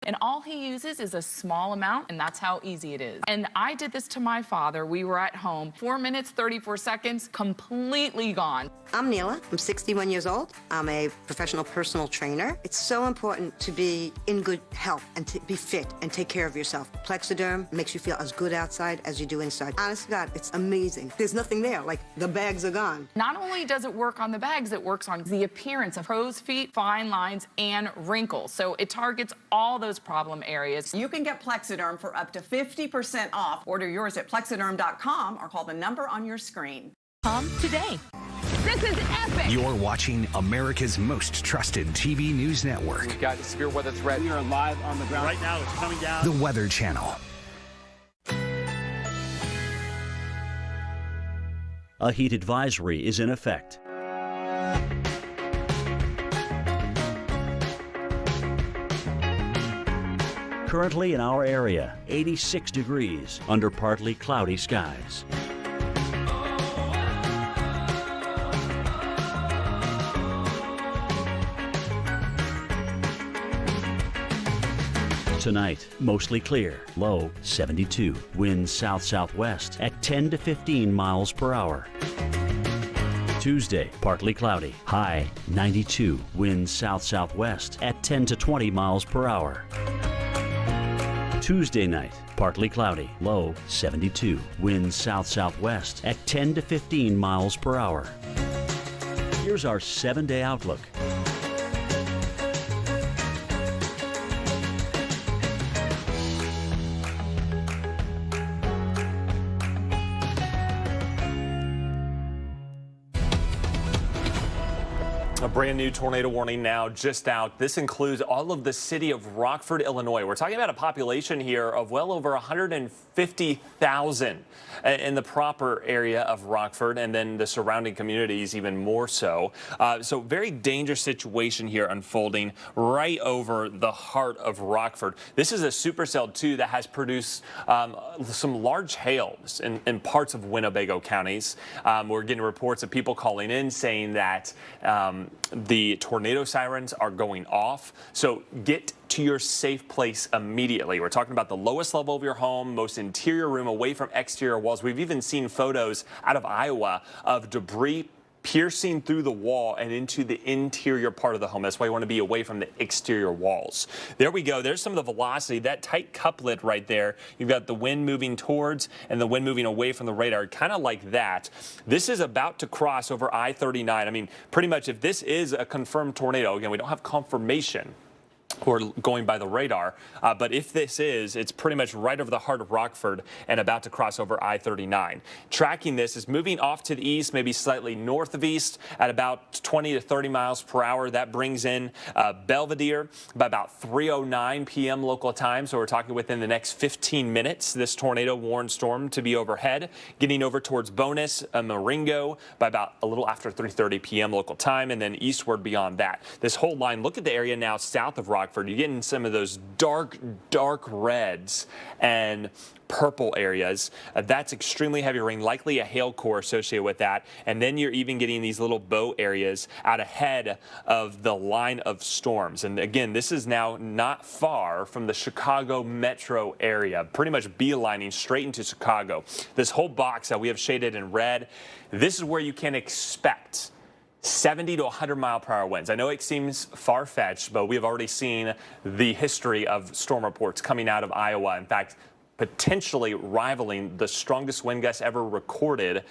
And all he uses is a small amount, and that's how easy it is. And I did this to my father. We were at home. 4 minutes, 34 seconds, completely gone. I'm Neela. I'm 61 years old. I'm a professional personal trainer. It's so important to be in good health and to be fit and take care of yourself. Plexiderm makes you feel as good outside as you do inside. Honest to God, it's amazing. There's nothing there. Like, the bags are gone. Not only does it work on the bags, it works on the appearance of crow's feet, fine lines, and wrinkles. So it targets all those problem areas. You can get Plexiderm for up to 50% off. Order yours at plexiderm.com or call the number on your screen. Come today. This is epic. You're watching America's most trusted TV news network. We've got a severe weather threat. We are live on the ground. Right now, it's coming down. The Weather Channel. A heat advisory is in effect. Currently in our area, 86 degrees under partly cloudy skies. Tonight, mostly clear, low 72. Winds south-southwest at 10 to 15 miles per hour. Tuesday, partly cloudy, high 92. Winds south-southwest at 10 to 20 miles per hour. Tuesday night, partly cloudy, low 72. Winds south-southwest at 10 to 15 miles per hour. Here's our 7-day outlook. A brand new tornado warning now just out. This includes all of the city of Rockford, Illinois. We're talking about a population here of well over 150,000 in the proper area of Rockford, and then the surrounding communities even more so. So very dangerous situation here unfolding right over the heart of Rockford. This is a supercell 2 that has produced some large hails in parts of Winnebago counties. We're getting reports of people calling in saying that the tornado sirens are going off. So get to your safe place immediately. We're talking about the lowest level of your home, most interior room away from exterior walls. We've even seen photos out of Iowa of debris piercing through the wall and into the interior part of the home. That's why you want to be away from the exterior walls. There we go. There's some of the velocity. That tight couplet right there. You've got the wind moving towards and the wind moving away from the radar, kind of like that. This is about to cross over I-39. I mean, pretty much if this is a confirmed tornado, again, we don't have confirmation or going by the radar, but if this is, it's pretty much right over the heart of Rockford and about to cross over I-39. Tracking this is moving off to the east, maybe slightly north of east at about 20 to 30 miles per hour. That brings in Belvedere by about 3:09 p.m. local time. So we're talking within the next 15 minutes, this tornado warned storm to be overhead, getting over towards Bonus, Marengo by about a little after 3:30 p.m. local time, and then eastward beyond that. This whole line, look at the area now south of Rockford. You're getting some of those dark reds and purple areas. That's extremely heavy rain, likely a hail core associated with that. And then you're even getting these little bow areas out ahead of the line of storms. And again, this is now not far from the Chicago metro area, pretty much beelining straight into Chicago. This whole box that we have shaded in red, this is where you can expect 70 to 100 mile per hour winds. I know it seems far-fetched, but we have already seen the history of storm reports coming out of Iowa. In fact, potentially rivaling the strongest wind gusts ever recorded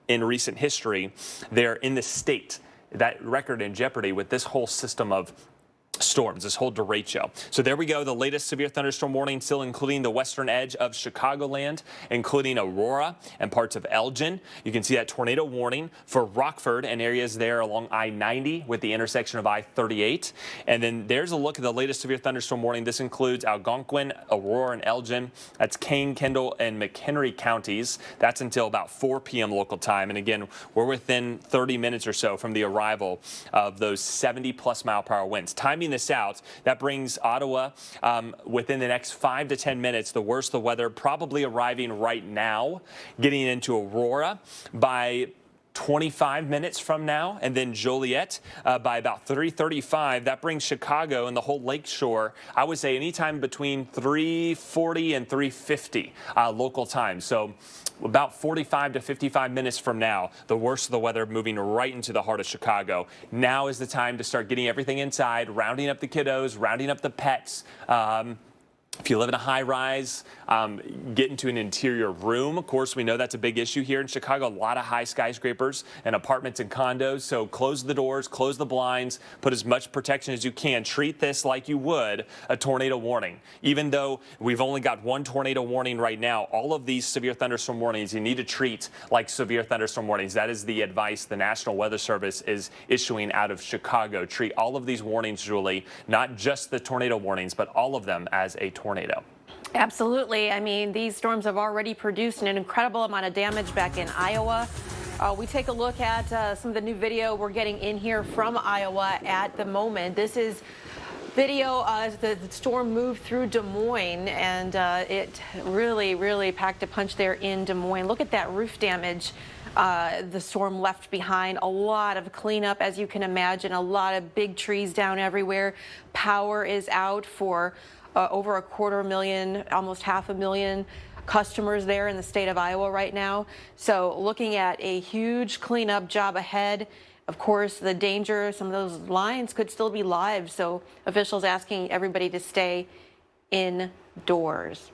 in recent history there in the state. That record in jeopardy with this whole system of storms, this whole derecho. So there we go, the latest severe thunderstorm warning, still including the western edge of Chicagoland, including Aurora and parts of Elgin. You can see that tornado warning for Rockford and areas there along I-90 with the intersection of I-38. And then there's a look at the latest severe thunderstorm warning. This includes Algonquin, Aurora, and Elgin. That's Kane, Kendall, and McHenry counties. That's until about 4 p.m. local time. And again, we're within 30 minutes or so from the arrival of those 70-plus mile per hour winds. Timing this out, that brings Ottawa within the next 5 to 10 minutes, the worst of the weather, probably arriving right now, getting into Aurora by 25 minutes from now, and then Joliet by about 3:35. That brings Chicago and the whole lake shore, I would say, anytime between 3:40 and 3:50 local time. So about 45 to 55 minutes from now, the worst of the weather moving right into the heart of Chicago. Now is the time to start getting everything inside, rounding up the kiddos, rounding up the pets. If you live in a high-rise, get into an interior room. Of course, we know that's a big issue here in Chicago. A lot of high skyscrapers and apartments and condos. So close the doors, close the blinds, put as much protection as you can. Treat this like you would a tornado warning. Even though we've only got one tornado warning right now, all of these severe thunderstorm warnings you need to treat like severe thunderstorm warnings. That is the advice the National Weather Service is issuing out of Chicago. Treat all of these warnings, Julie, not just the tornado warnings, but all of them as a tornado. Absolutely. I mean, these storms have already produced an incredible amount of damage back in Iowa. We take a look at some of the new video we're getting in here from Iowa at the moment. This is video as the storm moved through Des Moines, and it really packed a punch there in Des Moines. Look at that roof damage the storm left behind. A lot of cleanup, as you can imagine, a lot of big trees down everywhere. Power is out for over 250,000, almost 500,000 customers there in the state of Iowa right now. So looking at a huge cleanup job ahead. Of course, the danger, some of those lines could still be live. So officials asking everybody to stay indoors.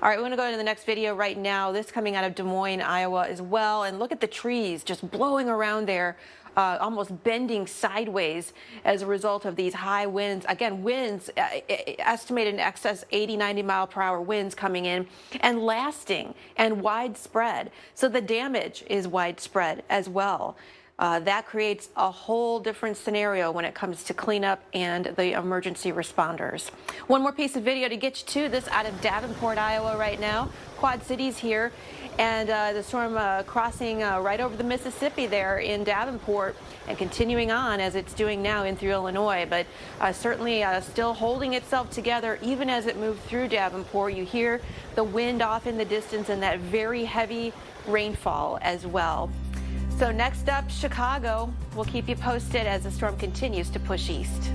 All right, we're going to go to the next video right now. This coming out of Des Moines, Iowa as well. And look at the trees just blowing around there. Almost bending sideways as a result of these high winds. Again, winds estimated in excess 80, 90 mile per hour winds coming in and lasting and widespread. So the damage is widespread as well. That creates a whole different scenario when it comes to cleanup and the emergency responders. One more piece of video to get you to this out of Davenport, Iowa right now. Quad Cities here, and the storm crossing right over the Mississippi there in Davenport and continuing on as it's doing now in through Illinois, but certainly still holding itself together even as it moved through Davenport. You hear the wind off in the distance and that very heavy rainfall as well. So next up, Chicago. We'll keep you posted as the storm continues to push east.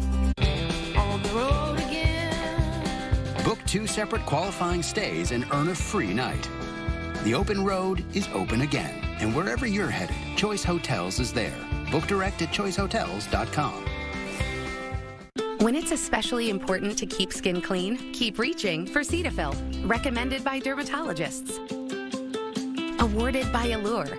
On the road again. Book 2 separate qualifying stays and earn a free night. The open road is open again. And wherever you're headed, Choice Hotels is there. Book direct at choicehotels.com. When it's especially important to keep skin clean, keep reaching for Cetaphil. Recommended by dermatologists. Awarded by Allure.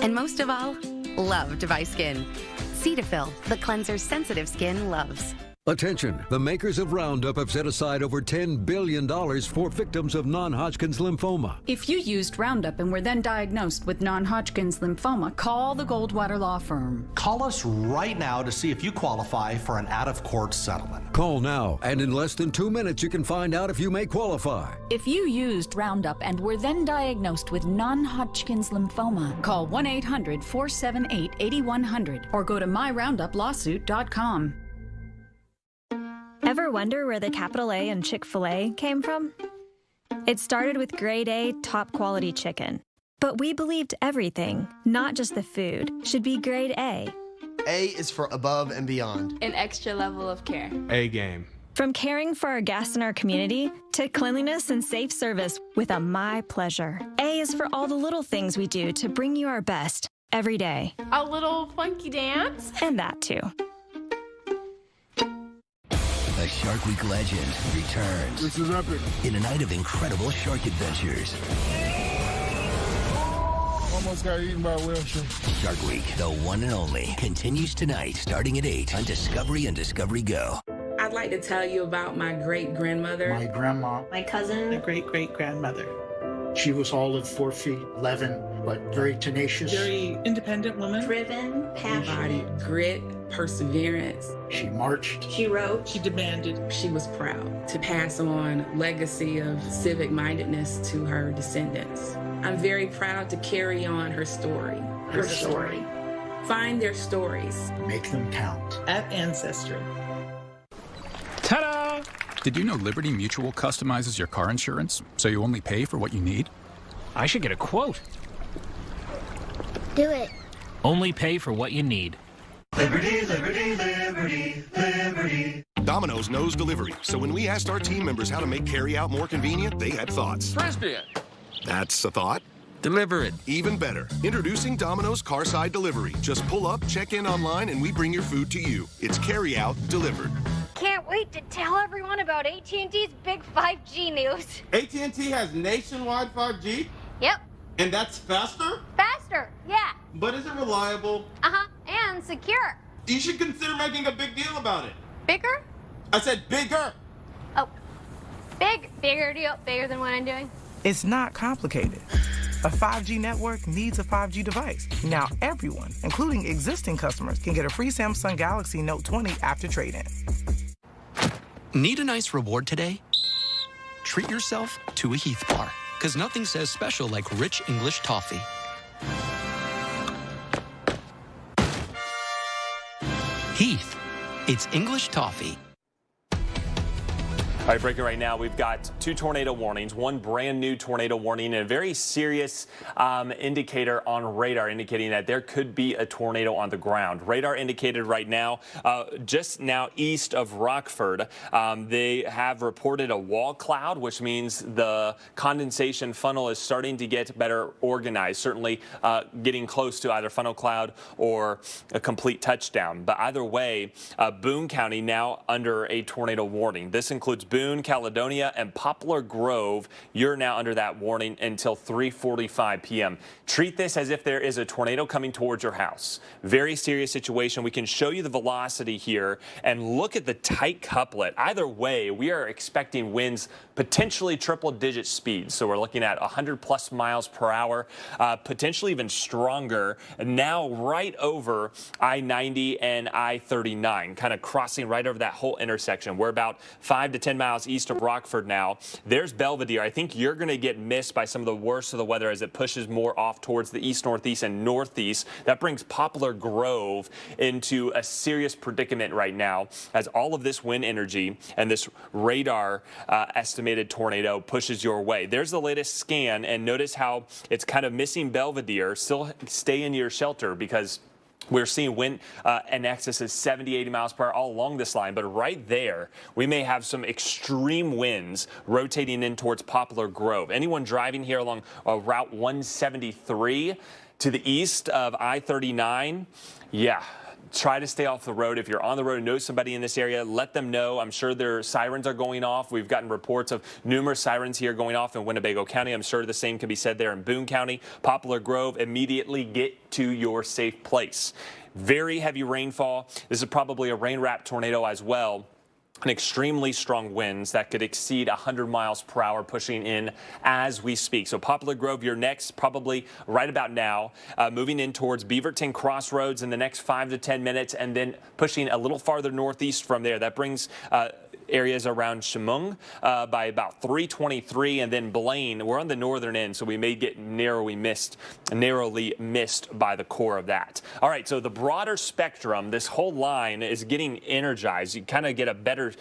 And most of all, loved by skin. Cetaphil, the cleanser sensitive skin loves. Attention, the makers of Roundup have set aside over $10 billion for victims of non-Hodgkin's lymphoma. If you used Roundup and were then diagnosed with non-Hodgkin's lymphoma, call the Goldwater Law Firm. Call us right now to see if you qualify for an out-of-court settlement. Call now, and in less than 2 minutes you can find out if you may qualify. If you used Roundup and were then diagnosed with non-Hodgkin's lymphoma, call 1-800-478-8100 or go to myrounduplawsuit.com. Ever wonder where the capital A in Chick-fil-A came from? It started with grade A, top quality chicken. But we believed everything, not just the food, should be grade A. A is for above and beyond. An extra level of care. A game. From caring for our guests in our community to cleanliness and safe service with a My Pleasure. A is for all the little things we do to bring you our best every day. A little funky dance. And that too. A Shark Week legend returns. This is epic. In a night of incredible shark adventures. Almost got eaten by a whale shark. Shark Week, the one and only, continues tonight starting at 8 on Discovery and Discovery Go. I'd like to tell you about my great-grandmother. My grandma. My cousin. My great-great-grandmother. She was all of 4 feet 11, but very tenacious. Very independent woman. Driven, passionate. Embodied grit, perseverance. She marched. She wrote. She demanded. She was proud to pass on legacy of civic-mindedness to her descendants. I'm very proud to carry on her story. Her story. Find their stories. Make them count. At Ancestry. Ta-da! Did you know Liberty Mutual customizes your car insurance so you only pay for what you need? I should get a quote. Do it. Only pay for what you need. Liberty, liberty, liberty, liberty. Domino's knows delivery, so when we asked our team members how to make carry-out more convenient, they had thoughts. Frisbee. That's a thought. Deliver it. Even better. Introducing Domino's Carside Delivery. Just pull up, check in online, and we bring your food to you. It's carry-out delivered. Can't wait to tell everyone about AT&T's big 5G news. AT&T has nationwide 5G? Yep. And that's faster? Faster, yeah. But is it reliable? Uh-huh, and secure. You should consider making a big deal about it. Bigger? I said bigger. Oh, bigger deal, bigger than what I'm doing. It's not complicated. A 5G network needs a 5G device. Now everyone, including existing customers, can get a free Samsung Galaxy Note 20 after trade-in. Need a nice reward today? Treat yourself to a Heath bar, because nothing says special like rich English toffee. Heath, it's English toffee. All right, breaking right now, we've got 2 tornado warnings, one brand new tornado warning, and a very serious indicator on radar indicating that there could be a tornado on the ground. Radar indicated right now, just now east of Rockford, they have reported a wall cloud, which means the condensation funnel is starting to get better organized, certainly getting close to either funnel cloud or a complete touchdown. But either way, Boone County now under a tornado warning. This includes Boone, Caledonia, and Poplar Grove. You're now under that warning until 3:45 p.m. Treat this as if there is a tornado coming towards your house. Very serious situation. We can show you the velocity here and look at the tight couplet. Either way, we are expecting winds potentially triple-digit speeds. So we're looking at 100+ miles per hour, potentially even stronger. Now right over I-90 and I-39, kind of crossing right over that whole intersection. We're about 5 to 10 miles east of Rockford now. There's Belvedere. I think you're going to get missed by some of the worst of the weather as it pushes more off towards the east, northeast, and northeast. That brings Poplar Grove into a serious predicament right now as all of this wind energy and this radar estimated tornado pushes your way. There's the latest scan, and notice how it's kind of missing Belvedere. Still stay in your shelter because we're seeing wind in excess of 70, 80 miles per hour all along this line. But right there, we may have some extreme winds rotating in towards Poplar Grove. Anyone driving here along Route 173 to the east of I-39, yeah. Try to stay off the road. If you're on the road and know somebody in this area, let them know. I'm sure their sirens are going off. We've gotten reports of numerous sirens here going off in Winnebago County. I'm sure the same can be said there in Boone County. Poplar Grove, immediately get to your safe place. Very heavy rainfall. This is probably a rain-wrapped tornado as well. And extremely strong winds that could exceed 100 miles per hour pushing in as we speak. So Poplar Grove, you're next, probably right about now, moving in towards Beaverton Crossroads in the next 5 to 10 minutes, and then pushing a little farther northeast from there. That brings areas around Chemung by about 3:23, and then Blaine. We're on the northern end, so we may get narrowly missed by the core of that. All right, so the broader spectrum, this whole line is getting energized. You kind of get a better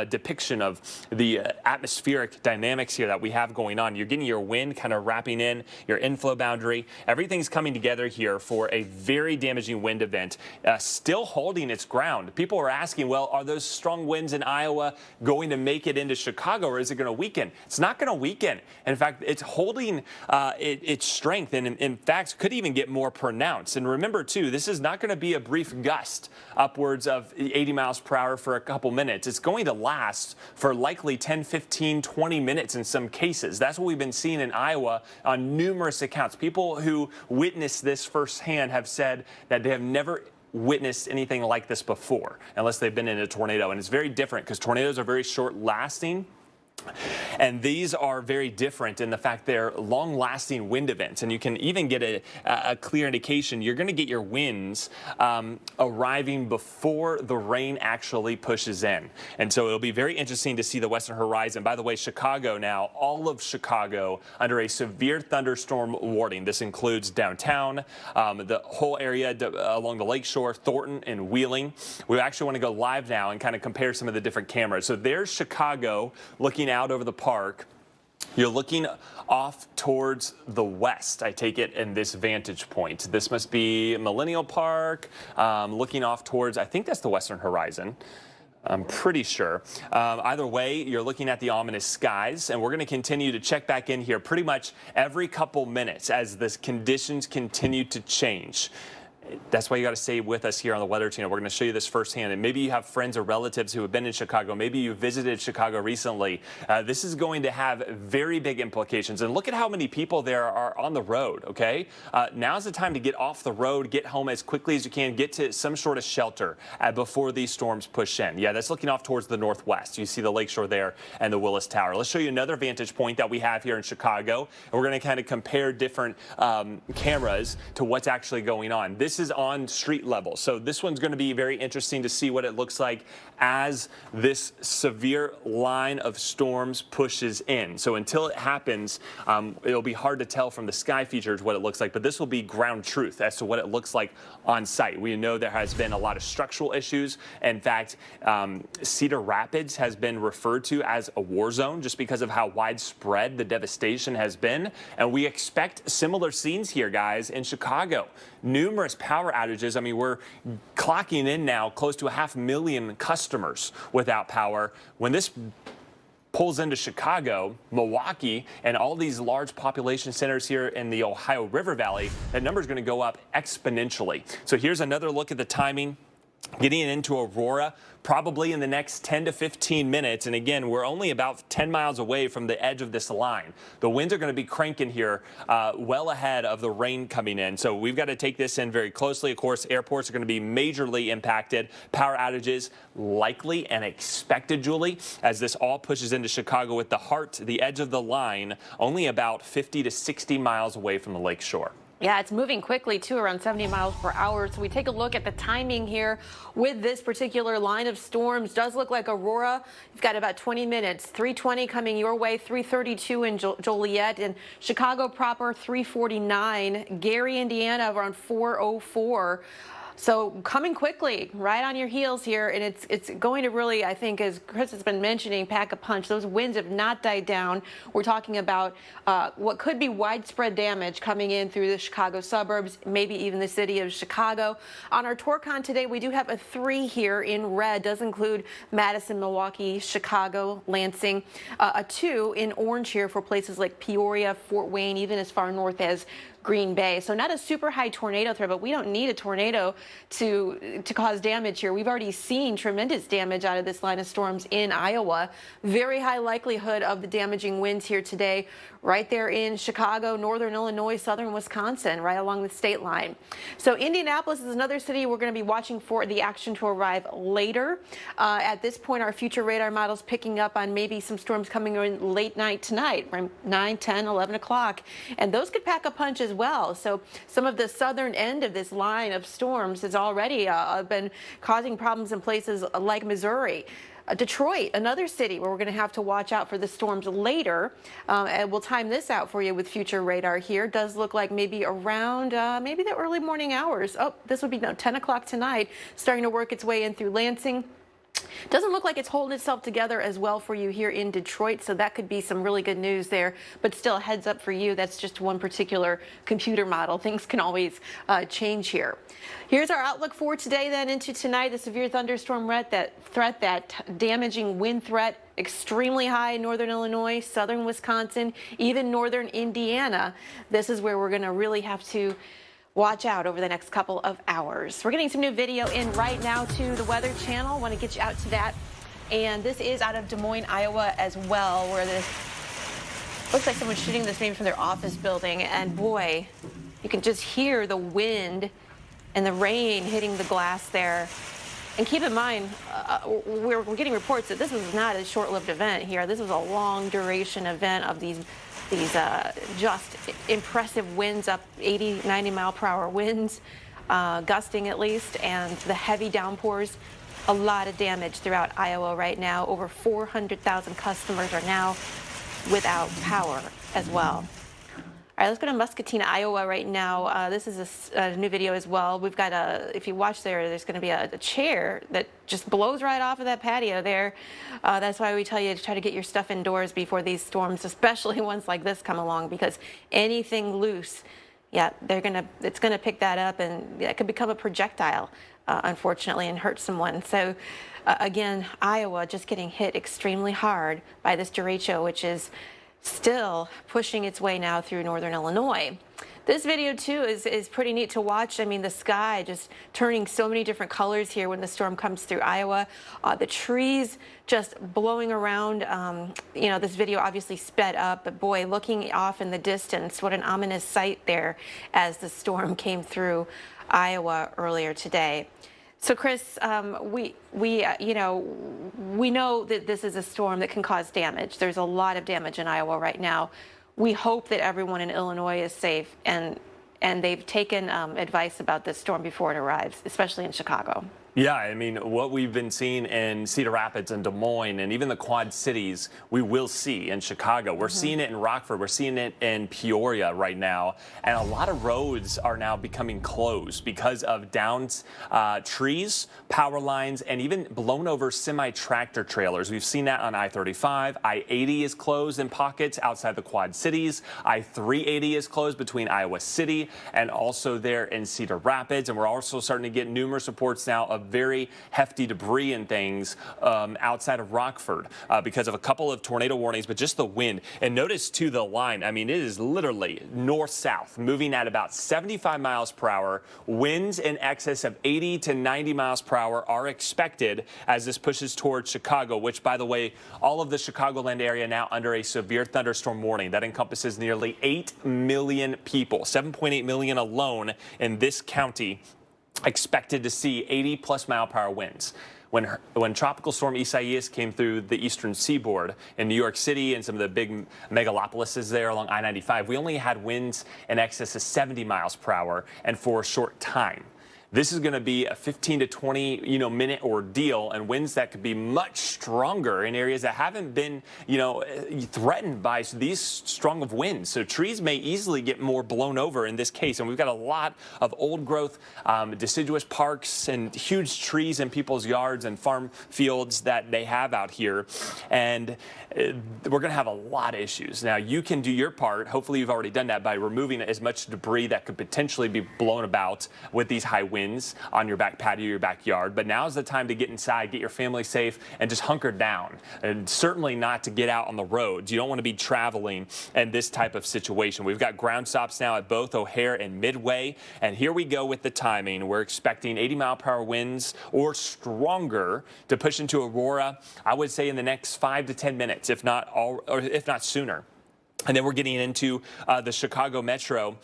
depiction of the atmospheric dynamics here that we have going on. You're getting your wind kind of wrapping in your inflow boundary. Everything's coming together here for a very damaging wind event, still holding its ground. People are asking, well, are those strong winds in Iowa going to make it into Chicago, or is it going to weaken? It's not going to weaken. In fact, it's holding its strength, and in fact, could even get more pronounced. And remember, too, this is not going to be a brief gust upwards of 80 miles per hour for a couple minutes. It's going to last for likely 10, 15, 20 minutes in some cases. That's what we've been seeing in Iowa on numerous accounts. People who witnessed this firsthand have said that they have never witnessed anything like this before, unless they've been in a tornado. And it's very different because tornadoes are very short lasting. And these are very different in the fact they're long-lasting wind events. And you can even get a clear indication you're going to get your winds arriving before the rain actually pushes in. And so it'll be very interesting to see the western horizon. By the way, Chicago now, all of Chicago under a severe thunderstorm warning. This includes downtown, the whole area along the lakeshore, Thornton and Wheeling. We actually want to go live now and kind of compare some of the different cameras. So there's Chicago looking out over the park. You're looking off towards the west, I take it, in this vantage point. This must be Millennial Park, looking off towards, I think that's the western horizon. I'm pretty sure. Either way, you're looking at the ominous skies, and we're going to continue to check back in here pretty much every couple minutes as the conditions continue to change. That's why you got to stay with us here on the Weather Channel. We're going to show you this firsthand. And maybe you have friends or relatives who have been in Chicago. Maybe you visited Chicago recently. This is going to have very big implications. And look at how many people there are on the road, okay? Now's the time to get off the road, get home as quickly as you can, get to some sort of shelter before these storms push in. Yeah, that's looking off towards the northwest. You see the lakeshore there and the Willis Tower. Let's show you another vantage point that we have here in Chicago. And we're going to kind of compare different cameras to what's actually going on. This is on street level. So this one's going to be very interesting to see what it looks like as this severe line of storms pushes in. So until it happens, it'll be hard to tell from the sky features what it looks like, but this will be ground truth as to what it looks like on site. We know there has been a lot of structural issues. In fact, Cedar Rapids has been referred to as a war zone just because of how widespread the devastation has been. And we expect similar scenes here, guys, in Chicago. Numerous power outages. I mean, we're clocking in now close to 500,000 customers without power. When this pulls into Chicago, Milwaukee, and all these large population centers here in the Ohio River Valley, that number is going to go up exponentially. So here's another look at the timing. Getting into Aurora probably in the next 10 to 15 minutes. And again, we're only about 10 miles away from the edge of this line. The winds are going to be cranking here well ahead of the rain coming in. So we've got to take this in very closely. Of course, airports are going to be majorly impacted. Power outages likely and expected, Julie, as this all pushes into Chicago with the edge of the line, only about 50 to 60 miles away from the lake shore. Yeah, it's moving quickly, too, around 70 miles per hour. So we take a look at the timing here with this particular line of storms. Does look like Aurora. You've got about 20 minutes. 3:20 coming your way, 3:32 in Joliet. And Chicago proper, 3:49. Gary, Indiana, around 4:04. So coming quickly, right on your heels here, and it's going to really, I think, as Chris has been mentioning, pack a punch. Those winds have not died down. We're talking about what could be widespread damage coming in through the Chicago suburbs, maybe even the city of Chicago. On our TourCon today, we do have a 3 here in red. Does include Madison, Milwaukee, Chicago, Lansing. A 2 in orange here for places like Peoria, Fort Wayne, even as far north as Green Bay. So not a super high tornado threat, but we don't need a tornado to cause damage here. We've already seen tremendous damage out of this line of storms in Iowa. Very high likelihood of the damaging winds here today, right there in Chicago, northern Illinois, southern Wisconsin, right along the state line. So Indianapolis is another city we're going to be watching for the action to arrive later. At this point, our future radar model's picking up on maybe some storms coming in late night tonight, around 9, 10, 11 o'clock. And those could pack a punch as well. So some of the southern end of this line of storms has already been causing problems in places like Missouri. Detroit, another city where we're going to have to watch out for the storms later. And we'll time this out for you with future radar here. Does look like maybe around maybe the early morning hours. Oh, this would be 10 o'clock tonight, starting to work its way in through Lansing. Doesn't look like it's holding itself together as well for you here in Detroit, so that could be some really good news there. But still, a heads up for you, that's just one particular computer model. Things can always change here. Here's our outlook for today, then into tonight. The severe thunderstorm threat, that damaging wind threat, extremely high in northern Illinois, southern Wisconsin, even northern Indiana. This is where we're going to really have to watch out over the next couple of hours. We're getting some new video in right now to the Weather Channel. Want to get you out to that. And this is out of Des Moines, Iowa as well, where this looks like someone's shooting this maybe from their office building. And boy, you can just hear the wind and the rain hitting the glass there. And keep in mind, we're getting reports that this was not a short-lived event here. This was a long-duration event of these just impressive winds, up 80, 90 mile per hour winds, gusting at least, and the heavy downpours. A lot of damage throughout Iowa right now. Over 400,000 customers are now without power as well. All right, let's go to Muscatine, Iowa right now. This is a new video as well. We've got if you watch there's going to be a chair that just blows right off of that patio there. That's why we tell you to try to get your stuff indoors before these storms, especially ones like this, come along, because anything loose, yeah, it's gonna pick that up, and it could become a projectile, unfortunately, and hurt someone. So again, Iowa just getting hit extremely hard by this derecho, which is still pushing its way now through northern Illinois. This video too is pretty neat to watch. I mean, the sky just turning so many different colors here when the storm comes through Iowa. The trees just blowing around. You know, this video obviously sped up, but boy, looking off in the distance, what an ominous sight there as the storm came through Iowa earlier today. So, Chris, we know that this is a storm that can cause damage. There's a lot of damage in Iowa right now. We hope that everyone in Illinois is safe, and they've taken advice about this storm before it arrives, especially in Chicago. Yeah, I mean, what we've been seeing in Cedar Rapids and Des Moines and even the Quad Cities, we will see in Chicago. We're seeing it in Rockford. We're seeing it in Peoria right now. And a lot of roads are now becoming closed because of downed trees, power lines, and even blown over semi-tractor trailers. We've seen that on I-35. I-80 is closed in pockets outside the Quad Cities. I-380 is closed between Iowa City and also there in Cedar Rapids. And we're also starting to get numerous reports now of very hefty debris and things outside of Rockford because of a couple of tornado warnings, but just the wind. And notice too the line, I mean, it is literally north-south, moving at about 75 miles per hour. Winds in excess of 80 to 90 miles per hour are expected as this pushes towards Chicago, which, by the way, all of the Chicagoland area now under a severe thunderstorm warning. That encompasses nearly 8 million people, 7.8 million alone in this county, expected to see 80-plus mile-per-hour winds. When Tropical Storm Isaias came through the eastern seaboard in New York City and some of the big megalopolises there along I-95, we only had winds in excess of 70 miles per hour and for a short time. This is going to be a 15 to 20, minute ordeal, and winds that could be much stronger in areas that haven't been, threatened by these strong of winds. So trees may easily get more blown over in this case. And we've got a lot of old growth, deciduous parks and huge trees in people's yards and farm fields that they have out here. And we're going to have a lot of issues. Now, you can do your part. Hopefully, you've already done that by removing as much debris that could potentially be blown about with these high winds on your back patio, your backyard. But now's the time to get inside, get your family safe, and just hunker down. And certainly not to get out on the roads. You don't want to be traveling in this type of situation. We've got ground stops now at both O'Hare and Midway. And here we go with the timing. We're expecting 80-mile-per-hour winds or stronger to push into Aurora, I would say in the next 5 to 10 minutes, if not sooner. And then we're getting into the Chicago metro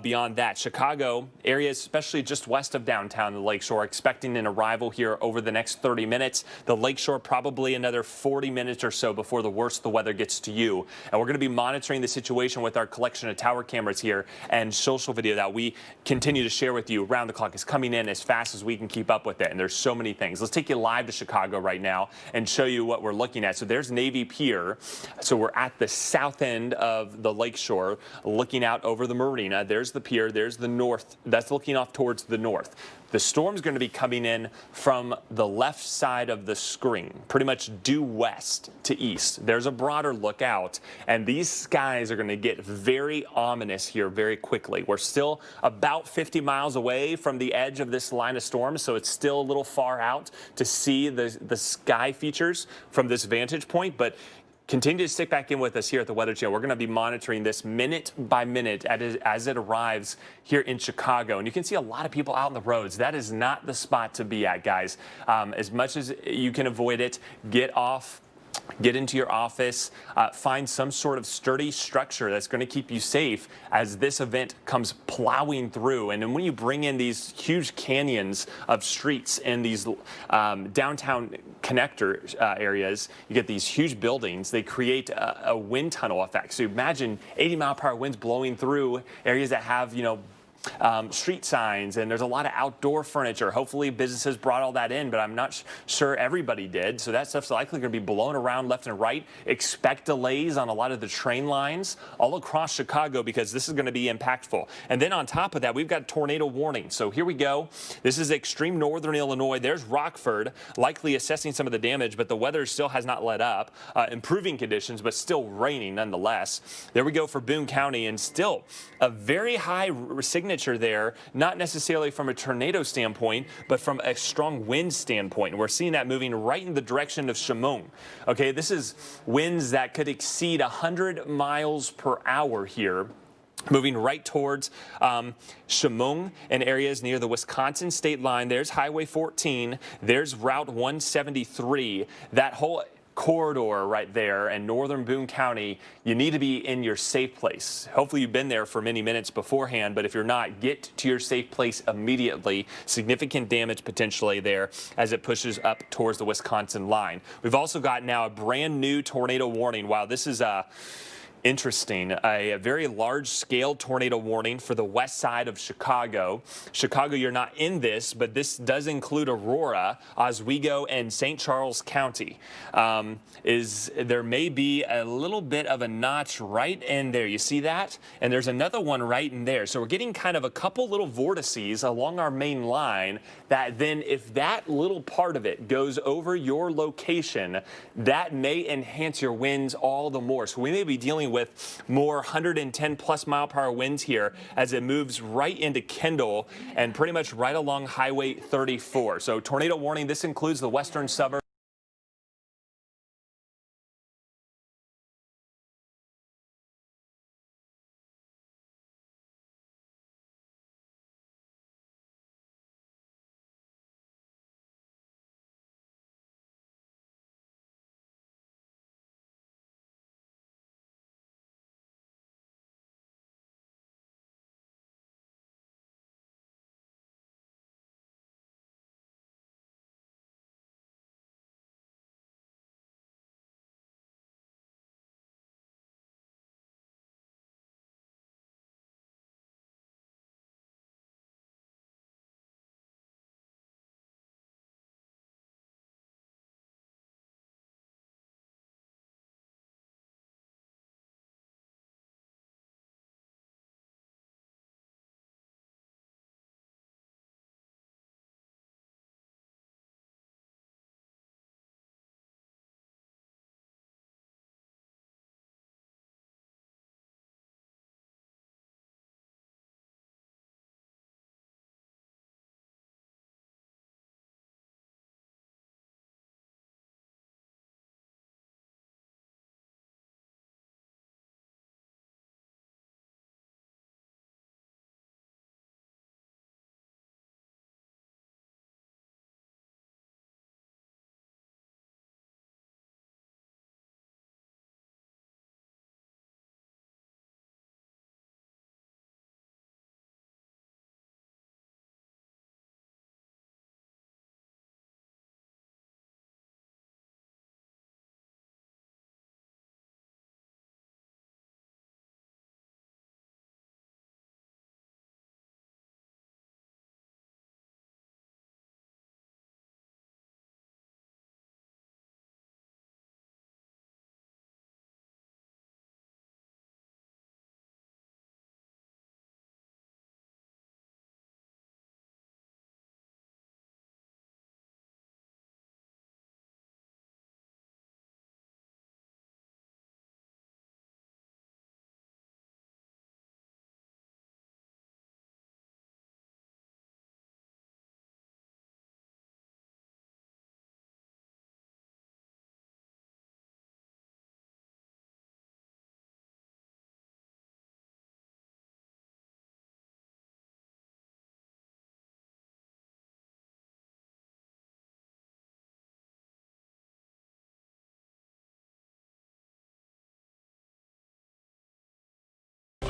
beyond that. Chicago areas, especially just west of downtown, the Lakeshore, expecting an arrival here over the next 30 minutes. The Lakeshore, probably another 40 minutes or so before the worst of the weather gets to you. And we're going to be monitoring the situation with our collection of tower cameras here and social video that we continue to share with you around the clock is coming in as fast as we can keep up with it. And there's so many things. Let's take you live to Chicago right now and show you what we're looking at. So there's Navy Pier. So we're at the south end of the Lakeshore, looking out over the marina. There's the pier. There's the north. That's looking off towards the north. The storm's going to be coming in from the left side of the screen, pretty much due west to east. There's a broader look out, and these skies are going to get very ominous here very quickly. We're still about 50 miles away from the edge of this line of storm, so it's still a little far out to see the sky features from this vantage point, but continue to stick back in with us here at the Weather Channel. We're going to be monitoring this minute by minute as it arrives here in Chicago. And you can see a lot of people out on the roads. That is not the spot to be at, guys. As much as you can avoid it, get off. Get into your office, find some sort of sturdy structure that's going to keep you safe as this event comes plowing through. And then when you bring in these huge canyons of streets and these downtown connector areas, you get these huge buildings. They create a wind tunnel effect. So imagine 80-mile-per-hour winds blowing through areas that have, street signs, and there's a lot of outdoor furniture. Hopefully businesses brought all that in, but I'm not sure everybody did. So that stuff's likely going to be blown around left and right. Expect delays on a lot of the train lines all across Chicago because this is going to be impactful. And then on top of that, we've got tornado warning. So here we go. This is extreme northern Illinois. There's Rockford, likely assessing some of the damage, but the weather still has not let up. Improving conditions, but still raining nonetheless. There we go for Boone County, and still a very high signature there, not necessarily from a tornado standpoint, but from a strong wind standpoint. And we're seeing that moving right in the direction of Chemung. Okay, this is winds that could exceed 100 miles per hour here, moving right towards Chemung and areas near the Wisconsin state line. There's Highway 14. There's Route 173. That whole corridor right there in northern Boone County, you need to be in your safe place. Hopefully you've been there for many minutes beforehand, but if you're not, get to your safe place immediately. Significant damage potentially there as it pushes up towards the Wisconsin line. We've also got now a brand new tornado warning. Wow, this is interesting. A very large-scale tornado warning for the west side of Chicago. Chicago, you're not in this, but this does include Aurora, Oswego, and St. Charles County. There may be a little bit of a notch right in there. You see that? And there's another one right in there. So we're getting kind of a couple little vortices along our main line that then, if that little part of it goes over your location, that may enhance your winds all the more. So we may be dealing with more 110 plus mile per hour winds here as it moves right into Kendall and pretty much right along Highway 34. So tornado warning, this includes the western suburbs.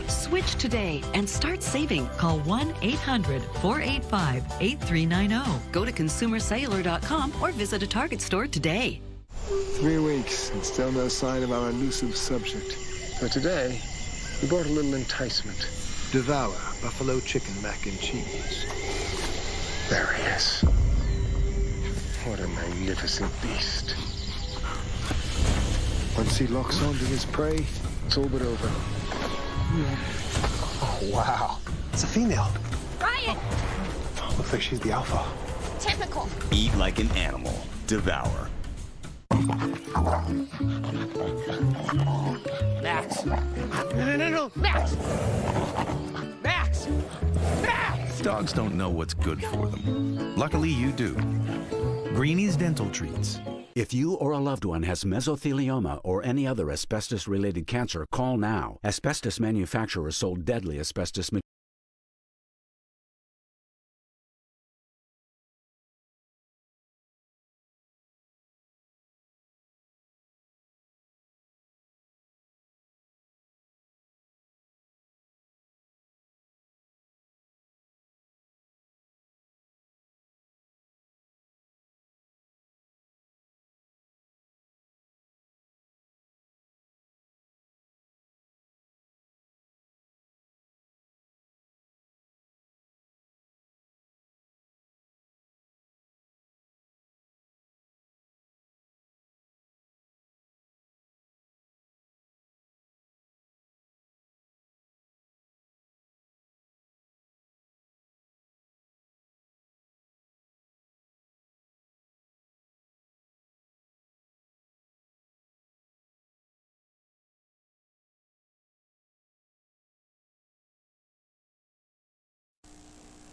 Switch today and start saving. Call 1-800-485-8390. Go to consumercellular.com or visit a Target store today. 3 weeks and still no sign of our elusive subject. So today, we brought a little enticement. Devour buffalo chicken mac and cheese. There he is. What a magnificent beast. Once he locks onto his prey, it's all but over. Oh, wow. It's a female. Ryan! Oh, looks like she's the alpha. Typical. Eat like an animal. Devour. Max. No. Max! Max! Max! Dogs don't know what's good for them. Luckily, you do. Greenie's Dental Treats. If you or a loved one has mesothelioma or any other asbestos-related cancer, call now. Asbestos manufacturers sold deadly asbestos material.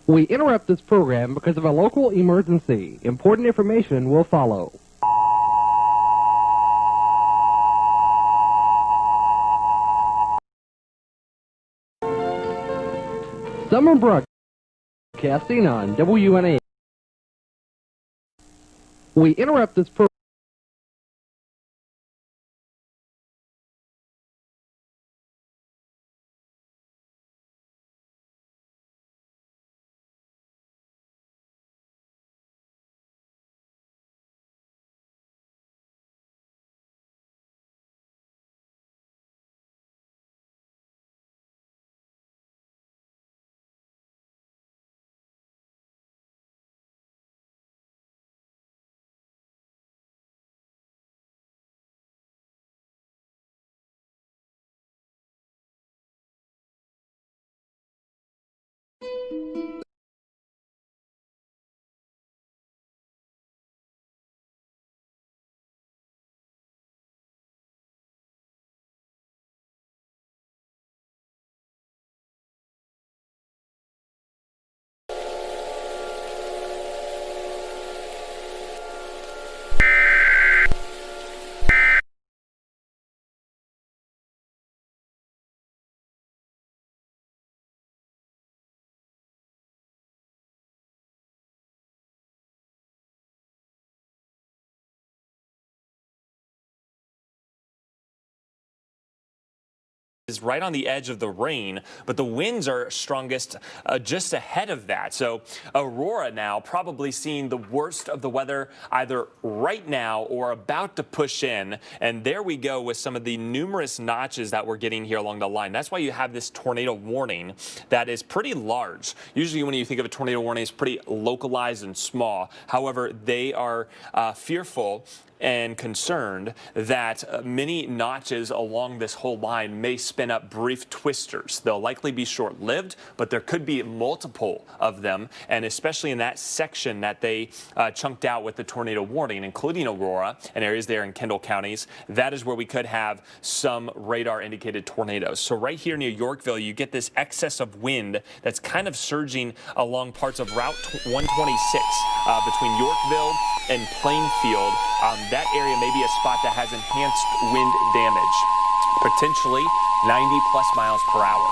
We interrupt this program because of a local emergency. Important information will follow. Summer broadcasting on WNA. We interrupt this program. Is right on the edge of the rain, but the winds are strongest just ahead of that. So Aurora now probably seeing the worst of the weather either right now or about to push in. And there we go with some of the numerous notches that we're getting here along the line. That's why you have this tornado warning that is pretty large. Usually when you think of a tornado warning, it's pretty localized and small. However, they are fearful and concerned that many notches along this whole line may spin up brief twisters. They'll likely be short-lived, but there could be multiple of them, and especially in that section that they chunked out with the tornado warning, including Aurora and areas there in Kendall counties. That is where we could have some radar-indicated tornadoes. So right here near Yorkville, you get this excess of wind that's kind of surging along parts of Route 126 between Yorkville and Plainfield. That area may be a spot that has enhanced wind damage, potentially 90+ miles per hour.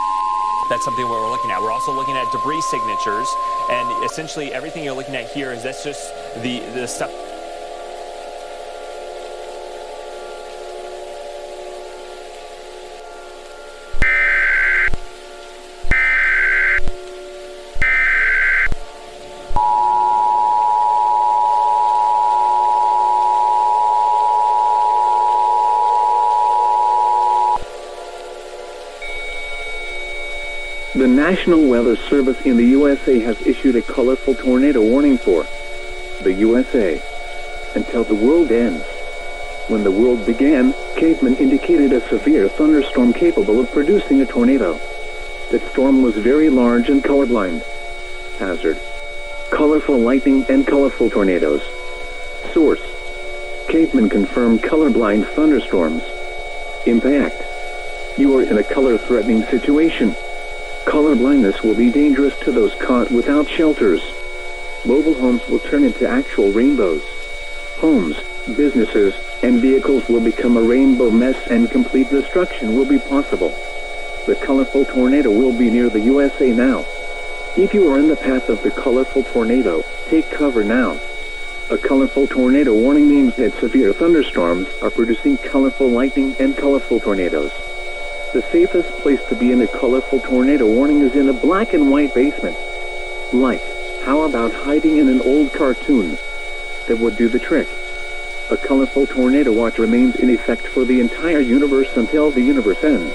That's something we're looking at. We're also looking at debris signatures, and essentially everything you're looking at here is that's just the stuff. The National Weather Service in the USA has issued a colorful tornado warning for the USA until the world ends. When the world began, cavemen indicated a severe thunderstorm capable of producing a tornado. That storm was very large and colorblind. Hazard: colorful lightning and colorful tornadoes. Source: cavemen confirm colorblind thunderstorms. Impact: you are in a color-threatening situation. Color blindness will be dangerous to those caught without shelters. Mobile homes will turn into actual rainbows. Homes, businesses, and vehicles will become a rainbow mess, and complete destruction will be possible. The colorful tornado will be near the USA now. If you are in the path of the colorful tornado, take cover now. A colorful tornado warning means that severe thunderstorms are producing colorful lightning and colorful tornadoes. The safest place to be in a colorful tornado warning is in a black and white basement. Like, how about hiding in an old cartoon? That would do the trick. A colorful tornado watch remains in effect for the entire universe until the universe ends.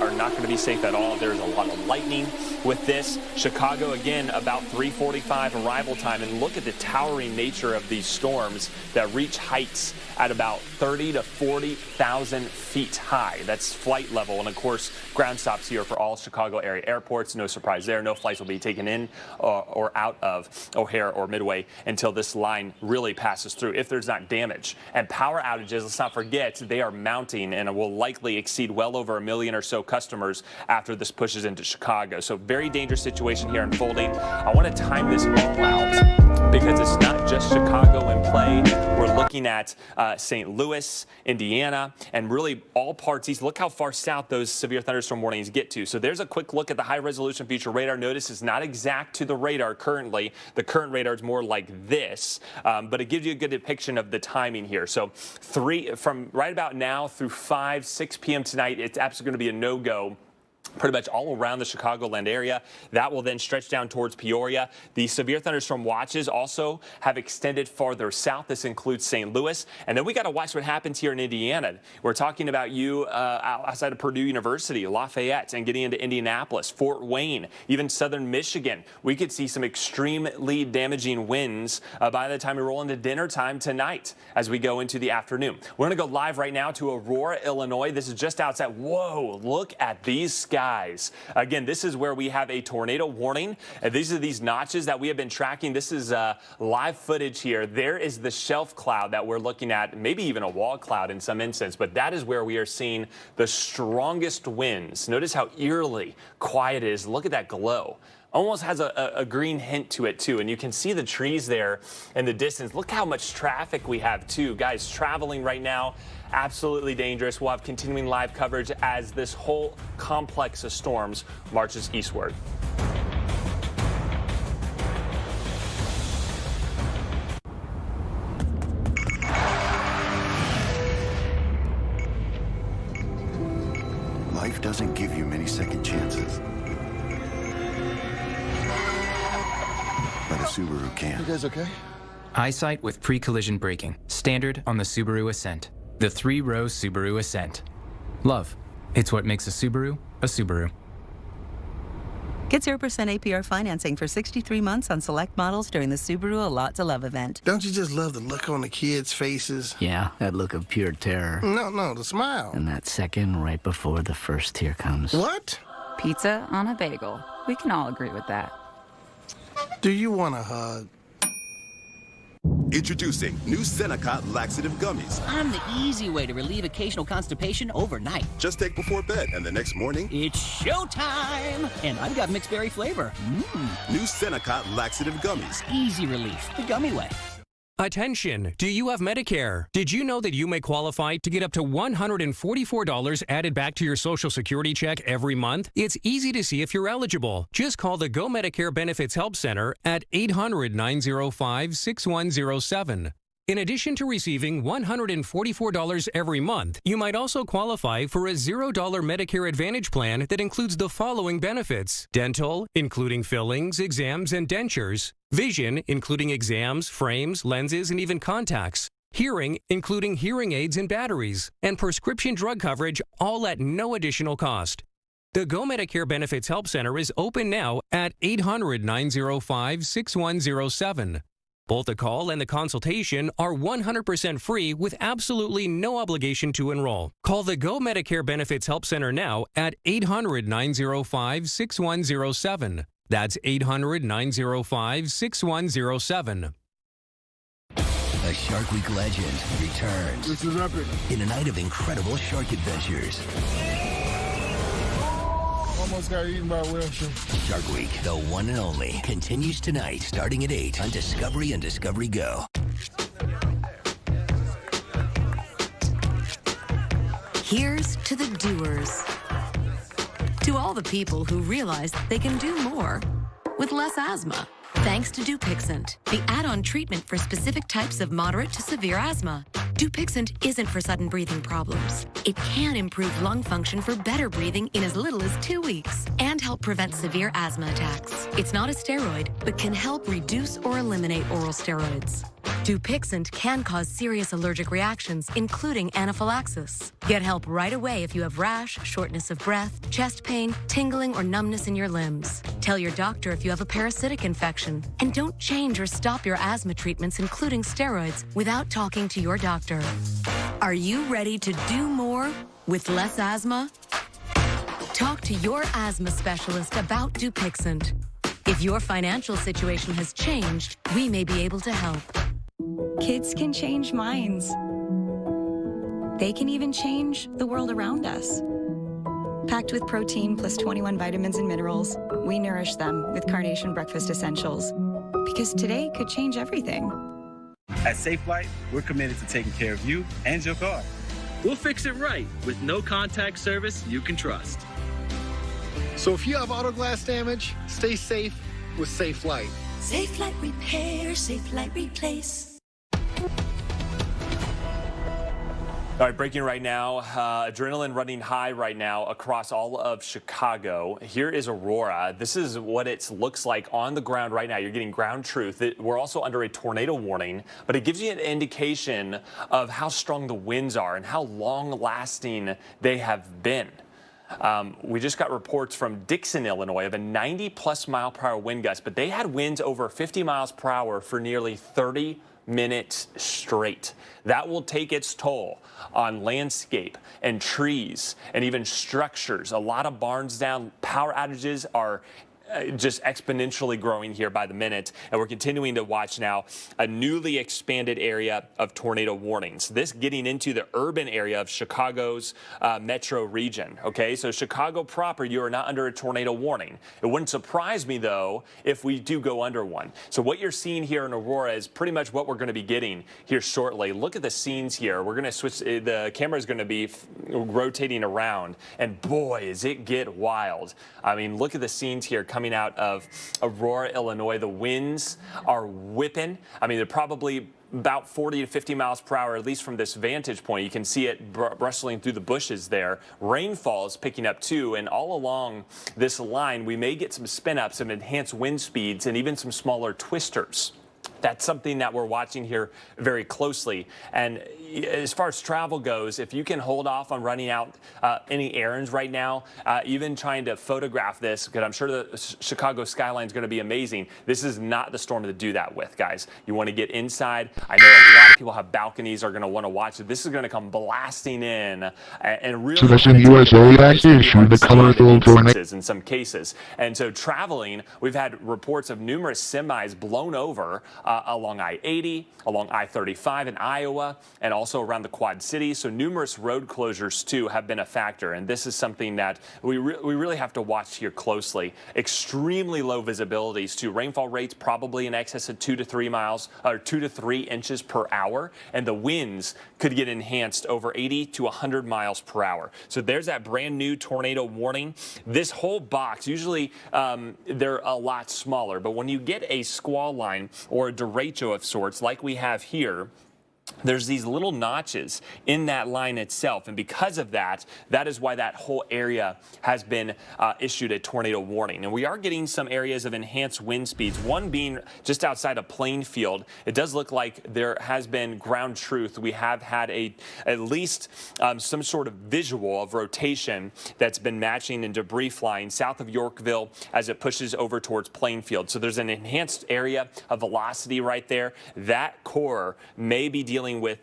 Are not going to be safe at all. There's a lot of lightning with this. Chicago, again, about 3:45 arrival time. And look at the towering nature of these storms that reach heights at about 30 to 40,000 feet high. That's flight level. And, of course, ground stops here for all Chicago area airports. No surprise there. No flights will be taken in or out of O'Hare or Midway until this line really passes through, if there's not damage. And power outages, let's not forget, they are mounting and will likely exceed well over 1 million or so customers after this pushes into Chicago. So very dangerous situation here unfolding. I want to time this all out because it's not just Chicago in play. We're looking at St. Louis, Indiana, and really all parts east. Look how far south those severe thunderstorm warnings get to. So there's a quick look at the high-resolution future radar. Notice it's not exact to the radar currently. The current radar is more like this, but it gives you a good depiction of the timing here. So from right about now through 6 p.m. tonight, it's absolutely going to be a no-go pretty much all around the Chicagoland area. That will then stretch down towards Peoria. The severe thunderstorm watches also have extended farther south. This includes St. Louis. And then we got to watch what happens here in Indiana. We're talking about you outside of Purdue University, Lafayette, and getting into Indianapolis, Fort Wayne, even southern Michigan. We could see some extremely damaging winds by the time we roll into dinner time tonight as we go into the afternoon. We're going to go live right now to Aurora, Illinois. This is just outside. Whoa, look at these skies. Again, this is where we have a tornado warning. These are these notches that we have been tracking. This is live footage here. There is the shelf cloud that we're looking at, maybe even a wall cloud in some instance, but that is where we are seeing the strongest winds. Notice how eerily quiet it is. Look at that glow. Almost has a green hint to it, too. And you can see the trees there in the distance. Look how much traffic we have, too. Guys, traveling right now, absolutely dangerous. We'll have continuing live coverage as this whole complex of storms marches eastward. Life doesn't give you many second chances. But a Subaru can. You guys okay? Eyesight with pre-collision braking. Standard on the Subaru Ascent. The 3-row Subaru Ascent. Love. It's what makes a Subaru a Subaru. Get 0% APR financing for 63 months on select models during the Subaru A Lot to Love event. Don't you just love the look on the kids' faces? Yeah, that look of pure terror. No, the smile. And that second right before the first tear comes. What? Pizza on a bagel. We can all agree with that. Do you want a hug? Introducing new Senokot Laxative Gummies. I'm the easy way to relieve occasional constipation overnight. Just take before bed, and the next morning... It's showtime! And I've got mixed berry flavor. New Senokot Laxative Gummies. Easy relief, the gummy way. Attention! Do you have Medicare? Did you know that you may qualify to get up to $144 added back to your Social Security check every month? It's easy to see if you're eligible. Just call the Go Medicare Benefits Help Center at 800-905-6107. In addition to receiving $144 every month, you might also qualify for a $0 Medicare Advantage plan that includes the following benefits: dental, including fillings, exams, and dentures; vision, including exams, frames, lenses, and even contacts; hearing, including hearing aids and batteries; and prescription drug coverage, all at no additional cost. The Go Medicare Benefits Help Center is open now at 800-905-6107. Both the call and the consultation are 100% free with absolutely no obligation to enroll. Call the Go Medicare Benefits Help Center now at 800-905-6107. That's 800-905-6107. A Shark Week legend returns. This is epic. In a night of incredible shark adventures. Almost got eaten by a whale shark. Shark Week, the one and only, continues tonight, starting at 8 on Discovery and Discovery Go. Here's to the doers. To all the people who realize they can do more with less asthma. Thanks to Dupixent, the add-on treatment for specific types of moderate to severe asthma. Dupixent isn't for sudden breathing problems. It can improve lung function for better breathing in as little as 2 weeks and help prevent severe asthma attacks. It's not a steroid, but can help reduce or eliminate oral steroids. Dupixent can cause serious allergic reactions, including anaphylaxis. Get help right away if you have rash, shortness of breath, chest pain, tingling, or numbness in your limbs. Tell your doctor if you have a parasitic infection. And don't change or stop your asthma treatments, including steroids, without talking to your doctor. Are you ready to do more with less asthma? Talk to your asthma specialist about Dupixent. If your financial situation has changed, we may be able to help. Kids can change minds. They can even change the world around us. Packed with protein plus 21 vitamins and minerals, we nourish them with Carnation Breakfast Essentials. Because today could change everything. At Safelite, we're committed to taking care of you and your car. We'll fix it right with no contact service you can trust. So if you have auto glass damage, stay safe with Safelite. Safelite Repair, Safelite Replace. All right, breaking right now, adrenaline running high right now across all of Chicago. Here is Aurora. This is what it looks like on the ground right now. You're getting ground truth. We're also under a tornado warning, but it gives you an indication of how strong the winds are and how long-lasting they have been. We just got reports from Dixon, Illinois of a 90-plus mile-per-hour wind gust, but they had winds over 50 miles per hour for nearly 30 minutes straight. That will take its toll on landscape and trees and even structures. A lot of barns down. Power outages are just exponentially growing here by the minute, and we're continuing to watch now a newly expanded area of tornado warnings. This getting into the urban area of Chicago's metro region. Okay, so Chicago proper, you are not under a tornado warning. It wouldn't surprise me though if we do go under one. So what you're seeing here in Aurora is pretty much what we're going to be getting here shortly. Look at the scenes here. We're going to switch. The camera is going to be rotating around, and boy, does it get wild. I mean, look at the scenes here coming out of Aurora, Illinois. The winds are whipping. I mean, they're probably about 40 to 50 miles per hour, at least from this vantage point. You can see it rustling through the bushes there. Rainfall is picking up too, and all along this line, we may get some spin ups, some enhanced wind speeds, and even some smaller twisters. That's something that we're watching here very closely. And as far as travel goes, if you can hold off on running out any errands right now, even trying to photograph this, because I'm sure the Chicago skyline is going to be amazing. This is not the storm to do that with, guys. You want to get inside. I know a lot of people have balconies, are going to want to watch it. This is going to come blasting in and really. Citizen USA has issued the colorful tornado in some cases. And so traveling, we've had reports of numerous semis blown over along I-80, along I-35 in Iowa, and also around the Quad Cities. So numerous road closures, too, have been a factor. And this is something that we really have to watch here closely. Extremely low visibilities, too. Rainfall rates probably in excess of 2 to 3 miles, or 2 to 3 inches per hour. And the winds could get enhanced over 80 to 100 miles per hour. So there's that brand new tornado warning. This whole box, usually they're a lot smaller, but when you get a squall line or a derecho of sorts like we have here, there's these little notches in that line itself, and because of that, that is why that whole area has been issued a tornado warning. And we are getting some areas of enhanced wind speeds, one being just outside of Plainfield. It does look like there has been ground truth. We have had at least some sort of visual of rotation that's been matching and debris flying south of Yorkville as it pushes over towards Plainfield. So there's an enhanced area of velocity right there. That core may be dealing with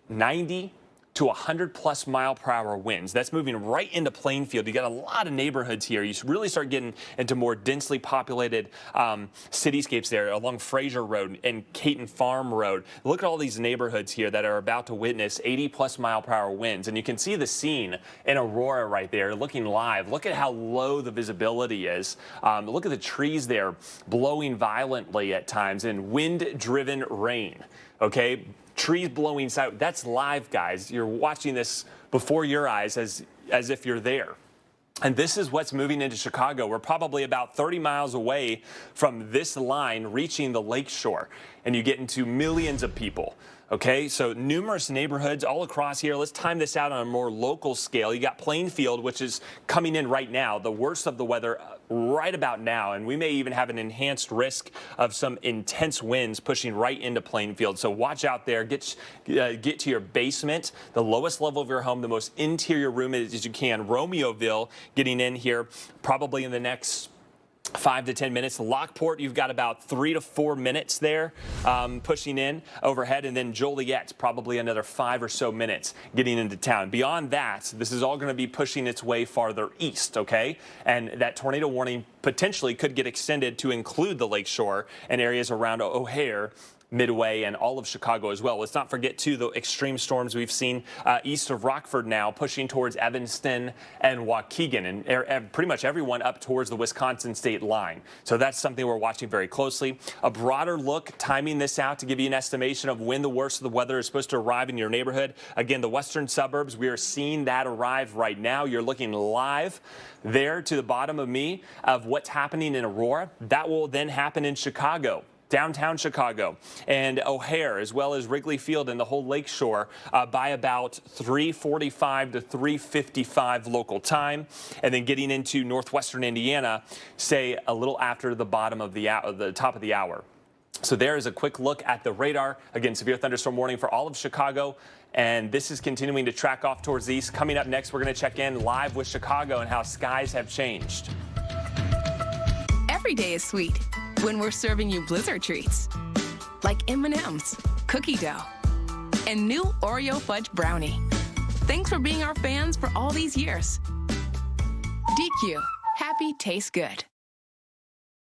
90 to 100+ mile per hour winds. That's moving right into Plainfield. You got a lot of neighborhoods here. You really start getting into more densely populated cityscapes there along Fraser Road and Caton Farm Road. Look at all these neighborhoods here that are about to witness 80+ mile per hour winds. And you can see the scene in Aurora right there looking live. Look at how low the visibility is. Look at the trees there blowing violently at times and wind-driven rain. Okay? Trees blowing south. That's live, guys. You're watching this before your eyes as if you're there. And this is what's moving into Chicago. We're probably about 30 miles away from this line reaching the lakeshore. And you get into millions of people. Okay, so numerous neighborhoods all across here. Let's time this out on a more local scale. You got Plainfield, which is coming in right now, the worst of the weather right about now, and we may even have an enhanced risk of some intense winds pushing right into Plainfield. So watch out there. Get to your basement, the lowest level of your home, the most interior room as you can. Romeoville getting in here probably in the next 5 to 10 minutes. Lockport, you've got about 3 to 4 minutes there pushing in overhead, and then Joliet, probably another 5 or so minutes getting into town. Beyond that, this is all going to be pushing its way farther east, okay? And that tornado warning potentially could get extended to include the lakeshore and areas around O'Hare, Midway, and all of Chicago as well. Let's not forget, too, the extreme storms we've seen east of Rockford now, pushing towards Evanston and Waukegan, and pretty much everyone up towards the Wisconsin state line. So that's something we're watching very closely. A broader look, timing this out to give you an estimation of when the worst of the weather is supposed to arrive in your neighborhood. Again, the western suburbs, we are seeing that arrive right now. You're looking live there to the bottom of me of what's happening in Aurora. That will then happen in Chicago, downtown Chicago, and O'Hare, as well as Wrigley Field and the whole lakeshore by about 3:45 to 3:55 local time, and then getting into northwestern Indiana, say a little after the bottom of the top of the hour. So there is a quick look at the radar. Again, severe thunderstorm warning for all of Chicago, and this is continuing to track off towards the east. Coming up next, we're going to check in live with Chicago and how skies have changed. Every day is sweet when we're serving you Blizzard treats, like M&M's, cookie dough, and new Oreo fudge brownie. Thanks for being our fans for all these years. DQ, happy tastes good.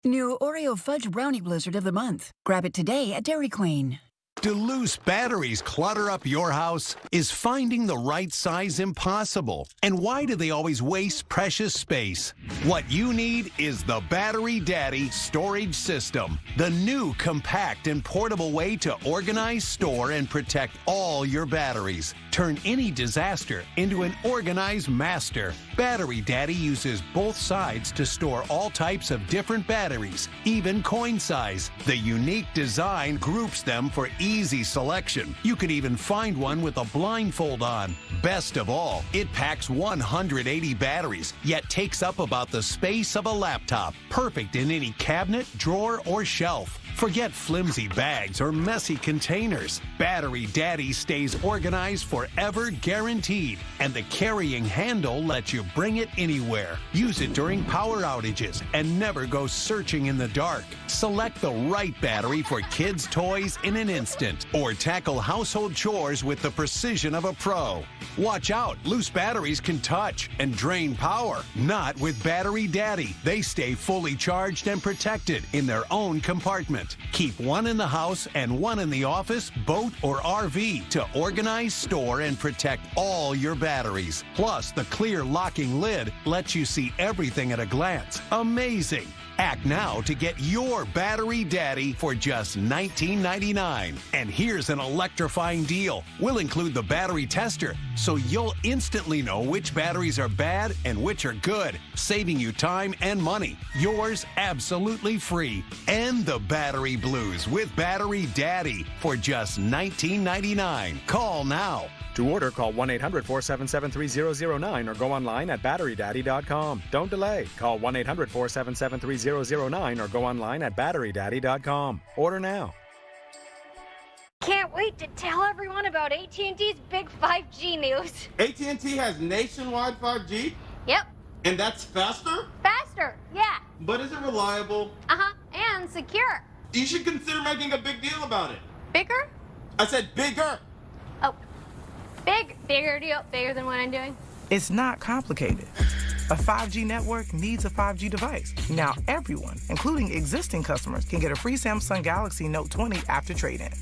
New Oreo fudge brownie blizzard of the month. Grab it today at Dairy Queen. Do loose batteries clutter up your house? Is finding the right size impossible? And why do they always waste precious space? What you need is the Battery Daddy storage system, the new compact and portable way to organize, store, and protect all your batteries. Turn any disaster into an organized master. Battery Daddy uses both sides to store all types of different batteries, even coin size. The unique design groups them for easy selection. You can even find one with a blindfold on. Best of all, it packs 180 batteries, yet takes up about the space of a laptop. Perfect in any cabinet, drawer, or shelf. Forget flimsy bags or messy containers. Battery Daddy stays organized for forever guaranteed, and the carrying handle lets you bring it anywhere. Use it during power outages and never go searching in the dark. Select the right battery for kids' toys in an instant, or tackle household chores with the precision of a pro. Watch out, loose batteries can touch and drain power. Not with Battery Daddy. They stay fully charged and protected in their own compartment. Keep one in the house and one in the office, boat, or RV to organize, store, and protect all your batteries. Plus, the clear locking lid lets you see everything at a glance. Amazing! Act now to get your Battery Daddy for just $19.99. And here's an electrifying deal. We'll include the battery tester, so you'll instantly know which batteries are bad and which are good, saving you time and money. Yours absolutely free. End the battery blues with Battery Daddy for just $19.99. Call now. To order, call 1-800-477-3009 or go online at batterydaddy.com. Don't delay. Call 1-800-477-3009 or go online at batterydaddy.com. Order now. Can't wait to tell everyone about AT&T's big 5G news. AT&T has nationwide 5G? Yep. And that's faster? Faster, yeah. But is it reliable? Uh-huh, and secure. You should consider making a big deal about it. Bigger? I said bigger. Oh, bigger deal, bigger than what I'm doing. It's not complicated. A 5G network needs a 5G device. Now everyone, including existing customers, can get a free Samsung Galaxy Note 20 after trade-in.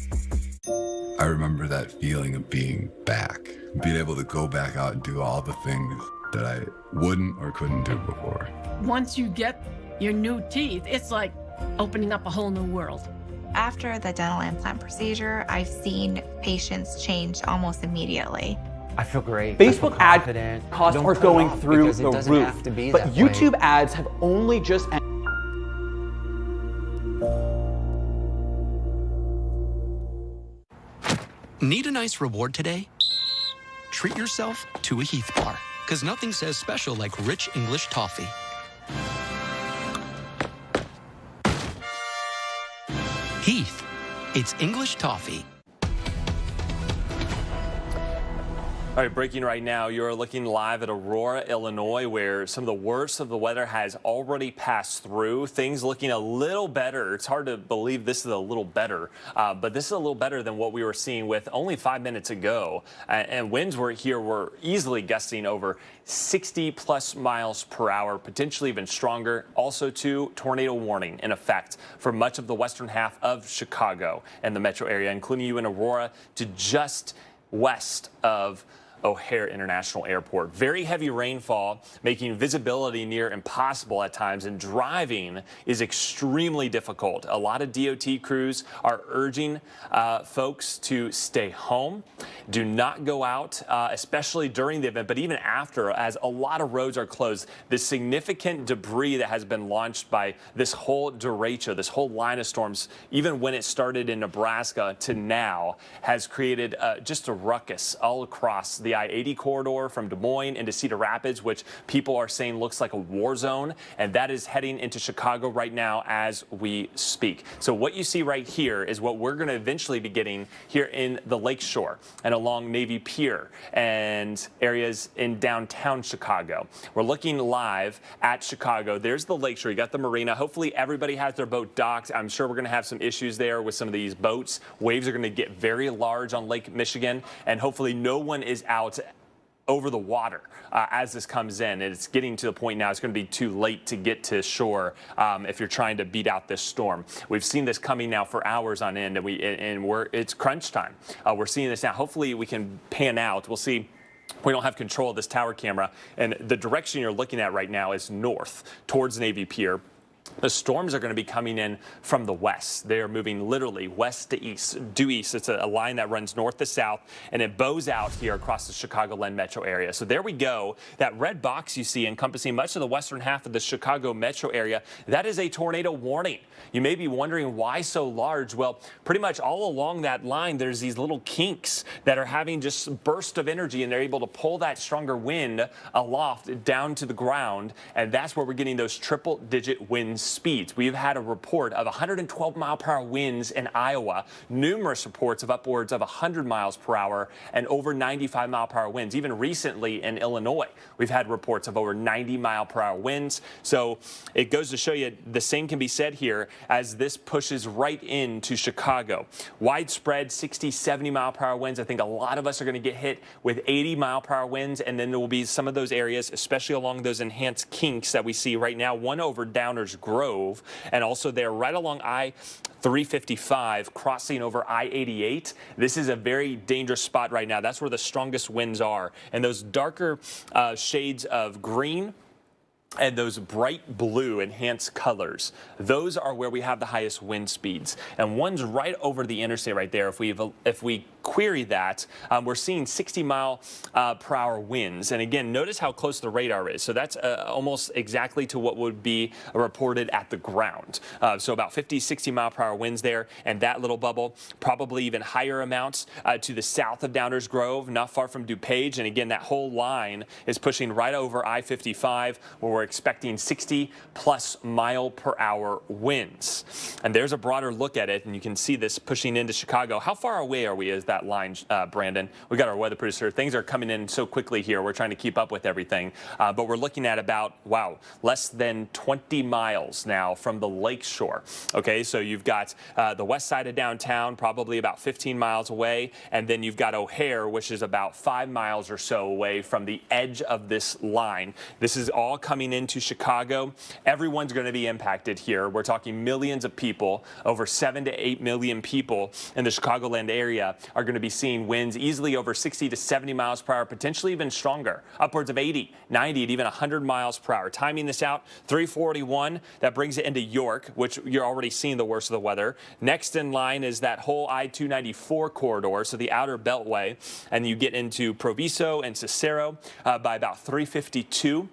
I remember that feeling of being back, being able to go back out and do all the things that I wouldn't or couldn't do before. Once you get your new teeth, it's like opening up a whole new world. After the dental implant procedure, I've seen patients change almost immediately. I feel great. Facebook ad costs are going through the roof, but YouTube ads have only just Need a nice reward today? Treat yourself to a Heath bar, because nothing says special like rich English toffee. Heath, it's English toffee. All right, breaking right now, you're looking live at Aurora, Illinois, where some of the worst of the weather has already passed through. Things looking a little better. It's hard to believe this is a little better, but this is a little better than what we were seeing with only 5 minutes ago. And winds were easily gusting over 60+ miles per hour, potentially even stronger. Also, too, tornado warning in effect for much of the western half of Chicago and the metro area, including you in Aurora to just west of O'Hare International Airport. Very heavy rainfall, making visibility near impossible at times, and driving is extremely difficult. A lot of DOT crews are urging folks to stay home. Do not go out, especially during the event, but even after, as a lot of roads are closed. The significant debris that has been launched by this whole derecho, this whole line of storms, even when it started in Nebraska to now, has created just a ruckus all across the I-80 corridor from Des Moines into Cedar Rapids, which people are saying looks like a war zone, and that is heading into Chicago right now as we speak. So what you see right here is what we're going to eventually be getting here in the Lakeshore and along Navy Pier and areas in downtown Chicago. We're looking live at Chicago. There's the Lakeshore. You got the marina. Hopefully everybody has their boat docked. I'm sure we're going to have some issues there with some of these boats. Waves are going to get very large on Lake Michigan, and hopefully no one is out over the water as this comes in. It's getting to the point now it's going to be too late to get to shore if you're trying to beat out this storm. We've seen this coming now for hours on end, and it's crunch time. We're seeing this now. Hopefully we can pan out. We'll see. We don't have control of this tower camera, and the direction you're looking at right now is north towards Navy Pier. The storms are going to be coming in from the west. They are moving literally west to east, due east. It's a line that runs north to south, and it bows out here across the Chicagoland metro area. So there we go. That red box you see encompassing much of the western half of the Chicago metro area, that is a tornado warning. You may be wondering why so large. Well, pretty much all along that line, there's these little kinks that are having just bursts of energy, and they're able to pull that stronger wind aloft down to the ground, and that's where we're getting those triple-digit winds wind speeds. We've had a report of 112 mile per hour winds in Iowa, numerous reports of upwards of 100 miles per hour and over 95 mile per hour winds. Even recently in Illinois, we've had reports of over 90 mile per hour winds. So it goes to show you the same can be said here as this pushes right into Chicago. Widespread 60, 70 mile per hour winds. I think a lot of us are going to get hit with 80 mile per hour winds, and then there will be some of those areas, especially along those enhanced kinks that we see right now, one over Downers Grove, and also there right along I-355 crossing over I-88. This is a very dangerous spot right now. That's where the strongest winds are, and those darker shades of green and those bright blue enhanced colors, those are where we have the highest wind speeds. And one's right over the interstate right there. If we query that, we're seeing 60 mile per hour winds. And again, notice how close the radar is. So that's almost exactly to what would be reported at the ground. So about 50, 60 mile per hour winds there. And that little bubble, probably even higher amounts to the south of Downers Grove, not far from DuPage. And again, that whole line is pushing right over I-55, where we're expecting 60 plus mile per hour winds. And there's a broader look at it, and you can see this pushing into Chicago. How far away are we as that line, Brandon? We got our weather producer. Things are coming in so quickly here. We're trying to keep up with everything. But we're looking at about, wow, less than 20 miles now from the lake shore. Okay, so you've got the west side of downtown, probably about 15 miles away. And then you've got O'Hare, which is about 5 miles or so away from the edge of this line. This is all coming into Chicago. Everyone's going to be impacted here. We're talking millions of people, over 7 to 8 million people in the Chicagoland area are going to be seeing winds easily over 60 to 70 miles per hour, potentially even stronger, upwards of 80, 90, and even 100 miles per hour. Timing this out, 341, that brings it into York, which you're already seeing the worst of the weather. Next in line is that whole I-294 corridor, so the outer beltway, and you get into Proviso and Cicero by about 352.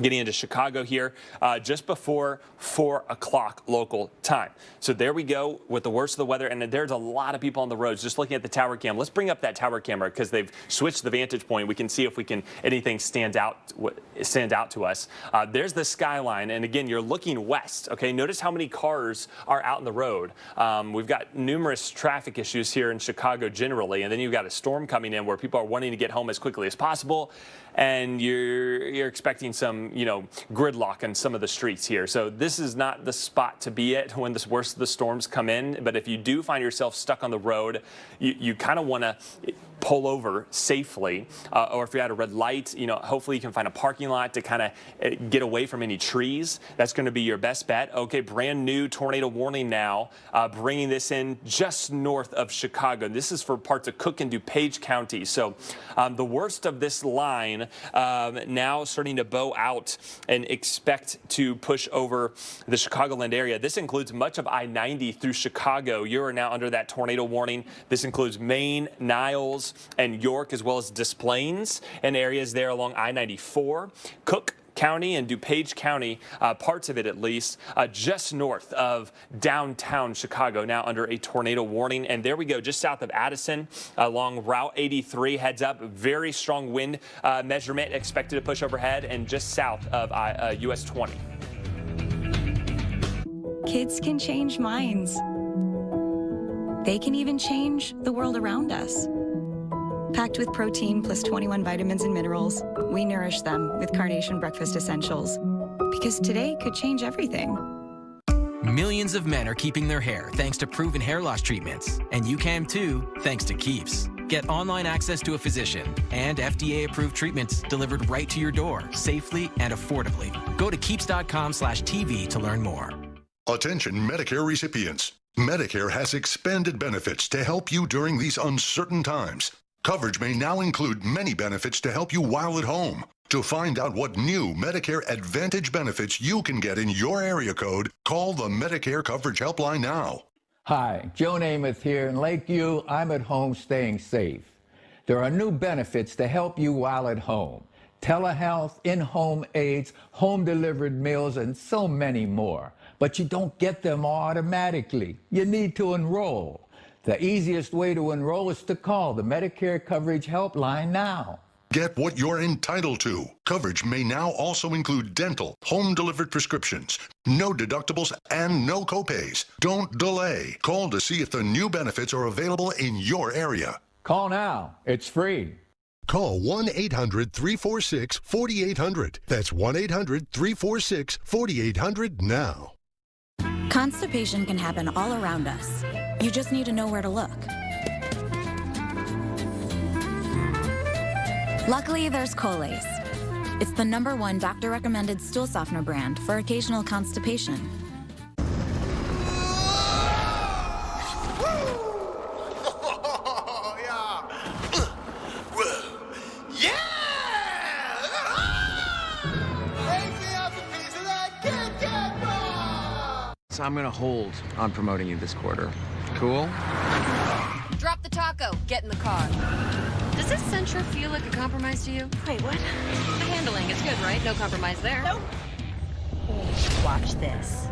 Getting into Chicago here just before 4 o'clock local time. So there we go with the worst of the weather, and there's a lot of people on the roads. Just looking at the tower cam, let's bring up that tower camera because they've switched the vantage point. We can see if we can anything stand out to us. There's the skyline, and again, you're looking west. Okay, notice how many cars are out in the road. We've got numerous traffic issues here in Chicago generally, and then you've got a storm coming in where people are wanting to get home as quickly as possible, and you're expecting some, gridlock on some of the streets here. So this is not the spot to be at when the worst of the storms come in. But if you do find yourself stuck on the road, you kind of want to pull over safely, or if you're at a red light, hopefully you can find a parking lot to kind of get away from any trees. That's going to be your best bet. Okay, brand new tornado warning now, bringing this in just north of Chicago. This is for parts of Cook and DuPage County. So the worst of this line now starting to bow out and expect to push over the Chicagoland area. This includes much of I-90 through Chicago. You are now under that tornado warning. This includes Maine, Niles, and York, as well as Des Plaines and areas there along I-94. Cook County and DuPage County, parts of it at least, just north of downtown Chicago, now under a tornado warning. And there we go, just south of Addison, along Route 83, heads up, very strong wind measurement expected to push overhead, and just south of US 20. Kids can change minds. They can even change the world around us. Packed with protein plus 21 vitamins and minerals, we nourish them with Carnation Breakfast Essentials. Because today could change everything. Millions of men are keeping their hair thanks to proven hair loss treatments. And you can too, thanks to Keeps. Get online access to a physician and FDA-approved treatments delivered right to your door, safely and affordably. Go to keeps.com/TV to learn more. Attention Medicare recipients. Medicare has expanded benefits to help you during these uncertain times. Coverage may now include many benefits to help you while at home. To find out what new Medicare Advantage benefits you can get in your area code, call the Medicare Coverage Helpline now. Hi, Joe Namath here. In Lakeview, I'm at home staying safe. There are new benefits to help you while at home. Telehealth, in-home aids, home-delivered meals, and so many more. But you don't get them automatically. You need to enroll. The easiest way to enroll is to call the Medicare Coverage Helpline now. Get what you're entitled to. Coverage may now also include dental, home-delivered prescriptions, no deductibles, and no copays. Don't delay. Call to see if the new benefits are available in your area. Call now. It's free. Call 1-800-346-4800. That's 1-800-346-4800 now. Constipation can happen all around us. You just need to know where to look. Luckily, there's Colace. It's the #1 doctor-recommended stool softener brand for occasional constipation. So I'm gonna hold on promoting you this quarter. Cool? Drop the taco. Get in the car. Does this Sentra feel like a compromise to you? Wait, what? The handling is good, right? No compromise there. Nope. Watch this.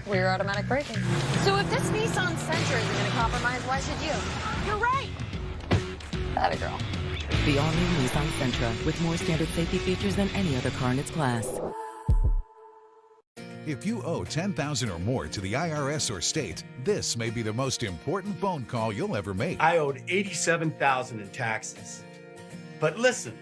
Rear automatic braking. So if this Nissan Sentra isn't going to compromise, why should you? You're right. Atta girl. The all-new Nissan Sentra with more standard safety features than any other car in its class. If you owe $10,000 or more to the IRS or state, this may be the most important phone call you'll ever make. I owed $87,000 in taxes. But listen.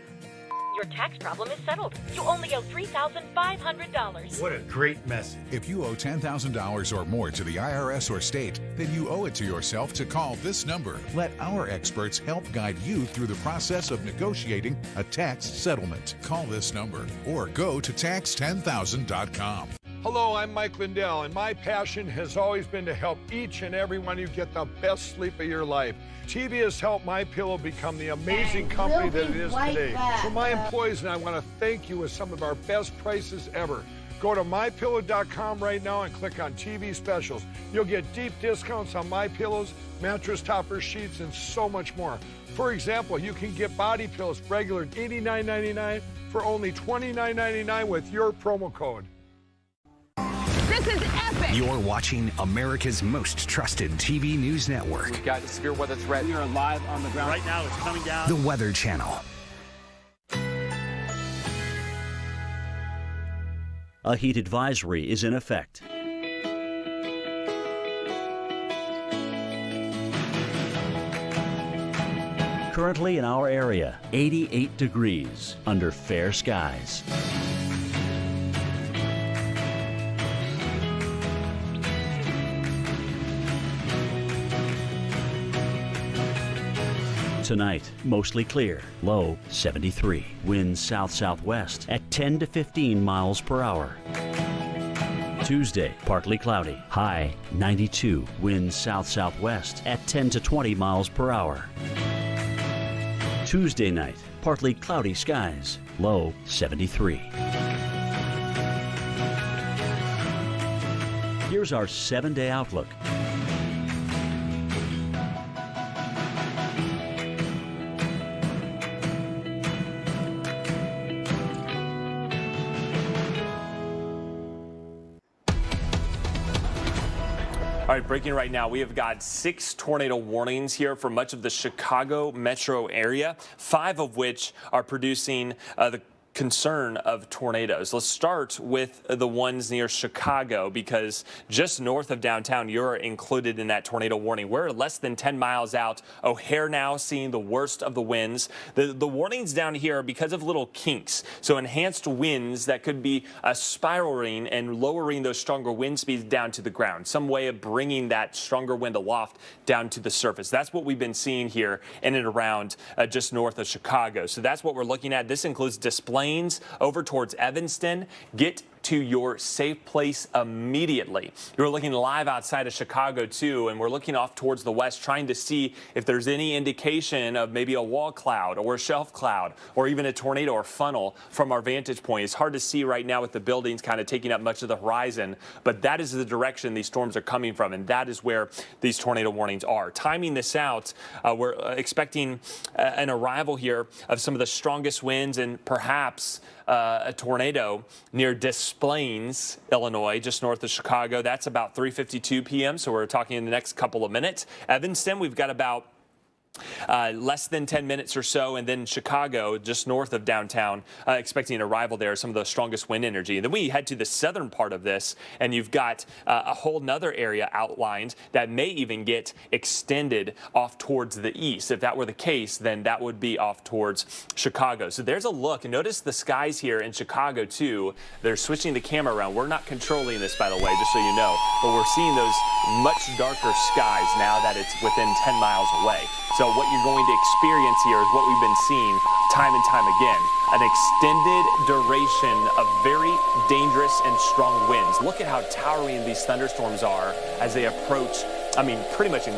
Your tax problem is settled. You only owe $3,500. What a great message. If you owe $10,000 or more to the IRS or state, then you owe it to yourself to call this number. Let our experts help guide you through the process of negotiating a tax settlement. Call this number or go to tax10000.com. Hello, I'm Mike Lindell, and my passion has always been to help each and every one of you get the best sleep of your life. TV has helped MyPillow become the amazing company that it is today. For my employees, and I want to thank you with some of our best prices ever. Go to MyPillow.com right now and click on TV specials. You'll get deep discounts on MyPillows, mattress toppers, sheets, and so much more. For example, you can get body pillows regular $89.99 for only $29.99 with your promo code. This is epic! You're watching America's most trusted TV news network. We've got a severe weather threat. We are live on the ground. Right now, it's coming down. The Weather Channel. A heat advisory is in effect. Currently in our area, 88 degrees under fair skies. Tonight, mostly clear, low 73. Winds south-southwest at 10 to 15 miles per hour. Tuesday, partly cloudy, high 92. Winds south-southwest at 10 to 20 miles per hour. Tuesday night, partly cloudy skies, low 73. Here's our 7-day outlook. All right, breaking right now, we have got 6 tornado warnings here for much of the Chicago metro area, 5 of which are producing the concern of tornadoes. Let's start with the ones near Chicago, because just north of downtown, you're included in that tornado warning. We're less than 10 miles out. O'Hare now seeing the worst of the winds. The warnings down here are because of little kinks. So enhanced winds that could be spiraling and lowering those stronger wind speeds down to the ground. Some way of bringing that stronger wind aloft down to the surface. That's what we've been seeing here in and around just north of Chicago. So that's what we're looking at. This includes displaying over towards Evanston. Get to your safe place immediately. You're looking live outside of Chicago too, and we're looking off towards the west, trying to see if there's any indication of maybe a wall cloud or a shelf cloud or even a tornado or funnel from our vantage point. It's hard to see right now with the buildings kind of taking up much of the horizon, but that is the direction these storms are coming from, and that is where these tornado warnings are. Timing this out, we're expecting an arrival here of some of the strongest winds and perhaps a tornado near Des Plaines, Illinois, just north of Chicago. That's about 3:52 p.m., so we're talking in the next couple of minutes. Evanston, we've got about Less than 10 minutes or so, and then Chicago, just north of downtown, expecting an arrival there, some of the strongest wind energy. And then we head to the southern part of this, and you've got a whole nother area outlined that may even get extended off towards the east. If that were the case, then that would be off towards Chicago. So there's a look, and notice the skies here in Chicago too. They're switching the camera around. We're not controlling this, by the way, just so you know, but we're seeing those much darker skies now that it's within 10 miles away. So what you're going to experience here is what we've been seeing time and time again, an extended duration of very dangerous and strong winds. Look at how towering these thunderstorms are as they approach, I mean, pretty much in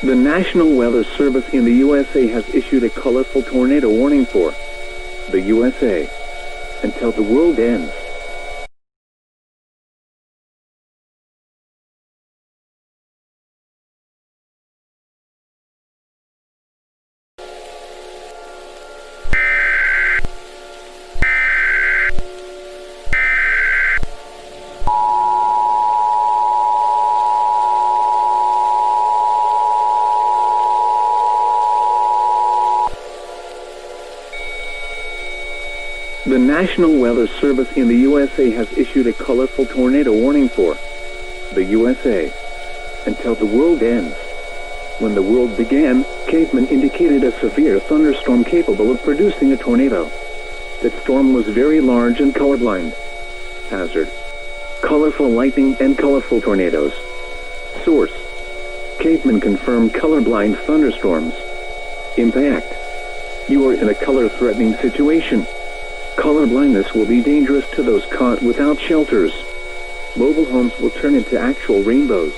The National Weather Service in the USA has issued a colorful tornado warning for the USA until the world ends. The National Weather Service in the USA has issued a colorful tornado warning for the USA until the world ends. When the world began, cavemen indicated a severe thunderstorm capable of producing a tornado. That storm was very large and colorblind. Hazard: colorful lightning and colorful tornadoes. Source: cavemen confirmed colorblind thunderstorms. Impact: you are in a color-threatening situation. Color blindness will be dangerous to those caught without shelters. Mobile homes will turn into actual rainbows.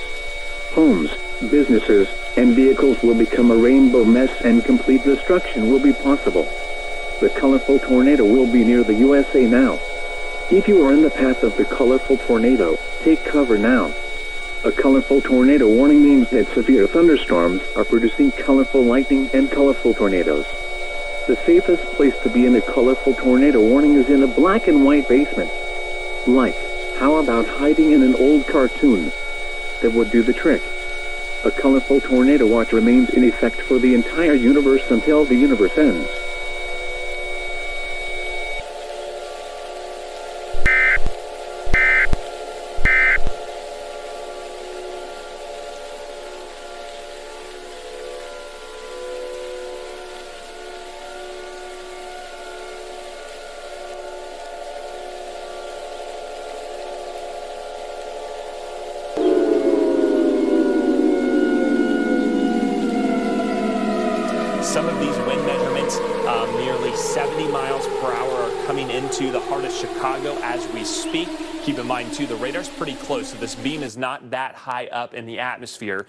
Homes, businesses, and vehicles will become a rainbow mess, and complete destruction will be possible. The colorful tornado will be near the USA now. If you are in the path of the colorful tornado, take cover now. A colorful tornado warning means that severe thunderstorms are producing colorful lightning and colorful tornadoes. The safest place to be in a colorful tornado warning is in a black and white basement. Like, how about hiding in an old cartoon? That would do the trick. A colorful tornado watch remains in effect for the entire universe until the universe ends. Some of these wind measurements, nearly 70 miles per hour, are coming into the heart of Chicago as we speak. Keep in mind, too, the radar's pretty close, so this beam is not that high up in the atmosphere.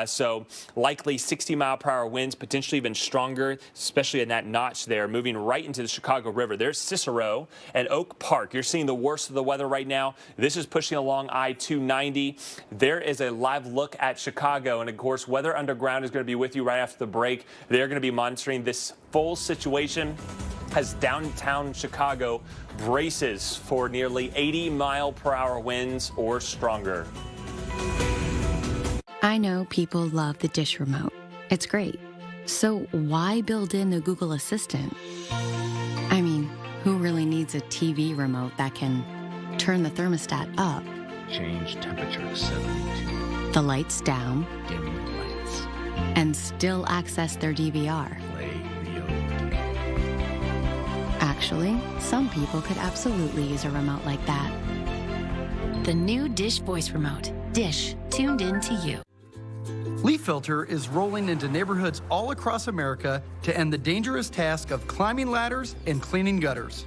So likely 60-mile-per-hour winds, potentially even stronger, especially in that notch there, moving right into the Chicago River. There's Cicero and Oak Park. You're seeing the worst of the weather right now. This is pushing along I-290. There is a live look at Chicago, and of course, Weather Underground is going to be with you right after the break. They're going to be monitoring this full situation as downtown Chicago braces for nearly 80-mile-per-hour winds or stronger. I know people love the dish remote. It's great. So why build in the Google Assistant? I mean, who really needs a TV remote that can turn the thermostat up, Change temperature to 72. the lights down, Dim the lights. and still access their DVR? Play Rio. Actually, some people could absolutely use a remote like that. The new Dish Voice Remote. Dish, tuned in to you. Leaf Filter is rolling into neighborhoods all across America to end the dangerous task of climbing ladders and cleaning gutters.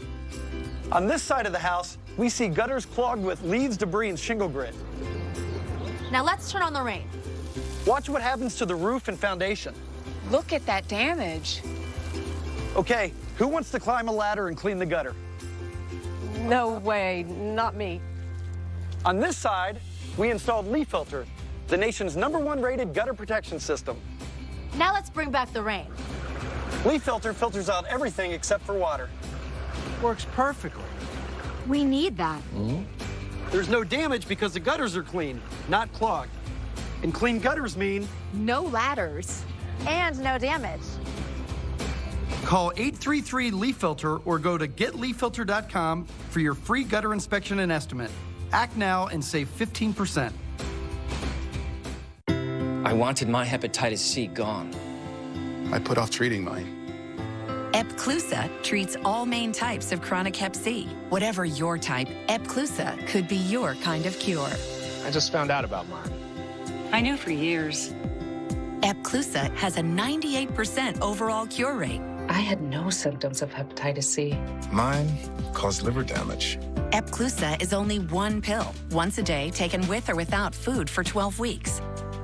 On this side of the house, we see gutters clogged with leaves, debris, and shingle grit. Now let's turn on the rain. Watch what happens to the roof and foundation. Look at that damage. Okay, who wants to climb a ladder and clean the gutter? No way, not me. On this side, we installed Leaf Filter, the nation's #1 rated gutter protection system. Now let's bring back the rain. Leaf Filter filters out everything except for water. Works perfectly. We need that. There's no damage because the gutters are clean, not clogged. And clean gutters mean No ladders. And no damage. Call 833-LEAF Filter or go to getleaffilter.com for your free gutter inspection and estimate. Act now and save 15%. I wanted my hepatitis C gone. I put off treating mine. Epclusa treats all main types of chronic hep C. Whatever your type, Epclusa could be your kind of cure. I just found out about mine. I knew for years. Epclusa has a 98% overall cure rate. I had no symptoms of hepatitis C. Mine caused liver damage. Epclusa is only one pill, once a day, taken with or without food for 12 weeks.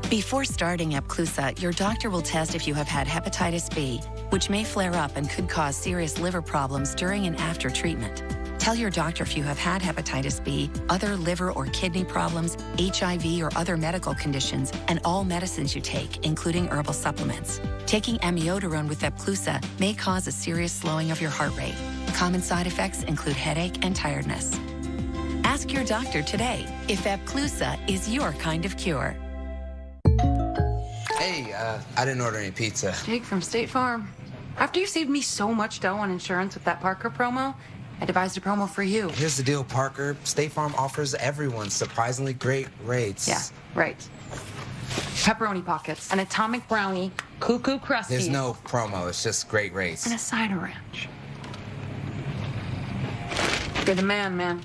Before starting Epclusa, your doctor will test if you have had hepatitis B, which may flare up and could cause serious liver problems during and after treatment. Tell your doctor if you have had hepatitis B, other liver or kidney problems, HIV or other medical conditions, and all medicines you take, including herbal supplements. Taking amiodarone with Epclusa may cause a serious slowing of your heart rate. Common side effects include headache and tiredness. Ask your doctor today if Epclusa is your kind of cure. Hey, I didn't order any pizza. Jake from State Farm. After you saved me so much dough on insurance with that Parker promo, I devised a promo for you. Here's the deal, Parker. State Farm offers everyone surprisingly great rates. Yeah, right. Pepperoni pockets, an atomic brownie, cuckoo crusty. There's no promo, it's just great rates. And a cider ranch. You're the man.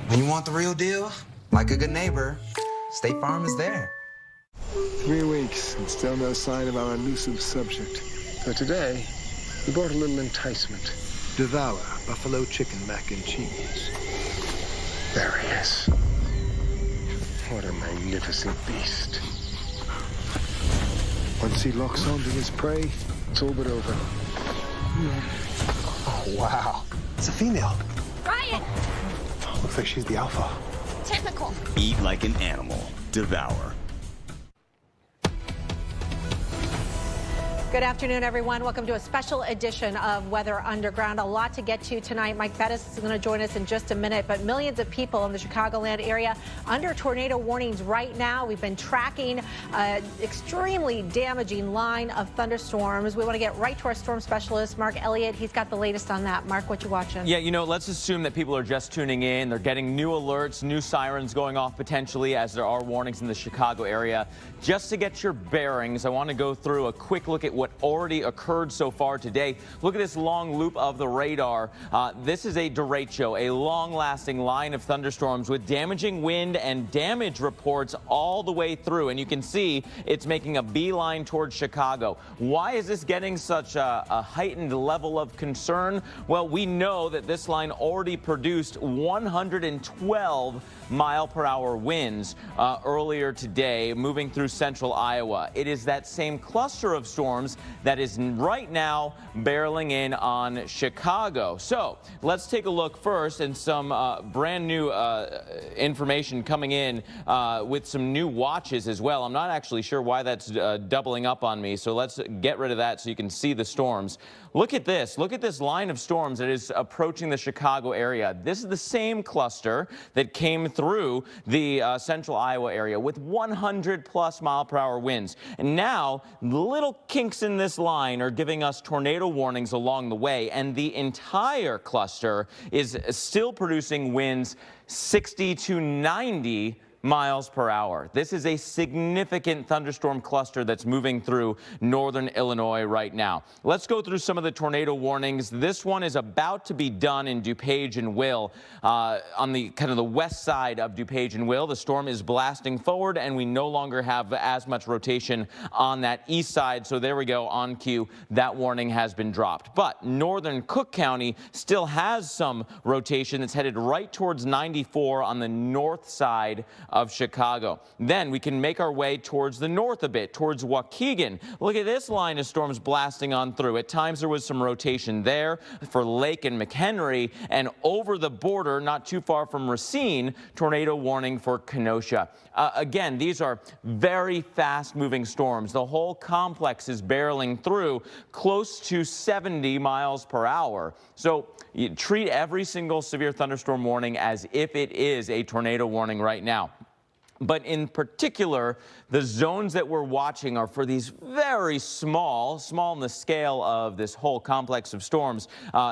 When you want the real deal, like a good neighbor, State Farm is there. 3 weeks and still no sign of our elusive subject. So today, we brought a little enticement. Devour buffalo chicken mac and cheese. There he is. What a magnificent beast. Once he locks onto his prey, it's all but over. Oh, wow. It's a female. Ryan! Looks like she's the alpha. Typical. Eat like an animal. Devour. Good afternoon, everyone. Welcome to a special edition of Weather Underground. A lot to get to tonight. Mike Bettis is going to join us in just a minute, but millions of people in the Chicagoland area under tornado warnings right now. We've been tracking an extremely damaging line of thunderstorms. We want to get right to our storm specialist, Mark Elliott. He's got the latest on that. Mark, what you watching? Yeah, you know, let's assume that people are just tuning in. They're getting new alerts, new sirens going off potentially as there are warnings in the Chicago area. Just to get your bearings, I want to go through a quick look at what already occurred so far today. Look at this long loop of the radar. This is a derecho, a long-lasting line of thunderstorms with damaging wind and damage reports all the way through. And you can see it's making a beeline towards Chicago. Why is this getting such a heightened level of concern? Well, we know that this line already produced 112 mile-per-hour winds earlier today, moving through central Iowa. It is that same cluster of storms that is right now barreling in on Chicago. So let's take a look first and some brand new information coming in with some new watches as well. I'm not actually sure why that's doubling up on me, so let's get rid of that so you can see the storms. Look at this. Look at this line of storms that is approaching the Chicago area. This is the same cluster that came through the central Iowa area with 100+ mile-per-hour winds. And now, little kinks in this line are giving us tornado warnings along the way, and the entire cluster is still producing winds 60 to 90 miles per hour. This is a significant thunderstorm cluster that's moving through northern Illinois right now. Let's go through some of the tornado warnings. This one is about to be done in DuPage and Will. On the kind of the west side of DuPage and Will, the storm is blasting forward, and we no longer have as much rotation on that east side. So there we go, on cue. That warning has been dropped. But northern Cook County still has some rotation that's headed right towards 94 on the north side of Chicago. Then we can make our way towards the north a bit, towards Waukegan. Look at this line of storms blasting on through. At times there was some rotation there for Lake and McHenry, and over the border, not too far from Racine, tornado warning for Kenosha. Again, these are very fast-moving storms. The whole complex is barreling through close to 70 miles per hour. So you treat every single severe thunderstorm warning as if it is a tornado warning right now. But in particular, the zones that we're watching are for these very small in the scale of this whole complex of storms,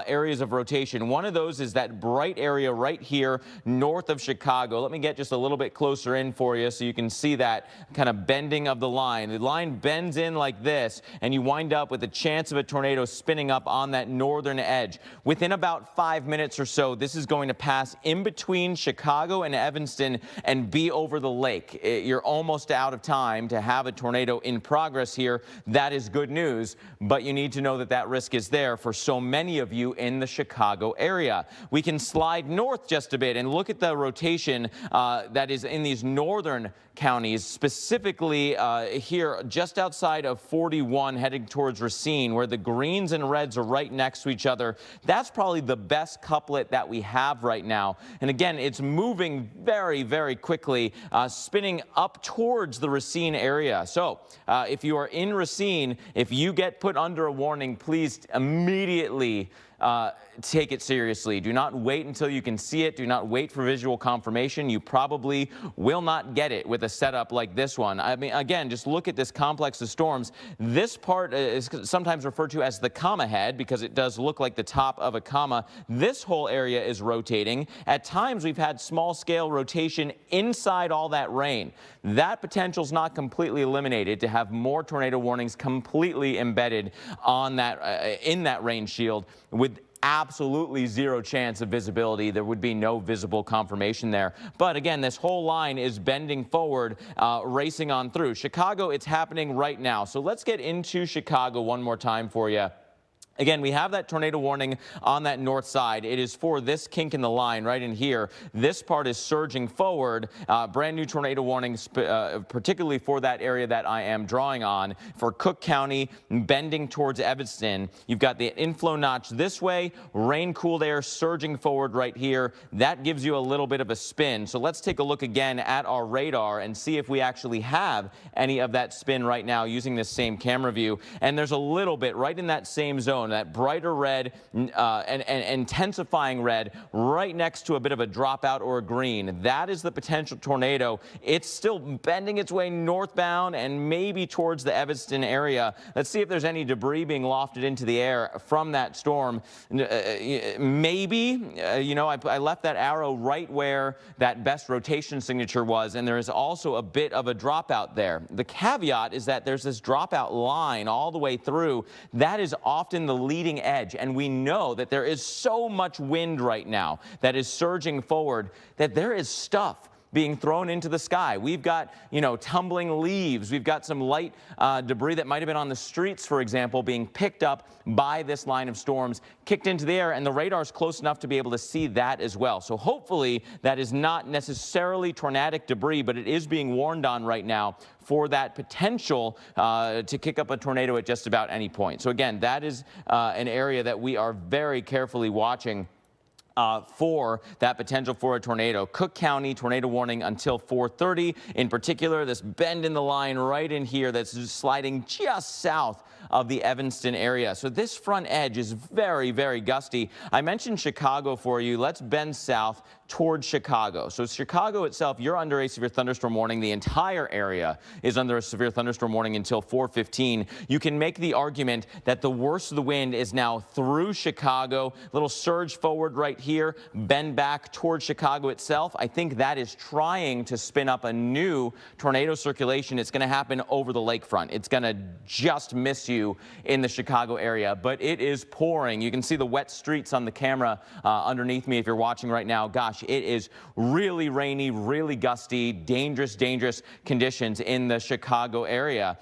areas of rotation. One of those is that bright area right here north of Chicago. Let me get just a little bit closer in for you so you can see that kind of bending of the line. The line bends in like this, and you wind up with a chance of a tornado spinning up on that northern edge. Within about 5 minutes or so, this is going to pass in between Chicago and Evanston and be over the lake. You're almost out of time to have a tornado in progress here. That is good news, but you need to know that that risk is there for so many of you in the Chicago area. We can slide north just a bit and look at the rotation that is in these northern counties, specifically here just outside of 41 heading towards Racine, where the greens and reds are right next to each other. That's probably the best couplet that we have right now. And again, it's moving very, very quickly, spinning up towards the Racine area. So if you are in Racine, if you get put under a warning, please immediately take it seriously. Do not wait until you can see it. Do not wait for visual confirmation. You probably will not get it with a setup like this one. I mean, again, just look at this complex of storms. This part is sometimes referred to as the comma head because it does look like the top of a comma. This whole area is rotating. At times, we've had small-scale rotation inside all that rain. That potential is not completely eliminated to have more tornado warnings completely embedded on that in that rain shield with absolutely zero chance of visibility. There would be no visible confirmation there. But again, this whole line is bending forward, racing on through. Chicago, it's happening right now. So let's get into Chicago one more time for you. Again, we have that tornado warning on that north side. It is for this kink in the line right in here. This part is surging forward. Brand new tornado warnings, particularly for that area that I am drawing on. For Cook County, bending towards Evanston. You've got the inflow notch this way, rain-cooled air surging forward right here. That gives you a little bit of a spin. So let's take a look again at our radar and see if we actually have any of that spin right now using this same camera view. And there's a little bit right in that same zone. That brighter red and intensifying red right next to a bit of a dropout or a green. That is the potential tornado. It's still bending its way northbound and maybe towards the Evanston area. Let's see if there's any debris being lofted into the air from that storm. Maybe, you know, I left that arrow right where that best rotation signature was, and there is also a bit of a dropout there. The caveat is that there's this dropout line all the way through. That is often the leading edge, and we know that there is so much wind right now that is surging forward that there is stuff being thrown into the sky. We've got, you know, tumbling leaves. We've got some light debris that might have been on the streets, for example, being picked up by this line of storms, kicked into the air, and the radar's close enough to be able to see that as well. So hopefully that is not necessarily tornadic debris, but it is being warned on right now for that potential to kick up a tornado at just about any point. So again, that is an area that we are very carefully watching for that potential for a tornado. Cook County, tornado warning until 4:30. In particular, this bend in the line right in here that's sliding just south of the Evanston area. So this front edge is very, very gusty. I mentioned Chicago for you. Let's bend south towards Chicago. So Chicago itself, you're under a severe thunderstorm warning. The entire area is under a severe thunderstorm warning until 4:15. You can make the argument that the worst of the wind is now through Chicago. Little surge forward right here, bend back towards Chicago itself. I think that is trying to spin up a new tornado circulation. It's going to happen over the lakefront. It's going to just miss you in the Chicago area, but it is pouring. You can see the wet streets on the camera underneath me if you're watching right now. Gosh, it is really rainy, really gusty, dangerous conditions in the Chicago area.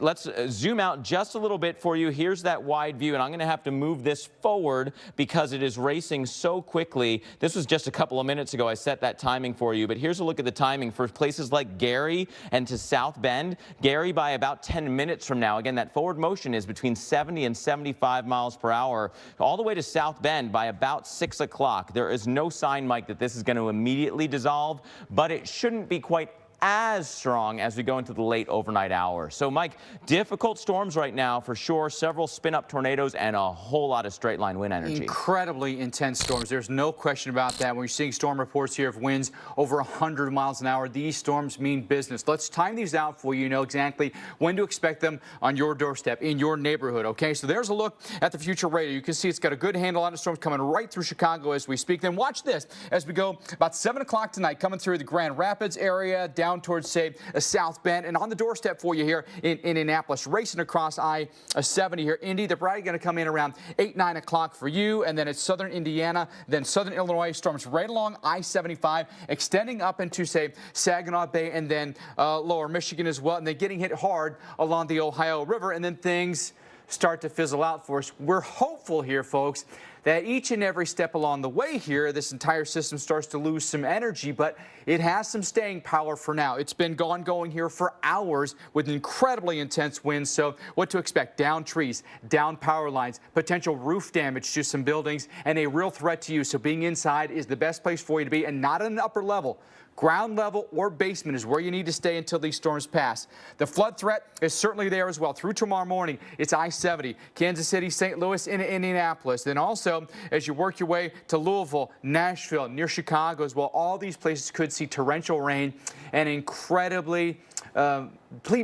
Let's zoom out just a little bit for you. Here's that wide view, and I'm going to have to move this forward because it is racing so so quickly. This was just a couple of minutes ago. I set that timing for you, but here's a look at the timing for places like Gary and to South Bend. Gary by about 10 minutes from now. Again, that forward motion is between 70 and 75 miles per hour. All the way to South Bend by about 6 o'clock. There is no sign, Mike, that this is going to immediately dissolve, but it shouldn't be quite as strong as we go into the late overnight hours. So, Mike, difficult storms right now for sure. Several spin-up tornadoes and a whole lot of straight-line wind energy. Incredibly intense storms. There's no question about that. When you're seeing storm reports here of winds over 100 miles an hour, these storms mean business. Let's time these out for you. You know exactly when to expect them on your doorstep, in your neighborhood, okay? So there's a look at the future radar. You can see it's got a good handle on the storms coming right through Chicago as we speak. Then watch this as we go about 7 o'clock tonight, coming through the Grand Rapids area, down towards, say, South Bend, and on the doorstep for you here in Indianapolis, racing across I-70 here. Indy, they're probably going to come in around 8, 9 o'clock for you, and then it's southern Indiana, then southern Illinois, storms right along I-75, extending up into, say, Saginaw Bay, and then lower Michigan as well, and then getting hit hard along the Ohio River, and then things start to fizzle out for us. We're hopeful here, folks, that each and every step along the way here, this entire system starts to lose some energy, but it has some staying power for now. It's been going here for hours with incredibly intense winds. So what to expect? Down trees, down power lines, potential roof damage to some buildings, and a real threat to you. So being inside is the best place for you to be, and not at an upper level. Ground level or basement is where you need to stay until these storms pass. The flood threat is certainly there as well. Through tomorrow morning, it's I-70, Kansas City, St. Louis, and Indianapolis. Then also, as you work your way to Louisville, Nashville, near Chicago as well, all these places could see torrential rain and incredibly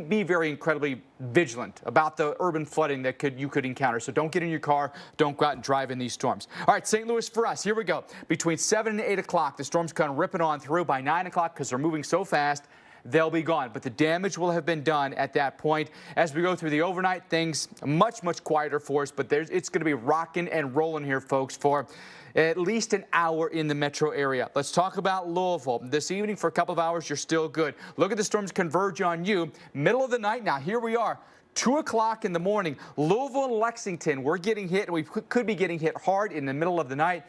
be very incredibly vigilant about the urban flooding that you could encounter. So don't get in your car. Don't go out and drive in these storms. All right, St. Louis for us. Here we go. Between 7 and 8 o'clock, the storm's kind of ripping on through. By 9 o'clock, because they're moving so fast, they'll be gone. But the damage will have been done at that point. As we go through the overnight, things much, much quieter for us. But it's going to be rocking and rolling here, folks, for at least an hour in the metro area. Let's talk about Louisville. This evening for a couple of hours, you're still good. Look at the storms converge on you. Middle of the night now, here we are. 2 o'clock in the morning. Louisville and Lexington, we're getting hit, and we could be getting hit hard in the middle of the night.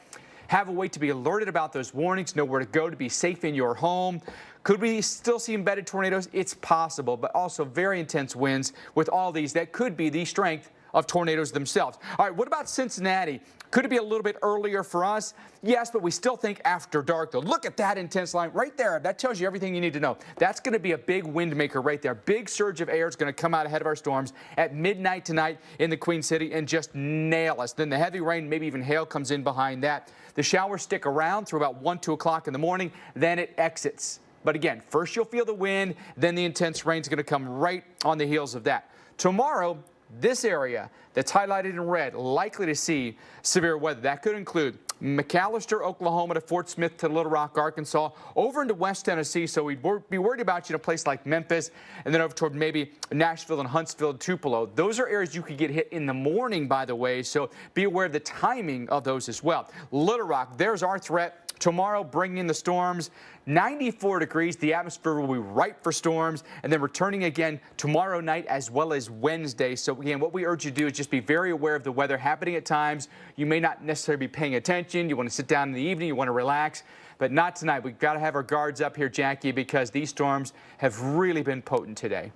Have a way to be alerted about those warnings, know where to go to be safe in your home. Could we still see embedded tornadoes? It's possible, but also very intense winds with all these. That could be the strength of tornadoes themselves. All right, what about Cincinnati? Could it be a little bit earlier for us? Yes, but we still think after dark, though. Look at that intense line right there. That tells you everything you need to know. That's going to be a big wind maker right there. Big surge of air is going to come out ahead of our storms at midnight tonight in the Queen City and just nail us. Then the heavy rain, maybe even hail, comes in behind that. The showers stick around through about 1, 2 o'clock in the morning. Then it exits. But again, first you'll feel the wind, then the intense rain is going to come right on the heels of that. Tomorrow, this area that's highlighted in red, likely to see severe weather. That could include McAllister, Oklahoma to Fort Smith to Little Rock, Arkansas, over into West Tennessee. So we'd be worried about a place like Memphis, and then over toward maybe Nashville and Huntsville, Tupelo. Those are areas you could get hit in the morning, by the way. So be aware of the timing of those as well. Little Rock, there's our threat. Tomorrow, bringing in the storms, 94 degrees. The atmosphere will be ripe for storms, and then returning again tomorrow night as well as Wednesday. So again, what we urge you to do is just be very aware of the weather happening at times. You may not necessarily be paying attention. You want to sit down in the evening. You want to relax, but not tonight. We've got to have our guards up here, Jackie, because these storms have really been potent today.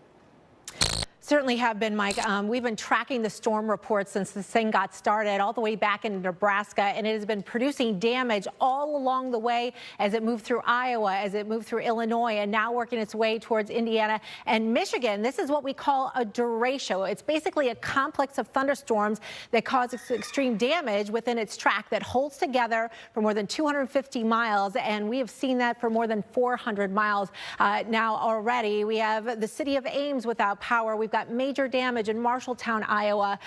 Certainly have been, Mike. We've been tracking the storm reports since this thing got started all the way back in Nebraska, and it has been producing damage all along the way as it moved through Iowa, as it moved through Illinois, and now working its way towards Indiana and Michigan. This is what we call a derecho. It's basically a complex of thunderstorms that cause extreme damage within its track that holds together for more than 250 miles, and we have seen that for more than 400 miles now already. We have the city of Ames without power. We've got major damage in Marshalltown, Iowa.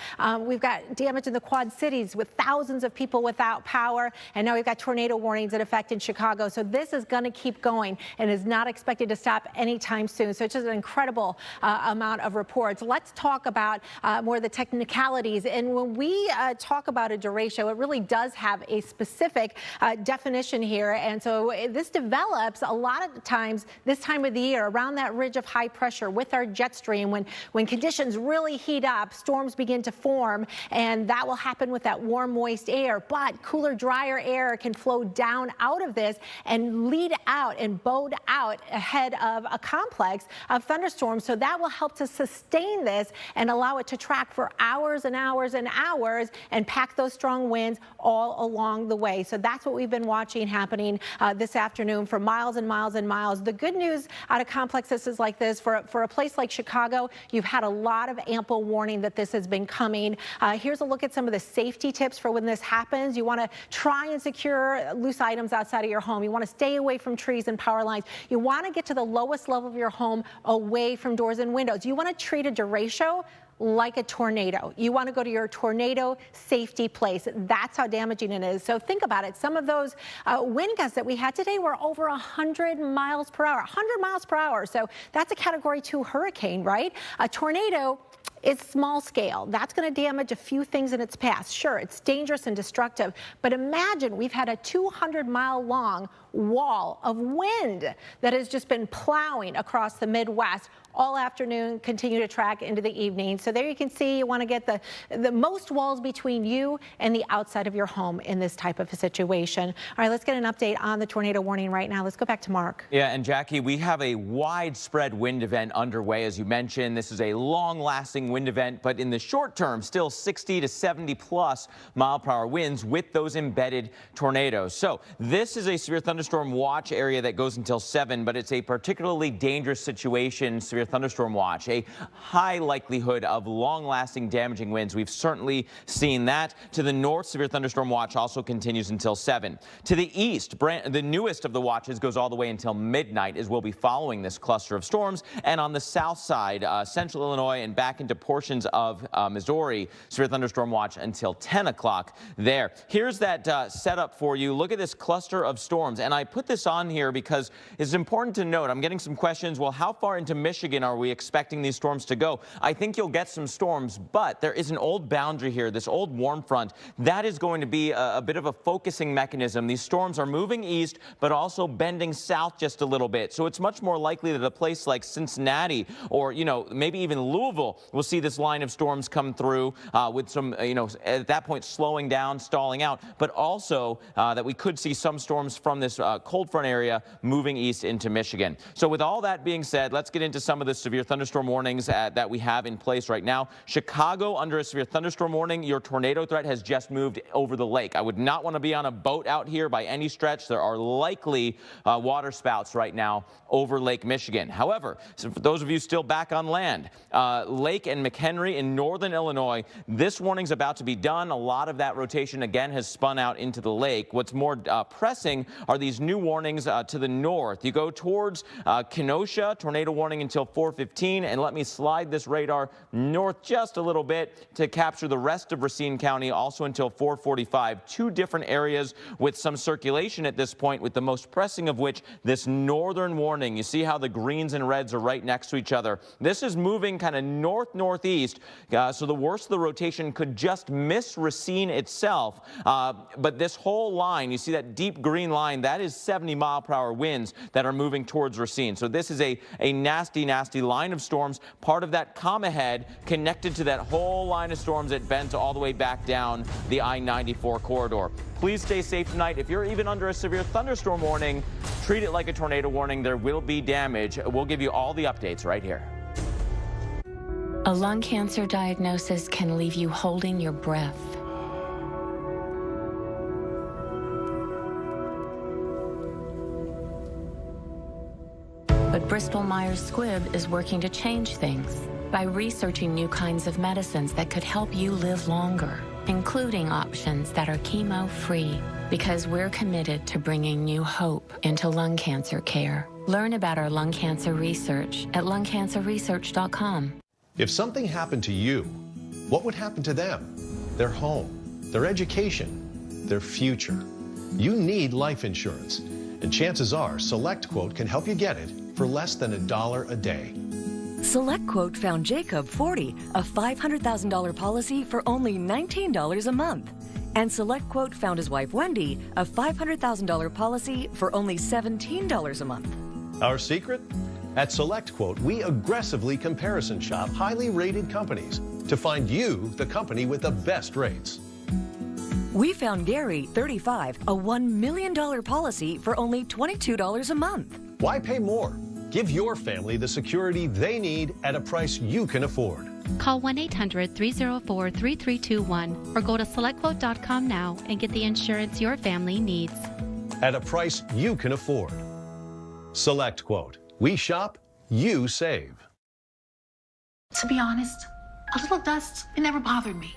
We've got damage in the Quad Cities with thousands of people without power. And now we've got tornado warnings in effect in Chicago. So this is going to keep going and is not expected to stop anytime soon. So it's just an incredible amount of reports. Let's talk about more of the technicalities. And when we talk about a derecho, it really does have a specific definition here. And so this develops a lot of times this time of the year around that ridge of high pressure with our jet stream when when conditions really heat up, storms begin to form, and that will happen with that warm, moist air. But cooler, drier air can flow down out of this and lead out and bode out ahead of a complex of thunderstorms. So that will help to sustain this and allow it to track for hours and hours and hours and pack those strong winds all along the way. So that's what we've been watching happening this afternoon for miles and miles and miles. The good news out of complexes like this, for a place like Chicago, you've had a lot of ample warning that this has been coming. Here's a look at some of the safety tips for when this happens. You want to try and secure loose items outside of your home. You want to stay away from trees and power lines. You want to get to the lowest level of your home away from doors and windows. You want to treat a derecho like a tornado. You want to go to your tornado safety place. That's how damaging it is. So think about it. Some of those wind gusts that we had today were over 100 miles per hour. 100 miles per hour. So that's a Category 2 hurricane, right? A tornado is small scale. That's going to damage a few things in its path. Sure, it's dangerous and destructive, but imagine we've had a 200-mile-long wall of wind that has just been plowing across the Midwest all afternoon, continue to track into the evening. So there you can see you want to get the most walls between you and the outside of your home in this type of a situation. All right, let's get an update on the tornado warning right now. Let's go back to Mark. Yeah, and Jackie, we have a widespread wind event underway. As you mentioned, this is a long-lasting wind event, but in the short term, still 60 to 70 plus mile per hour winds with those embedded tornadoes. So this is a severe thunderstorm watch area that goes until 7, but it's a particularly dangerous situation, severe thunderstorm watch, a high likelihood of long-lasting damaging winds. We've certainly seen that. To the north, severe thunderstorm watch also continues until 7. To the east, the newest of the watches goes all the way until midnight, as we'll be following this cluster of storms. And on the south side, central Illinois and back into portions of Missouri, severe thunderstorm watch until 10 o'clock there. Here's that setup for you. Look at this cluster of storms. And I put this on here because it's important to note, I'm getting some questions, well, how far into Michigan are we expecting these storms to go? I think you'll get some storms, but there is an old boundary here, this old warm front. That is going to be a bit of a focusing mechanism. These storms are moving east, but also bending south just a little bit. So it's much more likely that a place like Cincinnati or, you know, maybe even Louisville will see this line of storms come through with some, you know, at that point slowing down, stalling out, but also that we could see some storms from this cold front area moving east into Michigan. So with all that being said, let's get into some of the severe thunderstorm warnings that we have in place right now. Chicago under a severe thunderstorm warning. Your tornado threat has just moved over the lake. I would not want to be on a boat out here by any stretch. There are likely water spouts right now over Lake Michigan. However, so for those of you still back on land, Lake and McHenry in northern Illinois, this warning's about to be done. A lot of that rotation again has spun out into the lake. What's more pressing are these new warnings to the north. You go towards Kenosha, tornado warning until 4:15, and let me slide this radar north just a little bit to capture the rest of Racine County, also until 4:45. Two different areas with some circulation at this point, with the most pressing of which this northern warning. You see how the greens and reds are right next to each other. This is moving kind of north-northeast, so the worst of the rotation could just miss Racine itself. But this whole line, you see that deep green line, that is 70 mile per hour winds that are moving towards Racine. So this is a nasty, nasty line of storms, part of that calm ahead connected to that whole line of storms that bends all the way back down the I-94 corridor. Please stay safe tonight. If you're even under a severe thunderstorm warning, treat it like a tornado warning. There will be damage. We'll give you all the updates right here. A lung cancer diagnosis can leave you holding your breath. But Bristol-Myers Squibb is working to change things by researching new kinds of medicines that could help you live longer, including options that are chemo-free, because we're committed to bringing new hope into lung cancer care. Learn about our lung cancer research at lungcancerresearch.com. If something happened to you, what would happen to them? Their home, their education, their future. You need life insurance, and chances are SelectQuote can help you get it for less than $1 a day. SelectQuote found Jacob 40, a $500,000 policy for only $19 a month. And SelectQuote found his wife Wendy, a $500,000 policy for only $17 a month. Our secret? At SelectQuote, we aggressively comparison shop highly rated companies to find you the company with the best rates. We found Gary, 35, a $1 million policy for only $22 a month. Why pay more? Give your family the security they need at a price you can afford. Call 1-800-304-3321 or go to SelectQuote.com now and get the insurance your family needs. At a price you can afford. SelectQuote. We shop, you save. To be honest, a little dust, it never bothered me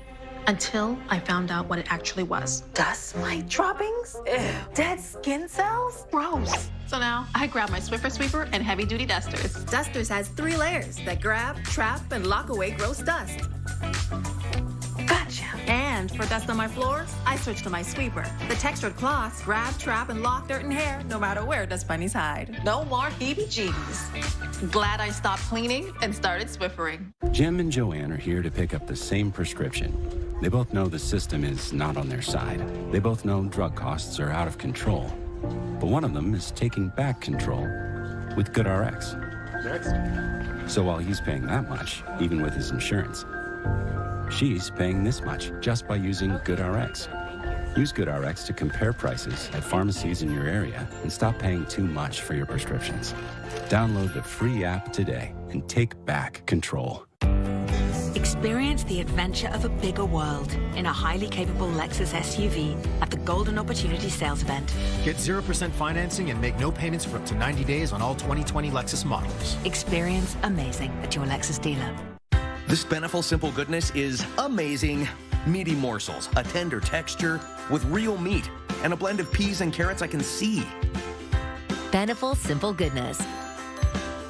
until I found out what it actually was. Dust mite droppings? Ew. Dead skin cells? Gross. So now I grab my Swiffer Sweeper and heavy duty dusters. Dusters has 3 layers that grab, trap, and lock away gross dust. Gotcha. And for dust on my floors, I switched to my sweeper. The textured cloths grab, trap, and lock dirt and hair no matter where dust bunnies hide. No more heebie-jeebies. Glad I stopped cleaning and started Swiffering. Jim and Joanne are here to pick up the same prescription. They both know the system is not on their side. They both know drug costs are out of control. But one of them is taking back control with GoodRx. Next. So while he's paying that much, even with his insurance, she's paying this much just by using GoodRx. Use GoodRx to compare prices at pharmacies in your area and stop paying too much for your prescriptions. Download the free app today and take back control. Experience the adventure of a bigger world in a highly capable Lexus SUV at the Golden Opportunity Sales Event. Get 0% financing and make no payments for up to 90 days on all 2020 Lexus models. Experience amazing at your Lexus dealer. This Beneful Simple Goodness is amazing. Meaty morsels, a tender texture with real meat, and a blend of peas and carrots I can see. Beneful Simple Goodness.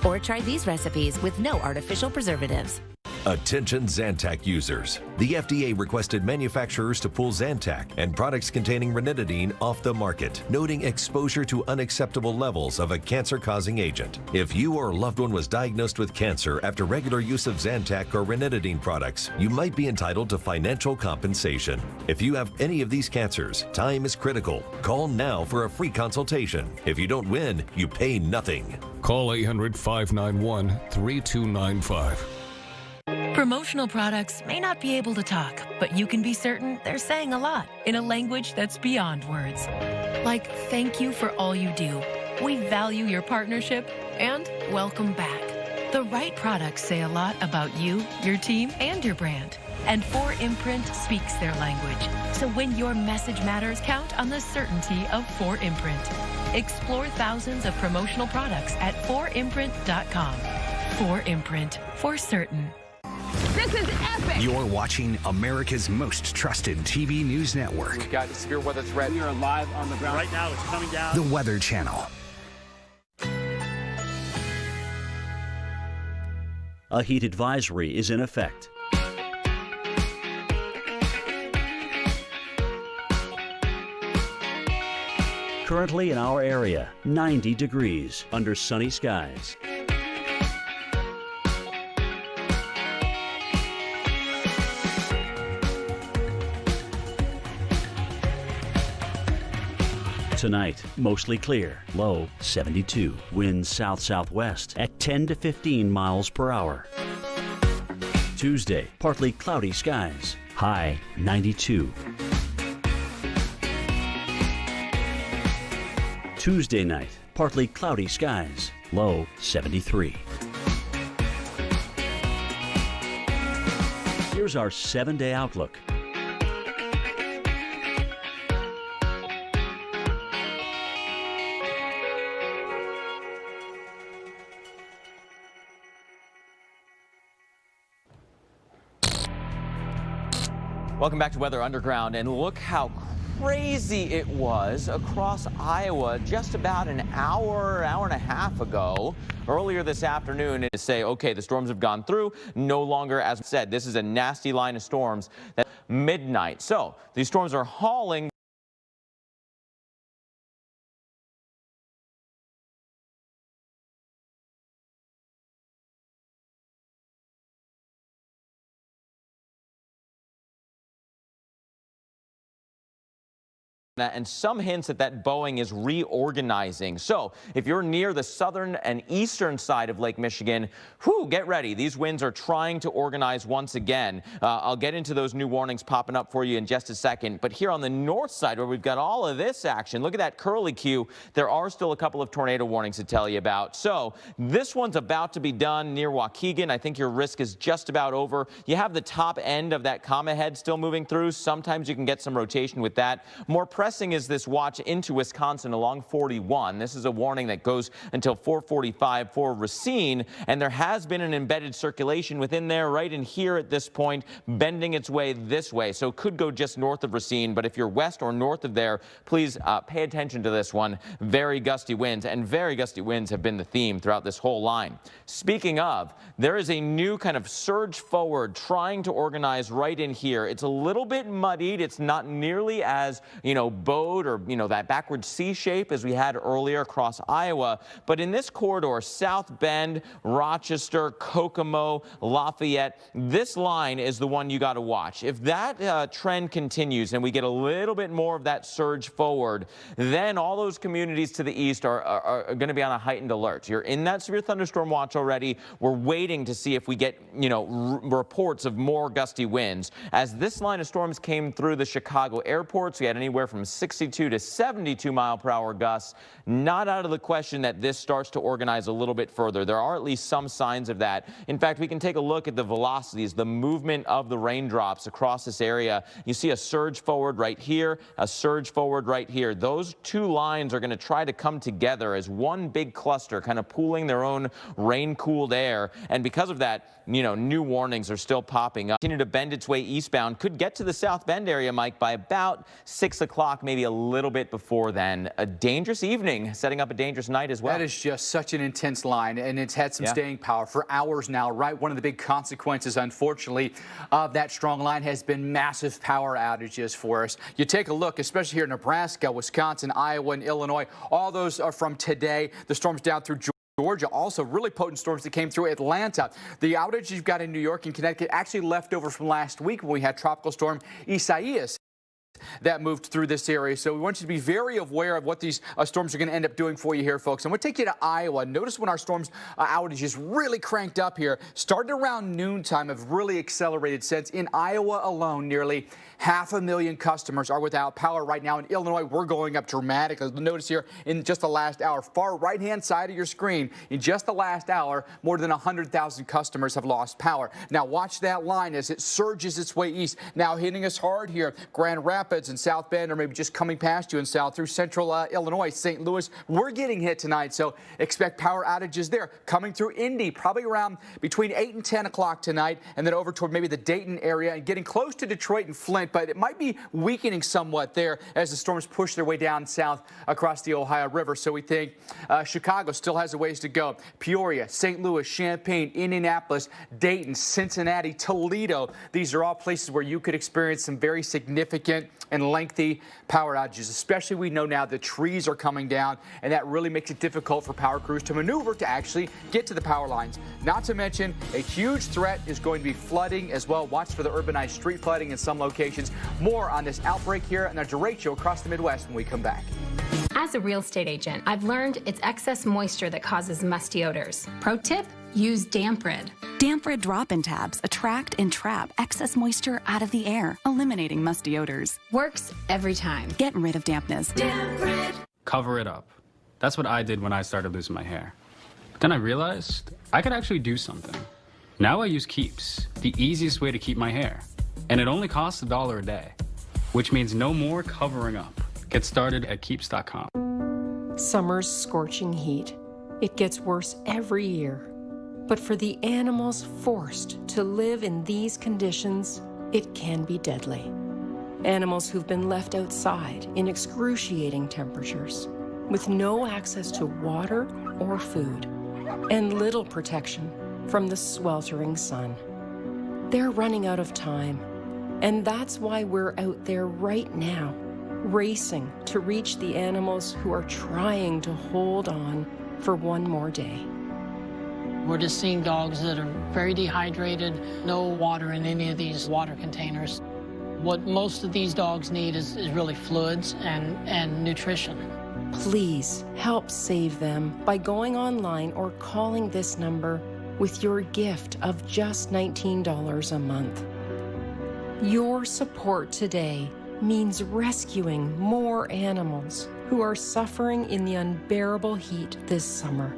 Or try these recipes with no artificial preservatives. Attention Zantac users. The FDA requested manufacturers to pull Zantac and products containing ranitidine off the market, noting exposure to unacceptable levels of a cancer-causing agent. If you or a loved one was diagnosed with cancer after regular use of Zantac or ranitidine products, you might be entitled to financial compensation. If you have any of these cancers, time is critical. Call now for a free consultation. If you don't win, you pay nothing. Call 800-591-3295. Promotional products may not be able to talk, but you can be certain they're saying a lot in a language that's beyond words. Like, thank you for all you do. We value your partnership and welcome back. The right products say a lot about you, your team, and your brand. And 4imprint speaks their language. So when your message matters, count on the certainty of 4imprint. Explore thousands of promotional products at 4imprint.com. 4imprint, for certain. This is epic! You're watching America's most trusted TV news network. We've got a severe weather threat. We are live on the ground. Right now, it's coming down. The Weather Channel. A heat advisory is in effect. Currently in our area, 90 degrees under sunny skies. Tonight, mostly clear, low 72. Winds south-southwest at 10 to 15 miles per hour. Tuesday, partly cloudy skies, high 92. Tuesday night, partly cloudy skies, low 73. Here's our 7-day outlook. Welcome back to Weather Underground, and look how crazy it was across Iowa just about an hour and a half ago. Earlier this afternoon, to say, okay, the storms have gone through, no longer, as said, this is a nasty line of storms at midnight. So these storms are hauling and some hints that Boeing is reorganizing. So if you're near the southern and eastern side of Lake Michigan, get ready. These winds are trying to organize once again. I'll get into those new warnings popping up for you in just a second. But here on the north side, where we've got all of this action, look at that curlicue. There are still a couple of tornado warnings to tell you about. So this one's about to be done near Waukegan. I think your risk is just about over. You have the top end of that comma head still moving through. Sometimes you can get some rotation with that. More pressing is this watch into Wisconsin along 41. This is a warning that goes until 4:45 for Racine, and there has been an embedded circulation within there right in here at this point, bending its way this way. So it could go just north of Racine, but if you're west or north of there, please pay attention to this one. Very gusty winds, and very gusty winds have been the theme throughout this whole line. Speaking of, there is a new kind of surge forward trying to organize right in here. It's a little bit muddied. It's not nearly as, bowed or, that backward C shape as we had earlier across Iowa. But in this corridor, South Bend, Rochester, Kokomo, Lafayette, this line is the one you got to watch. If that trend continues and we get a little bit more of that surge forward, then all those communities to the east are going to be on a heightened alert. You're in that severe thunderstorm watch already. We're waiting to see if we get, reports of more gusty winds. As this line of storms came through the Chicago airports, we had anywhere from 62 to 72 mile-per-hour gusts. Not out of the question that this starts to organize a little bit further. There are at least some signs of that. In fact, we can take a look at the velocities, the movement of the raindrops across this area. You see a surge forward right here, a surge forward right here. Those two lines are going to try to come together as one big cluster, kind of pooling their own rain-cooled air. And because of that, new warnings are still popping up. Continue to bend its way eastbound. Could get to the South Bend area, Mike, by about 6 o'clock, maybe a little bit before then. A dangerous evening, setting up a dangerous night as well. That is just such an intense line, and it's had some staying power for hours now, right? One of the big consequences, unfortunately, of that strong line has been massive power outages for us. You take a look, especially here in Nebraska, Wisconsin, Iowa, and Illinois. All those are from today. The storms down through Georgia, also really potent storms that came through Atlanta. The outage you've got in New York and Connecticut actually left over from last week when we had Tropical Storm Isaias that moved through this area. So we want you to be very aware of what these storms are going to end up doing for you here, folks. I'm going to take you to Iowa. Notice when our storms outages really cranked up here, started around noontime, have really accelerated since. In Iowa alone, nearly 500,000 customers are without power right now. In Illinois, we're going up dramatically. Notice here in just the last hour, far right-hand side of your screen, in just the last hour, more than 100,000 customers have lost power. Now watch that line as it surges its way east. Now hitting us hard here. Grand Rapids and South Bend, or maybe just coming past you in south through central Illinois, St. Louis. We're getting hit tonight, so expect power outages there. Coming through Indy, probably around between 8 and 10 o'clock tonight, and then over toward maybe the Dayton area and getting close to Detroit and Flint, but it might be weakening somewhat there as the storms push their way down south across the Ohio River. So we think Chicago still has a ways to go. Peoria, St. Louis, Champaign, Indianapolis, Dayton, Cincinnati, Toledo. These are all places where you could experience some very significant and lengthy power outages, especially we know now the trees are coming down, and that really makes it difficult for power crews to maneuver to actually get to the power lines. Not to mention, a huge threat is going to be flooding as well. Watch for the urbanized street flooding in some locations. More on this outbreak here and the derecho across the Midwest when we come back. As a real estate agent, I've learned it's excess moisture that causes musty odors. Pro tip, use Damp Rid. Damp Rid drop-in tabs attract and trap excess moisture out of the air, eliminating musty odors. Works every time. Get rid of dampness. Damp Rid. Cover it up. That's what I did when I started losing my hair. But then I realized I could actually do something. Now I use Keeps, the easiest way to keep my hair. And it only costs $1 a day, which means no more covering up. Get started at Keeps.com. Summer's scorching heat. It gets worse every year. But for the animals forced to live in these conditions, it can be deadly. Animals who've been left outside in excruciating temperatures, with no access to water or food, and little protection from the sweltering sun. They're running out of time, and that's why we're out there right now, racing to reach the animals who are trying to hold on for one more day. We're just seeing dogs that are very dehydrated, no water in any of these water containers. What most of these dogs need is really fluids and nutrition. Please help save them by going online or calling this number with your gift of just $19 a month. Your support today means rescuing more animals who are suffering in the unbearable heat this summer.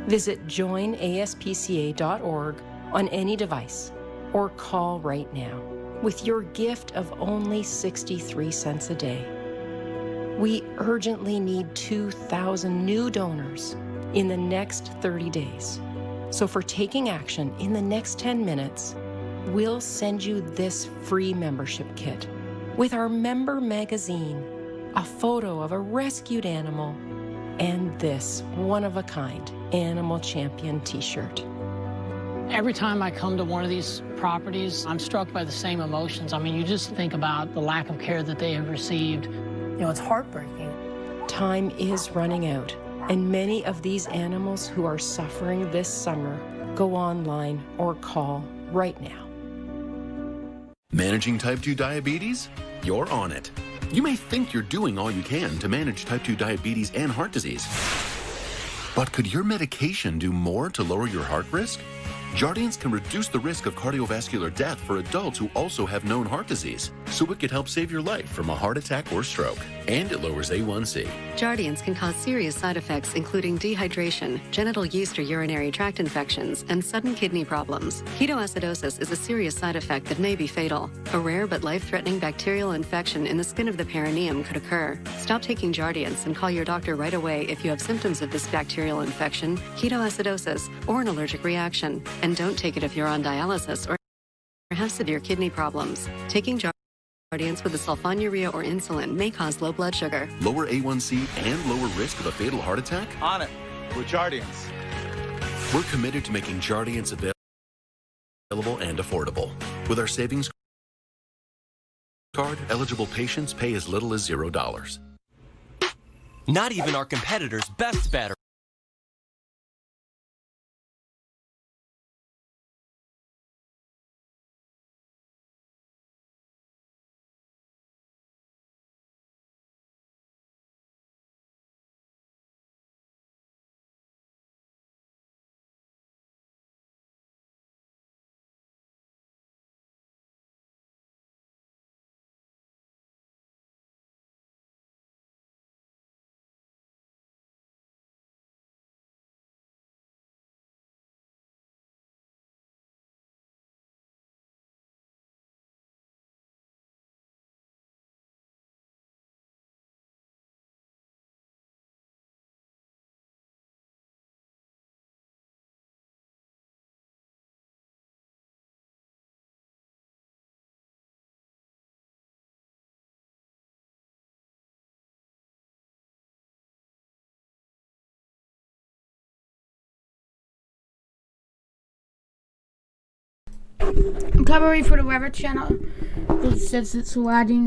Visit joinaspca.org on any device or call right now with your gift of only 63 cents a day. We urgently need 2,000 new donors in the next 30 days. So for taking action in the next 10 minutes, we'll send you this free membership kit with our member magazine, a photo of a rescued animal, and this one-of-a-kind Animal Champion t-shirt. Every time I come to one of these properties, I'm struck by the same emotions. I mean, you just think about the lack of care that they have received. You know, it's heartbreaking. Time is running out, and many of these animals who are suffering this summer go online or call right now. Managing type 2 diabetes? You're on it. You may think you're doing all you can to manage type 2 diabetes and heart disease. But could your medication do more to lower your heart risk? Jardiance can reduce the risk of cardiovascular death for adults who also have known heart disease, so it could help save your life from a heart attack or stroke. And it lowers A1C. Jardiance can cause serious side effects, including dehydration, genital yeast or urinary tract infections, and sudden kidney problems. Ketoacidosis is a serious side effect that may be fatal. A rare but life-threatening bacterial infection in the skin of the perineum could occur. Stop taking Jardiance and call your doctor right away if you have symptoms of this bacterial infection, ketoacidosis, or an allergic reaction. And don't take it if you're on dialysis or have severe kidney problems. Taking Jardiance with a sulfonylurea or insulin may cause low blood sugar. Lower A1C and lower risk of a fatal heart attack? On it with Jardiance. We're committed to making Jardiance available and affordable. With our savings card, eligible patients pay as little as $0. Not even our competitors' best bet. I'm covering for the Weather Channel. It says it's flooding.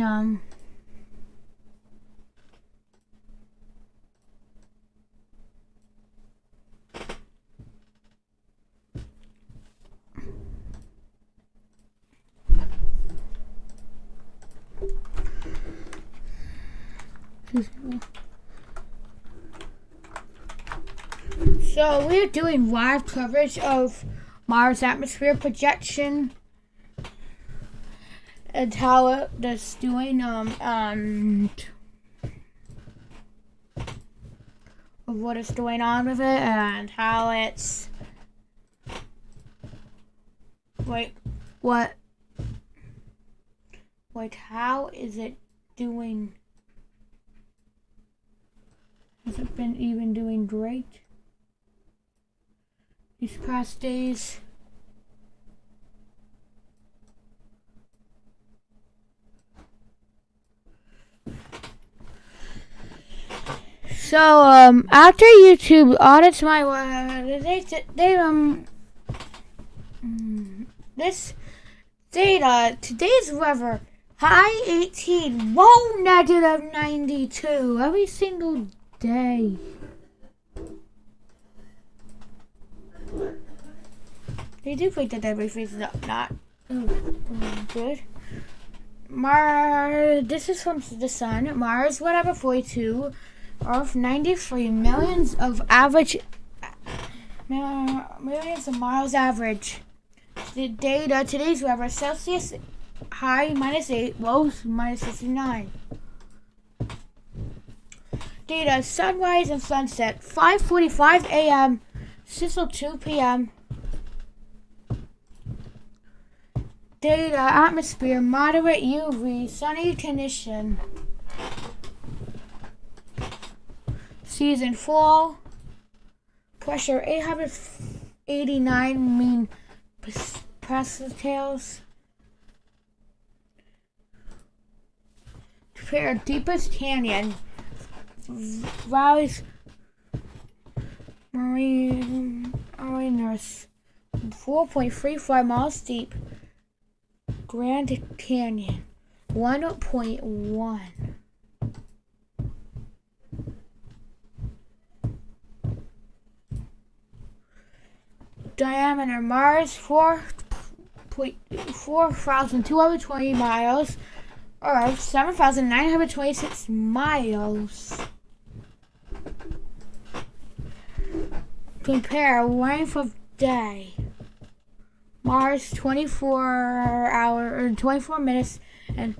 So we're doing live coverage of Mars atmosphere projection and how it's doing and of what is going on with it and how it's how is it doing? Has it been even doing great these past days? So after YouTube audits my this data, today's weather, high 18, low negative 92 every single day. They do think that everything's not good. This is from the sun. Mars, whatever, 42. Earth, 93. Millions of miles average. The data, today's weather, Celsius high -8, low -69. Data, sunrise and sunset, 5:45 a.m. 6:02 p.m. Data, atmosphere, moderate UV, sunny condition. Season, fall. Pressure, 889 mean pascals. Prepare, deepest canyon. Valleys, Mariners, 4.35 miles deep. Grand Canyon, 1.1. Diameter, Mars, 4,220 miles. Earth, 7,926 miles. Compare length of day. Mars, 24 minutes and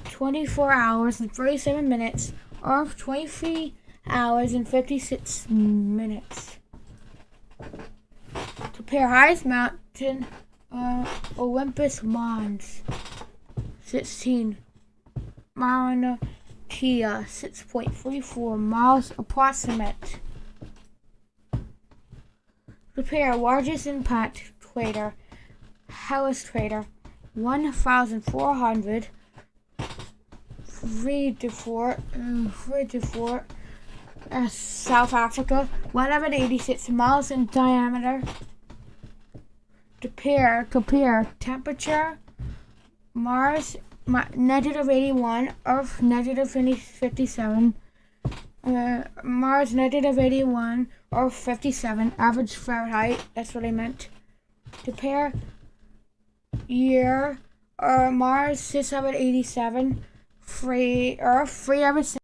24 hours and 37 minutes. Earth, 23 hours and 56 minutes. Compare highest mountain, Olympus Mons, 16. Mauna Kea, 6.34 miles approximate. Compare largest impact crater, Hellas crater, 1,400. 3 to 4, South Africa, 186 miles in diameter. Compare temperature. Mars, -81, Earth, -57. Mars, -81, Earth, 57. Average Fahrenheit, that's what I meant. Compare year. Mars, 687. Earth, 307.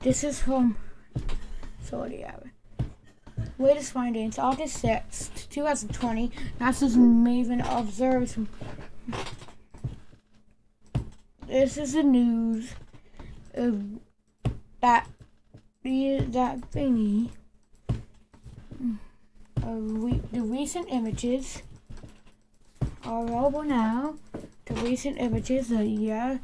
This is from Saudi Arabia. Latest findings, August 6th, 2020. NASA's Maven observes. This is the news of that thingy. The recent images are available now. The recent images, yeah.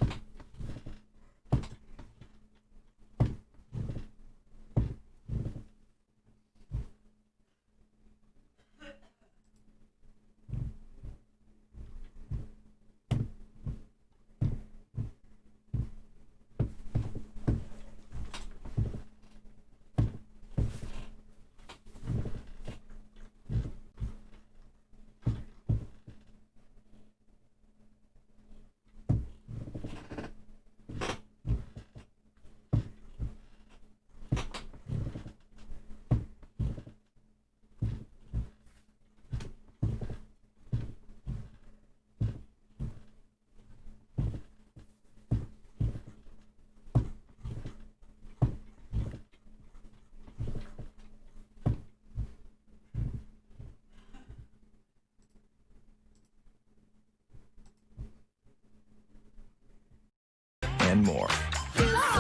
And more.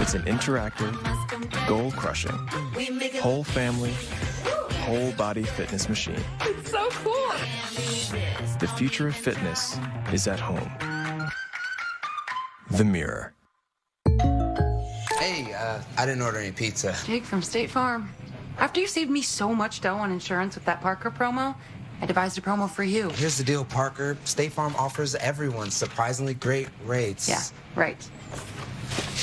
It's an interactive, goal-crushing, whole family, whole body fitness machine. It's so cool. The future of fitness is at home. The Mirror. Hey, I didn't order any pizza. Jake from State Farm. After you saved me so much dough on insurance with that Parker promo, I devised a promo for you. Here's the deal, Parker. State Farm offers everyone surprisingly great rates. Yeah, right.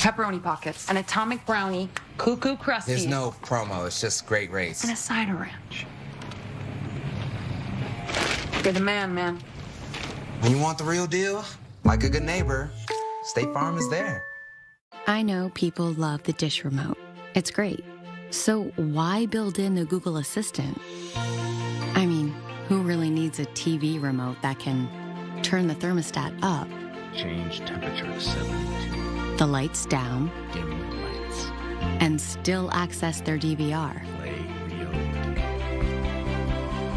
Pepperoni pockets, an atomic brownie, cuckoo crusty. There's no promo, it's just great rates. And a cider ranch. You're the man. When you want the real deal, like a good neighbor, State Farm is there. I know people love the dish remote. It's great. So why build in the Google Assistant? I mean, who really needs needs a TV remote that can turn the thermostat up, Change temperature to 72. the lights down, Dim the lights. and still access their DVR. Play Rio.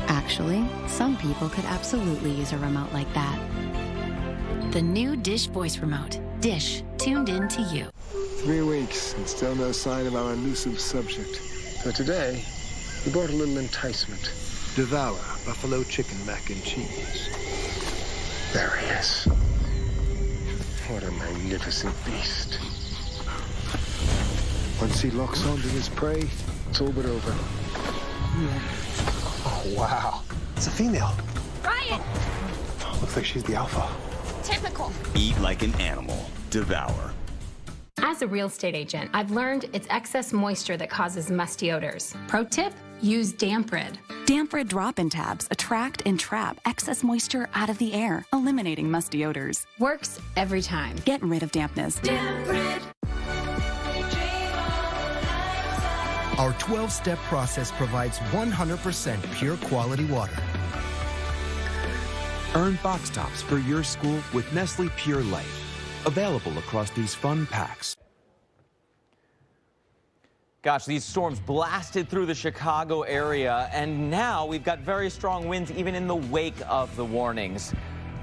Actually, some people could absolutely use a remote like that. The new Dish voice remote. Dish, tuned in to you. 3 weeks and still no sign of our elusive subject. So today, we brought a little enticement. Devour buffalo chicken mac and cheese. There he is. What a magnificent beast. Once he locks onto his prey, it's all but over. Oh, wow. It's a female. Ryan! Looks like she's the alpha. Typical. Eat like an animal. Devour. As a real estate agent, I've learned it's excess moisture that causes musty odors. Pro tip, use Damp Rid. Damp Rid drop-in tabs attract and trap excess moisture out of the air, eliminating musty odors. Works every time. Get rid of dampness. Damp Rid. Our 12-step process provides 100% pure quality water. Earn box tops for your school with Nestle Pure Life. Available across these fun packs. Gosh, these storms blasted through the Chicago area, and now we've got very strong winds even in the wake of the warnings.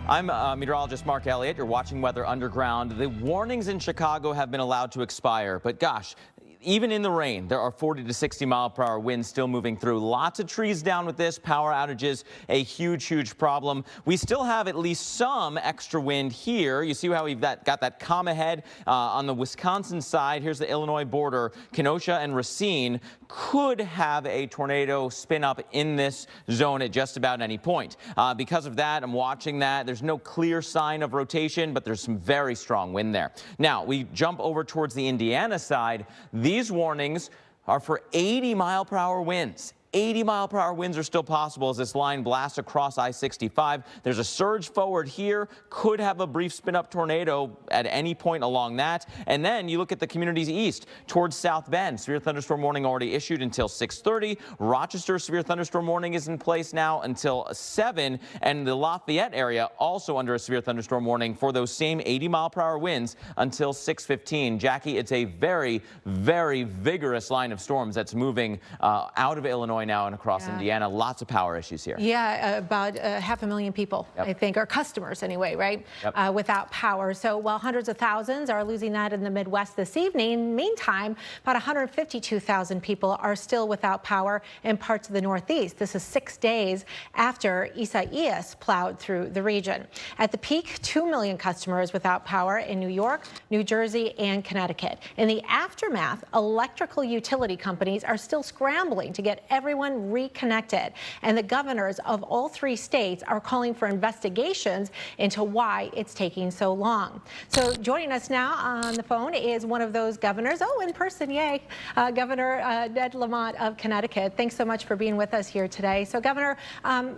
I'm meteorologist Mark Elliott. You're watching Weather Underground. The warnings in Chicago have been allowed to expire, but gosh, even in the rain, there are 40 to 60 mile-per-hour winds still moving through. Lots of trees down with this. Power outages, a huge, huge problem. We still have at least some extra wind here. You see how we've got that calm ahead on the Wisconsin side. Here's the Illinois border. Kenosha and Racine could have a tornado spin up in this zone at just about any point. Because of that, I'm watching that. There's no clear sign of rotation, but there's some very strong wind there. Now, we jump over towards the Indiana side. These warnings are for 80 mile-per-hour winds. 80 mile-per-hour winds are still possible as this line blasts across I-65. There's a surge forward here. Could have a brief spin-up tornado at any point along that. And then you look at the communities east towards South Bend. Severe thunderstorm warning already issued until 6:30. Rochester severe thunderstorm warning is in place now until 7. And the Lafayette area also under a severe thunderstorm warning for those same 80 mile-per-hour winds until 6:15. Jackie, it's a very, very vigorous line of storms that's moving out of Illinois now and across Indiana. Lots of power issues here. Yeah, about 500,000 people, I think, are customers anyway, right? Without power. So while hundreds of thousands are losing that in the Midwest this evening, meantime, about 152,000 people are still without power in parts of the Northeast. This is 6 days after Isaias plowed through the region. At the peak, 2 million customers without power in New York, New Jersey, and Connecticut. In the aftermath, electrical utility companies are still scrambling to get everyone reconnected. And the governors of all 3 states are calling for investigations into why it's taking so long. So joining us now on the phone is one of those governors. Oh, in person, yay. Governor Ned Lamont of Connecticut. Thanks so much for being with us here today. So Governor,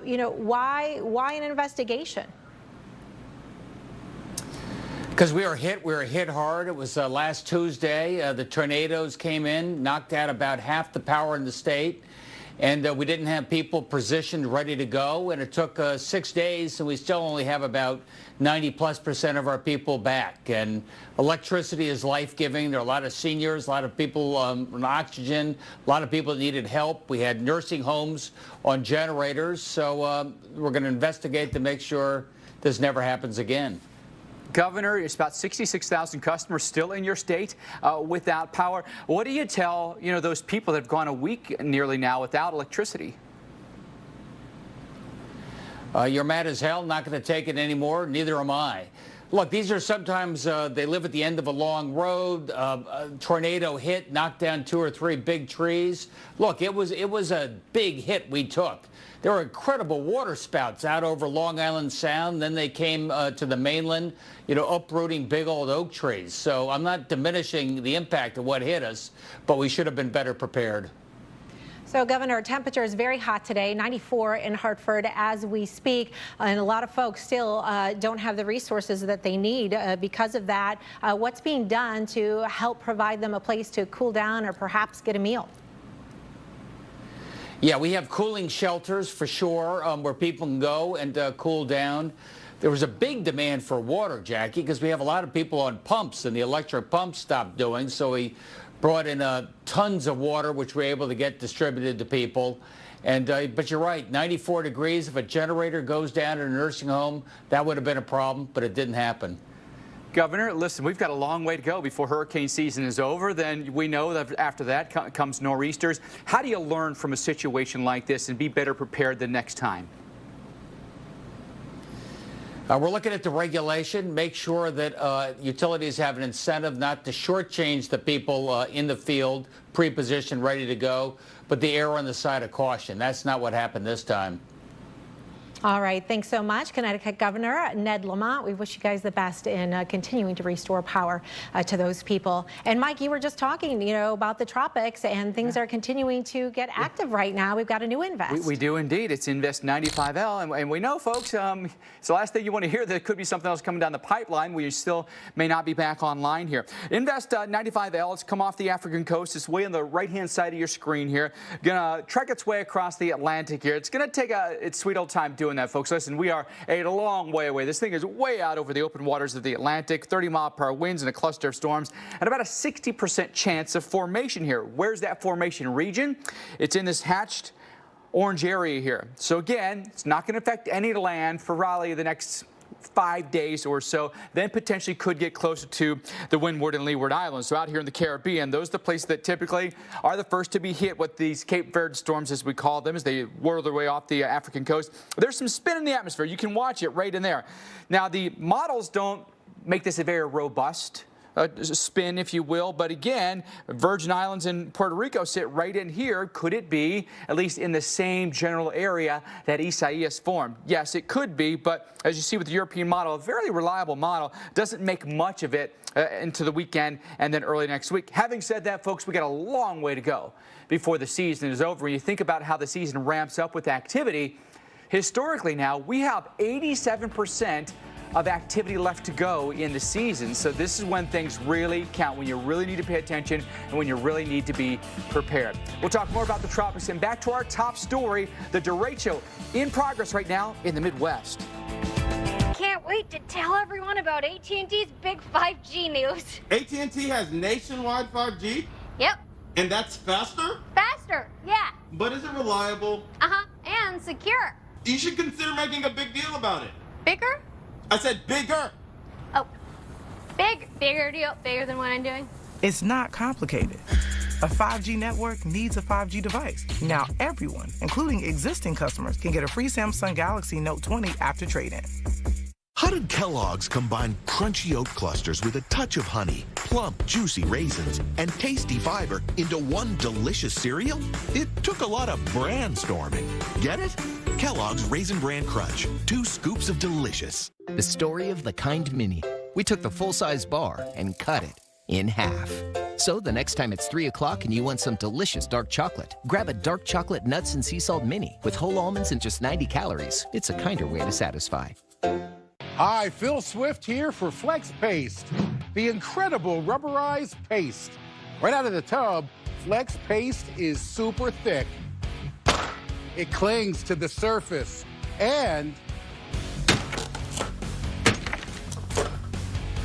you know, why an investigation? Because we were hit hard. It was last Tuesday. The tornadoes came in, knocked out about half the power in the state. And we didn't have people positioned, ready to go. And it took 6 days, and we still only have about 90+% of our people back. And electricity is life-giving. There are a lot of seniors, a lot of people on oxygen, a lot of people that needed help. We had nursing homes on generators. So we're going to investigate to make sure this never happens again. Governor, it's about 66,000 customers still in your state without power. What do you tell, those people that have gone a week nearly now without electricity? You're mad as hell, not going to take it anymore. Neither am I. Look, these are sometimes they live at the end of a long road. A tornado hit, knocked down 2 or 3 big trees. Look, it was a big hit we took. There were incredible water spouts out over Long Island Sound. Then they came to the mainland, uprooting big old oak trees. So I'm not diminishing the impact of what hit us, but we should have been better prepared. So, Governor, temperature is very hot today, 94 in Hartford as we speak, and a lot of folks still don't have the resources that they need because of that. What's being done to help provide them a place to cool down or perhaps get a meal? Yeah, we have cooling shelters for sure, where people can go and cool down. There was a big demand for water, Jackie, because we have a lot of people on pumps, and the electric pumps stopped doing, so we brought in tons of water, which we're able to get distributed to people. And but you're right, 94 degrees, if a generator goes down in a nursing home, that would have been a problem, but it didn't happen. Governor, listen, we've got a long way to go before hurricane season is over. Then we know that after that comes nor'easters. How do you learn from a situation like this and be better prepared the next time? We're looking at the regulation, make sure that utilities have an incentive not to shortchange the people in the field, pre-positioned, ready to go, but the err on the side of caution. That's not what happened this time. All right, thanks so much, Connecticut Governor Ned Lamont. We wish you guys the best in continuing to restore power to those people. And Mike, you were just talking, about the tropics, and things are continuing to get active right now. We've got a new Invest. We do indeed. It's Invest 95L, and we know, folks, it's the last thing you want to hear. There could be something else coming down the pipeline. We still may not be back online here. Invest 95L. It's come off the African coast. It's way on the right-hand side of your screen here. Gonna trek its way across the Atlantic here. It's gonna take its sweet old time doing that, folks. Listen, we are a long way away. This thing is way out over the open waters of the Atlantic, 30-mile-per-hour winds and a cluster of storms, and about a 60% chance of formation here. Where's that formation region? It's in this hatched orange area here. So again, it's not going to affect any land for Raleigh the next 5 days or so, then potentially could get closer to the Windward and Leeward Islands. So out here in the Caribbean, those are the places that typically are the first to be hit with these Cape Verde storms, as we call them, as they whirl their way off the African coast. There's some spin in the atmosphere. You can watch it right in there. Now, the models don't make this a very robust spin, if you will, but again, Virgin Islands and Puerto Rico sit right in here. Could it be at least in the same general area that Isaias formed? Yes, it could be, but as you see with the European model, a very reliable model, doesn't make much of it into the weekend and then early next week. Having said that, folks, we got a long way to go before the season is over. When you think about how the season ramps up with activity, historically now, we have 87% of activity left to go in the season. So this is when things really count, when you really need to pay attention and when you really need to be prepared. We'll talk more about the tropics and back to our top story, the derecho in progress right now in the Midwest. Can't wait to tell everyone about AT&T's big 5G news. AT&T has nationwide 5G? Yep. And that's faster? Faster, yeah. But is it reliable? Uh-huh, and secure. You should consider making a big deal about it. Bigger? I said bigger. Oh, bigger deal, bigger than what I'm doing. It's not complicated. A 5G network needs a 5G device. Now everyone, including existing customers, can get a free Samsung Galaxy Note 20 after trade-in. How did Kellogg's combine crunchy oat clusters with a touch of honey, plump, juicy raisins, and tasty fiber into one delicious cereal? It took a lot of brainstorming. Get it? Kellogg's Raisin Bran Crunch. 2 scoops of delicious. The story of the Kind Mini. We took the full-size bar and cut it in half. So the next time it's 3 o'clock and you want some delicious dark chocolate, grab a dark chocolate nuts and sea salt mini with whole almonds and just 90 calories. It's a kinder way to satisfy. Hi, Phil Swift here for Flex Paste, the incredible rubberized paste. Right out of the tub, Flex Paste is super thick. It clings to the surface and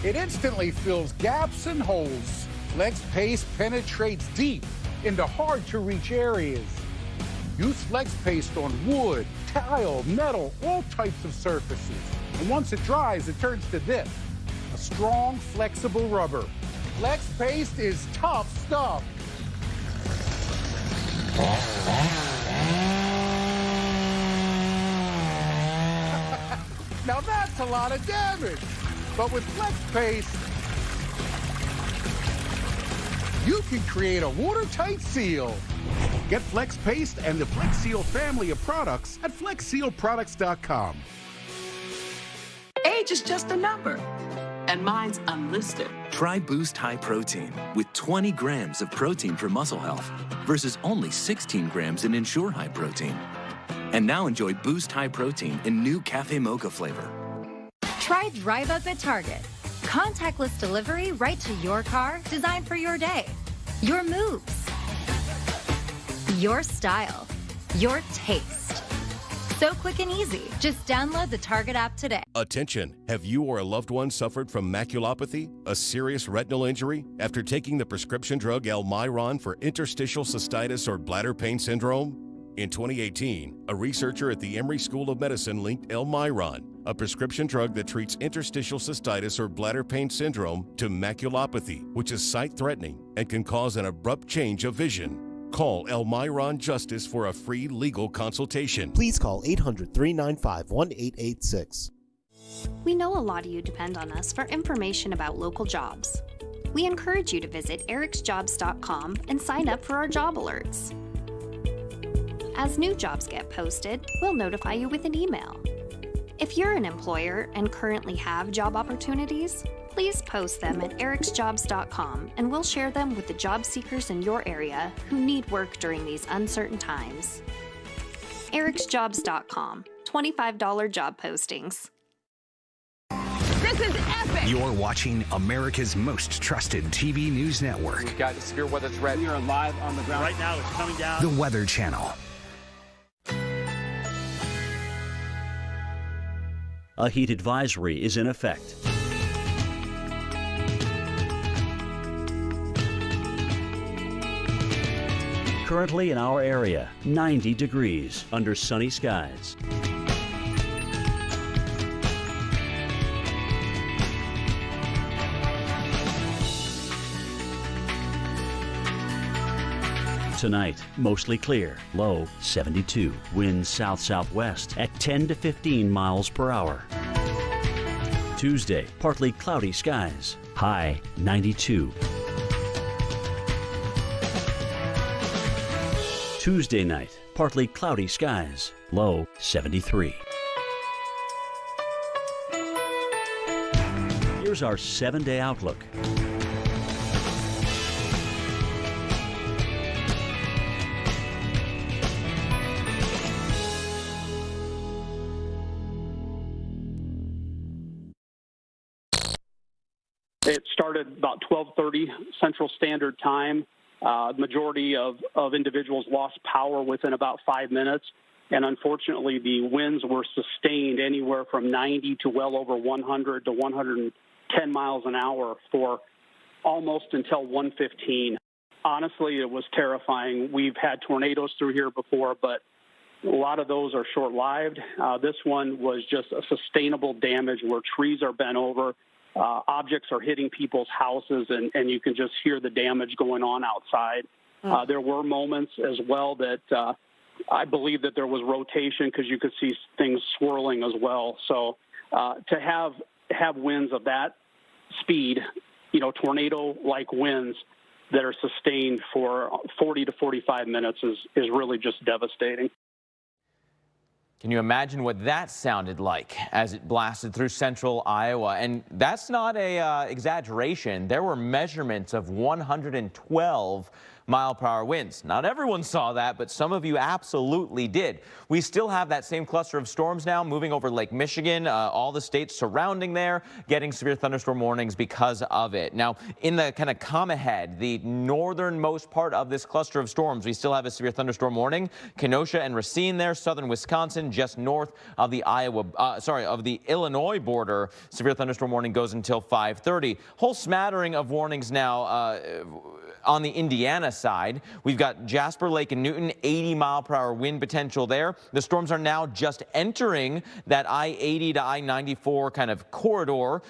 it instantly fills gaps and holes. Flex Paste penetrates deep into hard-to-reach areas. Use Flex Paste on wood, tile, metal, all types of surfaces. And once it dries, it turns to this, a strong, flexible rubber. Flex Paste is tough stuff. Now that's a lot of damage. But with Flex Paste, you can create a watertight seal. Get Flex Paste and the Flex Seal family of products at FlexSealProducts.com. Age is just a number, and mine's unlisted. Try Boost High Protein with 20 grams of protein for muscle health versus only 16 grams in Ensure High Protein. And now enjoy Boost High Protein in new Cafe Mocha flavor. Try Drive Up at Target. Contactless delivery right to your car, designed for your day. Your moves. Your style. your taste. So quick and easy. Just download the Target app today. Attention, have you or a loved one suffered from maculopathy, a serious retinal injury, after taking the prescription drug Almiron for interstitial cystitis or bladder pain syndrome? In 2018, a researcher at the Emory School of Medicine linked Almiron, a prescription drug that treats interstitial cystitis or bladder pain syndrome, to maculopathy, which is sight-threatening and can cause an abrupt change of vision. Call Almiron Justice for a free legal consultation. Please call 800-395-1886. We know a lot of you depend on us for information about local jobs. We encourage you to visit ericsjobs.com and sign up for our job alerts. As new jobs get posted, we'll notify you with an email. If you're an employer and currently have job opportunities, please post them at ericsjobs.com and we'll share them with the job seekers in your area who need work during these uncertain times. ericsjobs.com, $25 job postings. This is epic! You're watching America's most trusted TV news network. We've got severe weather threat. We are live on the ground. Right now it's coming down. The Weather Channel. A heat advisory is in effect. Currently in our area, 90 degrees under sunny skies. Tonight, mostly clear, low 72. Winds south-southwest at 10 to 15 miles per hour. Tuesday, partly cloudy skies, high 92. Tuesday night, partly cloudy skies, low 73. Here's our 7-day outlook. It started about 12:30 Central Standard Time. The majority of individuals lost power within about 5 minutes. And unfortunately, the winds were sustained anywhere from 90 to well over 100 to 110 miles an hour for almost until 1:15. Honestly, it was terrifying. We've had tornadoes through here before, but a lot of those are short-lived. This one was just a sustainable damage where trees are bent over. Objects are hitting people's houses, and you can just hear the damage going on outside. There were moments as well that I believe that there was rotation because you could see things swirling as well. So to have winds of that speed, tornado-like winds that are sustained for 40 to 45 minutes is really just devastating. Can you imagine what that sounded like as it blasted through central Iowa? And that's not a exaggeration. There were measurements of 112 mile-per-hour winds. Not everyone saw that, but some of you absolutely did. We still have that same cluster of storms now moving over Lake Michigan, all the states surrounding there, getting severe thunderstorm warnings because of it. Now, in the kind of come ahead, the northernmost part of this cluster of storms, we still have a severe thunderstorm warning. Kenosha and Racine there, southern Wisconsin, just north of the of the Illinois border. Severe thunderstorm warning goes until 5:30. Whole smattering of warnings now on the Indiana side. We've got Jasper Lake and Newton, 80 mile-per-hour wind potential there. The storms are now just entering that I-80 to I-94 kind of corridor,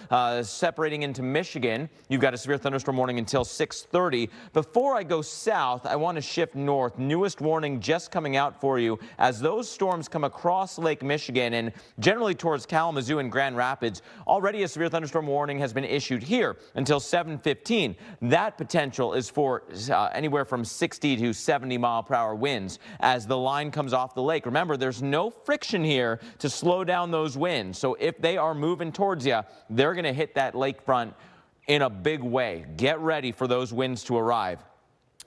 separating into Michigan. You've got a severe thunderstorm warning until 6:30. Before I go south, I want to shift north. Newest warning just coming out for you as those storms come across Lake Michigan and generally towards Kalamazoo and Grand Rapids. Already a severe thunderstorm warning has been issued here until 7:15. That potential is for anywhere from 60 to 70 mile-per-hour winds as the line comes off the lake. Remember, there's no friction here to slow down those winds. So if they are moving towards you, they're going to hit that lakefront in a big way. Get ready for those winds to arrive.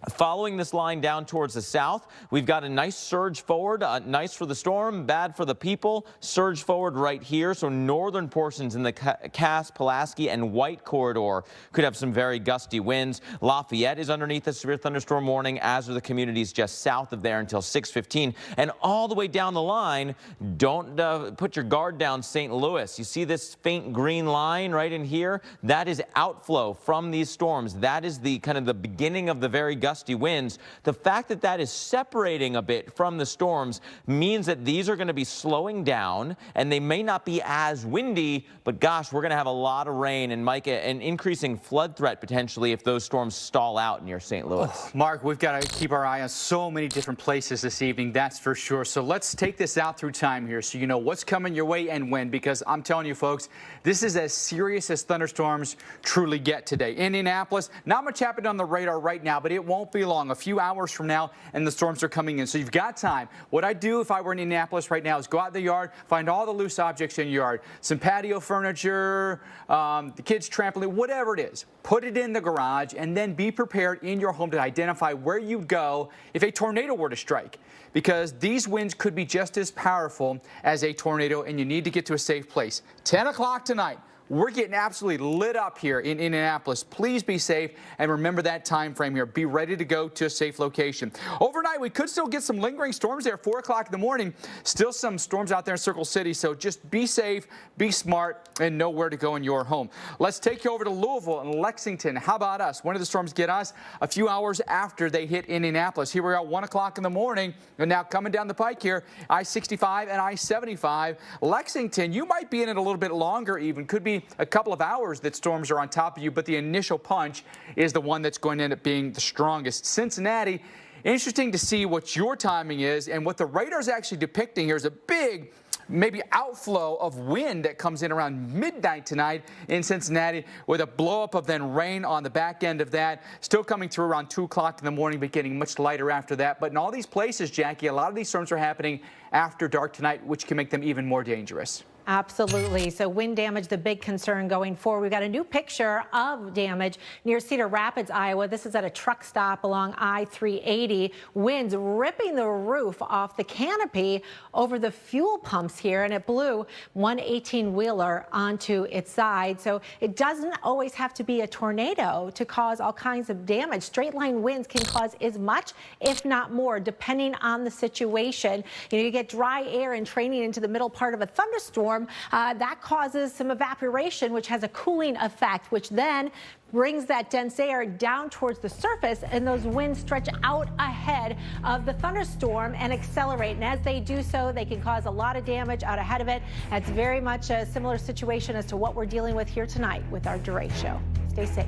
Following this line down towards the south, we've got a nice surge forward, nice for the storm, bad for the people. Surge forward right here, so northern portions in the Cass, Pulaski, and White corridor could have some very gusty winds. Lafayette is underneath a severe thunderstorm warning, as are the communities just south of there until 6:15. And all the way down the line, don't put your guard down, St. Louis. You see this faint green line right in here? That is outflow from these storms. That is the kind of the beginning of the very gusty winds. The fact that that is separating a bit from the storms means that these are going to be slowing down, and they may not be as windy, but gosh, we're going to have a lot of rain and, Mike, an increasing flood threat potentially if those storms stall out near St. Louis. Oh, Mark, we've got to keep our eye on so many different places this evening, that's for sure. So let's take this out through time here so you know what's coming your way and when, because I'm telling you, folks, this is as serious as thunderstorms truly get today. Indianapolis, not much happened on the radar right now, but it won't be long. A few hours from now, and the storms are coming in. So you've got time. What I'd do if I were in Indianapolis right now is go out in the yard, find all the loose objects in your yard, some patio furniture, the kids' trampoline, whatever it is. Put it in the garage, and then be prepared in your home to identify where you'd go if a tornado were to strike, because these winds could be just as powerful as a tornado, and you need to get to a safe place. 10 o'clock tonight. We're getting absolutely lit up here in Indianapolis. Please be safe, and remember that time frame here. Be ready to go to a safe location. Overnight, we could still get some lingering storms there. 4 o'clock in the morning, still some storms out there in Circle City. So just be safe, be smart, and know where to go in your home. Let's take you over to Louisville and Lexington. How about us? When did the storms get us? A few hours after they hit Indianapolis. Here we are at 1 o'clock in the morning, and now coming down the pike here, I-65 and I-75. Lexington, you might be in it a little bit longer even. Could be a couple of hours that storms are on top of you, but the initial punch is the one that's going to end up being the strongest. Cincinnati, interesting to see what your timing is, and what the radar's actually depicting here is a big, maybe outflow of wind that comes in around midnight tonight in Cincinnati, with a blow-up of then rain on the back end of that. Still coming through around 2 o'clock in the morning, but getting much lighter after that. But in all these places, Jackie, a lot of these storms are happening after dark tonight, which can make them even more dangerous. Absolutely. So wind damage, the big concern going forward. We've got a new picture of damage near Cedar Rapids, Iowa. This is at a truck stop along I-380. Winds ripping the roof off the canopy over the fuel pumps here, and it blew one 18-wheeler onto its side. So it doesn't always have to be a tornado to cause all kinds of damage. Straight line winds can cause as much, if not more, depending on the situation. You know, you get dry air and training into the middle part of a thunderstorm. That causes some evaporation, which has a cooling effect, which then brings that dense air down towards the surface, and those winds stretch out ahead of the thunderstorm and accelerate. And as they do so, they can cause a lot of damage out ahead of it. That's very much a similar situation as to what we're dealing with here tonight with our DeRay Show. Stay safe.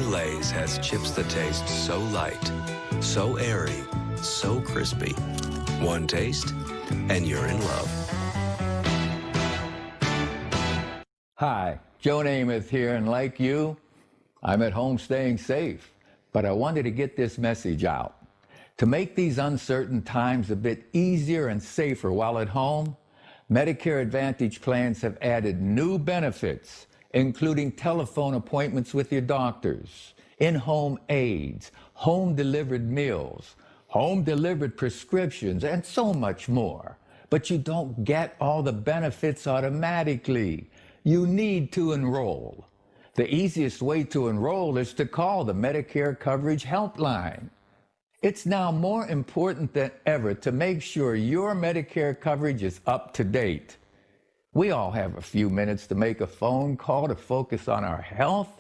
Lay's has chips that taste so light, so airy, so crispy. One taste, and you're in love. Hi, Joe Namath here, and like you, I'm at home staying safe. But I wanted to get this message out. To make these uncertain times a bit easier and safer while at home, Medicare Advantage plans have added new benefits, including telephone appointments with your doctors, in-home aids, home-delivered meals, home-delivered prescriptions, and so much more. But you don't get all the benefits automatically. You need to enroll. The easiest way to enroll is to call the Medicare Coverage Helpline. It's now more important than ever to make sure your Medicare coverage is up to date. We all have a few minutes to make a phone call to focus on our health.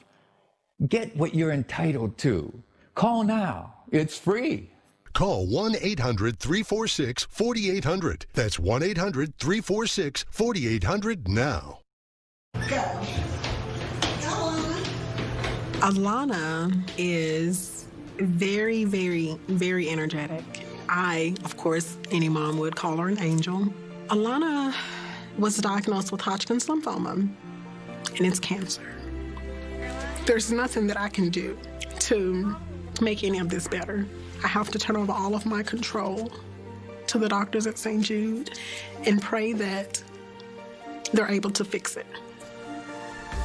Get what you're entitled to. Call now. It's free. Call 1-800-346-4800. That's 1-800-346-4800 now. Alana is very, very, very energetic. I, of course, any mom would call her an angel. Alana was diagnosed with Hodgkin's lymphoma, and it's cancer. There's nothing that I can do to make any of this better. I have to turn over all of my control to the doctors at St. Jude and pray that they're able to fix it.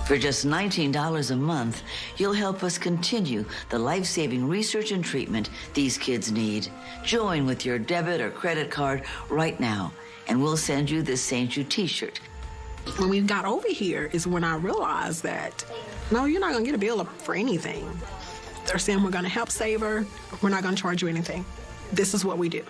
For just $19 a month, you'll help us continue the life-saving research and treatment these kids need. Join with your debit or credit card right now, and we'll send you this St. Jude t-shirt. When we got over here is when I realized that, no, you're not gonna get a bill for anything. They're saying we're gonna help save her, we're not gonna charge you anything. This is what we do.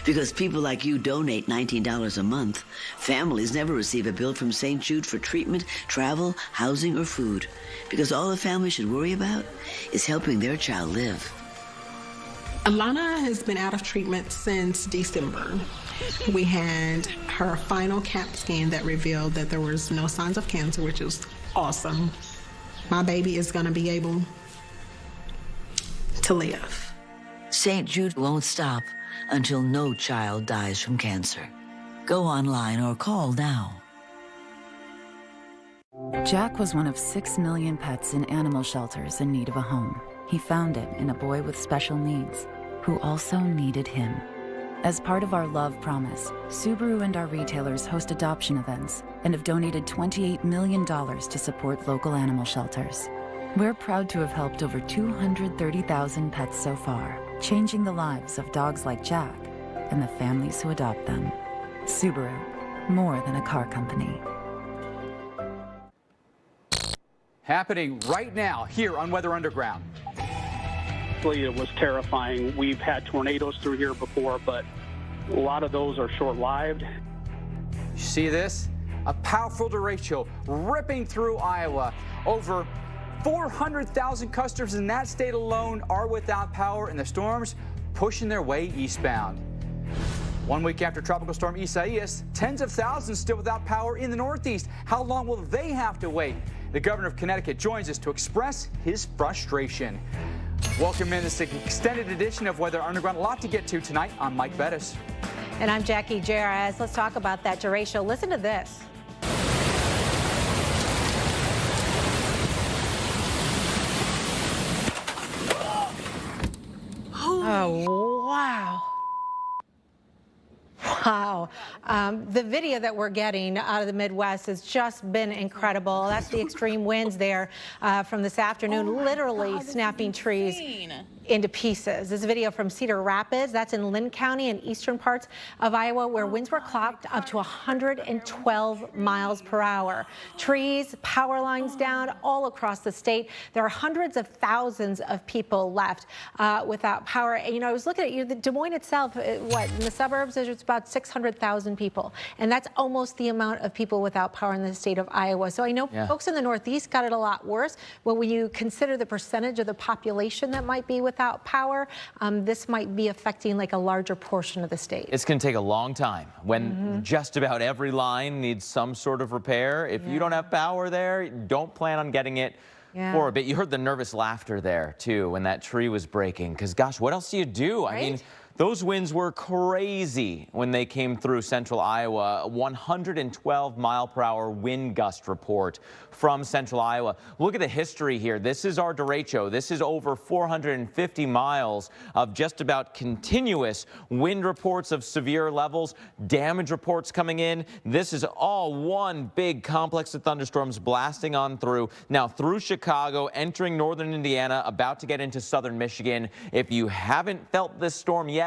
Because people like you donate $19 a month, families never receive a bill from St. Jude for treatment, travel, housing, or food. Because all the family should worry about is helping their child live. Alana has been out of treatment since December. We had her final CAT scan that revealed that there was no signs of cancer, which is awesome. My baby is gonna be able to live. St. Jude won't stop until no child dies from cancer. Go online or call now. Jack was one of 6 million pets in animal shelters in need of a home. He found it in a boy with special needs who also needed him. As part of our love promise, Subaru and our retailers host adoption events and have donated $28 million to support local animal shelters. We're proud to have helped over 230,000 pets so far, changing the lives of dogs like Jack and the families who adopt them. Subaru, more than a car company. Happening right now here on Weather Underground. It was terrifying. We've had tornadoes through here before, but a lot of those are short-lived. You see this? A powerful derecho ripping through Iowa. Over 400,000 customers in that state alone are without power, and the storms pushing their way eastbound. 1 week after Tropical Storm Isaias, tens of thousands still without power in the Northeast. How long will they have to wait? The governor of Connecticut joins us to express his frustration. Welcome in this extended edition of Weather Underground. A lot to get to tonight. I'm Mike Bettis. And I'm Jackie Jarez. Let's talk about that derecho. Listen to this. Oh, wow. Wow. The video that we're getting out of the Midwest has just been incredible. That's the extreme winds there from this afternoon, literally snapping trees into pieces. This video from Cedar Rapids, that's in Linn County and eastern parts of Iowa, where winds were clocked up to 112 miles per hour. Trees, power lines down all across the state. There are hundreds of thousands of people left without power. And, you know, I was looking at Des Moines itself, what, in the suburbs, there's about 600,000 people. And that's almost the amount of people without power in the state of Iowa. So I know folks in the Northeast got it a lot worse. Well, when you consider the percentage of the population that might be without power, this might be affecting like a larger portion of the state. It's going to take a long time when just about every line needs some sort of repair. If you don't have power there, don't plan on getting it for a bit. You heard the nervous laughter there too when that tree was breaking, because gosh, what else do you do? I mean, those winds were crazy when they came through central Iowa. 112 mile per hour wind gust report from central Iowa. Look at the history here. This is our derecho. This is over 450 miles of just about continuous wind reports of severe levels, damage reports coming in. This is all one big complex of thunderstorms blasting on through. Now through Chicago, entering northern Indiana, about to get into southern Michigan. If you haven't felt this storm yet,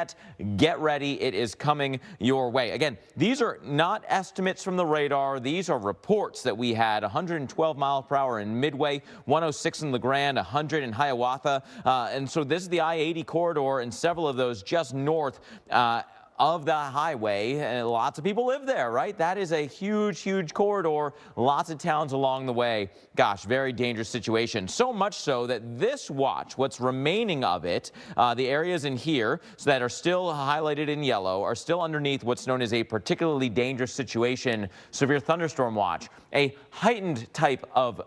get ready. It is coming your way. Again, these are not estimates from the radar. These are reports that we had. 112 miles per hour in Midway, 106 in LeGrand, 100 in Hiawatha. And so this is the I-80 corridor, and several of those just north of the highway, and lots of people live there, right? That is a huge, huge corridor, lots of towns along the way. Gosh, very dangerous situation. So much so that this watch, what's remaining of it, the areas in here so that are still highlighted in yellow, are still underneath what's known as a particularly dangerous situation, severe thunderstorm watch, a heightened type of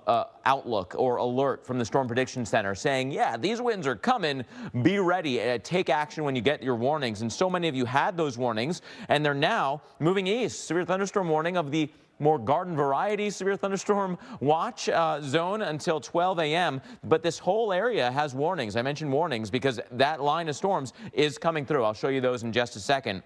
outlook or alert from the Storm Prediction Center saying, yeah, these winds are coming, be ready, take action when you get your warnings. And so many of you had those warnings, and they're now moving east. Severe thunderstorm warning of the more garden variety severe thunderstorm watch zone until 12 a.m. But this whole area has warnings. I mentioned warnings because that line of storms is coming through. I'll show you those in just a second.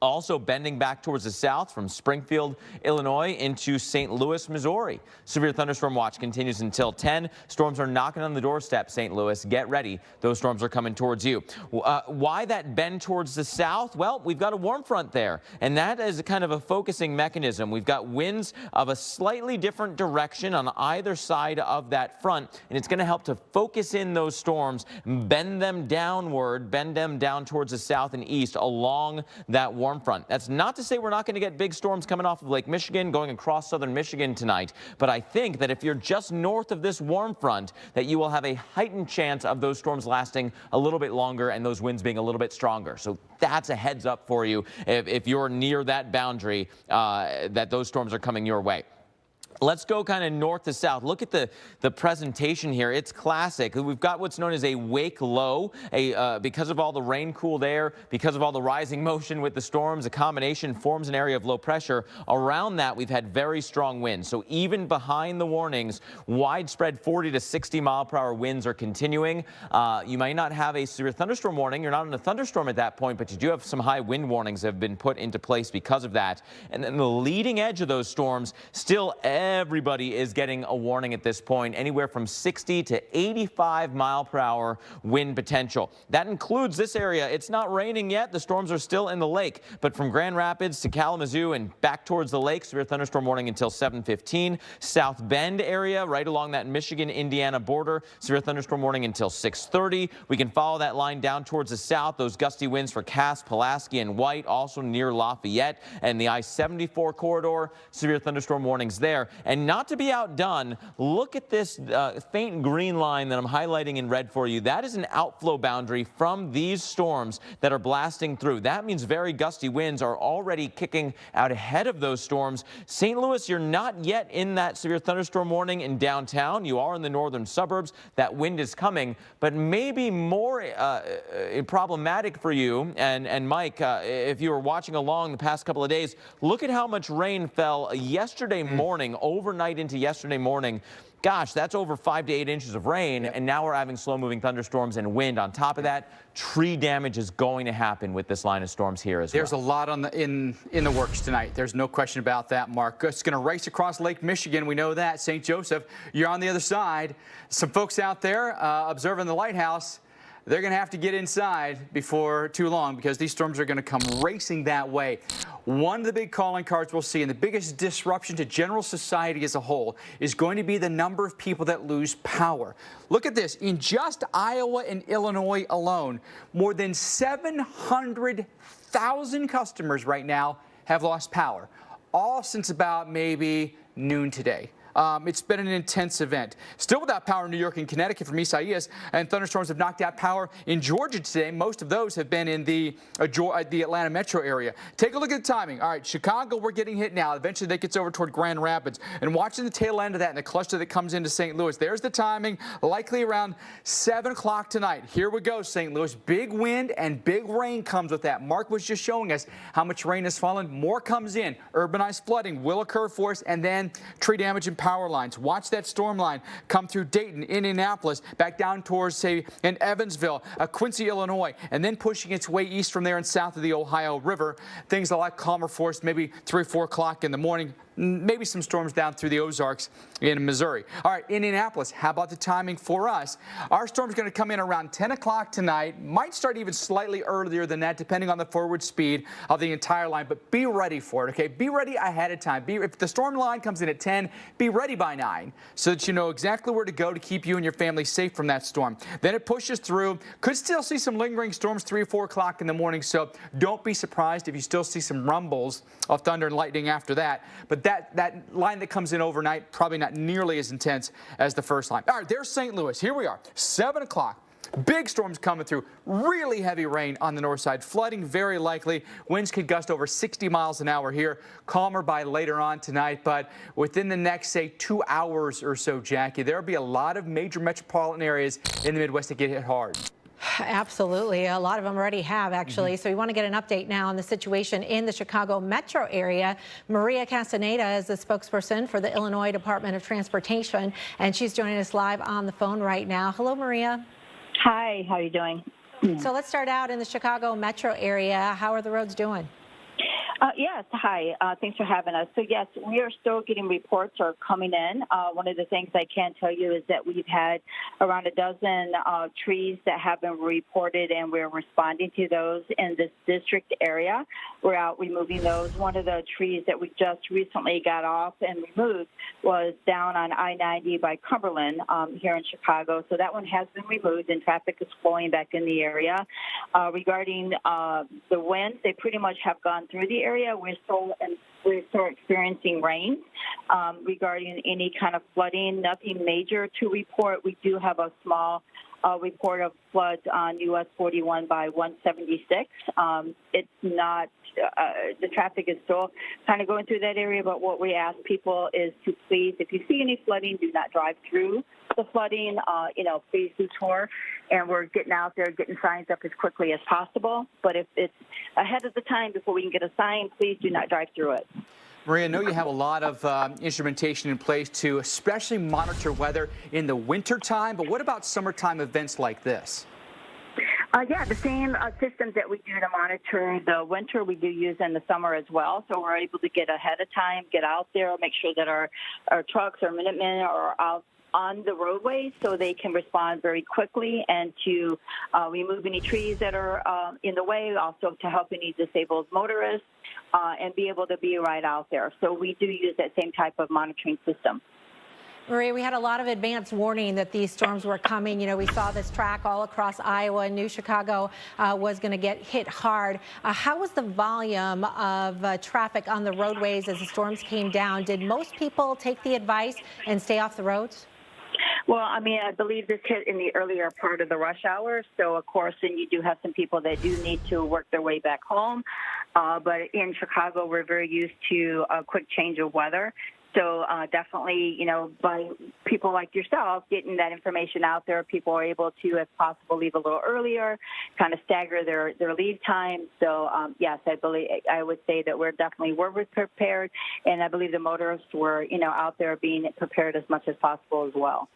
Also bending back towards the south from Springfield, Illinois into St. Louis, Missouri. Severe thunderstorm watch continues until 10. Storms are knocking on the doorstep, St. Louis. Get ready. Those storms are coming towards you. Why that bend towards the south? Well, we've got a warm front there, and that is kind of a focusing mechanism. We've got winds of a slightly different direction on either side of that front, and it's going to help to focus in those storms, bend them downward, bend them down towards the south and east along that warm front. That's not to say we're not going to get big storms coming off of Lake Michigan, going across southern Michigan tonight. But I think that if you're just north of this warm front, that you will have a heightened chance of those storms lasting a little bit longer and those winds being a little bit stronger. So that's a heads up for you if you're near that boundary, that those storms are coming your way. Let's go kind of north to south. Look at the presentation here. It's classic. We've got what's known as a wake low. Because of all the rain cooled air, because of all the rising motion with the storms, a combination forms an area of low pressure. Around that, we've had very strong winds. So even behind the warnings, widespread 40 to 60 mile per hour winds are continuing. You might not have a severe thunderstorm warning. You're not in a thunderstorm at that point, but you do have some high wind warnings that have been put into place because of that. And then the leading edge of those storms, still everybody is getting a warning at this point, anywhere from 60 to 85 mile per hour wind potential. That includes this area. It's not raining yet. The storms are still in the lake, but from Grand Rapids to Kalamazoo and back towards the lake, severe thunderstorm warning until 7:15. South Bend area, right along that Michigan-Indiana border, severe thunderstorm warning until 6:30. We can follow that line down towards the south. Those gusty winds for Cass, Pulaski, and White, also near Lafayette and the I-74 corridor, severe thunderstorm warnings there. And not to be outdone, look at this faint green line that I'm highlighting in red for you. That is an outflow boundary from these storms that are blasting through. That means very gusty winds are already kicking out ahead of those storms. St. Louis, you're not yet in that severe thunderstorm warning in downtown. You are in the northern suburbs. That wind is coming, but maybe more problematic for you. And Mike, if you were watching along the past couple of days, look at how much rain fell yesterday morning, overnight into yesterday morning. Gosh, that's over 5 to 8 inches of rain, and now we're having slow-moving thunderstorms and wind. On top of that, tree damage is going to happen with this line of storms here as well. There's a lot on in the works tonight. There's no question about that, Mark. It's going to race across Lake Michigan. We know that. St. Joseph, you're on the other side. Some folks out there observing the lighthouse, they're going to have to get inside before too long because these storms are going to come racing that way. One of the big calling cards we'll see and the biggest disruption to general society as a whole is going to be the number of people that lose power. Look at this. In just Iowa and Illinois alone, more than 700,000 customers right now have lost power, all since about maybe noon today. It's been an intense event. Still without power in New York and Connecticut from Isaias, and thunderstorms have knocked out power in Georgia today. Most of those have been in the Atlanta metro area. Take a look at the timing. All right, Chicago, we're getting hit now. Eventually that gets over toward Grand Rapids. And watching the tail end of that and the cluster that comes into St. Louis, there's the timing, likely around 7 o'clock tonight. Here we go, St. Louis. Big wind and big rain comes with that. Mark was just showing us how much rain has fallen. More comes in. Urbanized flooding will occur for us, and then tree damage and power lines. Watch that storm line come through Dayton, Indianapolis, back down towards, say, in Evansville, Quincy, Illinois, and then pushing its way east from there and south of the Ohio River. Things a lot calmer for us, maybe 3 or 4 o'clock in the morning. Maybe some storms down through the Ozarks in Missouri. All right, Indianapolis, how about the timing for us? Our storm's going to come in around 10 o'clock tonight. Might start even slightly earlier than that, depending on the forward speed of the entire line. But be ready for it, okay? Be ready ahead of time. If the storm line comes in at 10, be ready by 9 so that you know exactly where to go to keep you and your family safe from that storm. Then it pushes through. Could still see some lingering storms 3 or 4 o'clock in the morning, so don't be surprised if you still see some rumbles of thunder and lightning after that. But that line that comes in overnight, probably not nearly as intense as the first line. All right, there's St. Louis. Here we are, 7 o'clock. Big storms coming through. Really heavy rain on the north side. Flooding very likely. Winds could gust over 60 miles an hour here. Calmer by later on tonight, but within the next, say, 2 hours or so, Jackie, there will be a lot of major metropolitan areas in the Midwest that get hit hard. Absolutely. A lot of them already have, actually. So we want to get an update now on the situation in the Chicago metro area. Maria Castaneda is the spokesperson for the Illinois Department of Transportation, and she's joining us live on the phone right now. Hello, Maria. Hi, how are you doing? So let's start out in the Chicago metro area. How are the roads doing? Yes, hi. Thanks for having us. So, yes, we are still getting reports are coming in. One of the things I can tell you is that we've had around a dozen trees that have been reported, and we're responding to those in this district area. We're out removing those. One of the trees that we just recently got off and removed was down on I-90 by Cumberland here in Chicago. So that one has been removed, and traffic is flowing back in the area. Regarding the winds, they pretty much have gone through the area. We're still experiencing rain. Regarding any kind of flooding, nothing major to report. We do have a small report of floods on US 41 by 176. It's not, the traffic is still kind of going through that area, but what we ask people is to please, if you see any flooding, do not drive through the flooding, please detour. And we're getting out there, getting signs up as quickly as possible. But if it's ahead of the time before we can get a sign, please do not drive through it. Maria, I know you have a lot of instrumentation in place to especially monitor weather in the wintertime, but what about summertime events like this? Yeah, the same systems that we do to monitor the winter, we do use in the summer as well. So we're able to get ahead of time, get out there, make sure that our trucks or Minutemen are out on the roadways so they can respond very quickly and to remove any trees that are in the way, also to help any disabled motorists and be able to be right out there. So we do use that same type of monitoring system. Maria, we had a lot of advance warning that these storms were coming. You know, we saw this track all across Iowa, and New Chicago was going to get hit hard. How was the volume of traffic on the roadways as the storms came down? Did most people take the advice and stay off the roads? Well, I mean, I believe this hit in the earlier part of the rush hour. So, of course, then you do have some people that do need to work their way back home. But in Chicago, we're very used to a quick change of weather. So definitely, by people like yourself getting that information out there, people are able to, if possible, leave a little earlier, kind of stagger their leave time. So, yes, I would say that we're prepared, and I believe the motorists were, out there being prepared as much as possible as well.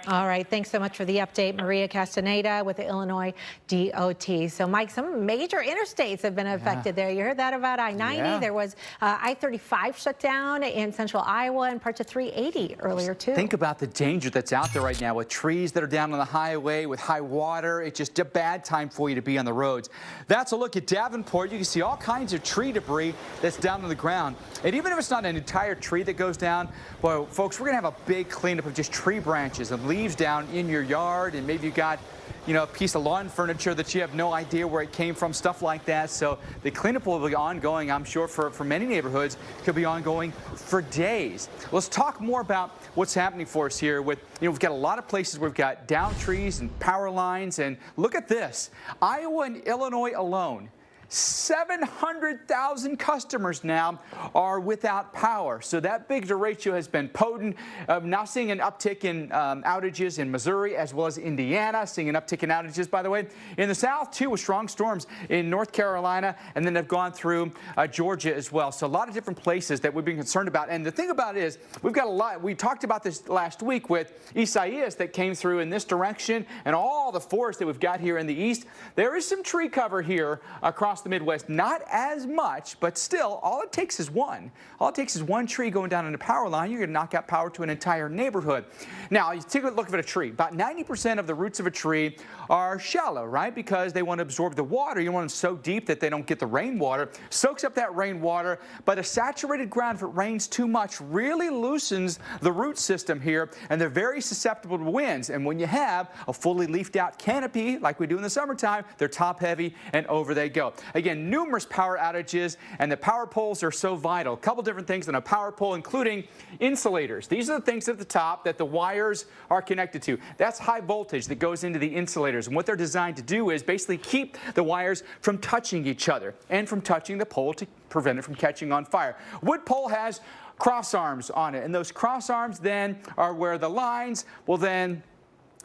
All right. Thanks so much for the update, Maria Castaneda with the Illinois DOT. So, Mike, some major interstates have been affected there. You heard that about I-90. Yeah. There was I-35 shut down in central Iowa and parts of 380 earlier, too. Think about the danger that's out there right now with trees that are down on the highway, with high water. It's just a bad time for you to be on the roads. That's a look at Davenport. You can see all kinds of tree debris that's down on the ground. And even if it's not an entire tree that goes down, well, folks, we're going to have a big cleanup of just tree branches and leaves down in your yard, and maybe you got a piece of lawn furniture that you have no idea where it came from, stuff like that. So the cleanup will be ongoing, I'm sure, for many neighborhoods. It could be ongoing for days. Let's talk more about what's happening for us here with, we've got a lot of places where we've got down trees and power lines, and look at this. Iowa and Illinois alone, 700,000 customers now are without power. So that big derecho has been potent. Now seeing an uptick in outages in Missouri as well as Indiana, seeing an uptick in outages, by the way, in the South, too, with strong storms in North Carolina, and then they've gone through Georgia as well. So a lot of different places that we've been concerned about. And the thing about it is, we've got a lot. We talked about this last week with Isaias that came through in this direction and all the forest that we've got here in the east. There is some tree cover here across the Midwest, not as much, but still, all it takes is one. All it takes is one tree going down on a power line. You're going to knock out power to an entire neighborhood. Now, you take a look at a tree. About 90% of the roots of a tree are shallow, right? Because they want to absorb the water. You want them so deep that they don't get the rainwater. Soaks up that rainwater, but a saturated ground, if it rains too much, really loosens the root system here, and they're very susceptible to winds. And when you have a fully leafed out canopy, like we do in the summertime, they're top heavy, and over they go. Again, numerous power outages, and the power poles are so vital. A couple different things on a power pole, including insulators. These are the things at the top that the wires are connected to. That's high voltage that goes into the insulators, and what they're designed to do is basically keep the wires from touching each other and from touching the pole to prevent it from catching on fire. Wood pole has cross arms on it, and those cross arms then are where the lines will then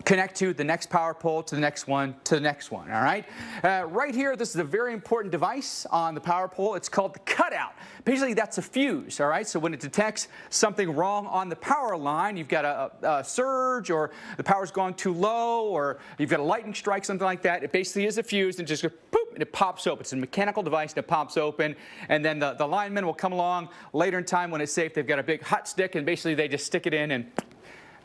connect to the next power pole, to the next one, to the next one, all right? Right here, this is a very important device on the power pole. It's called the cutout. Basically, that's a fuse, all right? So when it detects something wrong on the power line, you've got a surge, or the power's gone too low, or you've got a lightning strike, something like that. It basically is a fuse and just goes poop, and it pops open. It's a mechanical device that pops open, and then the lineman will come along later in time when it's safe. They've got a big hot stick, and basically they just stick it in and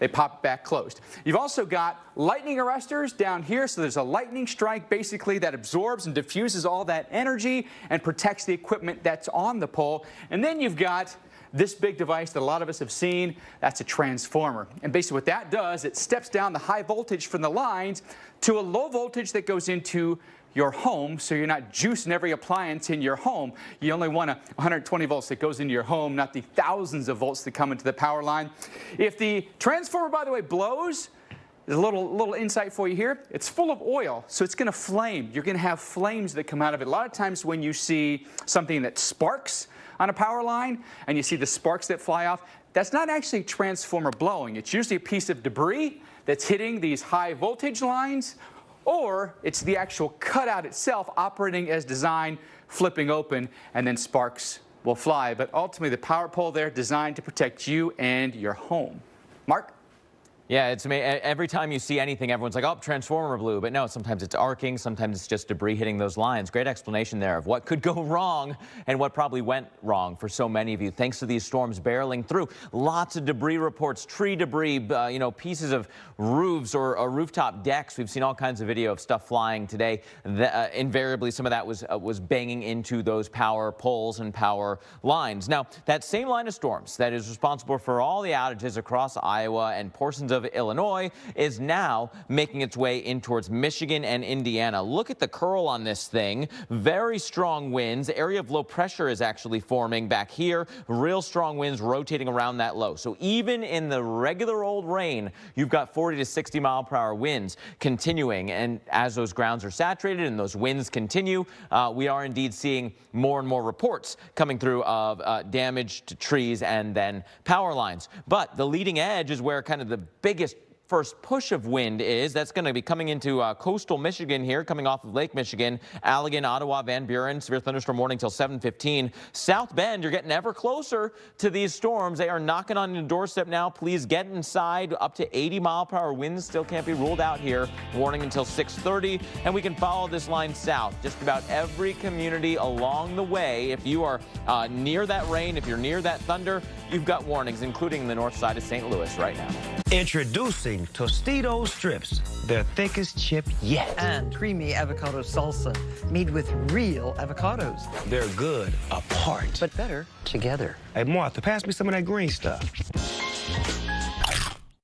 they pop back closed. You've also got lightning arresters down here. So there's a lightning strike basically that absorbs and diffuses all that energy and protects the equipment that's on the pole. And then you've got this big device that a lot of us have seen. That's a transformer. And basically what that does, it steps down the high voltage from the lines to a low voltage that goes into your home, so you're not juicing every appliance in your home. You only want 120 volts that goes into your home, not the thousands of volts that come into the power line. If the transformer, by the way, blows, there's a little insight for you here. It's full of oil, so it's going to flame. You're going to have flames that come out of it. A lot of times when you see something that sparks on a power line and you see the sparks that fly off, that's not actually a transformer blowing. It's usually a piece of debris that's hitting these high voltage lines, or it's the actual cutout itself operating as designed, flipping open, and then sparks will fly. But ultimately, the power pole there designed to protect you and your home. Mark? Yeah, it's amazing. Every time you see anything, everyone's like, oh, transformer blew. But no, sometimes it's arcing, sometimes it's just debris hitting those lines. Great explanation there of what could go wrong and what probably went wrong for so many of you. Thanks to these storms barreling through. Lots of debris reports, tree debris, pieces of roofs or rooftop decks. We've seen all kinds of video of stuff flying today. Invariably, some of that was banging into those power poles and power lines. Now, that same line of storms that is responsible for all the outages across Iowa and portions of Illinois is now making its way in towards Michigan and Indiana. Look at the curl on this thing. Very strong winds. Area of low pressure is actually forming back here. Real strong winds rotating around that low. So even in the regular old rain, you've got 40 to 60 mile per hour winds continuing. And as those grounds are saturated and those winds continue, we are indeed seeing more and more reports coming through of damage to trees and then power lines. But the leading edge is where kind of the biggest first push of wind is. That's going to be coming into coastal Michigan here, coming off of Lake Michigan, Allegan, Ottawa, Van Buren. Severe thunderstorm warning till 7:15. South Bend, you're getting ever closer to these storms. They are knocking on your doorstep now. Please get inside. Up to 80 mile per hour winds still can't be ruled out here. Warning until 6:30. And we can follow this line south. Just about every community along the way. If you are near that rain, if you're near that thunder, you've got warnings, including the north side of St. Louis right now. Introducing Tostitos strips, their thickest chip yet. And creamy avocado salsa made with real avocados. They're good apart, but better together. Hey, Martha, pass me some of that green stuff.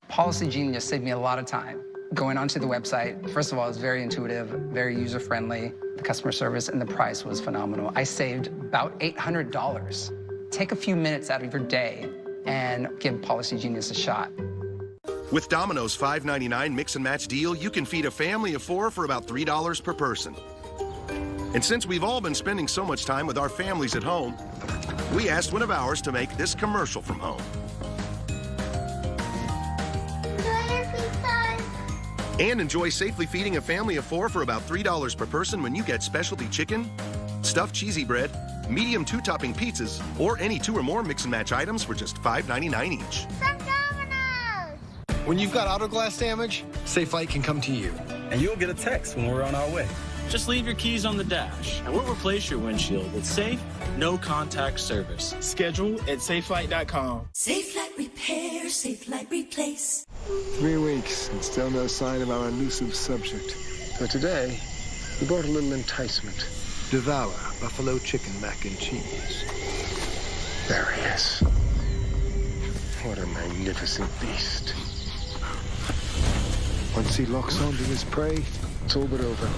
Policy Genius saved me a lot of time. Going onto the website, first of all, it was very intuitive, very user-friendly. The customer service and the price was phenomenal. I saved about $800. Take a few minutes out of your day and give Policy Genius a shot. With Domino's $5.99 mix and match deal, you can feed a family of 4 for about $3 per person. And since we've all been spending so much time with our families at home, we asked one of ours to make this commercial from home. And enjoy safely feeding a family of 4 for about $3 per person when you get specialty chicken, stuffed cheesy bread, medium 2-topping pizzas, or any 2 or more mix and match items for just $5.99 each. When you've got auto glass damage, SafeLight can come to you. And you'll get a text when we're on our way. Just leave your keys on the dash, and we'll replace your windshield with safe, no-contact service. Schedule at SafeLight.com. SafeLight Repair, SafeLight Replace. 3 weeks and still no sign of our elusive subject. So today, we brought a little enticement. Devour buffalo chicken mac and cheese. There he is. What a magnificent beast. Once he locks onto his prey, it's all but over.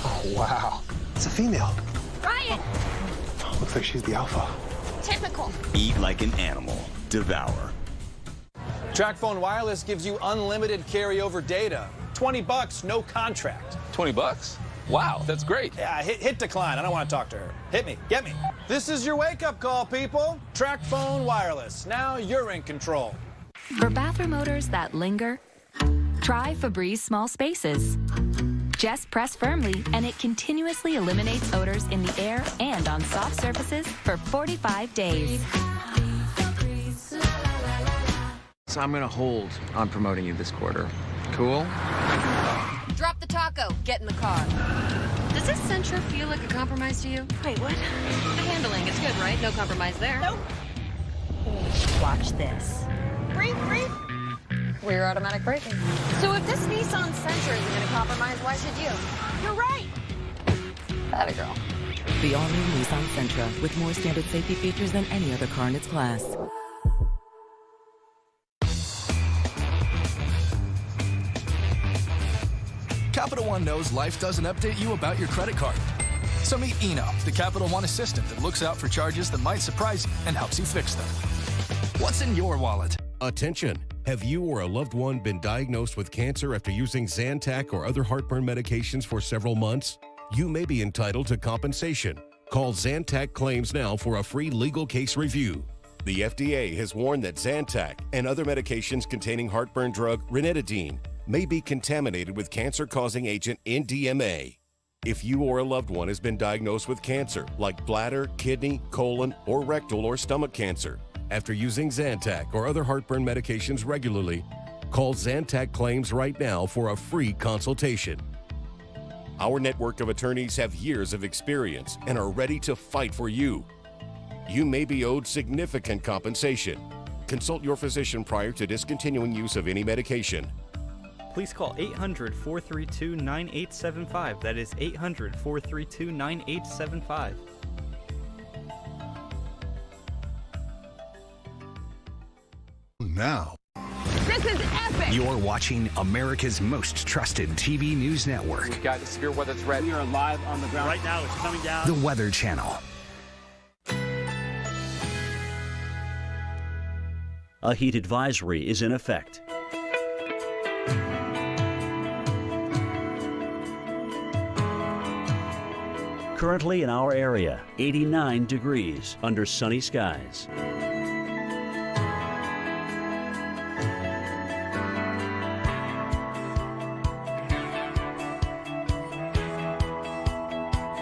Oh, wow. It's a female. Ryan! Looks like she's the alpha. Typical. Eat like an animal. Devour. TracFone Wireless gives you unlimited carryover data. $20, no contract. $20? Wow, that's great. Yeah, hit decline. I don't want to talk to her. Hit me. Get me. This is your wake-up call, people. TracFone Wireless. Now you're in control. For bathroom odors that linger, try Febreze Small Spaces. Just press firmly and it continuously eliminates odors in the air and on soft surfaces for 45 days. So I'm gonna hold on promoting you this quarter. Cool? Drop the taco. Get in the car. Does this Sentra feel like a compromise to you? Wait, what? The handling is good, right? No compromise there. Nope. Watch this. Breathe. Rear automatic braking. So if this Nissan Sentra isn't going to compromise, why should you? You're right. Atta girl. The all-new Nissan Sentra with more standard safety features than any other car in its class. Capital One knows life doesn't update you about your credit card. So meet Eno, the Capital One assistant that looks out for charges that might surprise you and helps you fix them. What's in your wallet? Attention! Have you or a loved one been diagnosed with cancer after using Zantac or other heartburn medications for several months? You may be entitled to compensation. Call Zantac Claims now for a free legal case review. The FDA has warned that Zantac and other medications containing heartburn drug ranitidine may be contaminated with cancer-causing agent NDMA. If you or a loved one has been diagnosed with cancer, like bladder, kidney, colon, or rectal or stomach cancer, after using Zantac or other heartburn medications regularly, call Zantac Claims right now for a free consultation. Our network of attorneys have years of experience and are ready to fight for you. You may be owed significant compensation. Consult your physician prior to discontinuing use of any medication. Please call 800-432-9875. That is 800-432-9875. Now. This is epic! You're watching America's most trusted TV news network. We've got the severe weather threat. We are live on the ground. Right now, it's coming down. The Weather Channel. A heat advisory is in effect. Currently in our area, 89 degrees under sunny skies.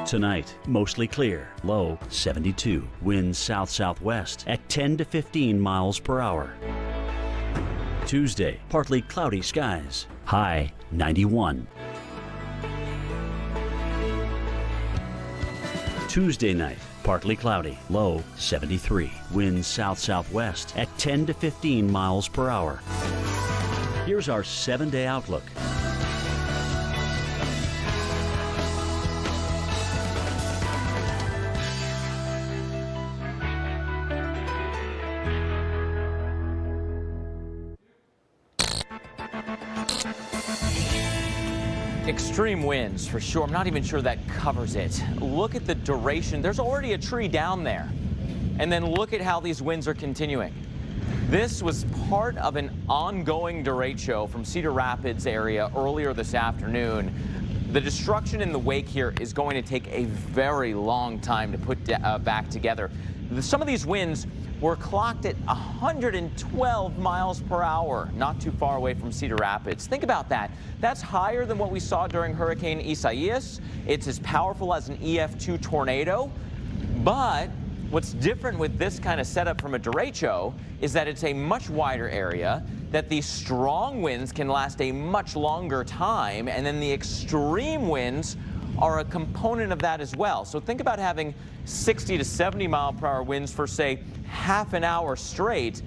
Tonight, mostly clear, low 72. Winds south-southwest at 10 to 15 miles per hour. Tuesday, partly cloudy skies, high 91. Tuesday night, partly cloudy, low 73. Winds south-southwest at 10 to 15 miles per hour. Here's our 7-day outlook. Extreme winds, for sure. I'm not even sure that covers it. Look at the duration. There's already a tree down there. And then look at how these winds are continuing. This was part of an ongoing derecho from Cedar Rapids area earlier this afternoon. The destruction in the wake here is going to take a very long time to put back together. Some of these winds were clocked at 112 miles per hour, not too far away from Cedar Rapids. Think about that. That's higher than what we saw during Hurricane Isaias. It's as powerful as an EF2 tornado. But what's different with this kind of setup from a derecho is that it's a much wider area, that these strong winds can last a much longer time, and then the extreme winds are a component of that as well. So think about having 60 to 70 mile per hour winds for, say, half an hour straight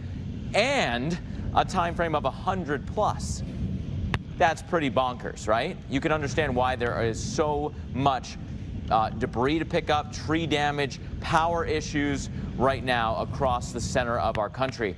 and a time frame of 100 plus. That's pretty bonkers, right? You can understand why there is so much debris to pick up, tree damage, power issues right now across the center of our country.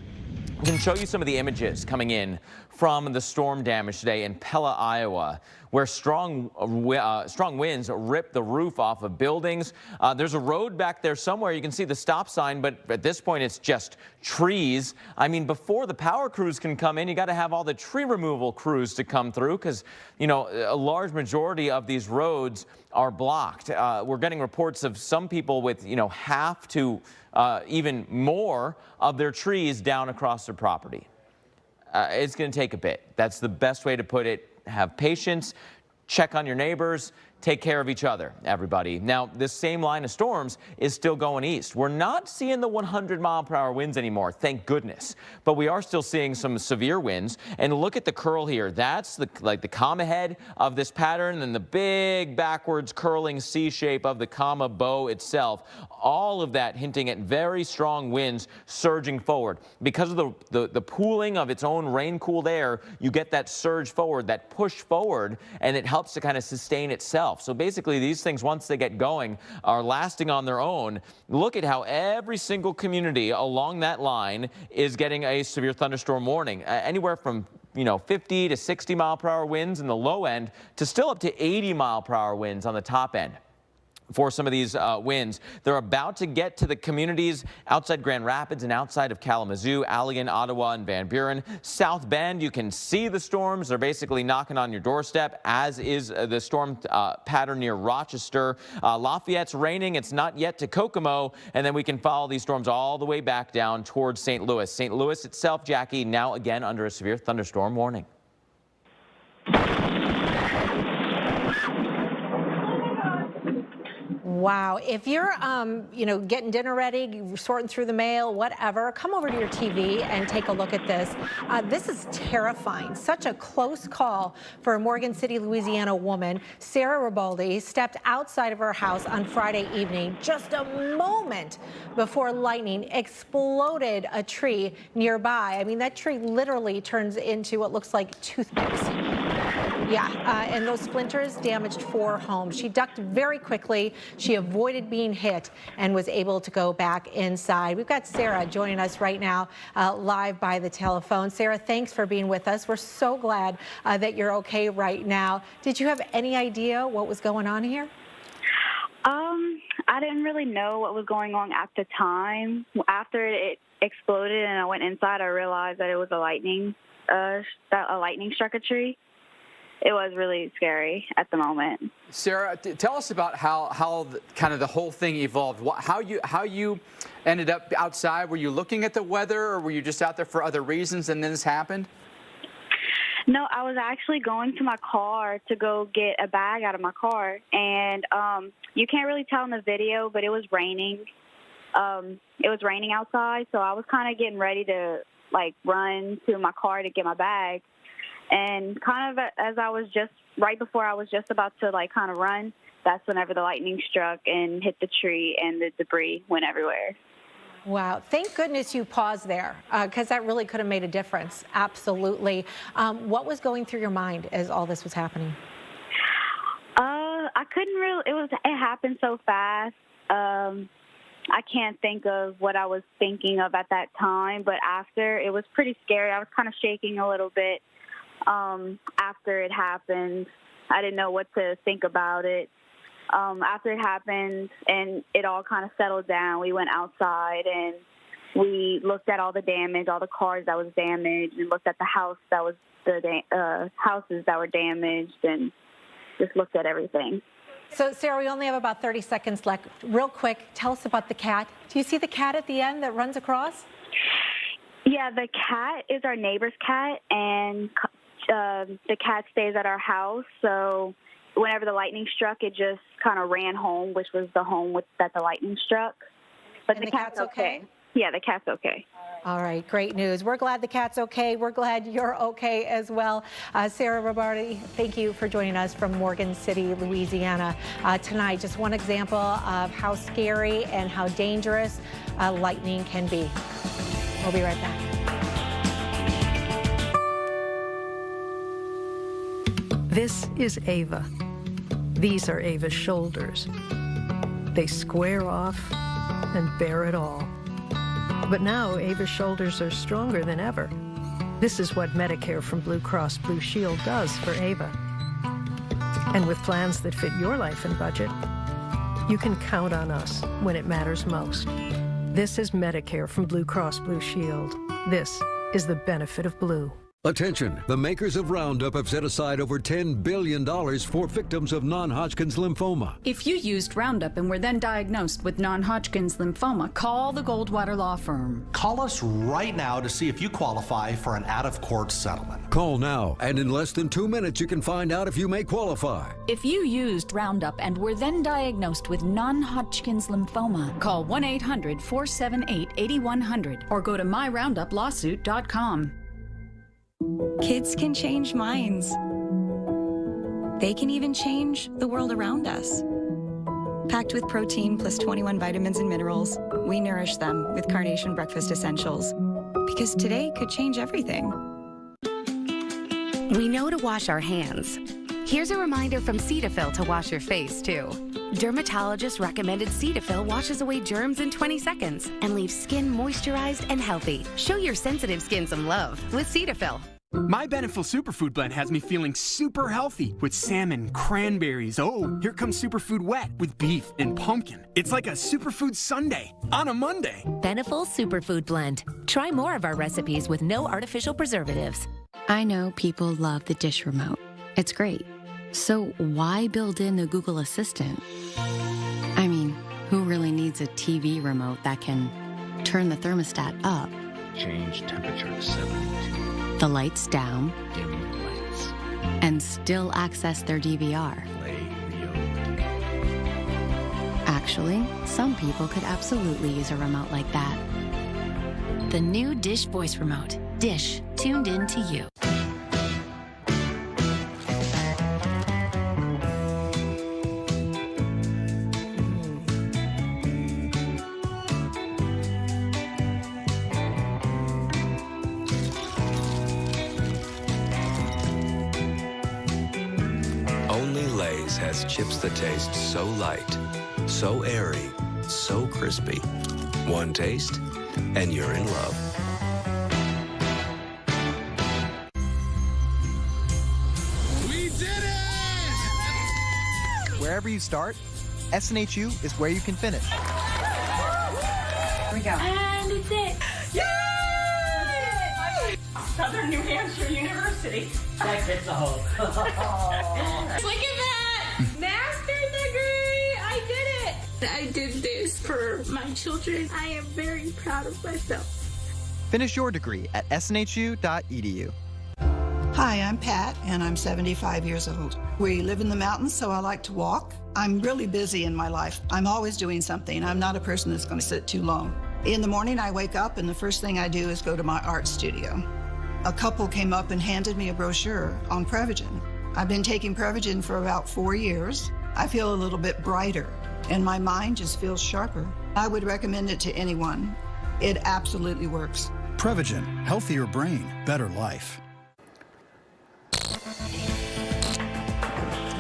I can show you some of the images coming in from the storm damage today in Pella, Iowa, where strong winds ripped the roof off of buildings. There's a road back there somewhere. You can see the stop sign, but at this point it's just trees. I mean, before the power crews can come in, you got to have all the tree removal crews to come through because, you know, a large majority of these roads are blocked. We're getting reports of some people with, you know, half to even more of their trees down across their property. it's going to take a bit. That's the best way to put it. Have patience, check on your neighbors, take care of each other, everybody. Now, this same line of storms is still going east. We're not seeing the 100-mile-per-hour winds anymore, thank goodness. But we are still seeing some severe winds. And look at the curl here. That's the comma head of this pattern, and the big backwards curling C shape of the comma bow itself. All of that hinting at very strong winds surging forward. Because of the pooling of its own rain-cooled air, you get that surge forward, that push forward, and it helps to kind of sustain itself. So basically, these things, once they get going, are lasting on their own. Look at how every single community along that line is getting a severe thunderstorm warning, anywhere from 50 to 60 mile-per-hour winds in the low end to still up to 80 mile-per-hour winds on the top end. For some of these winds. They're about to get to the communities outside Grand Rapids and outside of Kalamazoo, Allegan, Ottawa, and Van Buren. South Bend, you can see the storms. They're basically knocking on your doorstep, as is the storm pattern near Rochester. Lafayette's raining. It's not yet to Kokomo. And then we can follow these storms all the way back down towards St. Louis. St. Louis itself, Jackie, now again under a severe thunderstorm warning. Wow. If you're, getting dinner ready, sorting through the mail, whatever, come over to your TV and take a look at this. This is terrifying. Such a close call for a Morgan City, Louisiana woman. Sarah Ribaldi stepped outside of her house on Friday evening just a moment before lightning exploded a tree nearby. I mean, that tree literally turns into what looks like toothpicks. Yeah, and those splinters damaged 4 homes. She ducked very quickly. She avoided being hit and was able to go back inside. We've got Sarah joining us right now live by the telephone. Sarah, thanks for being with us. We're so glad that you're okay right now. Did you have any idea what was going on here? I didn't really know what was going on at the time. After it exploded and I went inside, I realized that it was a lightning struck a tree. It was really scary at the moment. Sarah, tell us about how kind of the whole thing evolved. How you ended up outside. Were you looking at the weather, or were you just out there for other reasons, and then this happened? No, I was actually going to my car to go get a bag out of my car, and you can't really tell in the video, but it was raining. It was raining outside, so I was kind of getting ready to run to my car to get my bag. And kind of as I was right before I was just about to kind of run, that's whenever the lightning struck and hit the tree and the debris went everywhere. Wow. Thank goodness you paused there, because that really could have made a difference. Absolutely. What was going through your mind as all this was happening? I couldn't really, it happened so fast. I can't think of what I was thinking of at that time, but after, it was pretty scary. I was kind of shaking a little bit. After it happened, I didn't know what to think about it. After it happened and it all kind of settled down, we went outside and we looked at all the damage, all the cars that was damaged, and looked at the house that was houses that were damaged, and just looked at everything. So, Sarah, we only have about 30 seconds left. Real quick, tell us about the cat. Do you see the cat at the end that runs across? Yeah, the cat is our neighbor's cat, and the cat stays at our house. So whenever the lightning struck, it just kind of ran home, which was the home that the lightning struck. But and the cat's okay? Yeah, the cat's okay. All right, great news. We're glad the cat's okay. We're glad you're okay as well. Sarah Ribaldi, thank you for joining us from Morgan City, Louisiana. Tonight, just one example of how scary and how dangerous lightning can be. We'll be right back. This is Ava. These are Ava's shoulders. They square off and bear it all. But now Ava's shoulders are stronger than ever. This is what Medicare from Blue Cross Blue Shield does for Ava. And with plans that fit your life and budget, you can count on us when it matters most. This is Medicare from Blue Cross Blue Shield. This is the benefit of blue. Attention, the makers of Roundup have set aside over $10 billion for victims of non-Hodgkin's lymphoma. If you used Roundup and were then diagnosed with non-Hodgkin's lymphoma, call the Goldwater Law Firm. Call us right now to see if you qualify for an out-of-court settlement. Call now, and in less than 2 minutes you can find out if you may qualify. If you used Roundup and were then diagnosed with non-Hodgkin's lymphoma, call 1-800-478-8100 or go to myrounduplawsuit.com. Kids can change minds. They can even change the world around us. Packed with protein plus 21 vitamins and minerals, we nourish them with Carnation Breakfast Essentials. Because today could change everything. We know to wash our hands. Here's a reminder from Cetaphil to wash your face, too. Dermatologist recommended Cetaphil washes away germs in 20 seconds and leaves skin moisturized and healthy. Show your sensitive skin some love with Cetaphil. My Beneful Superfood Blend has me feeling super healthy with salmon, cranberries. Oh, here comes Superfood Wet with beef and pumpkin. It's like a superfood sundae on a Monday. Beneful Superfood Blend. Try more of our recipes with no artificial preservatives. I know people love the dish remote. It's great. So why build in the Google Assistant? I mean, who really needs a TV remote that can turn the thermostat up, change temperature to 72, the lights down, dim the lights, and still access their DVR? play video? Actually, some people could absolutely use a remote like that. The new Dish Voice Remote. Dish, tuned in to you. Only Lay's has chips that taste so light, so airy, so crispy. One taste, and you're in love. We did it! Wherever you start, SNHU is where you can finish. Here we go. And it's it. Yay! Southern New Hampshire University. That gets a hope. Look at that! Master's degree! I did it! I did this for my children. I am very proud of myself. Finish your degree at snhu.edu. Hi, I'm Pat, and I'm 75 years old. We live in the mountains, so I like to walk. I'm really busy in my life. I'm always doing something. I'm not a person that's going to sit too long. In the morning, I wake up, and the first thing I do is go to my art studio. A couple came up and handed me a brochure on Prevagen. I've been taking Prevagen for about 4 years. I feel a little bit brighter, and my mind just feels sharper. I would recommend it to anyone. It absolutely works. Prevagen, healthier brain, better life.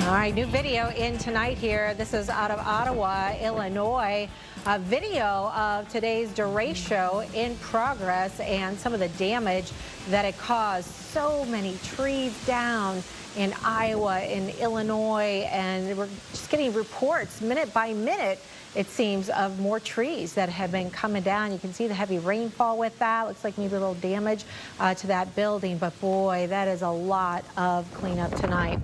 All right, new video in tonight here. This is out of Ottawa, Illinois. A video of today's derecho in progress and some of the damage that it caused. So many trees down in Iowa, in Illinois, and we're just getting reports minute by minute, it seems, of more trees that have been coming down. You can see the heavy rainfall with that. Looks like maybe a little damage to that building, but boy, that is a lot of cleanup tonight.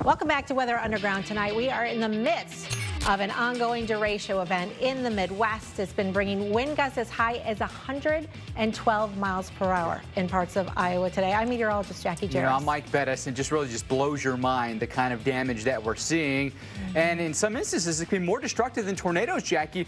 Welcome back to Weather Underground tonight. We are in the midst of an ongoing derecho event in the Midwest. It's been bringing wind gusts as high as 112 miles per hour in parts of Iowa today. I'm meteorologist Jackie Jarris. You know, I'm Mike Bettis, and just really just blows your mind the kind of damage that we're seeing. And in some instances, it can be more destructive than tornadoes, Jackie,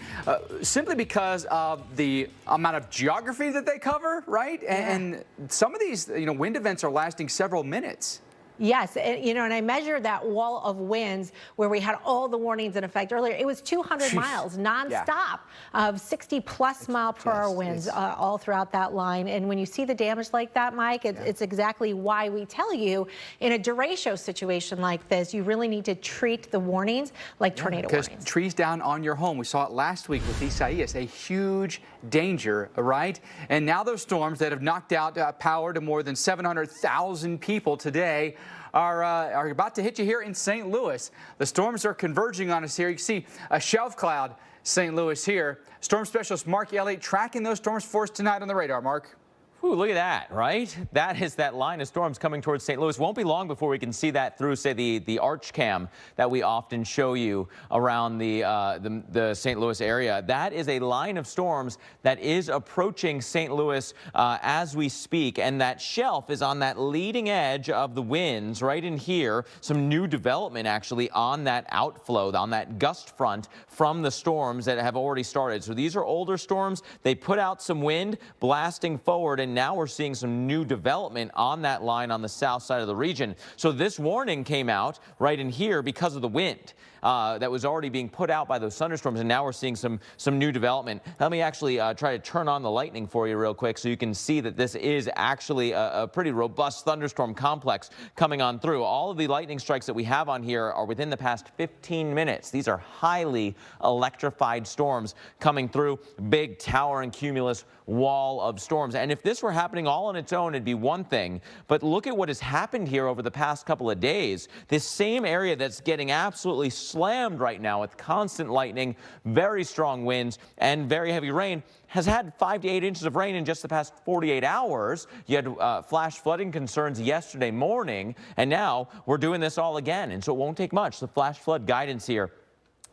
simply because of the amount of geography that they cover, right? Yeah. And some of these, wind events are lasting several minutes. Yes, and I measured that wall of winds where we had all the warnings in effect earlier. It was 200 miles nonstop of 60-plus mile-per-hour winds all throughout that line. And when you see the damage like that, Mike, it's exactly why we tell you in a derecho situation like this, you really need to treat the warnings like tornado warnings. Because trees down on your home, we saw it last week with Isaias, a huge danger, right? And now those storms that have knocked out power to more than 700,000 people today are about to hit you here in St. Louis. The storms are converging on us here. You can see a shelf cloud, St. Louis here. Storm specialist Mark Elliott tracking those storms for us tonight on the radar. Mark. Ooh, look at that, right? That is that line of storms coming towards St. Louis. Won't be long before we can see that through, say, the arch cam that we often show you around the St. Louis area. That is a line of storms that is approaching St. Louis as we speak, and that shelf is on that leading edge of the winds right in here. Some new development actually on that outflow, on that gust front from the storms that have already started. So these are older storms. They put out some wind blasting forward, and now we're seeing some new development on that line on the south side of the region. So this warning came out right in here because of the wind that was already being put out by those thunderstorms, and now we're seeing some new development. Let me actually try to turn on the lightning for you real quick so you can see that this is actually a pretty robust thunderstorm complex coming on through. All of the lightning strikes that we have on here are within the past 15 minutes. These are highly electrified storms coming through, big towering cumulus wall of storms. And if this were happening all on its own, it'd be one thing. But look at what has happened here over the past couple of days. This same area that's getting absolutely slammed right now with constant lightning, very strong winds, and very heavy rain has had 5 to 8 inches of rain in just the past 48 hours. You had flash flooding concerns yesterday morning, and now we're doing this all again. And so it won't take much. The flash flood guidance here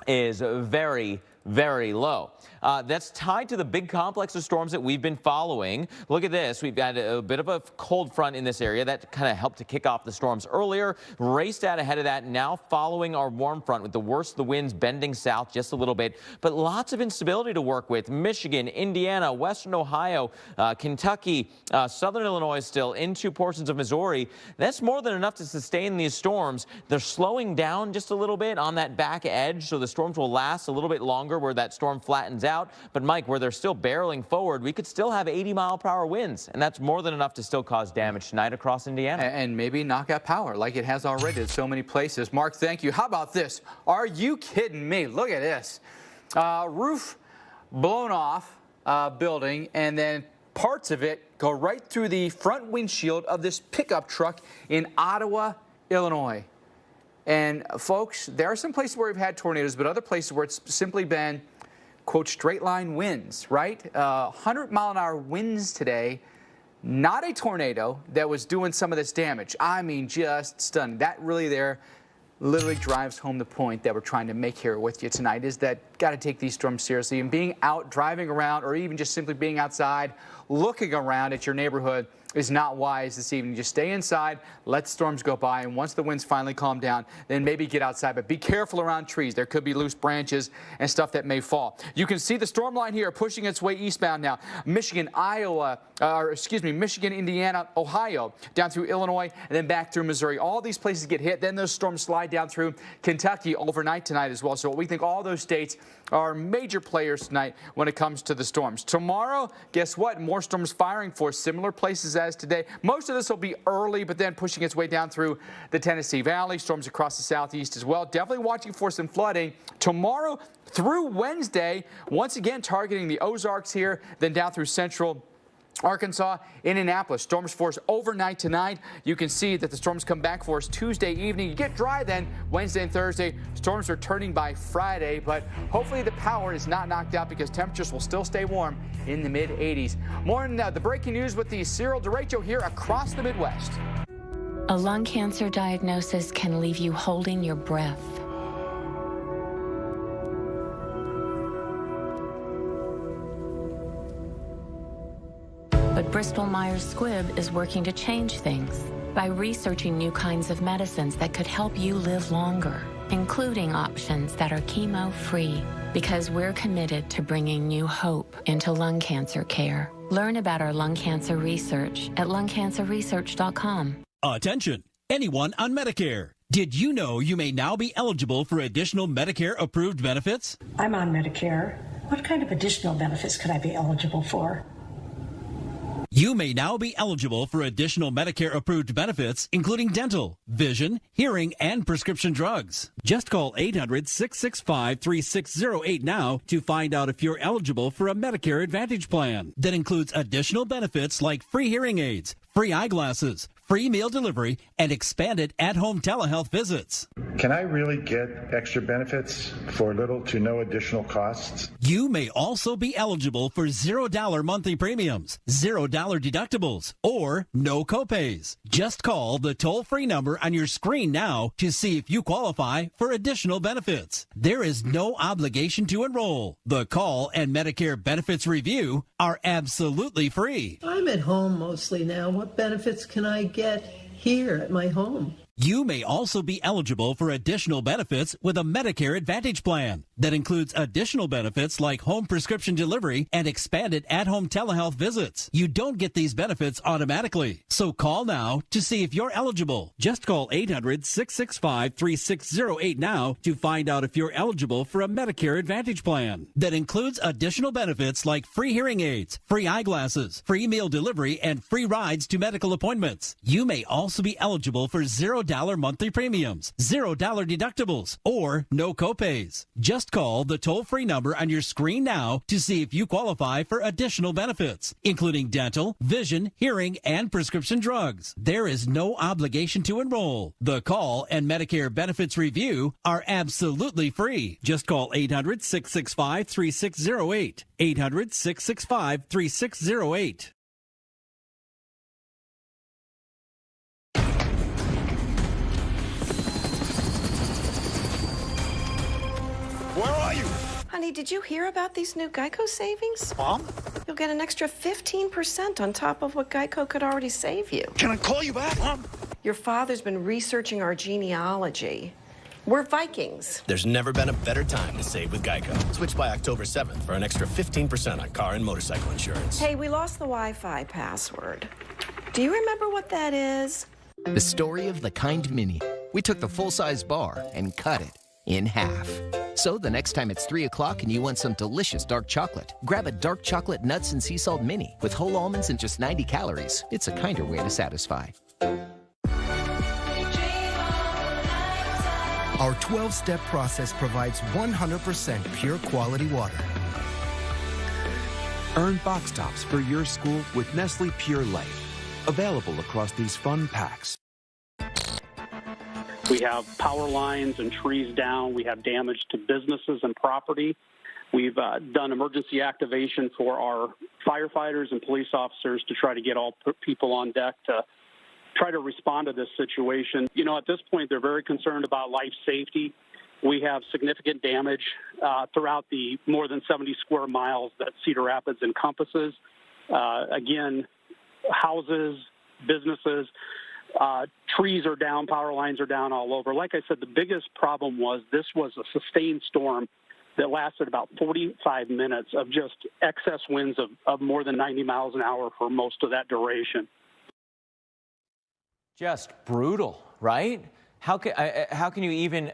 is very, very low. That's tied to the big complex of storms that we've been following. Look at this. We've got a bit of a cold front in this area that kind of helped to kick off the storms earlier, raced out ahead of that, now following our warm front with the worst of the winds bending south just a little bit, but lots of instability to work with. Michigan, Indiana, Western Ohio, Kentucky, Southern Illinois still, into portions of Missouri. That's more than enough to sustain these storms. They're slowing down just a little bit on that back edge, so the storms will last a little bit longer where that storm flattens out. But Mike, where they're still barreling forward, we could still have 80-mile-per-hour winds, and that's more than enough to still cause damage tonight across Indiana. And maybe knock out power like it has already in so many places. Mark, thank you. How about this? Are you kidding me? Look at this. Roof blown off building, and then parts of it go right through the front windshield of this pickup truck in Ottawa, Illinois. And folks, there are some places where we've had tornadoes, but other places where it's simply been, quote, straight line winds, right? 100-mile-an-hour winds today. Not a tornado that was doing some of this damage. I mean, just stunning. That really there literally drives home the point that we're trying to make here with you tonight, is that got to take these storms seriously. And being out, driving around, or even just simply being outside, looking around at your neighborhood is not wise this evening. Just stay inside, let storms go by, and once the winds finally calm down, then maybe get outside. But be careful around trees. There could be loose branches and stuff that may fall. You can see the storm line here pushing its way eastbound now. Michigan, Michigan, Indiana, Ohio, down through Illinois, and then back through Missouri. All these places get hit. Then those storms slide down through Kentucky overnight tonight as well. So we think all those states are major players tonight when it comes to the storms. Tomorrow, guess what? More storms firing for similar places as today. Most of this will be early, but then pushing its way down through the Tennessee Valley, storms across the southeast as well. Definitely watching for some flooding tomorrow through Wednesday, once again targeting the Ozarks here, then down through central Arkansas, Indianapolis. Storms force overnight tonight. You can see that the storms come back for us Tuesday evening. You get dry then Wednesday and Thursday. Storms are turning by Friday, but hopefully the power is not knocked out because temperatures will still stay warm in the mid-80s. More in the breaking news with the Cyril Derecho here across the Midwest. A lung cancer diagnosis can leave you holding your breath. But Bristol-Myers Squibb is working to change things by researching new kinds of medicines that could help you live longer, including options that are chemo-free, because we're committed to bringing new hope into lung cancer care. Learn about our lung cancer research at lungcancerresearch.com. Attention, anyone on Medicare. Did you know you may now be eligible for additional Medicare-approved benefits? I'm on Medicare. What kind of additional benefits could I be eligible for? You may now be eligible for additional Medicare-approved benefits, including dental, vision, hearing, and prescription drugs. Just call 800-665-3608 now to find out if you're eligible for a Medicare Advantage plan that includes additional benefits like free hearing aids, free eyeglasses, free meal delivery, and expanded at-home telehealth visits. Can I really get extra benefits for little to no additional costs? You may also be eligible for $0 monthly premiums, $0 deductibles, or no copays. Just call the toll-free number on your screen now to see if you qualify for additional benefits. There is no obligation to enroll. The call and Medicare benefits review are absolutely free. I'm at home mostly now. What benefits can I get here at my home? You may also be eligible for additional benefits with a Medicare Advantage plan that includes additional benefits like home prescription delivery and expanded at-home telehealth visits. You don't get these benefits automatically, so call now to see if you're eligible. Just call 800-665-3608 now to find out if you're eligible for a Medicare Advantage plan that includes additional benefits like free hearing aids, free eyeglasses, free meal delivery, and free rides to medical appointments. You may also be eligible for $0 monthly premiums, $0 deductibles, or no copays. Just call the toll-free number on your screen now to see if you qualify for additional benefits, including dental, vision, hearing, and prescription drugs. There is no obligation to enroll. The call and Medicare benefits review are absolutely free. Just call 800-665-3608. 800-665-3608. Where are you? Honey, did you hear about these new Geico savings? Mom? You'll get an extra 15% on top of what Geico could already save you. Can I call you back, Mom? Your father's been researching our genealogy. We're Vikings. There's never been a better time to save with Geico. Switch by October 7th for an extra 15% on car and motorcycle insurance. Hey, we lost the Wi-Fi password. Do you remember what that is? The story of the Kind Mini. We took the full-size bar and cut it in half. So the next time it's 3 o'clock and you want some delicious dark chocolate, grab a dark chocolate nuts and sea salt mini with whole almonds and just 90 calories. It's a kinder way to satisfy. Our 12-step process provides 100% pure quality water. Earn box tops for your school with Nestle Pure Life. Available across these fun packs. We have power lines and trees down. We have damage to businesses and property. We've done emergency activation for our firefighters and police officers to try to get all people on deck to try to respond to this situation. You know, at this point, they're very concerned about life safety. We have significant damage throughout the more than 70 square miles that Cedar Rapids encompasses. Again, houses, businesses, trees are down, power lines are down all over. Like I said, the biggest problem was this was a sustained storm that lasted about 45 minutes of just excess winds of more than 90 miles an hour for most of that duration. Just brutal, right? How can you even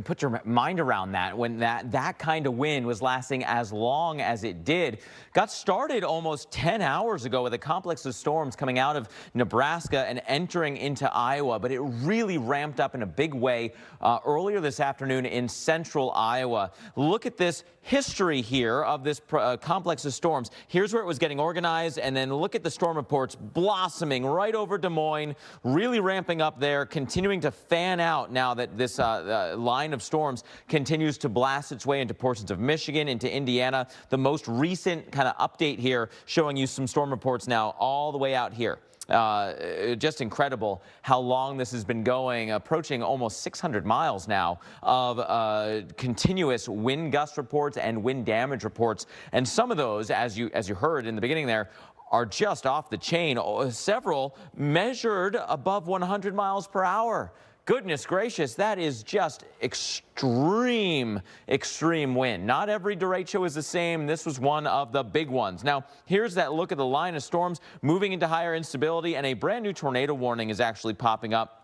put your mind around that when that kind of wind was lasting as long as it did? Got started almost 10 hours ago with a complex of storms coming out of Nebraska and entering into Iowa, but it really ramped up in a big way earlier this afternoon in central Iowa. Look at this history here of this complex of storms. Here's where it was getting organized, and then look at the storm reports blossoming right over Des Moines, really ramping up there, continuing to fan out now that this line of storms continues to blast its way into portions of Michigan, into Indiana. The most recent kind of update here showing you some storm reports now all the way out here. Just incredible how long this has been going, approaching almost 600 miles now of continuous wind gust reports and wind damage reports. And some of those, as you heard in the beginning there, are just off the chain. Several measured above 100 miles per hour. Goodness gracious, that is just extreme wind. Not every derecho is the same. This was one of the big ones. Now, here's that look at the line of storms moving into higher instability, and a brand new tornado warning is actually popping up.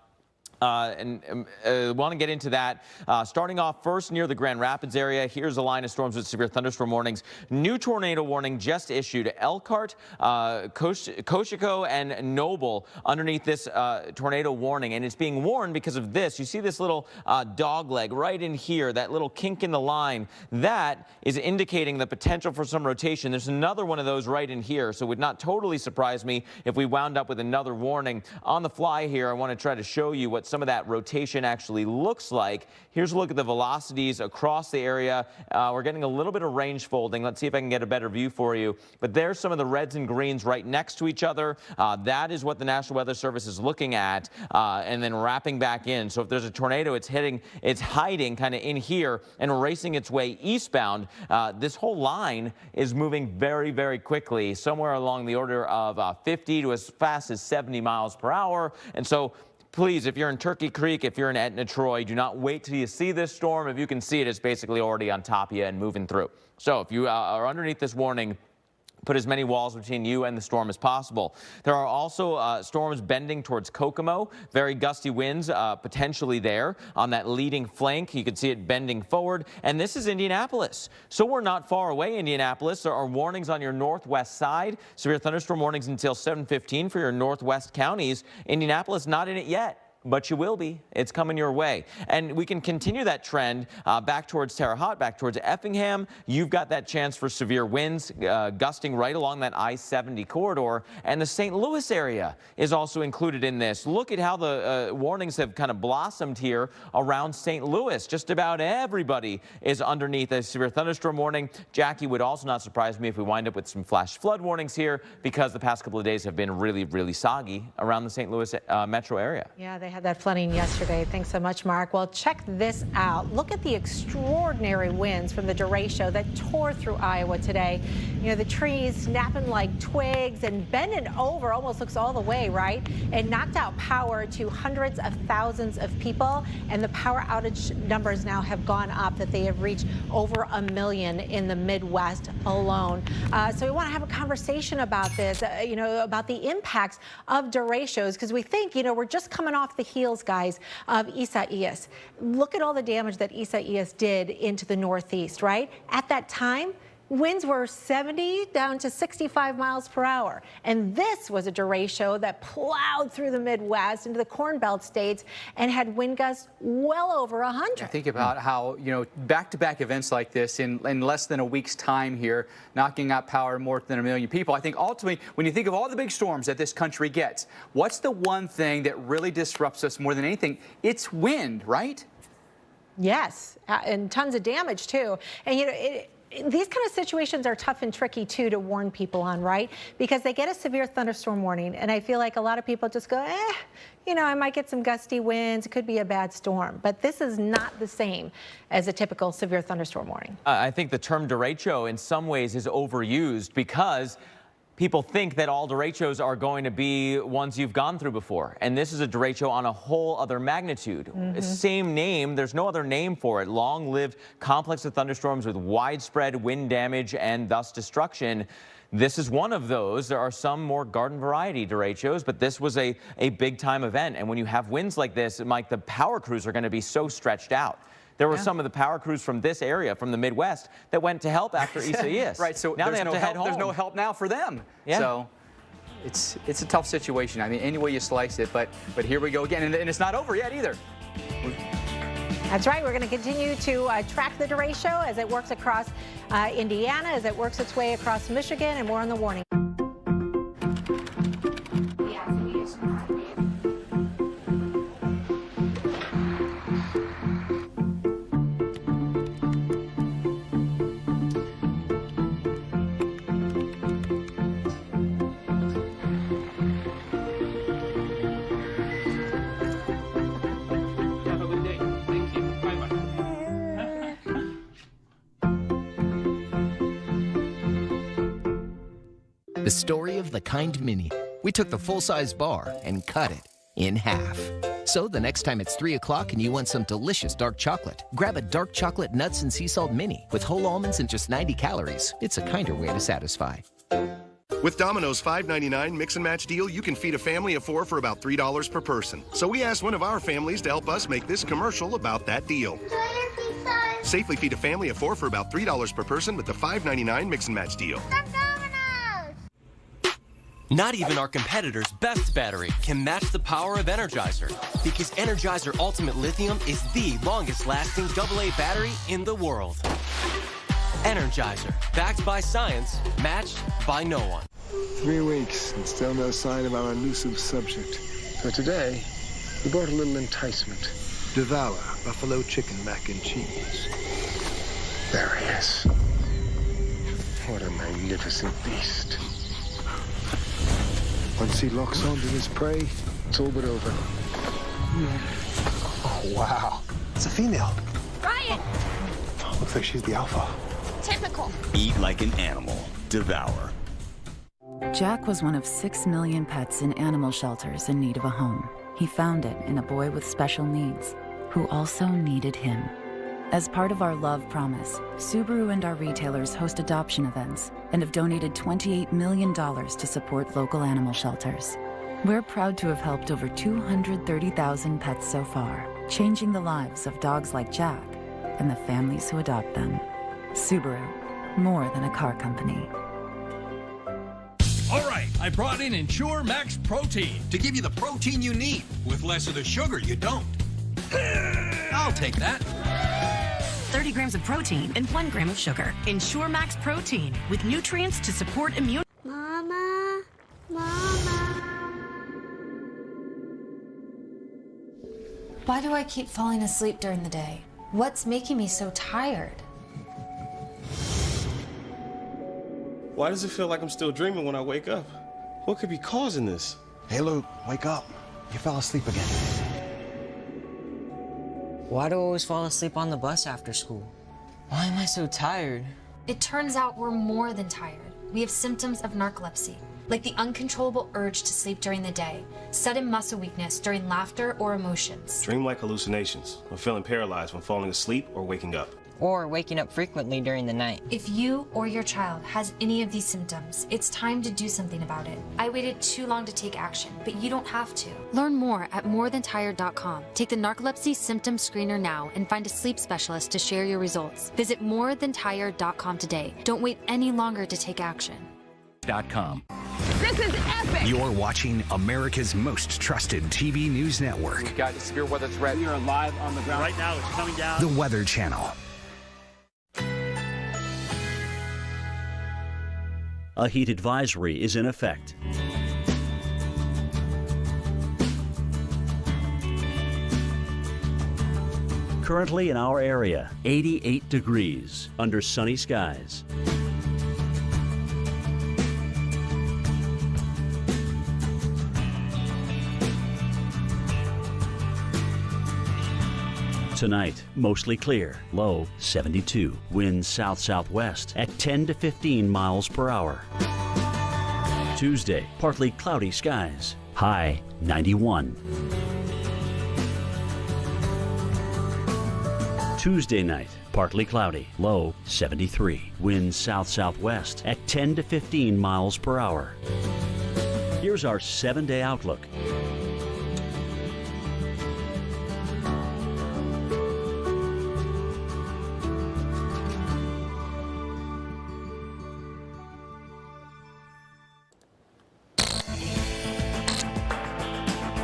Want to get into that. Starting off first near the Grand Rapids area, here's a line of storms with severe thunderstorm warnings. New tornado warning just issued. Elkhart, Cocheco, and Noble underneath this tornado warning, and it's being warned because of this. You see this little dog leg right in here, that little kink in the line. That is indicating the potential for some rotation. There's another one of those right in here, so it would not totally surprise me if we wound up with another warning. On the fly here, I want to try to show you what some of that rotation actually looks like. Here's a look at the velocities across the area. We're getting a little bit of range folding. Let's see if I can get a better view for you. But there's some of the reds and greens right next to each other. That is what the National Weather Service is looking at, and then wrapping back in. So if there's a tornado, it's hiding kind of in here and racing its way eastbound. This whole line is moving very, very quickly, somewhere along the order of 50 to as fast as 70 miles per hour. And so please, if you're in Turkey Creek, if you're in Etna, Troy, do not wait till you see this storm. If you can see it, it's basically already on top of you and moving through. So if you are underneath this warning, put as many walls between you and the storm as possible. There are also storms bending towards Kokomo. Very gusty winds potentially there on that leading flank. You can see it bending forward. And this is Indianapolis. So we're not far away, Indianapolis. There are warnings on your northwest side. Severe thunderstorm warnings until 7:15 for your northwest counties. Indianapolis not in it yet, but you will be. It's coming your way. And we can continue that trend back towards Terre Haute, back towards Effingham. You've got that chance for severe winds gusting right along that I-70 corridor. And the St. Louis area is also included in this. Look at how the warnings have kind of blossomed here around St. Louis. Just about everybody is underneath a severe thunderstorm warning. Jackie, would also not surprise me if we wind up with some flash flood warnings here, because the past couple of days have been really, really soggy around the St. Louis metro area. Yeah, they had that flooding yesterday. Thanks so much, Mark. Well, check this out. Look at the extraordinary winds from the derecho that tore through Iowa today. You know, the trees snapping like twigs and bending over, almost looks all the way, right? It knocked out power to hundreds of thousands of people, and the power outage numbers now have gone up, that they have reached over 1 million in the Midwest alone. So we want to have a conversation about this, you know, about the impacts of derechos, because we think, you know, we're just coming off the heels, guys, of Isaias. Look at all the damage that Isaias did into the Northeast, right? At that time, winds were 70 down to 65 miles per hour. And this was a derecho that plowed through the Midwest into the Corn Belt states and had wind gusts well over 100. Think about how, you know, back-to-back events like this in less than a week's time here, knocking out power to more than 1 million people. I think ultimately, when you think of all the big storms that this country gets, what's the one thing that really disrupts us more than anything? It's wind, right? Yes, and tons of damage, too. And, you know, these kind of situations are tough and tricky, too, to warn people on, right? Because they get a severe thunderstorm warning, and I feel like a lot of people just go, you know, I might get some gusty winds. It could be a bad storm. But this is not the same as a typical severe thunderstorm warning. I think the term derecho in some ways is overused, because people think that all derechos are going to be ones you've gone through before. And this is a derecho on a whole other magnitude. Same name, there's no other name for it. Long-lived complex of thunderstorms with widespread wind damage and thus destruction. This is one of those. There are some more garden variety derechos, but this was a big time event. And when you have winds like this, Mike, the power crews are going to be so stretched out. There were some of the power crews from this area, from the Midwest, that went to help after Isaias. Right, so now they have to head home. There's no help now for them. Yeah. So it's a tough situation. I mean, any way you slice it, but here we go again. And it's not over yet either. That's right. We're going to continue to track the derecho as it works across Indiana, as it works its way across Michigan, and more on the warning. The story of the Kind Mini. We took the full-size bar and cut it in half. So the next time it's 3 o'clock and you want some delicious dark chocolate, grab a dark chocolate nuts and sea salt mini with whole almonds and just 90 calories. It's a kinder way to satisfy. With Domino's $5.99 mix and match deal, you can feed a family of 4 for about $3 per person. So we asked one of our families to help us make this commercial about that deal. Safely feed a family of 4 for about $3 per person with the $5.99 mix and match deal. Not even our competitor's best battery can match the power of Energizer, because Energizer Ultimate Lithium is the longest-lasting AA battery in the world. Energizer, backed by science, matched by no one. 3 weeks and still no sign of our elusive subject. So today, We brought a little enticement. Devour buffalo chicken mac and cheese. There he is. What a magnificent beast. Once he locks onto his prey, it's all but over. Oh, wow. It's a female. Ryan! Looks like she's the alpha. Typical. Eat like an animal. Devour. Jack was one of 6 million pets in animal shelters in need of a home. He found it in a boy with special needs who also needed him. As part of our love promise, Subaru and our retailers host adoption events and have donated $28 million to support local animal shelters. We're proud to have helped over 230,000 pets so far, changing the lives of dogs like Jack and the families who adopt them. Subaru, more than a car company. All right, I brought in Ensure Max Protein to give you the protein you need with less of the sugar you don't. I'll take that. 30 grams of protein and 1 gram of sugar. Ensure Max Protein with nutrients to support immune. Mama, Mama. Why do I keep falling asleep during the day? What's making me so tired? Why does it feel like I'm still dreaming when I wake up? What could be causing this? Hey, Luke, wake up. You fell asleep again. Why do I always fall asleep on the bus after school? Why am I so tired? It turns out we're more than tired. We have symptoms of narcolepsy, like the uncontrollable urge to sleep during the day, sudden muscle weakness during laughter or emotions. Dream-like hallucinations, or feeling paralyzed when falling asleep or waking up. Or waking up frequently during the night. If you or your child has any of these symptoms, it's time to do something about it. I waited too long to take action, but you don't have to. Learn more at morethantired.com. Take the Narcolepsy Symptom Screener now and find a sleep specialist to share your results. Visit morethantired.com today. Don't wait any longer to take action. This is epic! You're watching America's most trusted TV news network. We've got a severe weather threat. We are live on the ground. Right now, it's coming down. The Weather Channel. A heat advisory is in effect. Currently in our area, 88 degrees under sunny skies. Tonight, mostly clear, low 72. Winds south-southwest at 10 to 15 miles per hour. Tuesday, partly cloudy skies, high 91. Tuesday night, partly cloudy, low 73. Winds south-southwest at 10 to 15 miles per hour. Here's our 7-day outlook.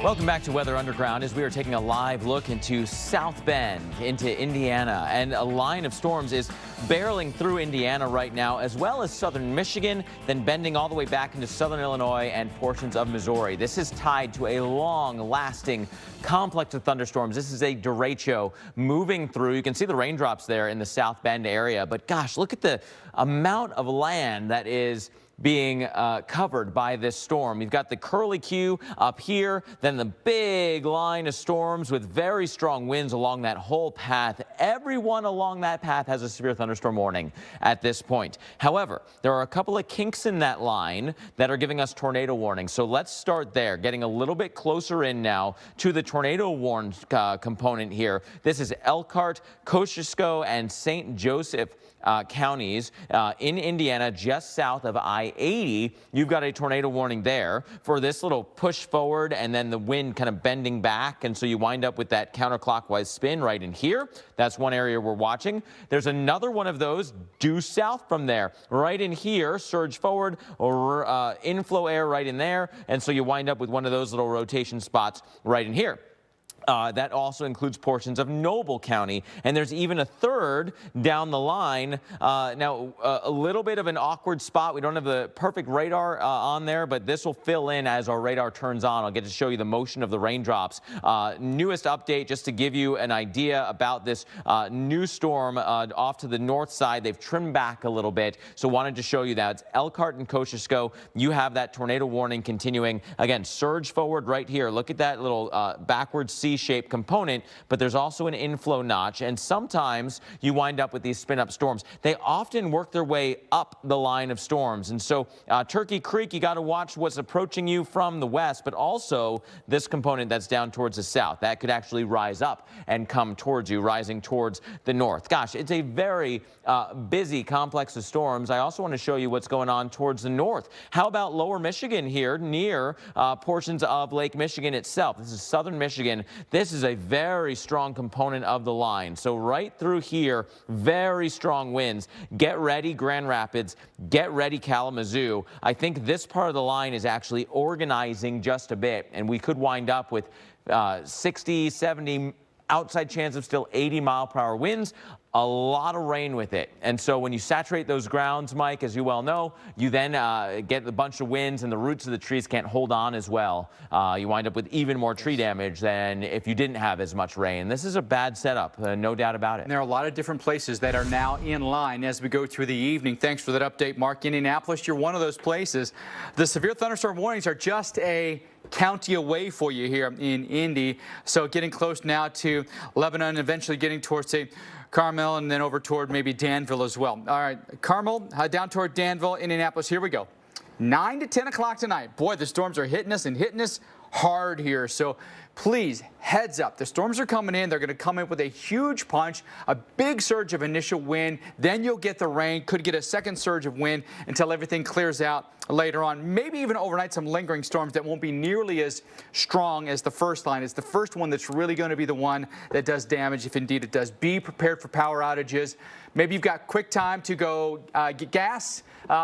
Welcome back to Weather Underground as we are taking a live look into South Bend, into Indiana. And a line of storms is barreling through Indiana right now, as well as southern Michigan, then bending all the way back into southern Illinois and portions of Missouri. This is tied to a long-lasting complex of thunderstorms. This is a derecho moving through. You can see the raindrops there in the South Bend area. But gosh, look at the amount of land that is being covered by this storm. You've got the curlicue up here, then the big line of storms with very strong winds along that whole path. Everyone along that path has a severe thunderstorm warning at this point. However, there are a couple of kinks in that line that are giving us tornado warnings. So let's start there, getting a little bit closer in now to the tornado warn component here. This is Elkhart, Kosciuszko, and St. Joseph counties in Indiana, just south of I-80. You've got a tornado warning there for this little push forward and then the wind kind of bending back. And so you wind up with that counterclockwise spin right in here. That's one area we're watching. There's another one of those due south from there, right in here, surge forward or inflow air right in there. And so you wind up with one of those little rotation spots right in here. That also includes portions of Noble County, and there's even a third down the line. Now, a little bit of an awkward spot. We don't have the perfect radar on there, but this will fill in as our radar turns on. I'll get to show you the motion of the raindrops. Newest update, just to give you an idea about this new storm off to the north side. They've trimmed back a little bit, so wanted to show you that. It's Elkhart and Kosciuszko. You have that tornado warning continuing. Again, surge forward right here. Look at that little backward C-shaped component, but there's also an inflow notch, and sometimes you wind up with these spin-up storms. They often work their way up the line of storms, and so Turkey Creek, you got to watch what's approaching you from the west, but also this component that's down towards the south. That could actually rise up and come towards you, rising towards the north. Gosh, it's a very busy complex of storms. I also want to show you what's going on towards the north. How about lower Michigan here near portions of Lake Michigan itself? This is southern Michigan. This is a very strong component of the line. So right through here, very strong winds. Get ready, Grand Rapids. Get ready, Kalamazoo. I think this part of the line is actually organizing just a bit, and we could wind up with 60, 70, outside chance of still 80-mile-per-hour winds. A lot of rain with it. And so when you saturate those grounds, Mike, as you well know, you then get a bunch of winds and the roots of the trees can't hold on as well. You wind up with even more tree damage than if you didn't have as much rain. This is a bad setup, no doubt about it. And there are a lot of different places that are now in line as we go through the evening. Thanks for that update, Mark. Indianapolis, you're one of those places. The severe thunderstorm warnings are just a county away for you here in Indy. So getting close now to Lebanon, eventually getting towards, say, Carmel, and then over toward maybe Danville as well. All right, Carmel, down toward Danville, Indianapolis. Here we go. 9 to 10 o'clock tonight. Boy, the storms are hitting us hard here. So please, heads up. The storms are coming in. They're going to come in with a huge punch, a big surge of initial wind. Then you'll get the rain. Could get a second surge of wind until everything clears out later on. Maybe even overnight some lingering storms that won't be nearly as strong as the first line. It's the first one that's really going to be the one that does damage, if indeed it does. Be prepared for power outages. Maybe you've got quick time to go get gas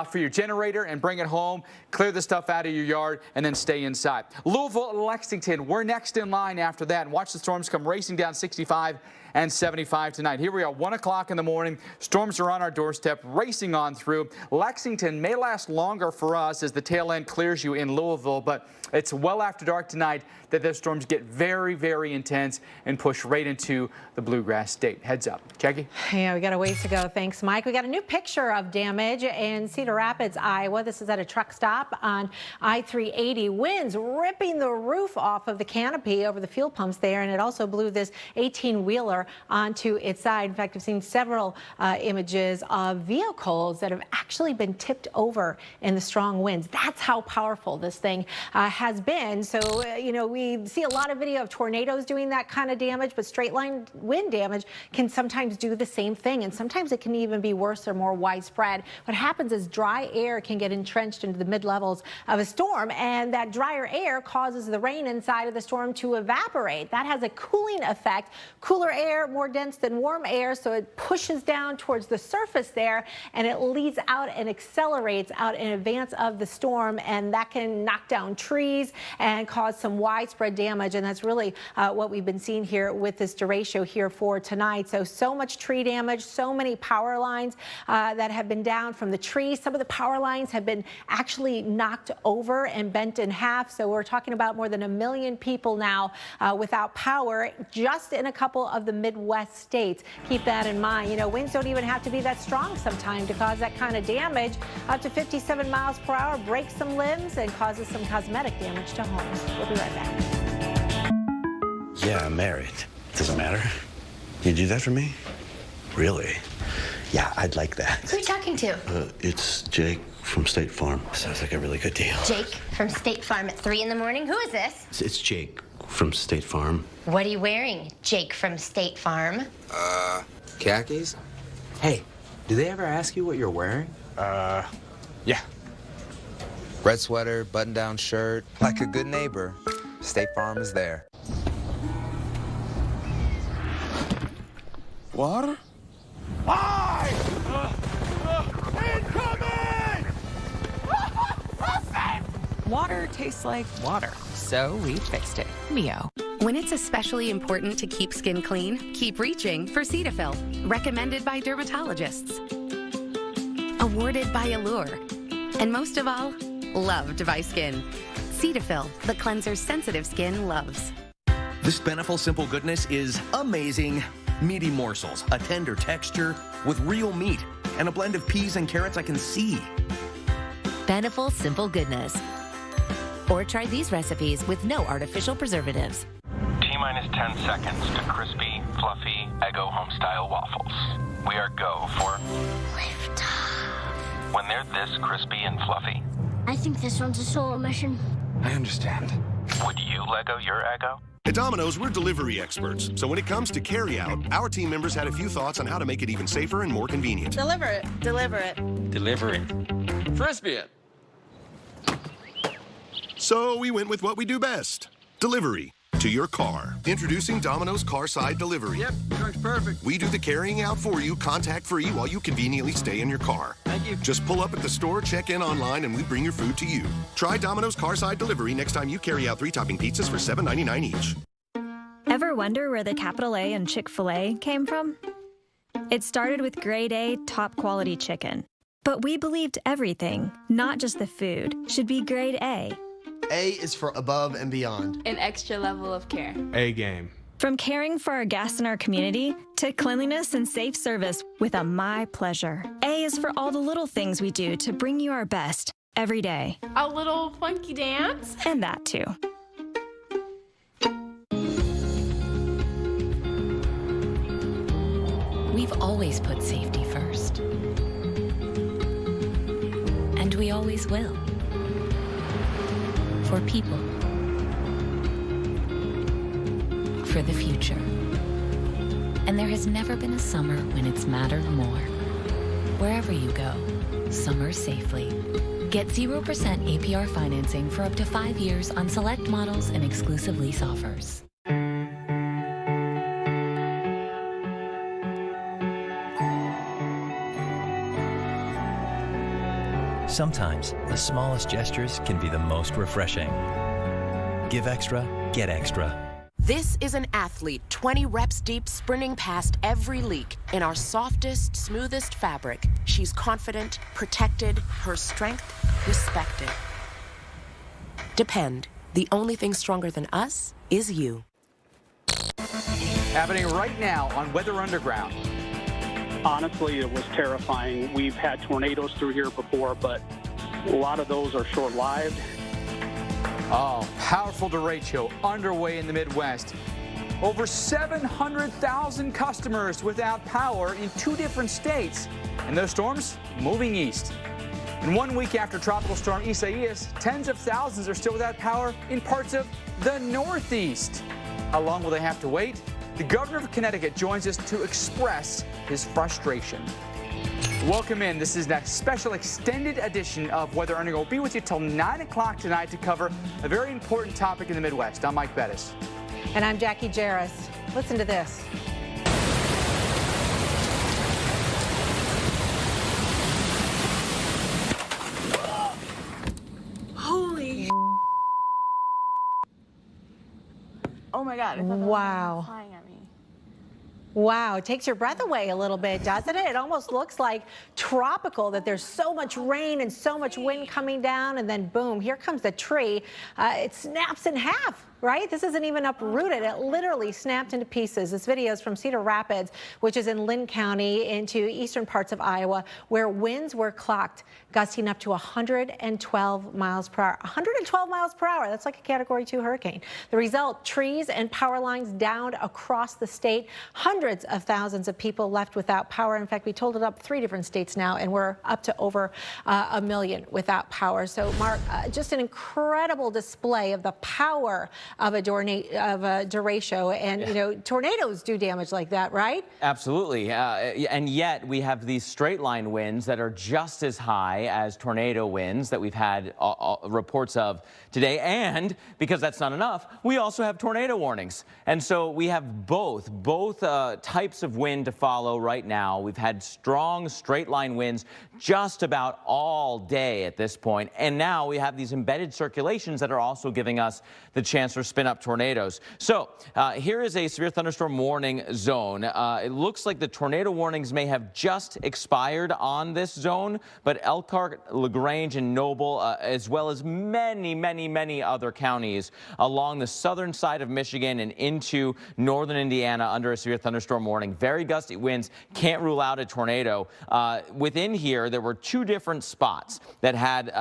for your generator and bring it home, clear the stuff out of your yard, and then stay inside. Louisville and Lexington, we're next in line after that. And watch the storms come racing down 65 and 75 tonight. Here we are, 1 o'clock in the morning. Storms are on our doorstep, racing on through. Lexington may last longer for us as the tail end clears you in Louisville, but it's well after dark tonight that those storms get very, very intense and push right into the Bluegrass State. Heads up. Jackie? Yeah, we got a ways to go. Thanks, Mike. We got a new picture of damage in Cedar Rapids, Iowa. This is at a truck stop on I-380. Winds ripping the roof off of the canopy over the fuel pumps there, and it also blew this 18-wheeler onto its side. In fact, I've seen several images of vehicles that have actually been tipped over in the strong winds. That's how powerful this thing has been. So, you know, we see a lot of video of tornadoes doing that kind of damage, but straight line wind damage can sometimes do the same thing, and sometimes it can even be worse or more widespread. What happens is dry air can get entrenched into the mid-levels of a storm, and that drier air causes the rain inside of the storm to evaporate. That has a cooling effect. Cooler air, more dense than warm air, so it pushes down towards the surface there, and it leads out and accelerates out in advance of the storm, and that can knock down trees and cause some widespread damage. And that's really what we've been seeing here with this derecho here for tonight. So much tree damage, so many power lines that have been down from the trees. Some of the power lines have been actually knocked over and bent in half. So we're talking about more than 1 million people now without power just in a couple of the Midwest states. Keep that in mind. You know, winds don't even have to be that strong sometimes to cause that kind of damage. Up to 57 miles per hour, breaks some limbs and causes some cosmetic damage to homes. We'll be right back. Yeah, I'm married. Does it matter? You do that for me? Really? Yeah, I'd like that. Who are you talking to? It's Jake from State Farm. Sounds like a really good deal. Jake from State Farm at 3 in the morning? Who is this? It's Jake from State Farm. What are you wearing, Jake from State Farm? Khakis? Hey, do they ever ask you what you're wearing? Yeah. Red sweater, button-down shirt. Like a good neighbor, State Farm is there. Water? Water tastes like water, so we fixed it. Mio. When it's especially important to keep skin clean, keep reaching for Cetaphil. Recommended by dermatologists. Awarded by Allure. And most of all, loved by skin. Cetaphil, the cleanser sensitive skin loves. This Beneful Simple Goodness is amazing. Meaty morsels, a tender texture with real meat, and a blend of peas and carrots I can see. Beneful Simple Goodness. Or try these recipes with no artificial preservatives. T-minus 10 seconds to crispy, fluffy, Eggo home-style waffles. We are go for liftoff. When they're this crispy and fluffy. I think this one's a solo mission. I understand. Would you Lego your Eggo? At Domino's, we're delivery experts. So when it comes to carry-out, our team members had a few thoughts on how to make it even safer and more convenient. Deliver it. Deliver it. Deliver it. Frisbee it. So we went with what we do best. Delivery to your car. Introducing Domino's Carside Delivery. Yep, truck's perfect. We do the carrying out for you, contact-free, while you conveniently stay in your car. Thank you. Just pull up at the store, check in online, and we bring your food to you. Try Domino's Carside Delivery next time you carry out 3-topping pizzas for $7.99 each. Ever wonder where the capital A in Chick-fil-A came from? It started with grade A, top-quality chicken. But we believed everything, not just the food, should be grade A. A is for above and beyond. An extra level of care. A game. From caring for our guests and our community to cleanliness and safe service with a My Pleasure. A is for all the little things we do to bring you our best every day. A little funky dance. And that too. We've always put safety first. And we always will. For people. For the future. And there has never been a summer when it's mattered more. Wherever you go, summer safely. Get 0% APR financing for up to 5 years on select models and exclusive lease offers. Sometimes, the smallest gestures can be the most refreshing. Give extra, get extra. This is an athlete 20 reps deep, sprinting past every leak in our softest, smoothest fabric. She's confident, protected, her strength respected. Depend. The only thing stronger than us is you. Happening right now on Weather Underground. Honestly, it was terrifying. We've had tornadoes through here before, but a lot of those are short-lived. Oh, powerful derecho underway in the Midwest. Over 700,000 customers without power in 2 different states. And those storms moving east. And 1 week after Tropical Storm Isaias, tens of thousands are still without power in parts of the Northeast. How long will they have to wait? The governor of Connecticut joins us to express his frustration. Welcome in. This is that special extended edition of Weather Underground. We'll be with you till 9 o'clock tonight to cover a very important topic in the Midwest. I'm Mike Bettis. And I'm Jackie Jarris. Listen to this. Holy. Oh my God. Wow. Flying at me. Wow, it takes your breath away a little bit, doesn't it? It almost looks like tropical, that there's so much rain and so much wind coming down, and then boom, here comes the tree. It snaps in half. Right? This isn't even uprooted. It literally snapped into pieces. This video is from Cedar Rapids, which is in Lynn County, into eastern parts of Iowa, where winds were clocked gusting up to 112 miles per hour. 112 miles per hour. That's like a Category 2 hurricane. The result, trees and power lines downed across the state. Hundreds of thousands of people left without power. In fact, we told it up 3 different states now, and we're up to over 1 million without power. So, Mark, just an incredible display of the power of a derecho, and you know, tornadoes do damage like that, right? Absolutely, and yet we have these straight line winds that are just as high as tornado winds that we've had reports of today, and because that's not enough, we also have tornado warnings, and so we have both types of wind to follow right now. We've had strong straight line winds just about all day at this point, and now we have these embedded circulations that are also giving us the chance chance for spin-up tornadoes. So here is a severe thunderstorm warning zone. It looks like the tornado warnings may have just expired on this zone, but Elkhart, LaGrange, and Noble, as well as many other counties along the southern side of Michigan and into northern Indiana under a severe thunderstorm warning. Very gusty winds, can't rule out a tornado. Within here, there were two different spots that had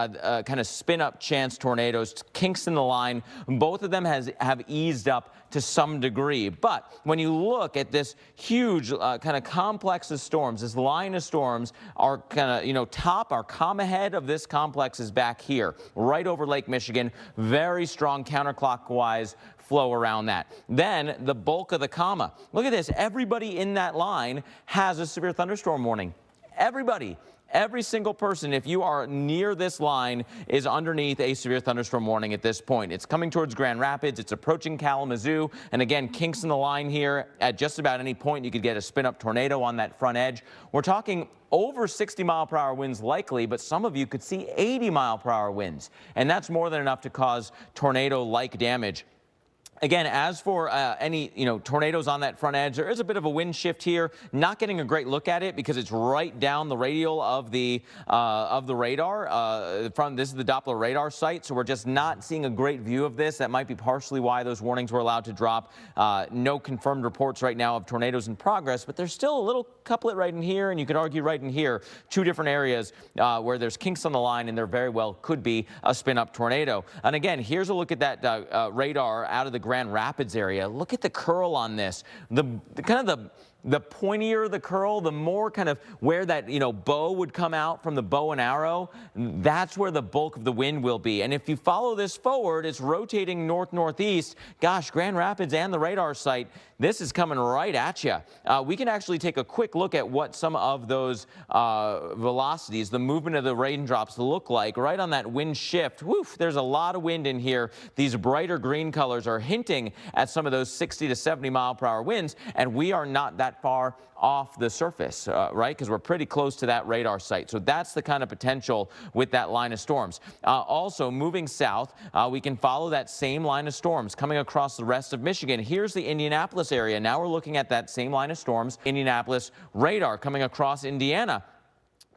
kind of spin-up chance tornadoes. Kingston, the line, both of them have eased up to some degree. But when you look at this huge kind of complex of storms, this line of storms are kind of, our comma head of this complex is back here, right over Lake Michigan. Very strong counterclockwise flow around that. Then the bulk of the comma. Look at this. Everybody in that line has a severe thunderstorm warning. Everybody. Every single person, if you are near this line, is underneath a severe thunderstorm warning at this point. It's coming towards Grand Rapids. It's approaching Kalamazoo. And again, Kingston, the line here, at just about any point, you could get a spin-up tornado on that front edge. We're talking over 60-mile-per-hour winds likely, but some of you could see 80-mile-per-hour winds. And that's more than enough to cause tornado-like damage. Again, as for any tornadoes on that front edge, there is a bit of a wind shift here. Not getting a great look at it because it's right down the radial of the radar. This is the Doppler radar site, so we're just not seeing a great view of this. That might be partially why those warnings were allowed to drop. No confirmed reports right now of tornadoes in progress, but there's still a little couplet right in here, and you could argue right in here, two different areas where there's kinks on the line, and there very well could be a spin-up tornado. And again, here's a look at that radar out of the Grand Rapids area. Look at the curl on this. The pointier the curl, the more kind of where that bow would come out from the bow and arrow, that's where the bulk of the wind will be. And if you follow this forward, it's rotating north-northeast. Gosh, Grand Rapids and the radar site, this is coming right at you. We can actually take a quick look at what some of those velocities, the movement of the raindrops look like right on that wind shift. Woof, there's a lot of wind in here. These brighter green colors are hinting at some of those 60 to 70 mile per hour winds, and we are not that far off the surface, right? Because we're pretty close to that radar site. So that's the kind of potential with that line of storms. Also, moving south, we can follow that same line of storms coming across the rest of Michigan. Here's the Indianapolis area. Now we're looking at that same line of storms, Indianapolis radar coming across Indiana.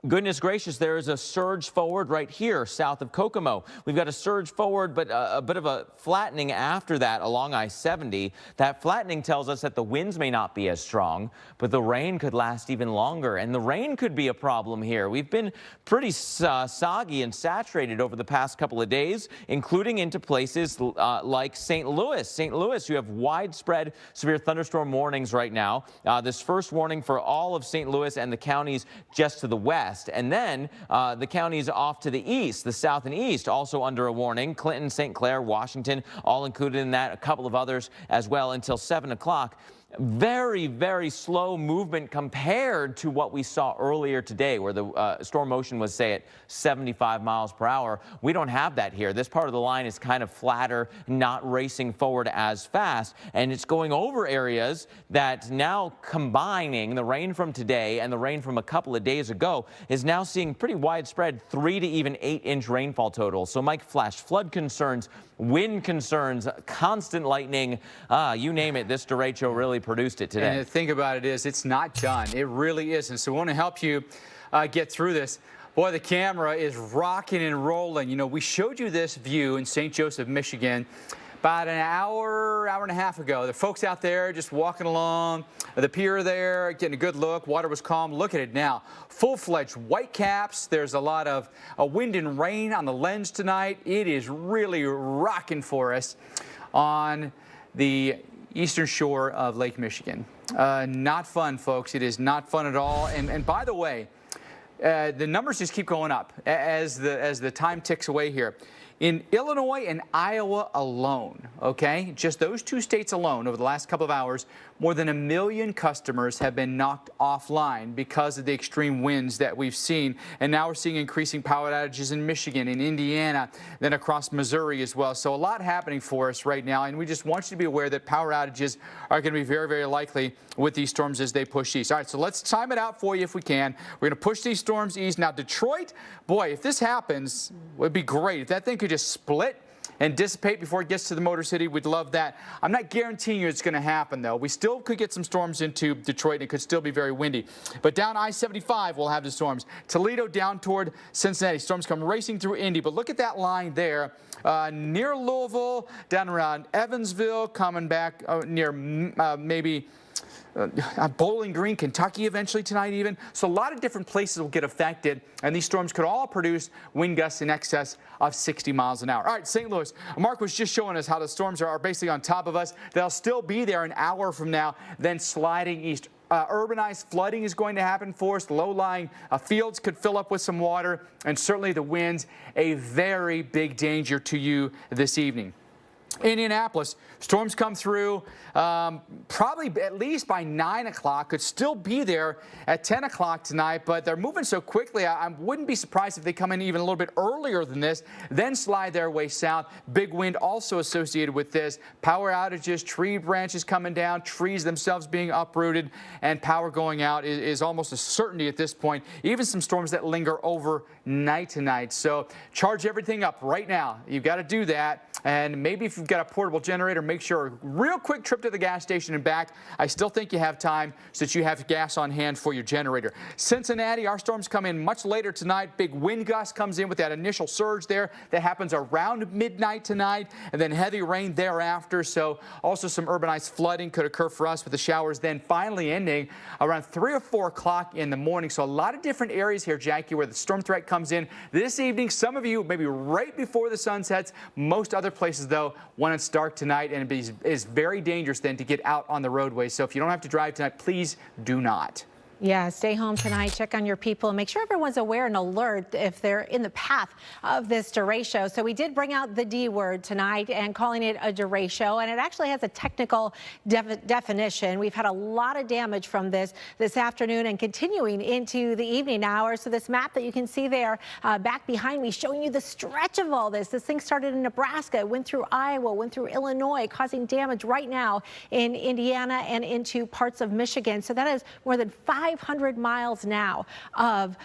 Goodness gracious, there is a surge forward right here south of Kokomo. We've got a surge forward, but a bit of a flattening after that along I-70. That flattening tells us that the winds may not be as strong, but the rain could last even longer. And the rain could be a problem here. We've been pretty soggy and saturated over the past couple of days, including into places like St. Louis. St. Louis, you have widespread severe thunderstorm warnings right now. This first warning for all of St. Louis and the counties just to the west. And then the counties off to the east, the south and east, also under a warning. Clinton, St. Clair, Washington, all included in that, a couple of others as well until 7 o'clock. Very, very slow movement compared to what we saw earlier today, where the storm motion was, say, at 75 miles per hour. We don't have that here. This part of the line is kind of flatter, not racing forward as fast, and it's going over areas that now combining the rain from today and the rain from a couple of days ago is now seeing pretty widespread 3 to even 8-inch rainfall totals. So, Mike, flash flood concerns, wind concerns, constant lightning, you name it, this derecho really produced it today. And the thing about it is, it's not done. It really isn't. So we want to help you get through this. Boy, the camera is rocking and rolling. You know, we showed you this view in St. Joseph, Michigan, about an hour and a half ago. The folks out there just walking along the pier there, getting a good look. Water was calm. Look at it now. Full-fledged white caps. There's a lot of wind and rain on the lens tonight. It is really rocking for us on the eastern shore of Lake Michigan. Not fun, folks. It is not fun at all. And by the way, the numbers just keep going up as the time ticks away here. In Illinois and Iowa alone, okay, just those two states alone over the last couple of hours, more than 1 million customers have been knocked offline because of the extreme winds that we've seen. And now we're seeing increasing power outages in Michigan, in Indiana, then across Missouri as well. So a lot happening for us right now. And we just want you to be aware that power outages are going to be very, very likely with these storms as they push east. All right, so let's time it out for you if we can. We're going to push these storms east. Now, Detroit, boy, if this happens, it would be great. If that thing could just split and dissipate before it gets to the Motor City. We'd love that. I'm not guaranteeing you it's going to happen, though. We still could get some storms into Detroit, and it could still be very windy. But down I-75, we'll have the storms. Toledo down toward Cincinnati. Storms come racing through Indy. But look at that line there. Near Louisville, down around Evansville, coming back near maybe Bowling Green, Kentucky eventually tonight even. So a lot of different places will get affected, and these storms could all produce wind gusts in excess of 60 miles an hour. All right, St. Louis. Mark was just showing us how the storms are basically on top of us. They'll still be there an hour from now, then sliding east. Urbanized flooding is going to happen for us. Low-lying fields could fill up with some water, and certainly the winds a very big danger to you this evening. Indianapolis, storms come through probably at least by 9 o'clock, could still be there at 10 o'clock tonight, but they're moving so quickly, I wouldn't be surprised if they come in even a little bit earlier than this, then slide their way south. Big wind also associated with this. Power outages, tree branches coming down, trees themselves being uprooted, and power going out is almost a certainty at this point. Even some storms that linger overnight tonight. So charge everything up right now. You've got to do that, and maybe if you've got a portable generator, make sure a real quick trip to the gas station and back. I still think you have time so that you have gas on hand for your generator. Cincinnati, our storms come in much later tonight. Big wind gust comes in with that initial surge there. That happens around midnight tonight, and then heavy rain thereafter. So also some urbanized flooding could occur for us with the showers then finally ending around 3 or 4 o'clock in the morning. So a lot of different areas here, Jackie, where the storm threat comes in this evening. Some of you maybe right before the sun sets. Most other places, though, when it's dark tonight, and it is very dangerous then to get out on the roadway. So if you don't have to drive tonight, please do not. Yeah, stay home tonight, check on your people, and make sure everyone's aware and alert if they're in the path of this derecho. So we did bring out the D word tonight and calling it a derecho, and it actually has a technical definition. We've had a lot of damage from this afternoon and continuing into the evening hours. So this map that you can see there back behind me showing you the stretch of all this. This thing started in Nebraska, went through Iowa, went through Illinois, causing damage right now in Indiana and into parts of Michigan. So that is more than 500 miles now of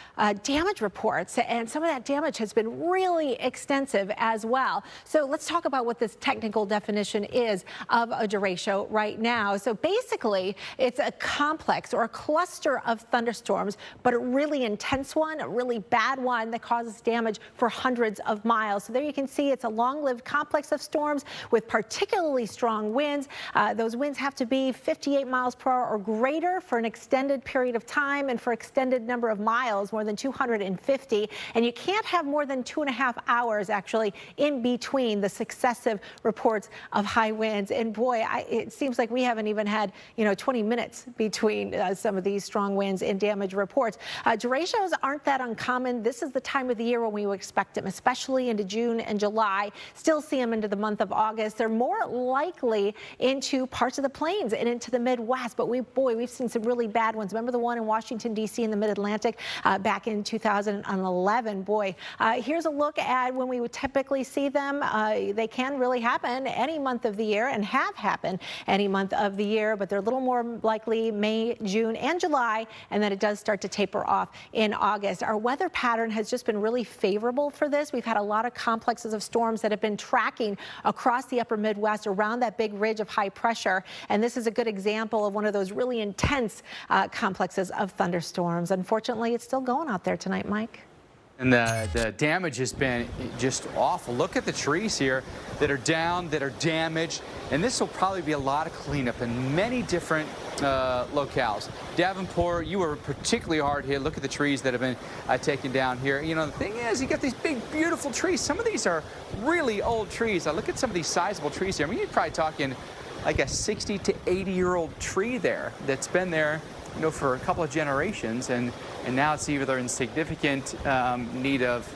damage reports, and some of that damage has been really extensive as well. So let's talk about what this technical definition is of a derecho right now. So basically, it's a complex or a cluster of thunderstorms, but a really intense one, a really bad one that causes damage for hundreds of miles. So there you can see it's a long-lived complex of storms with particularly strong winds. Those winds have to be 58 miles per hour or greater for an extended period of time, and for extended number of miles, more than 250. And you can't have more than 2.5 hours actually in between the successive reports of high winds. And boy, it seems like we haven't even had 20 minutes between some of these strong winds and damage reports. Derechos aren't that uncommon. This is the time of the year when we would expect them, especially into June and July. Still see them into the month of August. They're more likely into parts of the plains and into the Midwest. But we've seen some really bad ones. Remember the one in Washington, D.C. in the mid-Atlantic back in 2011. Boy, here's a look at when we would typically see them. They can really happen any month of the year and have happened any month of the year, but they're a little more likely May, June, and July, and then it does start to taper off in August. Our weather pattern has just been really favorable for this. We've had a lot of complexes of storms that have been tracking across the upper Midwest around that big ridge of high pressure, and this is a good example of one of those really intense complexes of thunderstorms. Unfortunately, it's still going out there tonight, Mike. And the damage has been just awful. Look at the trees here that are down, that are damaged, and this will probably be a lot of cleanup in many different locales. Davenport, you were particularly hard hit. Look at the trees that have been taken down here. The thing is, you got these big, beautiful trees. Some of these are really old trees. I look at some of these sizable trees here. I mean, you're probably talking like a 60 to 80-year-old tree there that's been there for a couple of generations, and now it's either in significant need of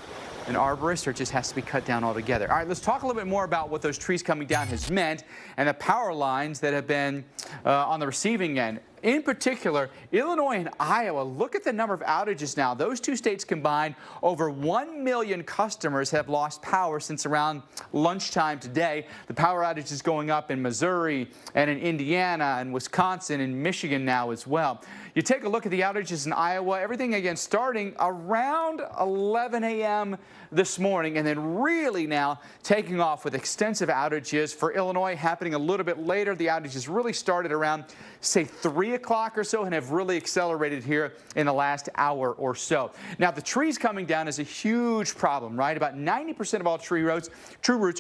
an arborist or it just has to be cut down altogether. All right, let's talk a little bit more about what those trees coming down has meant and the power lines that have been on the receiving end. In particular, Illinois and Iowa, look at the number of outages now. Those two states combined, over 1 million customers have lost power since around lunchtime today. The power outage is going up in Missouri and in Indiana and Wisconsin and Michigan now as well. You take a look at the outages in Iowa, everything again starting around 11 a.m. this morning and then really now taking off with extensive outages. For Illinois happening a little bit later. The outages really started around, say, 3 o'clock or so and have really accelerated here in the last hour or so. Now, the trees coming down is a huge problem, right? About 90% of all tree roots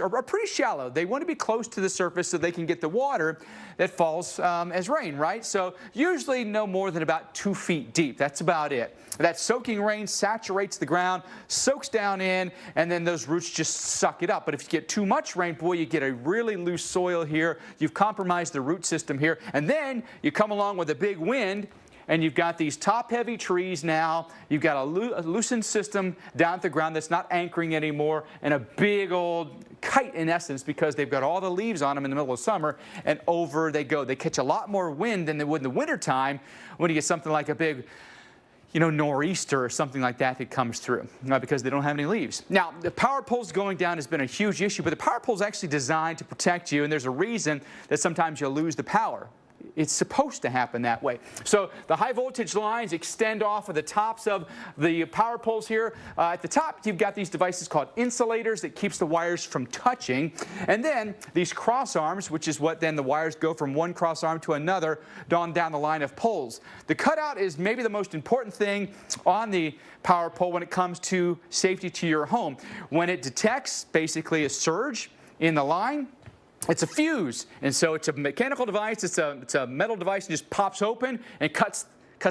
are pretty shallow. They want to be close to the surface so they can get the water that falls as rain, right? So usually no more than about 2 feet deep. That's about it. That soaking rain saturates the ground, soaks down in, and then those roots just suck it up. But if you get too much rain, boy, you get a really loose soil here. You've compromised the root system here. And then you come along with a big wind, and you've got these top-heavy trees now. You've got a loosened system down at the ground that's not anchoring anymore, and a big old kite, in essence, because they've got all the leaves on them in the middle of summer, and over they go. They catch a lot more wind than they would in the wintertime when you get something like a big, nor'easter or something like that comes through, because they don't have any leaves. Now, the power poles going down has been a huge issue, but the power pole is actually designed to protect you, and there's a reason that sometimes you'll lose the power. It's supposed to happen that way. So the high voltage lines extend off of the tops of the power poles here. At the top, you've got these devices called insulators that keeps the wires from touching. And then these cross arms, which is what then the wires go from one cross arm to another down the line of poles. The cutout is maybe the most important thing on the power pole when it comes to safety to your home. When it detects basically a surge in the line, it's a fuse, and so it's a mechanical device. It's a metal device that just pops open and cuts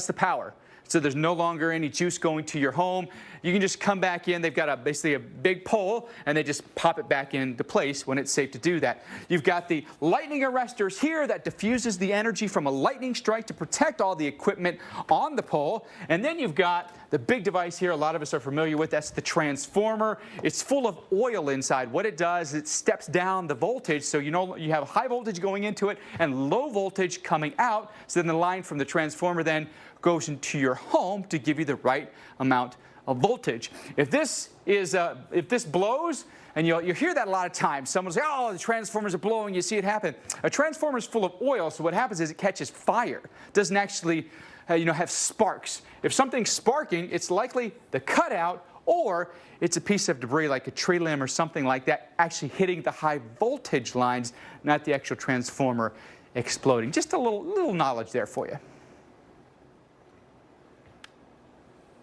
the power. So there's no longer any juice going to your home. You can just come back in. They've got basically a big pole, and they just pop it back into place when it's safe to do that. You've got the lightning arresters here that diffuses the energy from a lightning strike to protect all the equipment on the pole. And then you've got the big device here a lot of us are familiar with. That's the transformer. It's full of oil inside. What it does, it steps down the voltage, so you have high voltage going into it and low voltage coming out. So then the line from the transformer then goes into your home to give you the right amount of voltage. If this blows, and you'll hear that a lot of times, someone will say, oh, the transformers are blowing, you see it happen. A transformer is full of oil, so what happens is it catches fire. It doesn't actually have sparks. If something's sparking, it's likely the cutout, or it's a piece of debris like a tree limb or something like that actually hitting the high voltage lines, not the actual transformer exploding. Just a little knowledge there for you.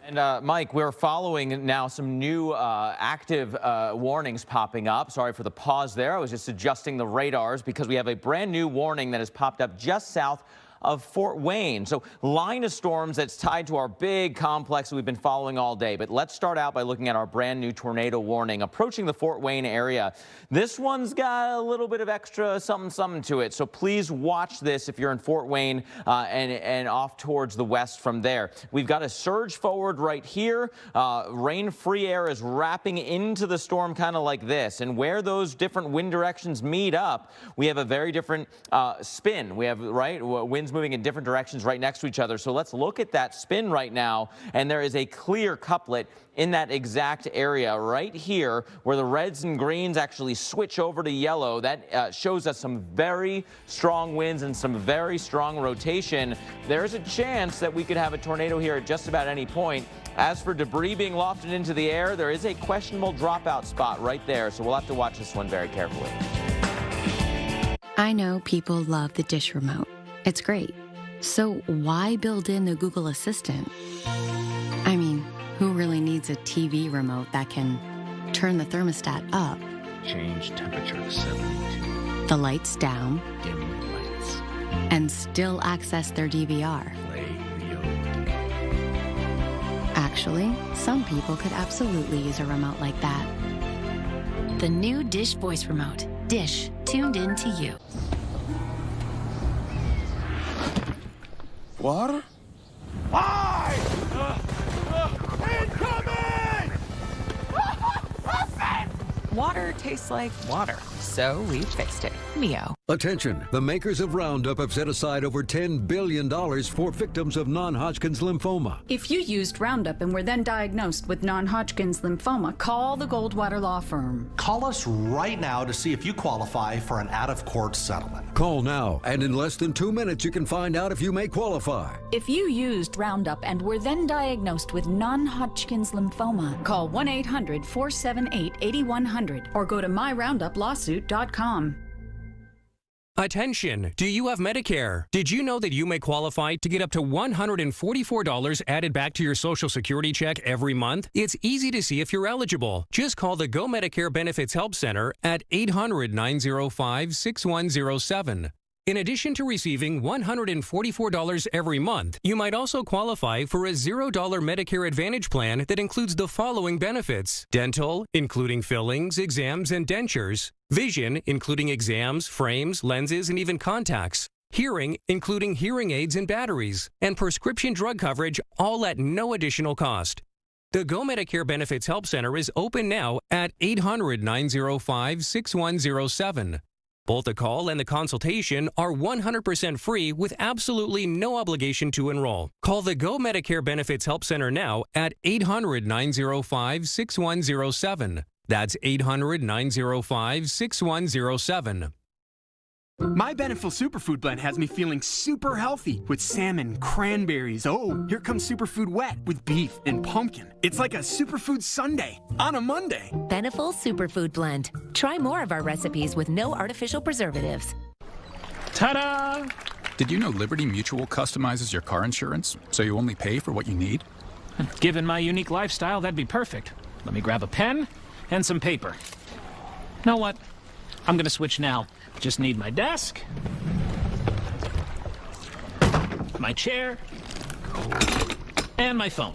And Mike, we're following now some new active warnings popping up. Sorry for the pause there. I was just adjusting the radars because we have a brand new warning that has popped up just south of Fort Wayne. So line of storms that's tied to our big complex that we've been following all day. But let's start out by looking at our brand new tornado warning approaching the Fort Wayne area. This one's got a little bit of extra something to it. So please watch this if you're in Fort Wayne and off towards the west from there. We've got a surge forward right here. Rain-free air is wrapping into the storm kind of like this. And where those different wind directions meet up, we have a very different spin. We have, winds moving in different directions right next to each other. So let's look at that spin right now, and there is a clear couplet in that exact area right here where the reds and greens actually switch over to yellow. That shows us some very strong winds and some very strong rotation. There's a chance that we could have a tornado here at just about any point. As for debris being lofted into the air, there is a questionable dropout spot right there, so we'll have to watch this one very carefully. I know people love the dish remote. It's great. So why build in the Google Assistant? I mean, who really needs a TV remote that can turn the thermostat up, change temperature to 72, the lights down, dim lights, and still access their DVR? play video? Actually, some people could absolutely use a remote like that. The new Dish Voice Remote. Dish, tuned in to you. Water? Water tastes like water, so we fixed it. Mio. Attention, the makers of Roundup have set aside over $10 billion for victims of non-Hodgkin's lymphoma. If you used Roundup and were then diagnosed with non-Hodgkin's lymphoma, call the Goldwater Law Firm. Call us right now to see if you qualify for an out-of-court settlement. Call now, and in less than 2 minutes you can find out if you may qualify. If you used Roundup and were then diagnosed with non-Hodgkin's lymphoma, call 1-800-478-8100 or go to myrounduplawsuit.com. Attention! Do you have Medicare? Did you know that you may qualify to get up to $144 added back to your Social Security check every month? It's easy to see if you're eligible. Just call the Go Medicare Benefits Help Center at 800-905-6107. In addition to receiving $144 every month, you might also qualify for a $0 Medicare Advantage plan that includes the following benefits: dental, including fillings, exams, and dentures; vision, including exams, frames, lenses, and even contacts; hearing, including hearing aids and batteries; and prescription drug coverage, all at no additional cost. The Go Medicare Benefits Help Center is open now at 800-905-6107. Both the call and the consultation are 100% free with absolutely no obligation to enroll. Call the Go Medicare Benefits Help Center now at 800-905-6107. That's 800-905-6107. My Beneful Superfood Blend has me feeling super healthy with salmon, cranberries. Oh, here comes Superfood Wet with beef and pumpkin. It's like a superfood sundae on a Monday. Beneful Superfood Blend. Try more of our recipes with no artificial preservatives. Ta-da! Did you know Liberty Mutual customizes your car insurance so you only pay for what you need? Given my unique lifestyle, that'd be perfect. Let me grab a pen and some paper. Know what? I'm gonna switch now. Just need my desk, my chair, and my phone.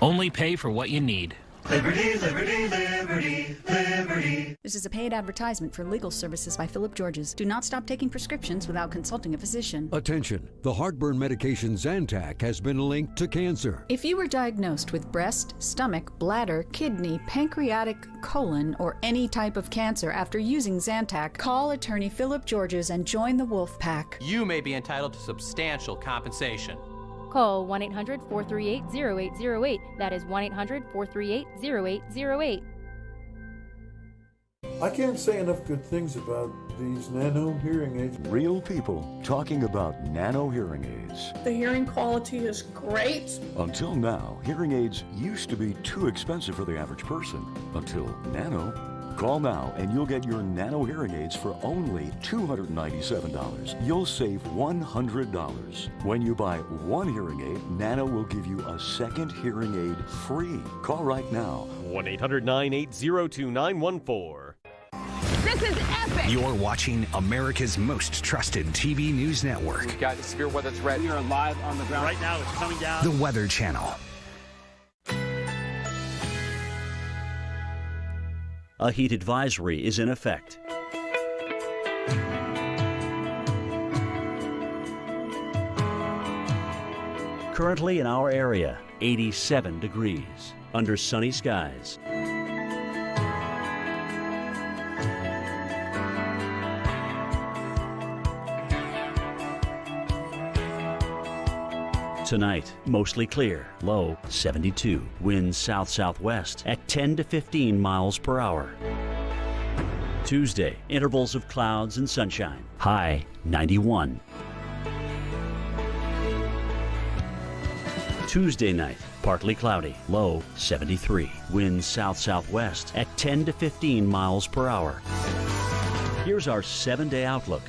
Only pay for what you need. Liberty, liberty, liberty, liberty. This is a paid advertisement for legal services by Philip Georges. Do not stop taking prescriptions without consulting a physician. Attention, the heartburn medication Zantac has been linked to cancer. If you were diagnosed with breast, stomach, bladder, kidney, pancreatic, colon, or any type of cancer after using Zantac, call attorney Philip Georges and join the Wolf Pack. You may be entitled to substantial compensation. Call 1-800-438-0808. That is 1-800-438-0808. I can't say enough good things about these nano hearing aids. Real people talking about nano hearing aids. The hearing quality is great. Until now, hearing aids used to be too expensive for the average person. Until Nano. Call now and you'll get your Nano hearing aids for only $297. You'll save $100. When you buy one hearing aid, Nano will give you a second hearing aid free. Call right now. 1-800-980-2914. This is epic! You're watching America's most trusted TV news network. We've got a severe weather threat. We are live on the ground. Right now, it's coming down. The Weather Channel. A heat advisory is in effect. Currently in our area, 87 degrees under sunny skies. Tonight, mostly clear, low 72. Winds south-southwest at 10 to 15 miles per hour. Tuesday, intervals of clouds and sunshine, high 91. Tuesday night, partly cloudy, low 73. Winds south-southwest at 10 to 15 miles per hour. Here's our 7-day outlook.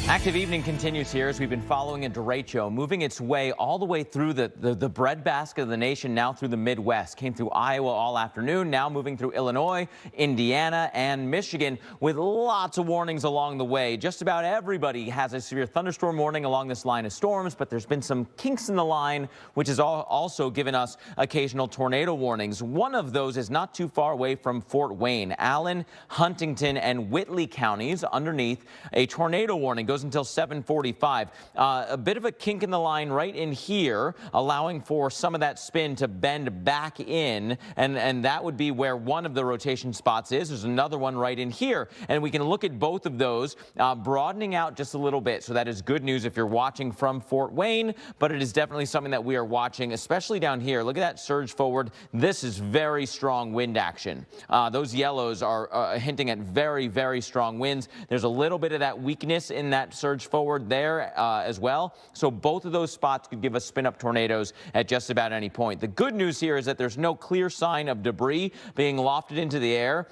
Active evening continues here as we've been following a derecho moving its way all the way through the breadbasket of the nation, now through the Midwest. Came through Iowa all afternoon, now moving through Illinois, Indiana, and Michigan with lots of warnings along the way. Just about everybody has a severe thunderstorm warning along this line of storms, but there's been some kinks in the line, which has also given us occasional tornado warnings. One of those is not too far away from Fort Wayne. Allen, Huntington, and Whitley counties underneath a tornado warning. Goes until 7:45. A bit of a kink in the line right in here, allowing for some of that spin to bend back in, and that would be where one of the rotation spots is. There's another one right in here, and we can look at both of those broadening out just a little bit. So that is good news if you're watching from Fort Wayne, but it is definitely something that we are watching, especially down here. Look at that surge forward. This is very strong wind action. Those yellows are hinting at very, very strong winds. There's a little bit of that weakness in that surge forward there as well. So both of those spots could give us spin-up tornadoes at just about any point. The good news here is that there's no clear sign of debris being lofted into the air.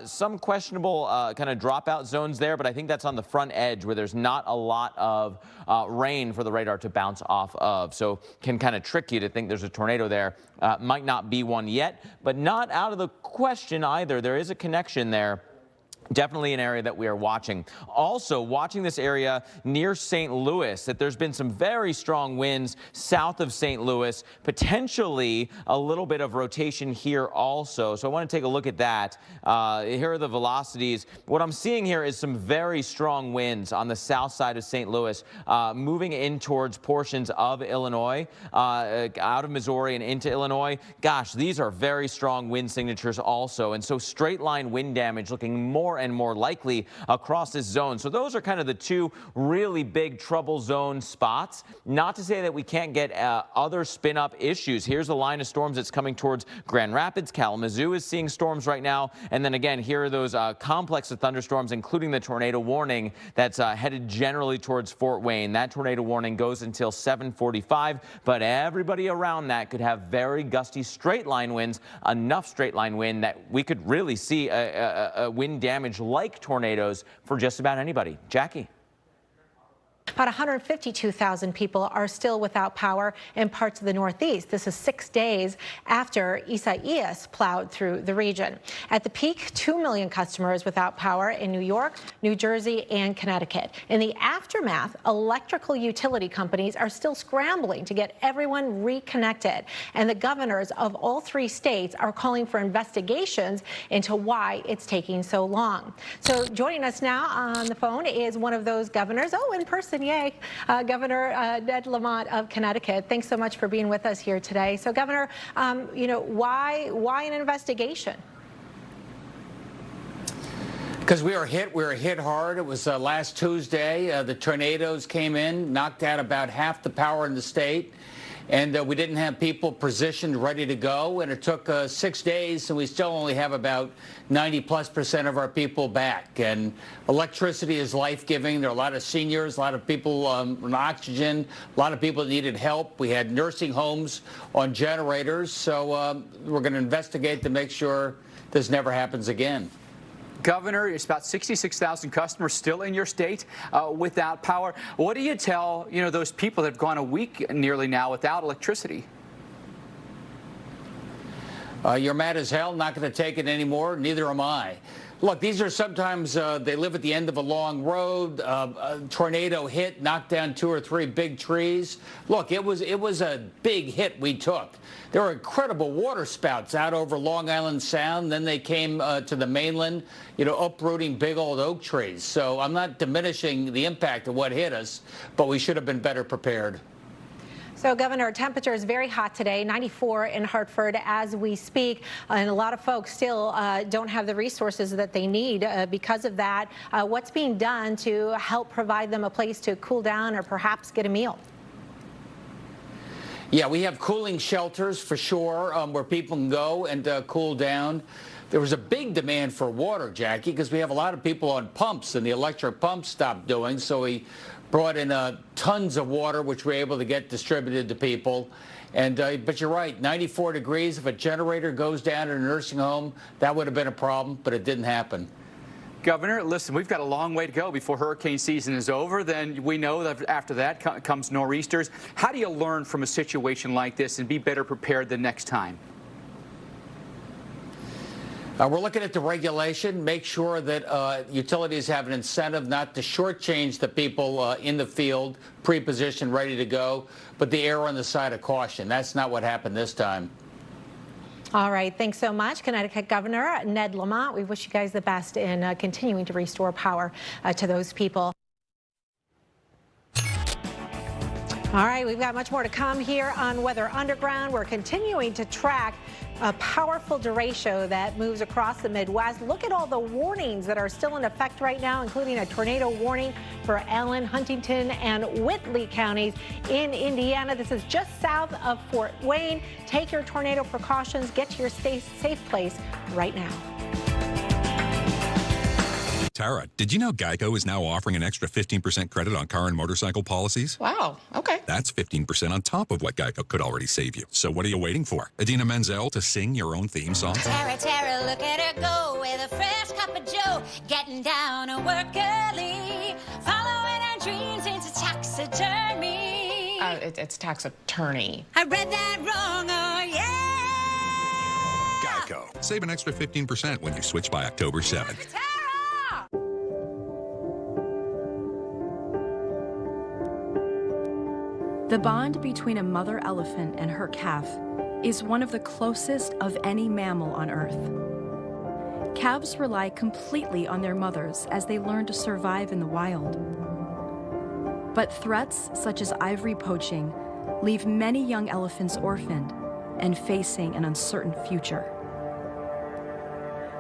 Some questionable kind of dropout zones there, but I think that's on the front edge where there's not a lot of rain for the radar to bounce off of. So can kind of trick you to think there's a tornado there. Might not be one yet, but not out of the question either. There is a connection there. Definitely an area that we are watching. Also watching this area near St. Louis, that there's been some very strong winds south of St. Louis, potentially a little bit of rotation here also. So I want to take a look at that. Here are the velocities. What I'm seeing here is some very strong winds on the south side of St. Louis, moving in towards portions of Illinois, out of Missouri and into Illinois. Gosh, these are very strong wind signatures also. And so straight line wind damage looking more and more likely across this zone. So those are kind of the two really big trouble zone spots. Not to say that we can't get other spin-up issues. Here's the line of storms that's coming towards Grand Rapids. Kalamazoo is seeing storms right now. And then again, here are those complex of thunderstorms, including the tornado warning that's headed generally towards Fort Wayne. That tornado warning goes until 7:45, but everybody around that could have very gusty straight line winds, enough straight line wind that we could really see a wind damage like tornadoes for just about anybody. Jackie. About 152,000 people are still without power in parts of the Northeast. This is 6 days after Isaias plowed through the region. At the peak, 2 million customers without power in New York, New Jersey, and Connecticut. In the aftermath, electrical utility companies are still scrambling to get everyone reconnected. And the governors of all 3 states are calling for investigations into why it's taking so long. So joining us now on the phone is one of those governors. Oh, in person. Yay. Governor Ned Lamont of Connecticut. Thanks so much for being with us here today. So, Governor, you know, why an investigation? Because we were hit hard. It was last Tuesday. The tornadoes came in, knocked out about half the power in the state. And we didn't have people positioned, ready to go. And it took 6 days, and we still only have about 90+% of our people back. And electricity is life-giving. There are a lot of seniors, a lot of people on oxygen, a lot of people that needed help. We had nursing homes on generators. So we're going to investigate to make sure this never happens again. Governor, it's about 66,000 customers still in your state without power. What do you tell, those people that have gone a week nearly now without electricity? You're mad as hell, not going to take it anymore. Neither am I. Look, these are sometimes they live at the end of a long road. A tornado hit, knocked down 2 or 3 big trees. Look, it was a big hit we took. There were incredible water spouts out over Long Island Sound. Then they came to the mainland, uprooting big old oak trees. So I'm not diminishing the impact of what hit us, but we should have been better prepared. So, Governor, temperature is very hot today, 94 in Hartford as we speak, and a lot of folks still don't have the resources that they need because of that. What's being done to help provide them a place to cool down or perhaps get a meal? Yeah, we have cooling shelters for sure where people can go and cool down. There was a big demand for water, Jackie, because we have a lot of people on pumps and the electric pumps stopped doing, so we brought in tons of water, which we're able to get distributed to people. And but you're right, 94 degrees. If a generator goes down in a nursing home, that would have been a problem, but it didn't happen. Governor, listen, we've got a long way to go before hurricane season is over. Then we know that after that comes nor'easters. How do you learn from a situation like this and be better prepared the next time? We're looking at the regulation. Make sure that utilities have an incentive not to shortchange the people in the field, pre-positioned, ready to go, but the err on the side of caution. That's not what happened this time. All right, thanks so much, Connecticut Governor Ned Lamont. We wish you guys the best in continuing to restore power to those people. All right, we've got much more to come here on Weather Underground. We're continuing to track a powerful derecho that moves across the Midwest. Look at all the warnings that are still in effect right now, including a tornado warning for Allen, Huntington, and Whitley counties in Indiana. This is just south of Fort Wayne. Take your tornado precautions. Get to your safe place right now. Tara, did you know Geico is now offering an extra 15% credit on car and motorcycle policies? Wow, okay. That's 15% on top of what Geico could already save you. So what are you waiting for? Idina Menzel to sing your own theme song? Tara, Tara, look at her go with a fresh cup of joe, getting down to work early, following her dreams into taxidermy. It's tax attorney. I read that wrong, oh yeah! Geico. Save an extra 15% when you switch by October 7th. The bond between a mother elephant and her calf is one of the closest of any mammal on Earth. Calves rely completely on their mothers as they learn to survive in the wild. But threats such as ivory poaching leave many young elephants orphaned and facing an uncertain future.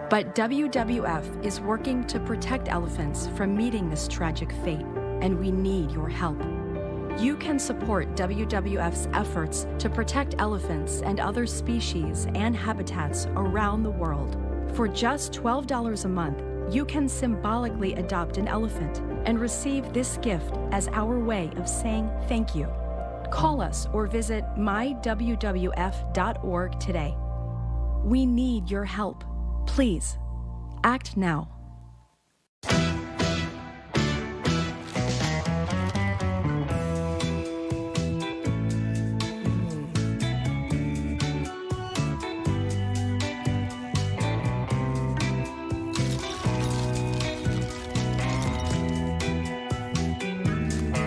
But WWF is working to protect elephants from meeting this tragic fate, and we need your help. You can support WWF's efforts to protect elephants and other species and habitats around the world. For just $12 a month, you can symbolically adopt an elephant and receive this gift as our way of saying thank you. Call us or visit mywwf.org today. We need your help. Please, act now.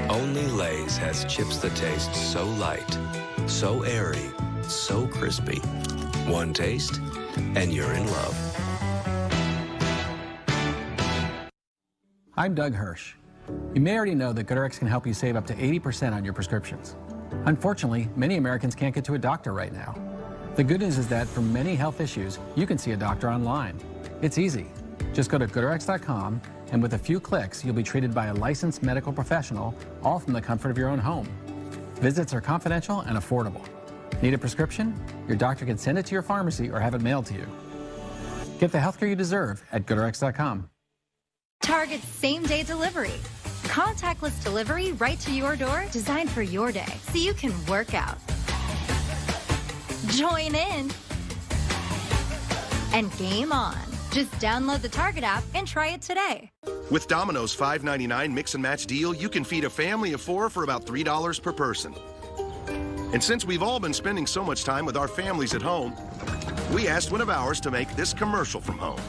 Only Lay's has chips that taste so light, so airy, so crispy. One taste, and you're in love. I'm Doug Hirsch. You may already know that GoodRx can help you save up to 80% on your prescriptions. Unfortunately, many Americans can't get to a doctor right now. The good news is that for many health issues, you can see a doctor online. It's easy. Just go to GoodRx.com, and with a few clicks, you'll be treated by a licensed medical professional, all from the comfort of your own home. Visits are confidential and affordable. Need a prescription? Your doctor can send it to your pharmacy or have it mailed to you. Get the healthcare you deserve at GoodRx.com. Target's same-day delivery. Contactless delivery right to your door, designed for your day, so you can work out, join in, and game on. Just download the Target app and try it today. With Domino's $5.99 mix and match deal, you can feed a family of 4 for about $3 per person. And since we've all been spending so much time with our families at home, we asked one of ours to make this commercial from home.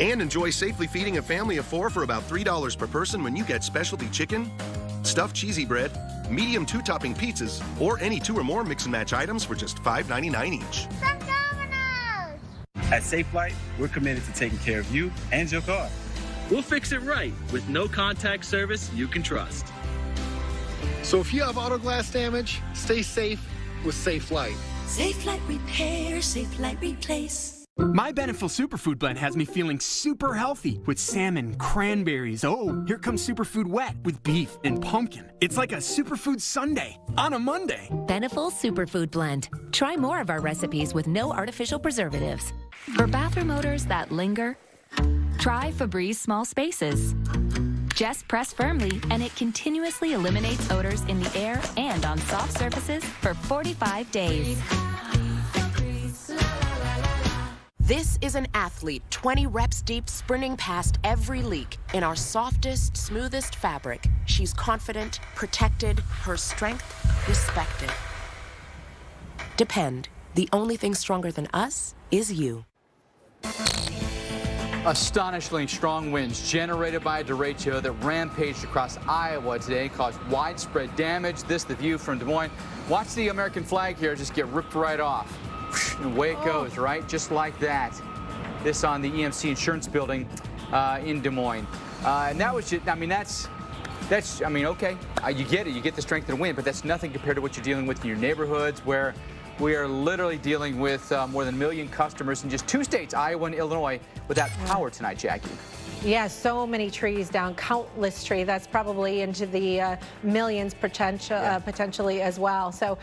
And enjoy safely feeding a family of 4 for about $3 per person when you get specialty chicken, stuffed cheesy bread, medium 2-topping pizzas, or any 2 or more mix and match items for just $5.99 each. From Domino's! At Safelite, we're committed to taking care of you and your car. We'll fix it right with no contact service you can trust. So if you have auto glass damage, stay safe with Safelite. Safelite Repair, Safelite Replace. My Beneful Superfood Blend has me feeling super healthy with salmon, cranberries. Oh, here comes Superfood Wet with beef and pumpkin. It's like a superfood sundae on a Monday. Beneful Superfood Blend. Try more of our recipes with no artificial preservatives. For bathroom odors that linger, try Febreze Small Spaces. Just press firmly and it continuously eliminates odors in the air and on soft surfaces for 45 days. This is an athlete 20 reps deep, sprinting past every leak in our softest, smoothest fabric. She's confident, protected, her strength respected. Depend. The only thing stronger than us is you. Astonishingly strong winds generated by a derecho that rampaged across Iowa today, caused widespread damage. This, the view from Des Moines. Watch the American flag here just get ripped right off. And away it goes, right? Just like that. This on the EMC Insurance Building in Des Moines. And that was just, I mean, I mean, okay, you get it. You get the strength of the wind, but that's nothing compared to what you're dealing with in your neighborhoods, where we are literally dealing with more than 1 million customers in just 2 states, Iowa and Illinois, without power tonight, Jackie. Yeah, so many trees down, countless trees. That's probably into the millions potentially as well. So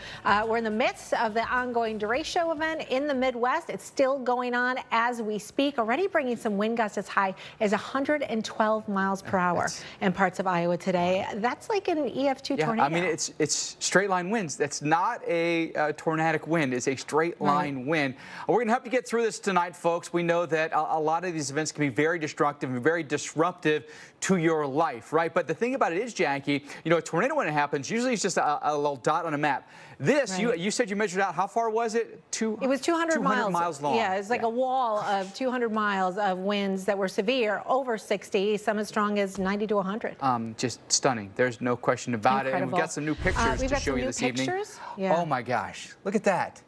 we're in the midst of the ongoing derecho event in the Midwest. It's still going on as we speak, already bringing some wind gusts as high as 112 miles per hour in parts of Iowa today. That's like an EF2 tornado. I mean, it's straight line winds. That's not a tornadic wind. It's a straight line wind. We're going to help you get through this tonight, folks. We know that a lot of these events can be very destructive and very disruptive to your life, right? But the thing about it is, Jackie, you know, a tornado, when it happens, usually it's just a little dot on a map. This, you said you measured out, how far was it? It was 200 miles long. Yeah, it's like a wall of 200 miles of winds that were severe, over 60, some as strong as 90 to 100. Just stunning. There's no question about it. And we've got some new pictures to show you this evening. Yeah. Oh my gosh, look at that.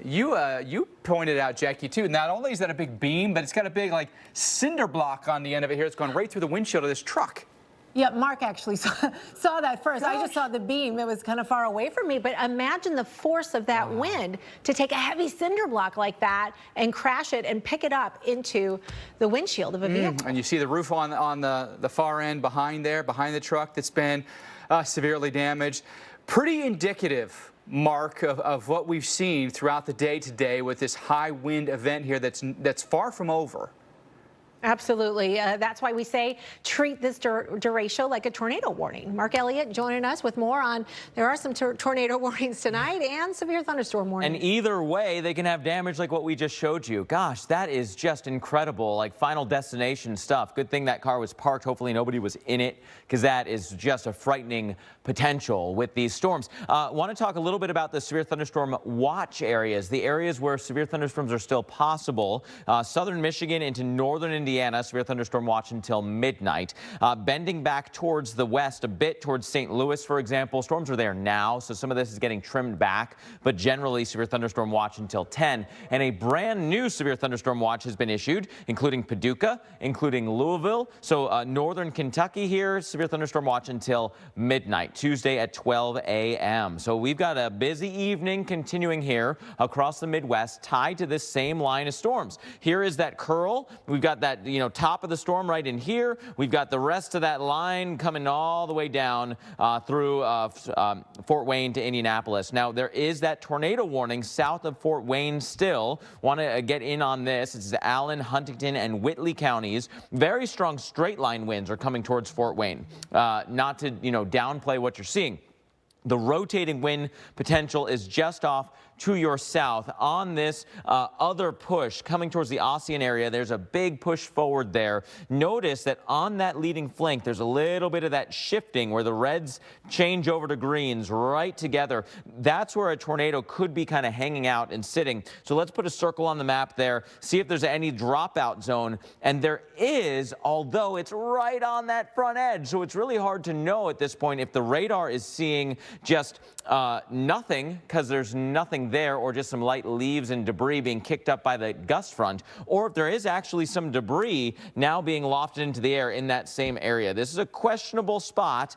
You pointed out, Jackie, too. Not only is that a big beam, but it's got a big, like, cinder block on the end of it here. It's going right through the windshield of this truck. Yeah, Mark actually saw that first. I just saw the beam. It was kind of far away from me. But imagine the force of that wind to take a heavy cinder block like that and crash it and pick it up into the windshield of a vehicle. And you see the roof on the far end behind there, behind the truck, that's been severely damaged. Pretty indicative, Mark, of what we've seen throughout the day today with this high wind event here that's far from over. Absolutely. That's why we say treat this derecho like a tornado warning. Mark Elliott joining us with more on, there are some tornado warnings tonight and severe thunderstorm warnings. And either way, they can have damage like what we just showed you. Gosh, that is just incredible, like Final Destination stuff. Good thing that car was parked. Hopefully nobody was in it, because that is just a frightening potential with these storms. Want to talk a little bit about the severe thunderstorm watch areas, the areas where severe thunderstorms are still possible. Southern Michigan into northern Indiana, severe thunderstorm watch until midnight. Bending back towards the west a bit, towards St. Louis, for example. Storms are there now, so some of this is getting trimmed back, but generally severe thunderstorm watch until 10. And a brand new severe thunderstorm watch has been issued, including Paducah, including Louisville. So northern Kentucky here, severe thunderstorm watch until midnight, Tuesday at 12 a.m. So we've got a busy evening continuing here across the Midwest, tied to this same line of storms. Here is that curl. We've got that, you know, top of the storm right in here. We've got the rest of that line coming all the way down through Fort Wayne to Indianapolis. Now, there is that tornado warning south of Fort Wayne still. Want to get in on this. It's Allen, Huntington, and Whitley counties. Very strong straight line winds are coming towards Fort Wayne. Not to, you know, downplay what you're seeing. The rotating wind potential is just off to your south on this other push coming towards the Ossian area. There's a big push forward there. Notice that on that leading flank, there's a little bit of that shifting where the reds change over to greens right together. That's where a tornado could be kind of hanging out and sitting. So let's put a circle on the map there, see if there's any dropout zone. And there is, although it's right on that front edge. So it's really hard to know at this point if the radar is seeing just nothing, because there's nothing there, or just some light leaves and debris being kicked up by the gust front, or if there is actually some debris now being lofted into the air in that same area. This is a questionable spot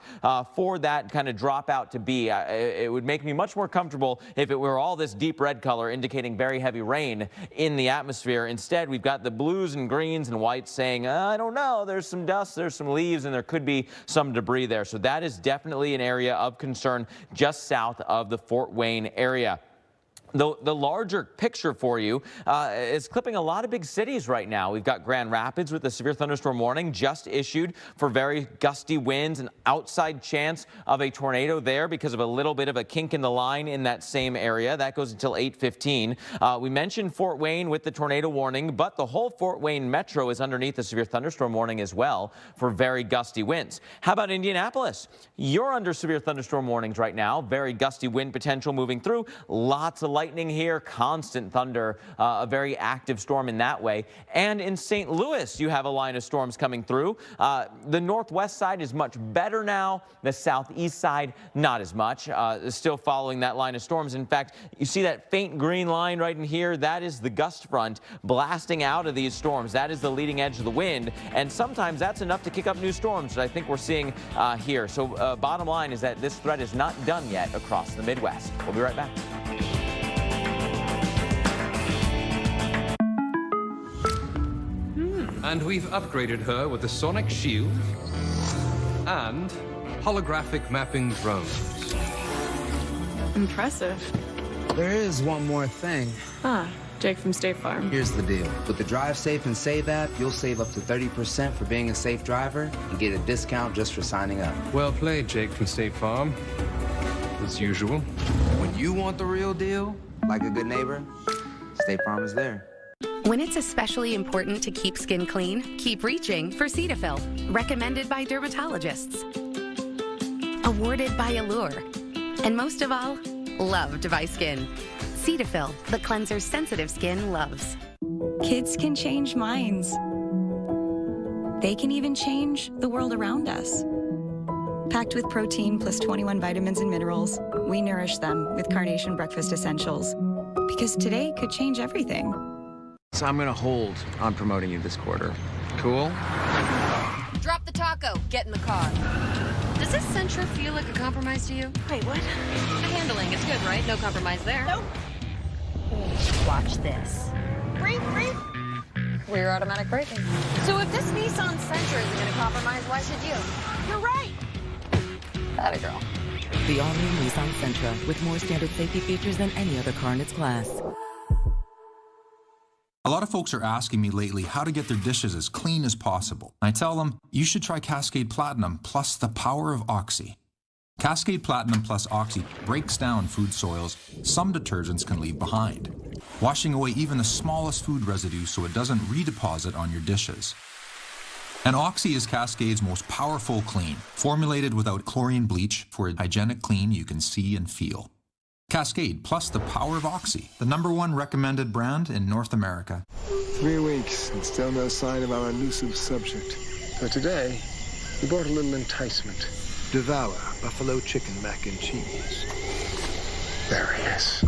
for that kind of dropout to be. It would make me much more comfortable if it were all this deep red color indicating very heavy rain in the atmosphere. Instead, we've got the blues and greens and whites saying, I don't know, there's some dust, there's some leaves, and there could be some debris there. So that is definitely an area of concern just south of the Fort Wayne area. The larger picture for you is clipping a lot of big cities right now. We've got Grand Rapids with a severe thunderstorm warning just issued for very gusty winds, an outside chance of a tornado there because of a little bit of a kink in the line in that same area. That goes until 8:15. We mentioned Fort Wayne with the tornado warning, but the whole Fort Wayne metro is underneath the severe thunderstorm warning as well for very gusty winds. How about Indianapolis? You're under severe thunderstorm warnings right now. Very gusty wind potential moving through. Lots of lightning here, constant thunder, a very active storm in that way. And in St. Louis, you have a line of storms coming through. The northwest side is much better now. The southeast side, not as much. Still following that line of storms. In fact, you see that faint green line right in here? That is the gust front blasting out of these storms. That is the leading edge of the wind. And sometimes that's enough to kick up new storms that I think we're seeing here. So bottom line is that this threat is not done yet across the Midwest. We'll be right back. And we've upgraded her with the Sonic Shield and holographic mapping drones. Impressive. There is one more thing. Jake from State Farm. Here's the deal. With the Drive Safe and Save app, you'll save up to 30% for being a safe driver and get a discount just for signing up. Well played, Jake from State Farm. As usual. When you want the real deal, like a good neighbor, State Farm is there. When it's especially important to keep skin clean, keep reaching for Cetaphil. Recommended by dermatologists. Awarded by Allure. And most of all, loved by skin. Cetaphil, the cleanser sensitive skin loves. Kids can change minds. They can even change the world around us. Packed with protein plus 21 vitamins and minerals, we nourish them with Carnation Breakfast Essentials. Because today could change everything. So I'm gonna hold on promoting you this quarter. Cool? Drop the taco. Get in the car. Does this Sentra feel like a compromise to you? Wait, what? The handling is good, right? No compromise there. Nope. Watch this. Breathe. Rear automatic braking. So if this Nissan Sentra isn't going to compromise, why should you? You're right. Atta girl. The all-new Nissan Sentra with more standard safety features than any other car in its class. A lot of folks are asking me lately how to get their dishes as clean as possible. I tell them, you should try Cascade Platinum plus the power of Oxy. Cascade Platinum plus Oxy breaks down food soils some detergents can leave behind, washing away even the smallest food residue so it doesn't redeposit on your dishes. And Oxy is Cascade's most powerful clean, formulated without chlorine bleach for a hygienic clean you can see and feel. Cascade plus the power of Oxy, the #1 recommended brand in North America. 3 weeks and still no sign of our elusive subject. So today, we brought a little enticement. Devour buffalo chicken mac and cheese. There he is.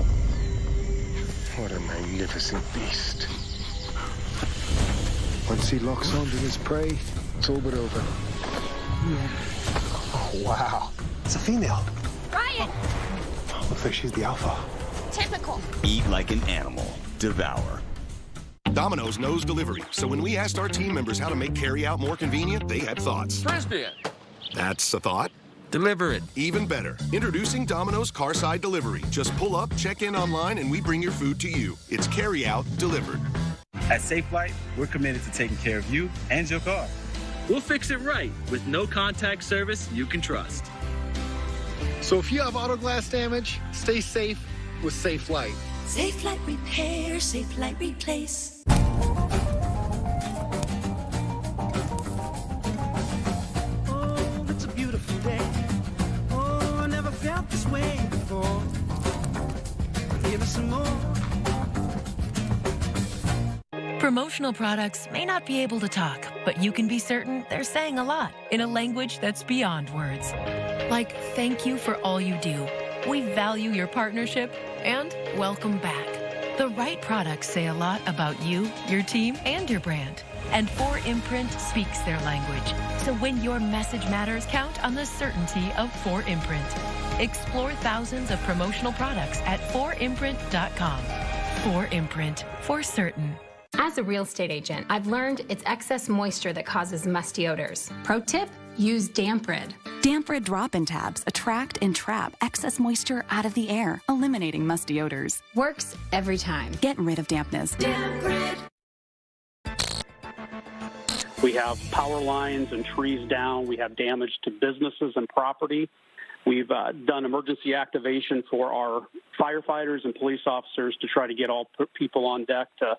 What a magnificent beast. Once he locks onto his prey, it's all but over. Oh, wow. It's a female. Ryan! Looks like she's the alpha. Typical. Eat like an animal. Devour. Domino's knows delivery, so when we asked our team members how to make carry-out more convenient, they had thoughts. Frisbee. That's a thought. Deliver it. Even better. Introducing Domino's Carside Delivery. Just pull up, check in online, and we bring your food to you. It's carry-out delivered. At Safelite, we're committed to taking care of you and your car. We'll fix it right with no contact service you can trust. So if you have auto glass damage, stay safe with Safelite. Safelite Repair, Safelite Replace. Oh, it's a beautiful day. Oh, I never felt this way before. Give us some more. Promotional products may not be able to talk, but you can be certain they're saying a lot in a language that's beyond words. Like, thank you for all you do. We value your partnership and welcome back. The right products say a lot about you, your team, and your brand. And 4imprint speaks their language. So when your message matters, count on the certainty of 4imprint. Explore thousands of promotional products at 4imprint.com. 4imprint, for certain. As a real estate agent, I've learned it's excess moisture that causes musty odors. Pro tip, Use DampRid. DampRid drop-in tabs attract and trap excess moisture out of the air, eliminating musty odors. Works every time. Get rid of dampness. DampRid. We have power lines and trees down. We have damage to businesses and property. We've done emergency activation for our firefighters and police officers to try to get all people on deck to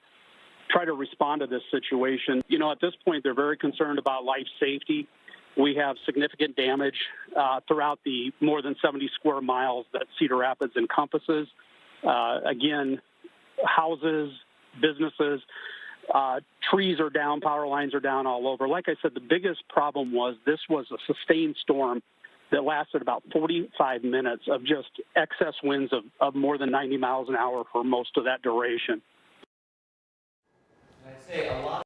try to respond to this situation. You know, at this point, they're very concerned about life safety. We have significant damage throughout the more than 70 square miles that Cedar Rapids encompasses. Again, houses, businesses, trees are down, power lines are down all over. Like I said, the biggest problem was this was a sustained storm that lasted about 45 minutes of just excess winds of more than 90 miles an hour for most of that duration. I'd say a lot.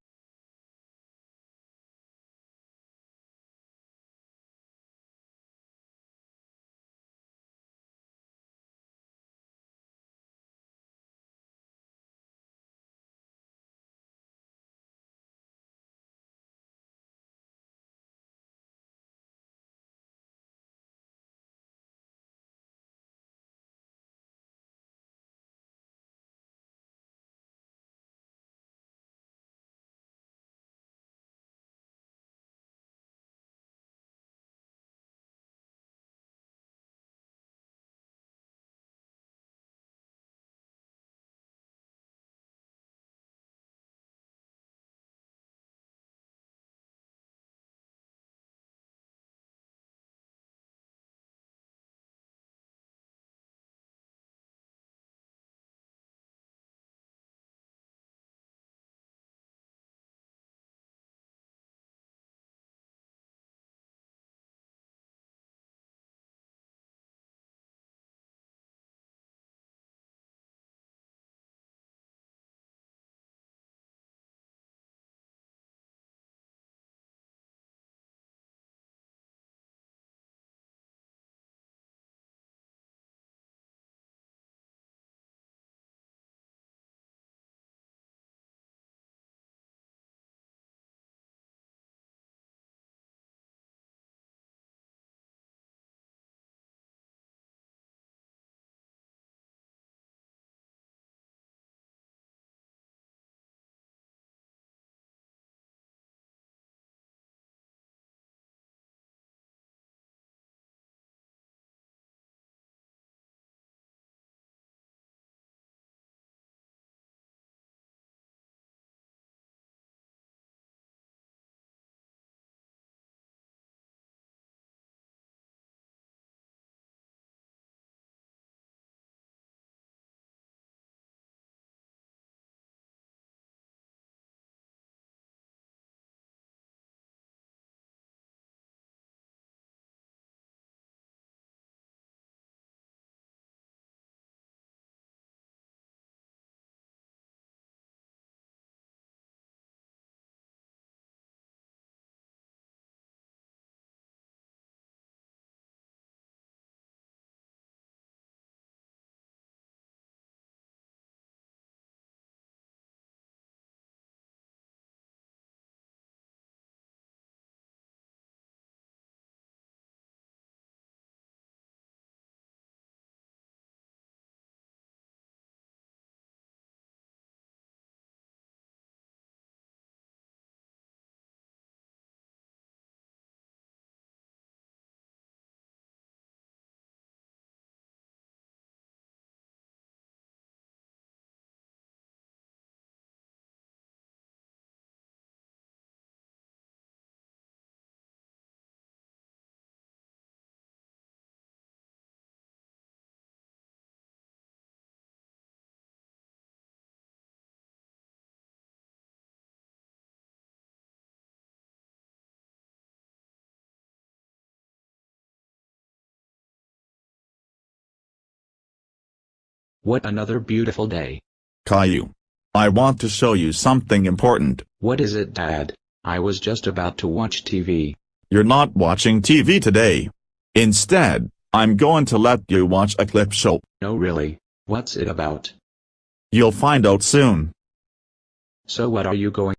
What another beautiful day. Caillou, I want to show you something important. What is it, Dad? I was just about to watch TV. You're not watching TV today. Instead, I'm going to let you watch a clip show. No, really? What's it about? You'll find out soon. So what are you going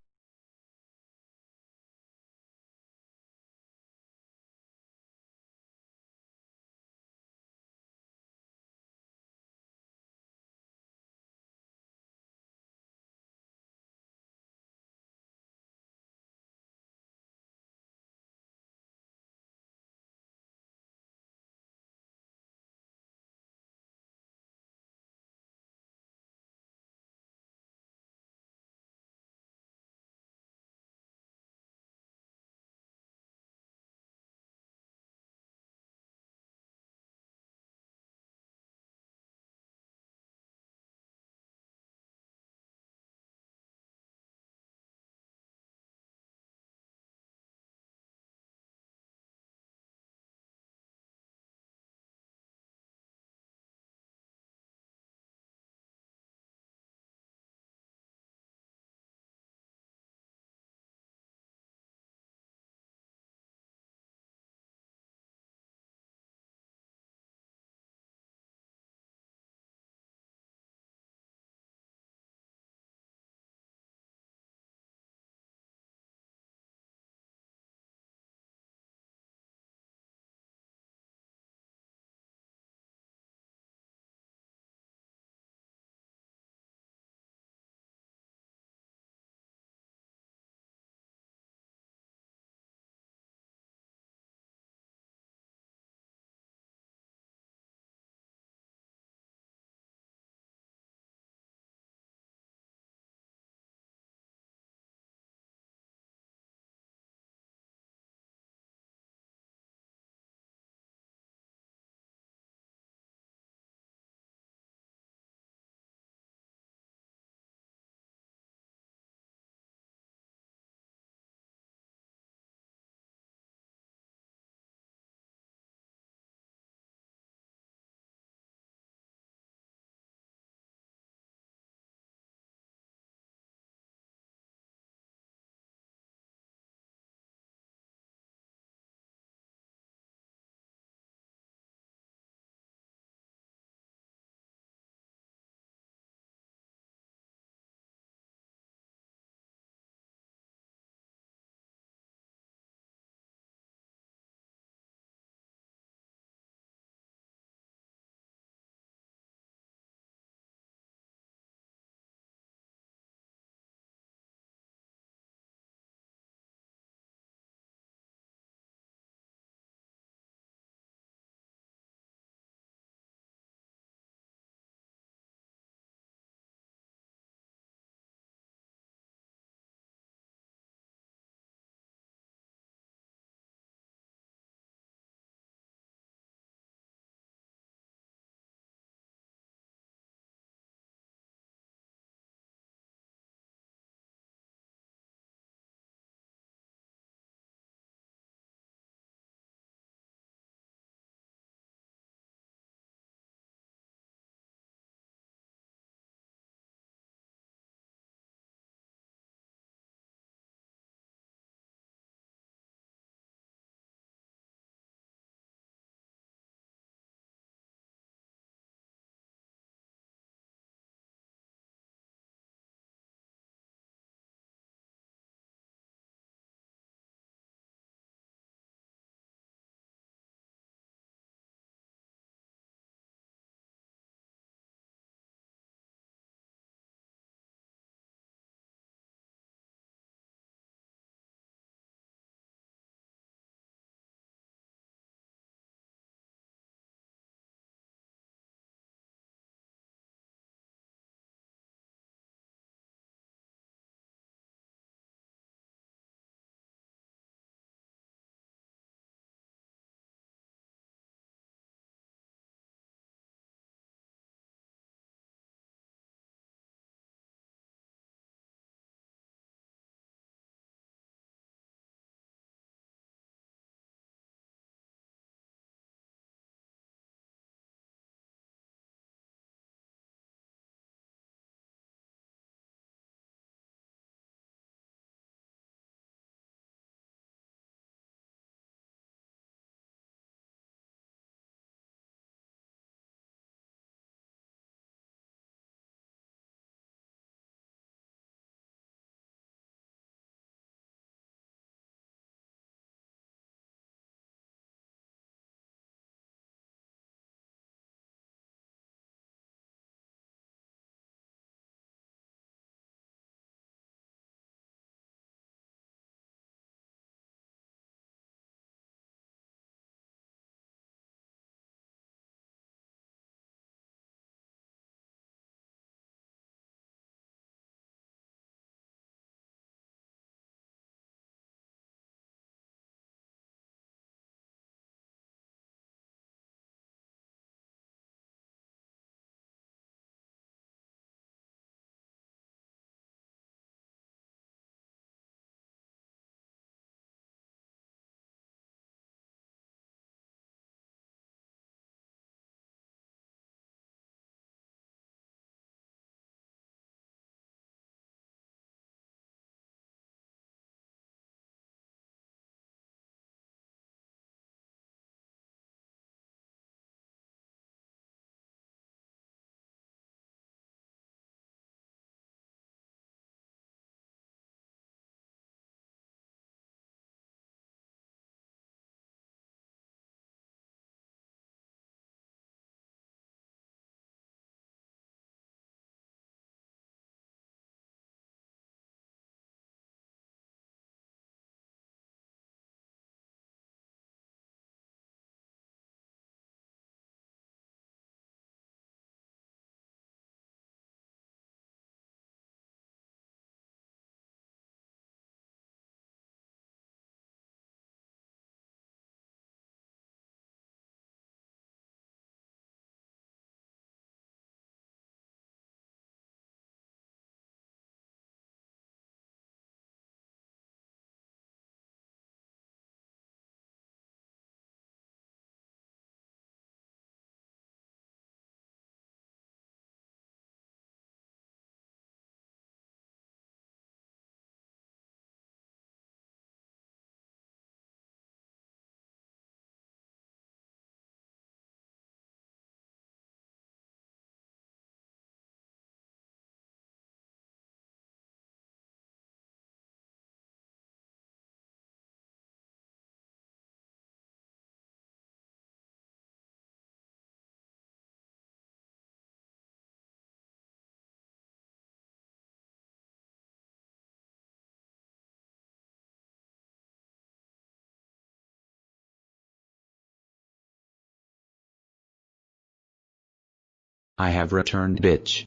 I have returned, bitch.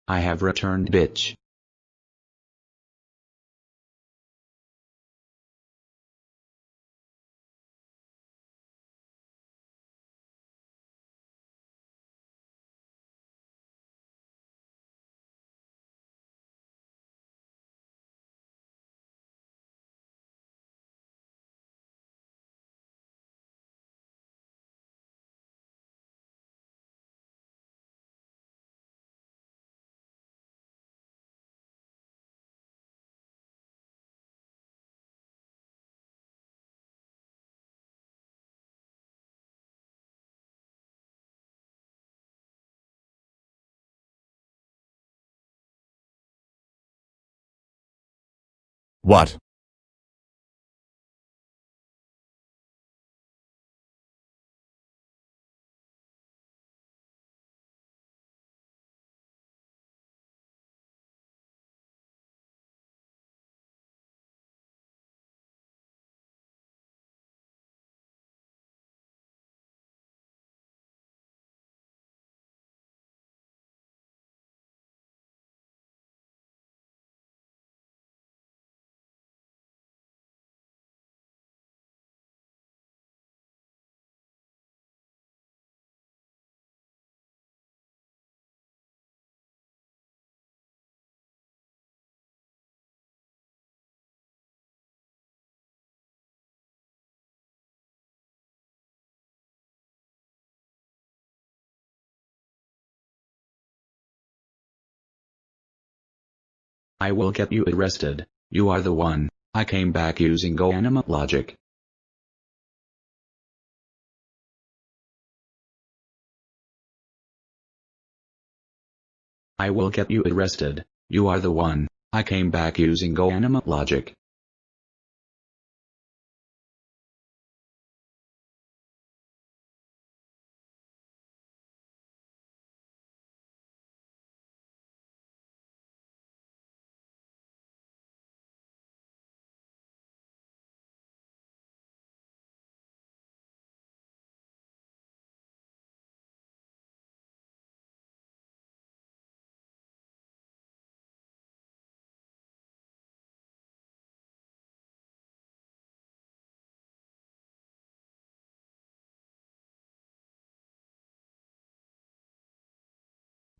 I have returned, bitch. What? I will get you arrested. You are the one. I came back using GoAnimate logic. I will get you arrested. You are the one. I came back using GoAnimate logic.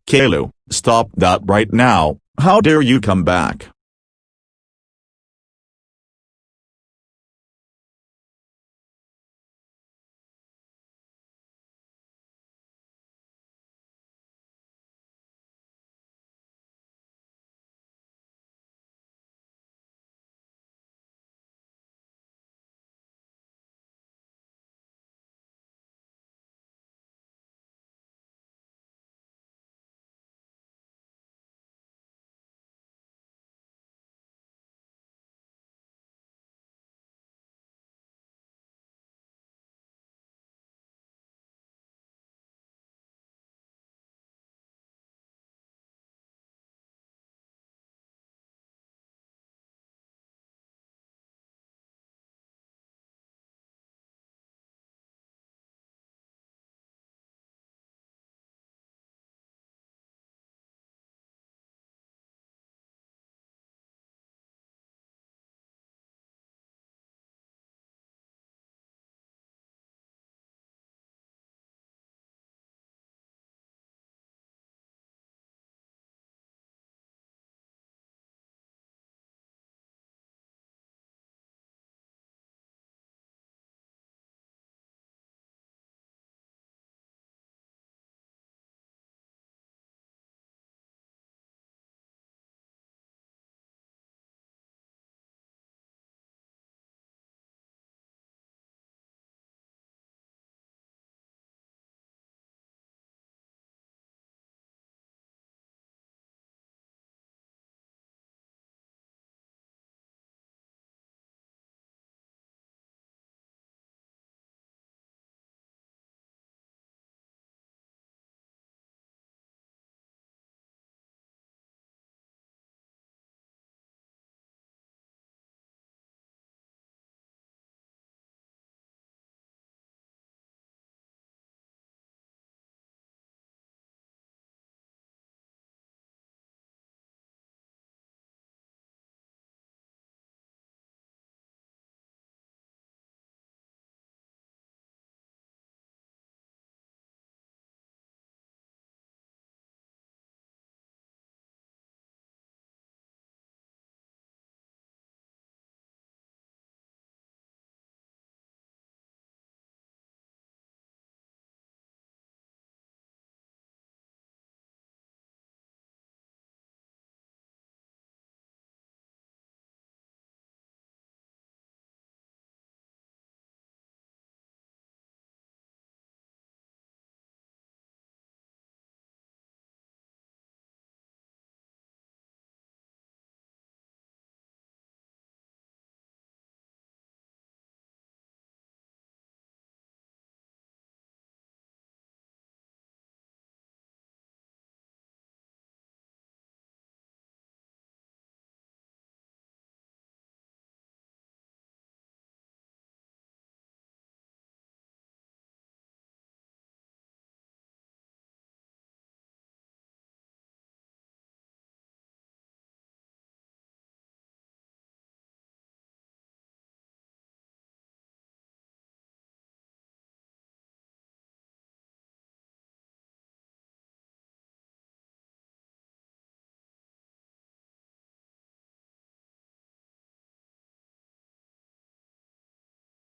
Caillou, stop that right now. How dare you come back?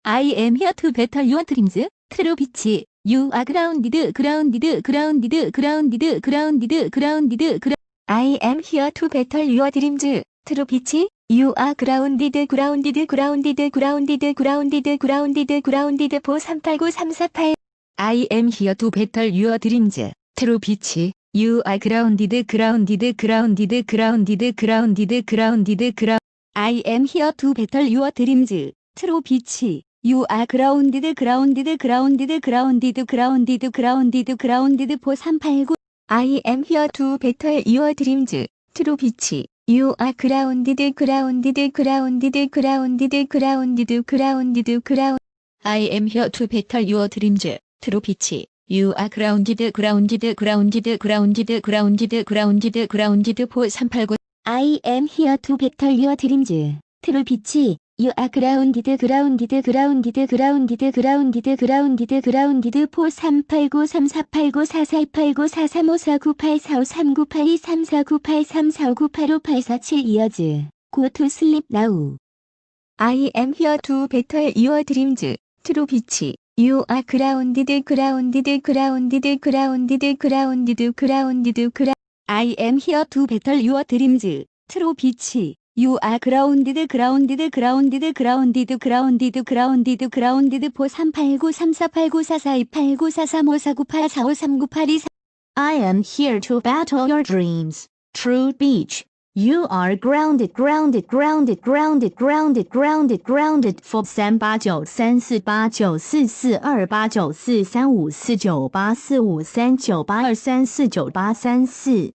I am here to better your dreams. True 빛이 You are grounded, grounded, grounded, grounded, grounded, grounded. I am here to better your dreams. True 빛이 You are grounded, grounded, grounded, grounded, grounded, grounded, grounded. 보 389348. I am here to better your dreams. True 빛이 You are grounded, grounded, grounded, grounded, grounded, grounded, grounded. I am here to better your dreams. True 빛이 You are grounded, grounded, grounded, grounded, grounded, grounded, grounded. 보 389. I am here to better your dreams. True 빛이 You are grounded, grounded, grounded, grounded, grounded, grounded, grounded. I am here to better your dreams. True 빛이 You are grounded, grounded, grounded, grounded, grounded, grounded, grounded. 보 389. I am here to better your dreams. True 빛이 You are grounded, grounded, grounded, grounded, grounded, grounded, grounded. 보 389349443439843982349834934983458584 이어즈. Go to sleep now. I am here to better your dreams. True 빛이 You are grounded, grounded, grounded, grounded, grounded, grounded. I am here to better your dreams. True 빛이 You are grounded, grounded, grounded, grounded, grounded, grounded, grounded. 보 389348944289435495453982. I am here to battle your dreams. True beach. You are grounded, grounded, grounded, grounded, grounded, grounded, grounded. For 3893489445494539839483398394.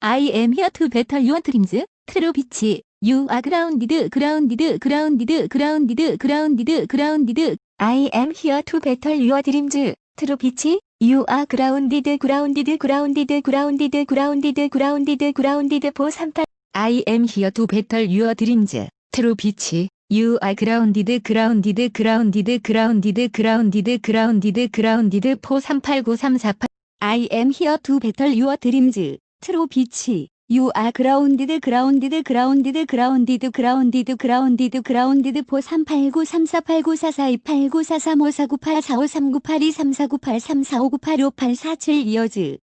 I am here to better your dreams. True 빛이 You are grounded, grounded, grounded, grounded, grounded, grounded. I am here to better your dreams. True 빛이 You are grounded, grounded, grounded, grounded, grounded, grounded, grounded. 보 38. I am here to better your dreams. True 빛이 You are grounded, grounded, grounded, grounded, grounded, grounded, grounded. 보 389348. I am here to better your dreams. True 빛이 You are grounded, grounded, grounded, grounded, grounded, grounded, grounded. 보 3893489445843982349823498345983847 이어즈.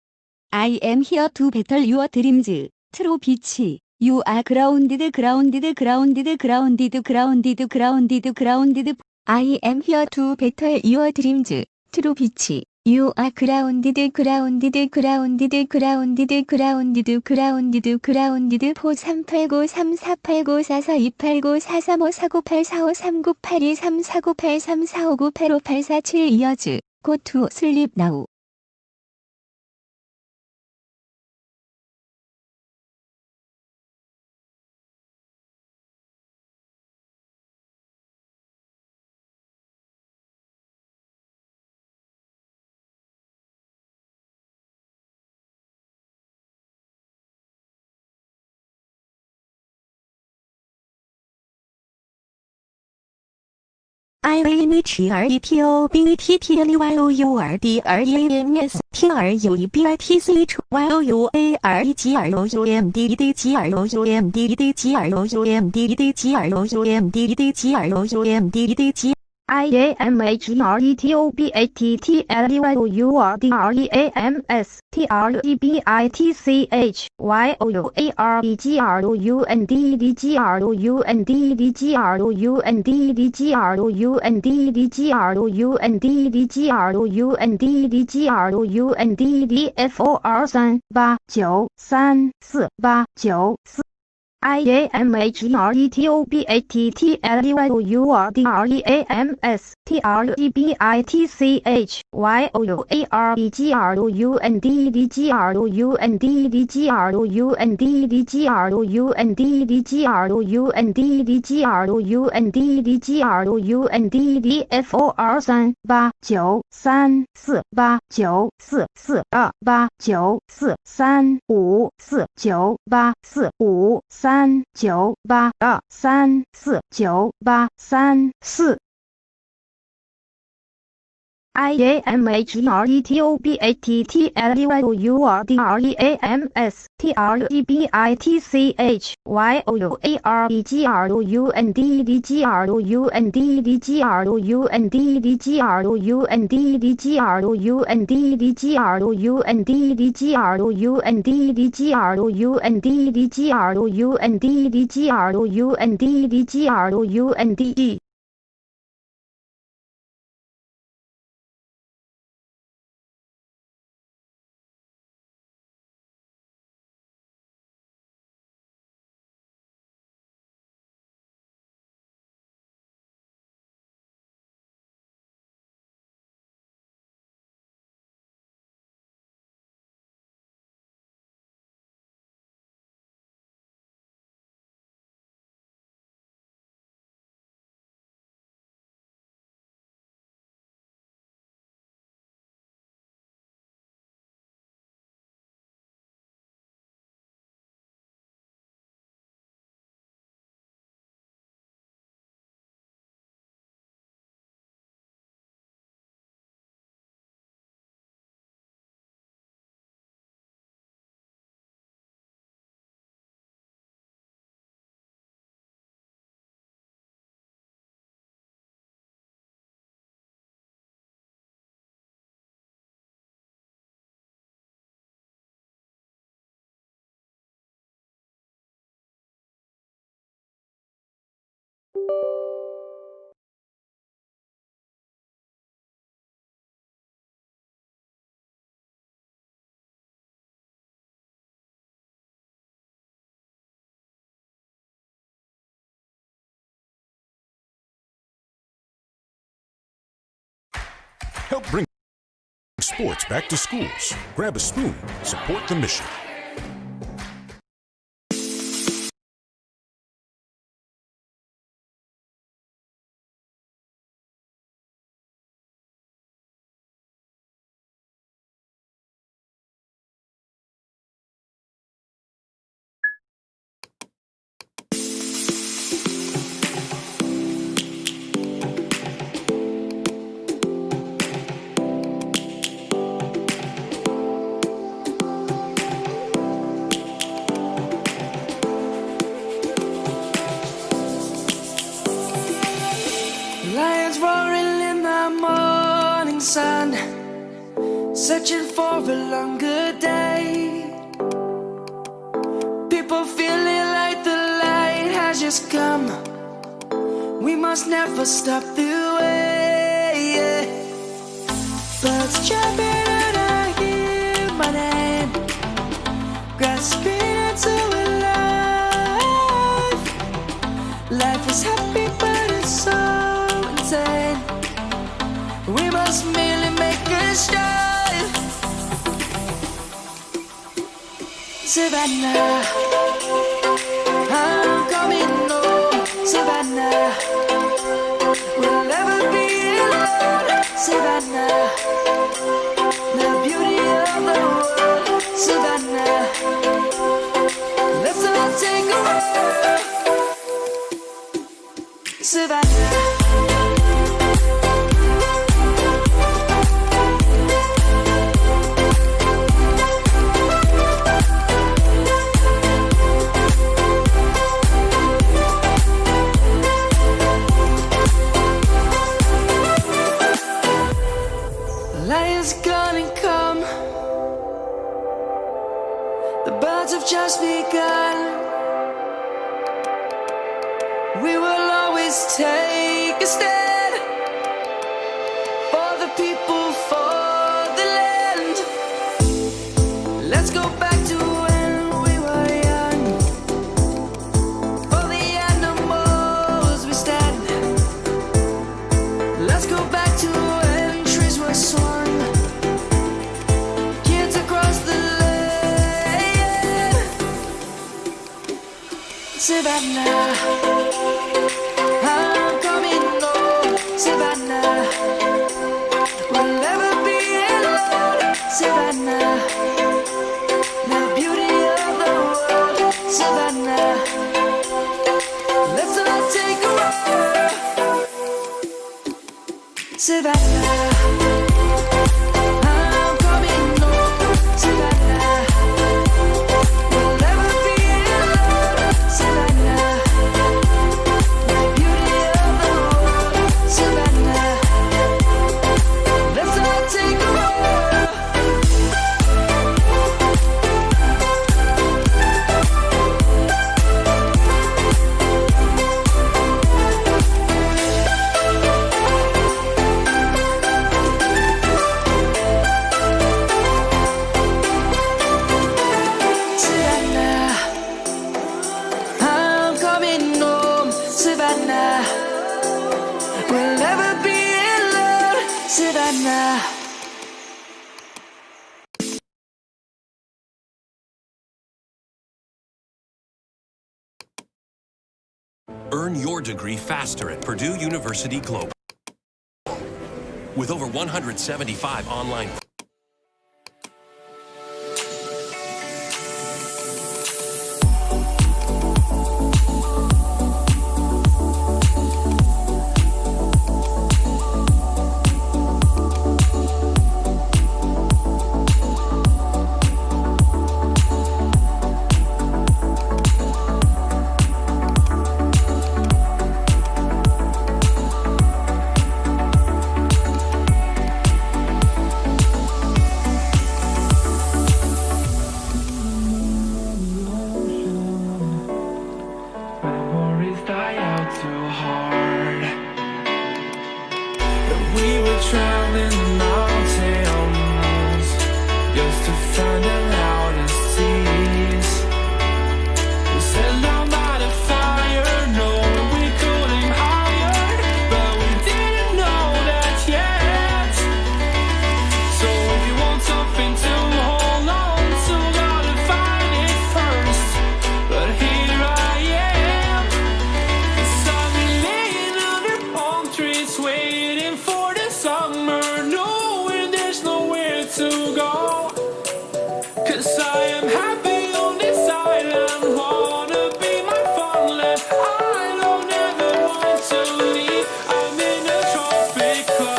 I am here to better your dreams. True 빛이 You are grounded, grounded, grounded, grounded, grounded, grounded, grounded. I am here to better your dreams. True 빛이 You are grounded, grounded, grounded, grounded, grounded, grounded, grounded. 보 389348944289434539823498349834983847 이어즈. Go to sleep now. I am HREPOBTTLYOURDREAMS TRUEBITCLYOURDGROUMDDGROUMDDGROUMDDGROUMDDG I am HRETOBATTLYOURDREAMS TREBITCLYOURDREAMS I am HRETOBATTLYOURDREAMS TREBITCLYOURDREAMS Help bring sports back to schools. Grab a spoon. Support the mission. Lions roaring in the morning sun, searching for a longer day. People feeling like the light has just come. We must never stop the way. Birds jumping and I hear my name, grasping into a life. Life is happy but it's so insane. We must merely make a start. Savannah, I'm coming home. Savannah, we'll never be alone. Savannah, the beauty of the world. Savannah, let's all take a walk. Savannah. Lion's gonna come. The birds have just begun. We will always take a stand for the people, for the land. Let's go back to when we were young. For the animals we stand. Let's go back to when trees were swung. Kids across the land. Savannah, I'm coming home. Savannah, we'll never be alone. Savannah, the beauty of the world. Savannah, let's all take a walk. Savannah. 만나. Earn your degree faster at Purdue University Global. With over 175 online memories die out too hard. But we were traveling mountains just to find the loudest seas. We set down by the fire, knowing we could aim higher, but we didn't know that yet. So if you want something to hold on to, gotta find it first. But here I am, 'cause I've been laying under palm trees, waiting for the summer, knowing there's nowhere to go. 'Cause I am happy on this island, wanna be my farmland. I don't ever want to leave, I'm in a tropic club.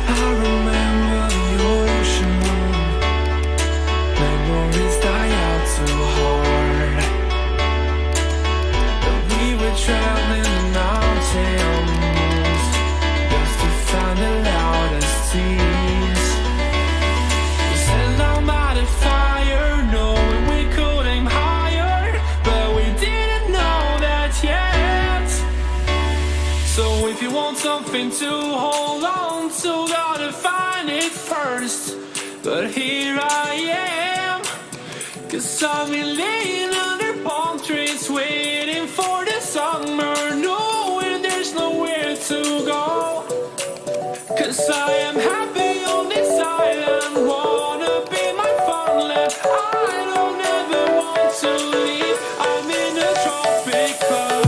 I remember the ocean, memories die out too hard. But we were traveling the mountains just to find the loudest seas. We sat down by the fire, knowing we could aim higher, but we didn't know that yet. So if you want something to hold on to, gotta find it first. But here I am, 'cause I've been laying under palm trees, waiting for the summer, knowing there's nowhere to go. 'Cause I am happy on this island, wanna be my farmland. I don't ever want to leave, I'm in a tropic club.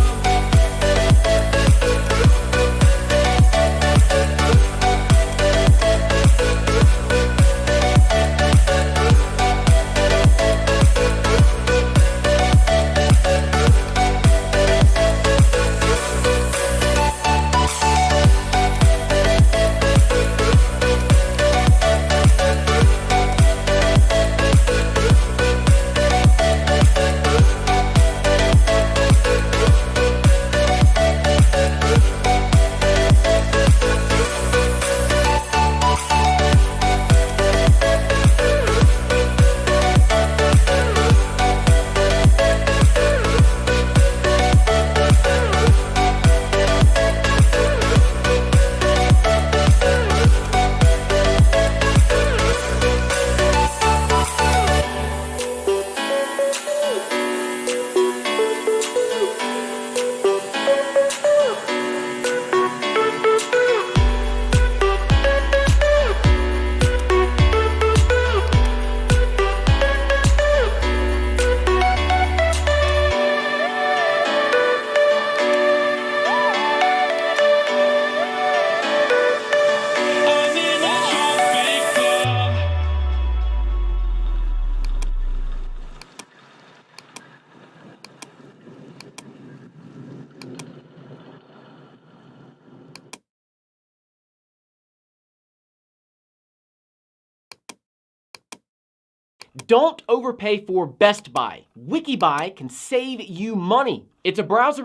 Don't overpay for Best Buy. Wikibuy can save you money. It's a browser.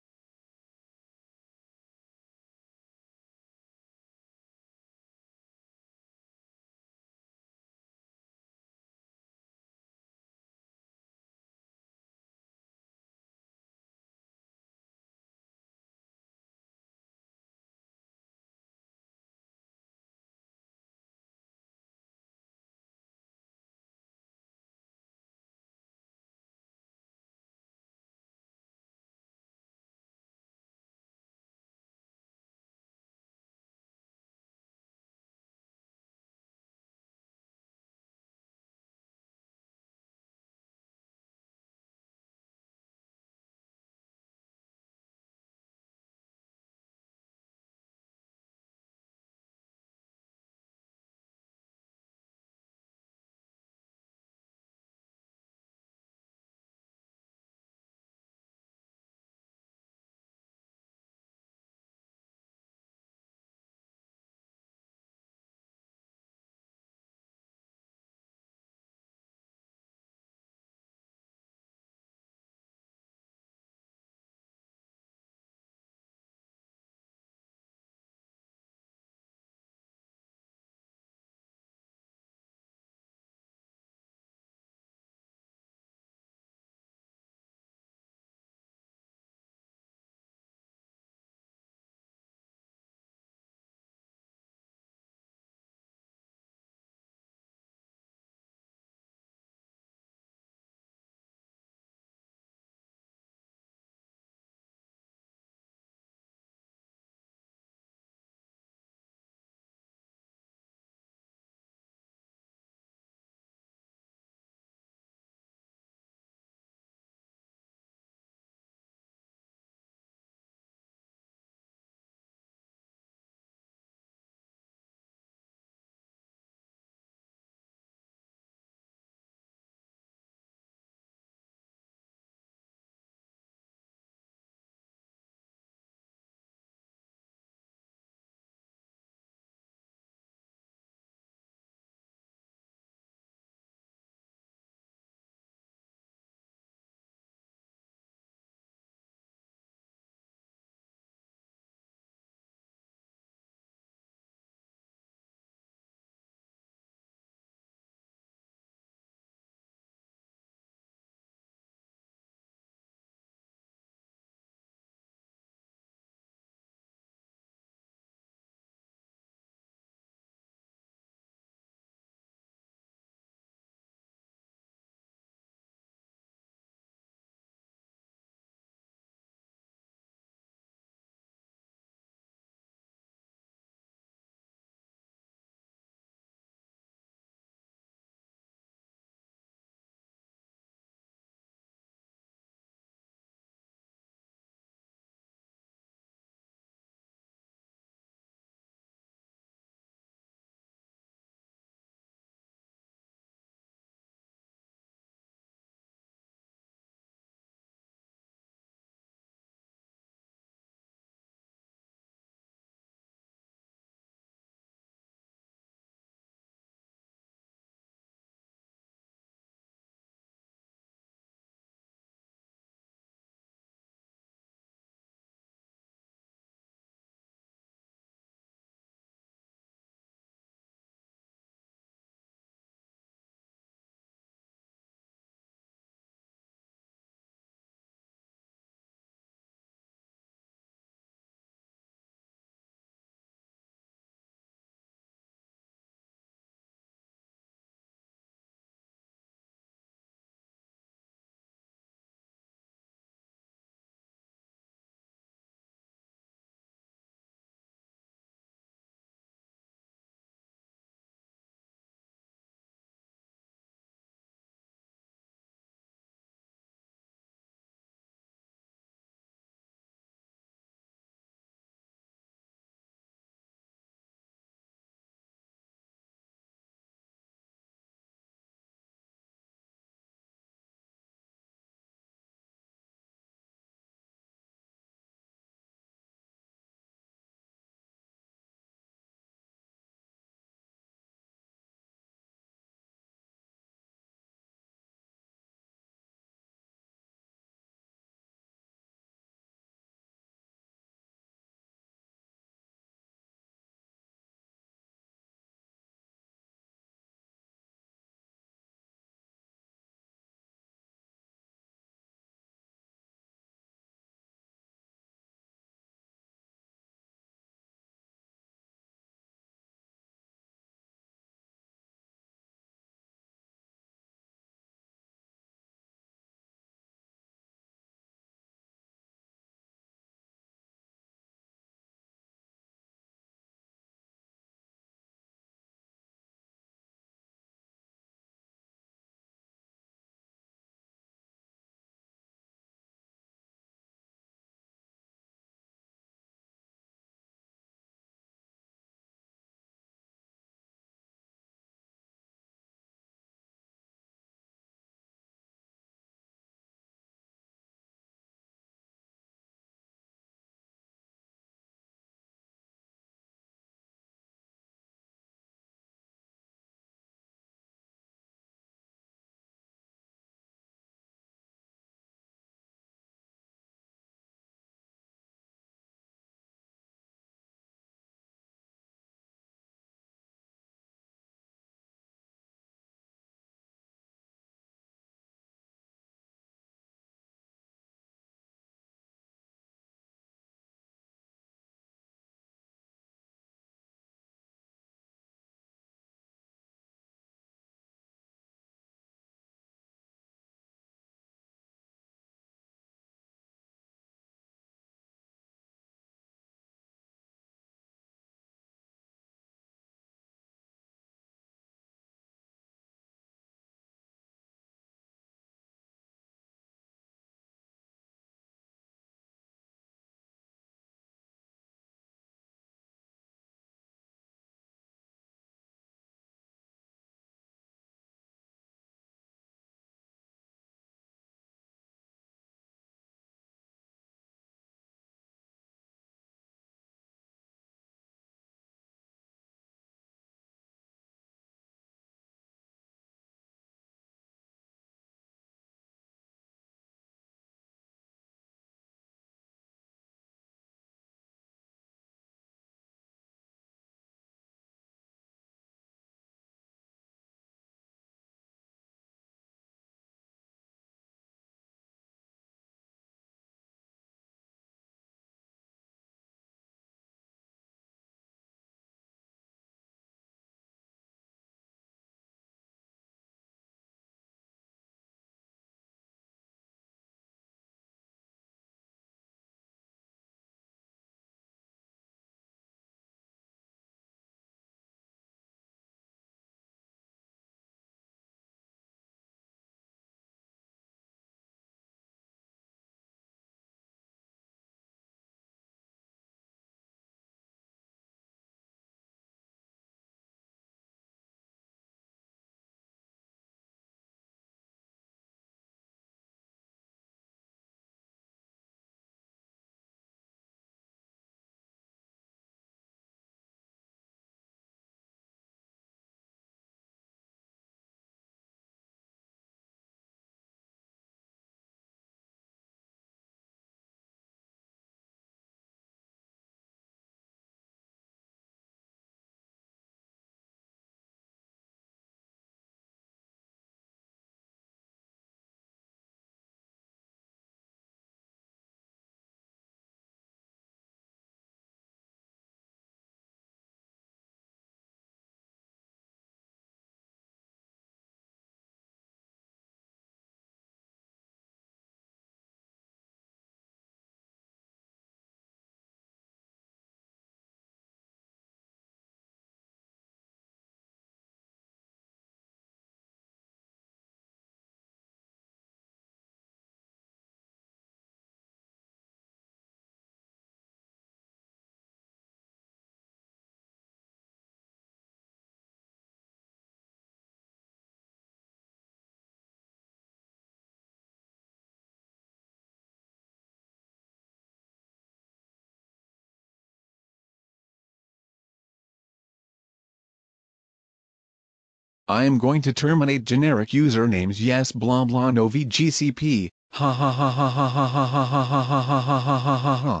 I am going to terminate generic usernames yes blah blah no VGCP, ha ha ha ha ha ha ha ha ha ha ha ha ha ha ha ha.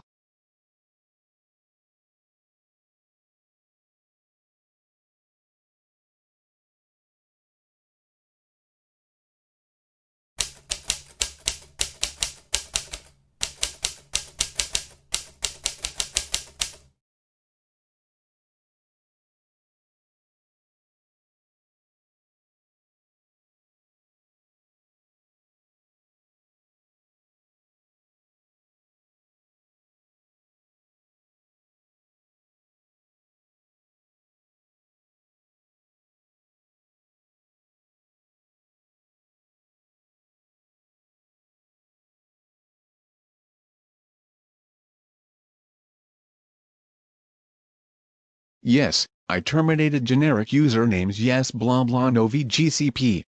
Yes, I terminated generic usernames yes blah blah no VGCP.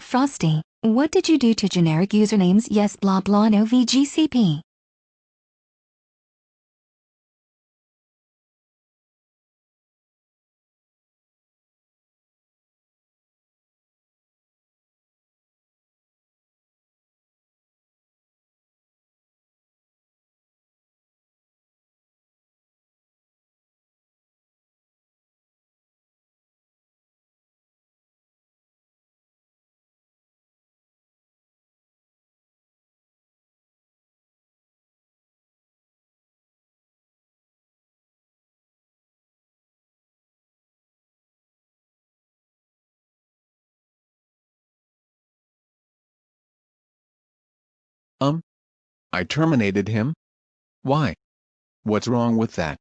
Frosty, what did you do to generic usernames yes blah blah no VGCP? I terminated him? Why? What's wrong with that?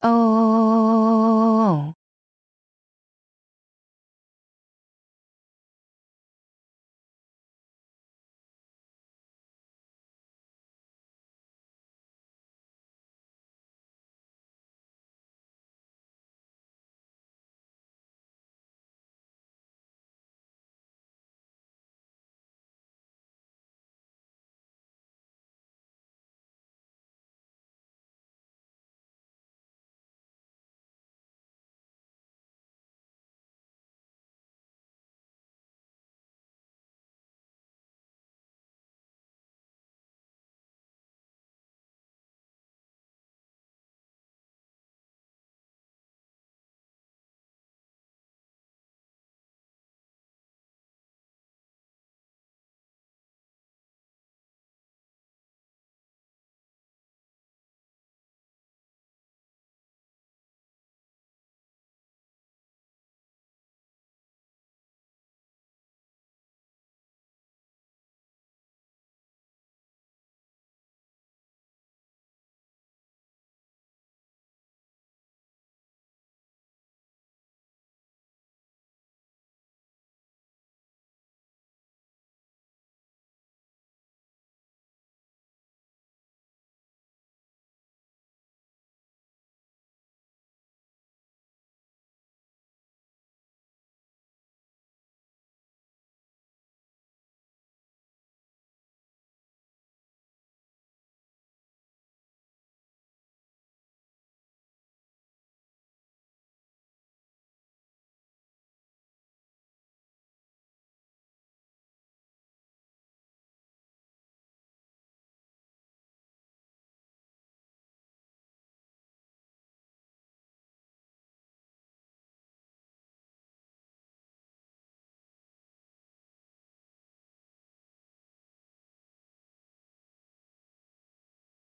Oh.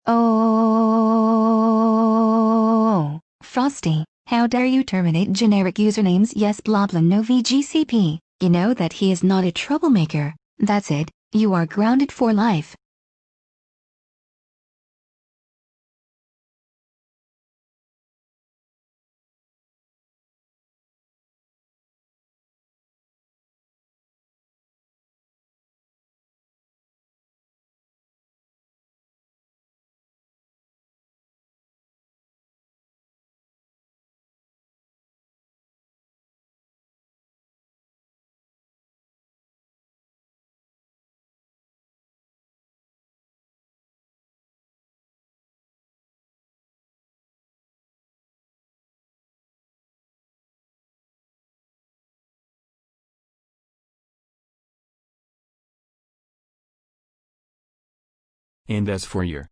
Oh. Frosty, how dare you terminate generic usernames? Yes, Bloblin no VGCP. You know that he is not a troublemaker. That's it. You are grounded for life. And as for your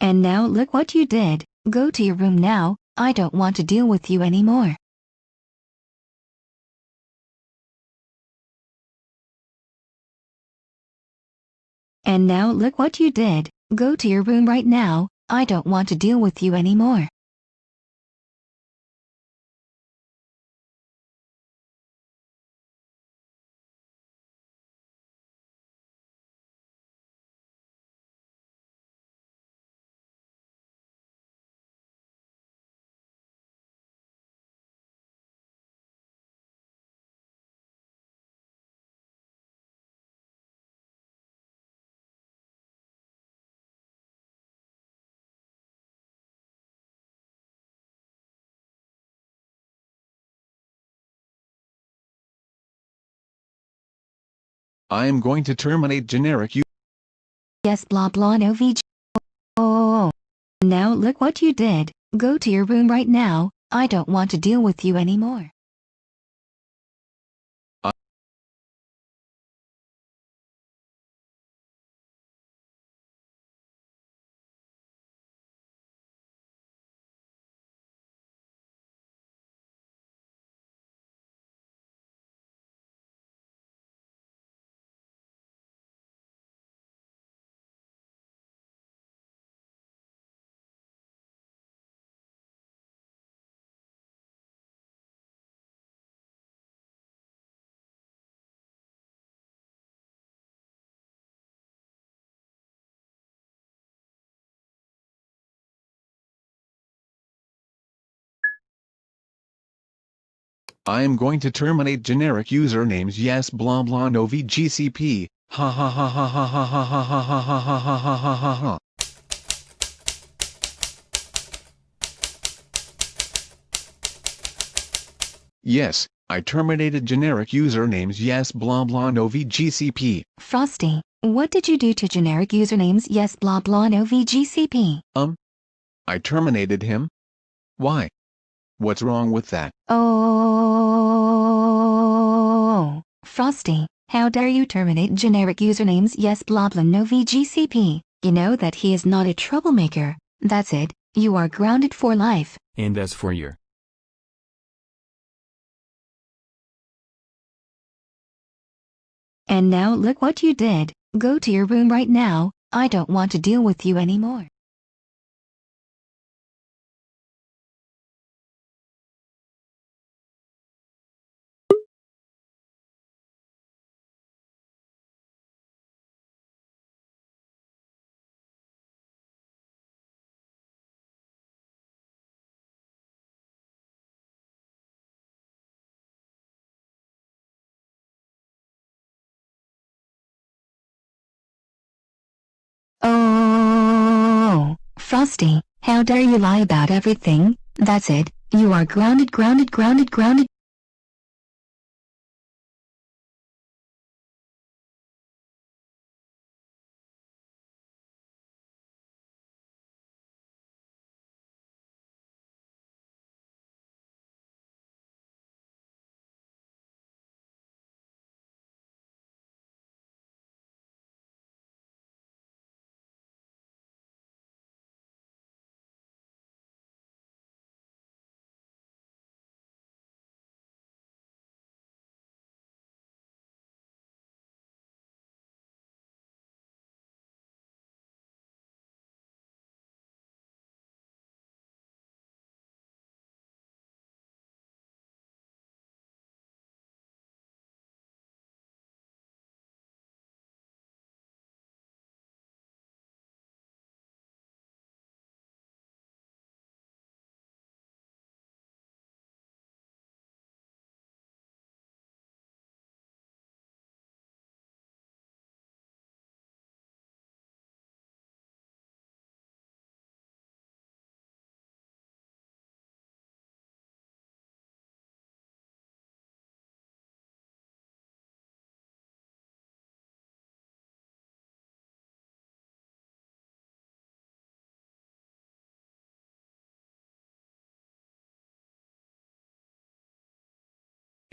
And now look what you did. Go to your room now. I don't want to deal with you anymore. And now look what you did. Go to your room right now. I don't want to deal with you anymore. I am going to terminate generic use. Yes, blah blah no VG. Oh. Now look what you did. Go to your room right now. I don't want to deal with you anymore. I am going to terminate generic usernames. Yes, blah blah no VGCP. Ha ha ha ha ha ha ha ha ha ha ha ha ha ha ha ha. Yes, I terminated generic usernames. Yes, blah blah no VGCP. Frosty, what did you do to generic usernames? Yes, blah blah no VGCP. I terminated him. Why? What's wrong with that? Oh, Frosty, how dare you terminate generic usernames? Yes, blah blah no VGCP. You know that he is not a troublemaker. That's it. You are grounded for life. And as for your And now look what you did. Go to your room right now. I don't want to deal with you anymore. Oh, Frosty, how dare you lie about everything? That's it, you are grounded, grounded, grounded, grounded.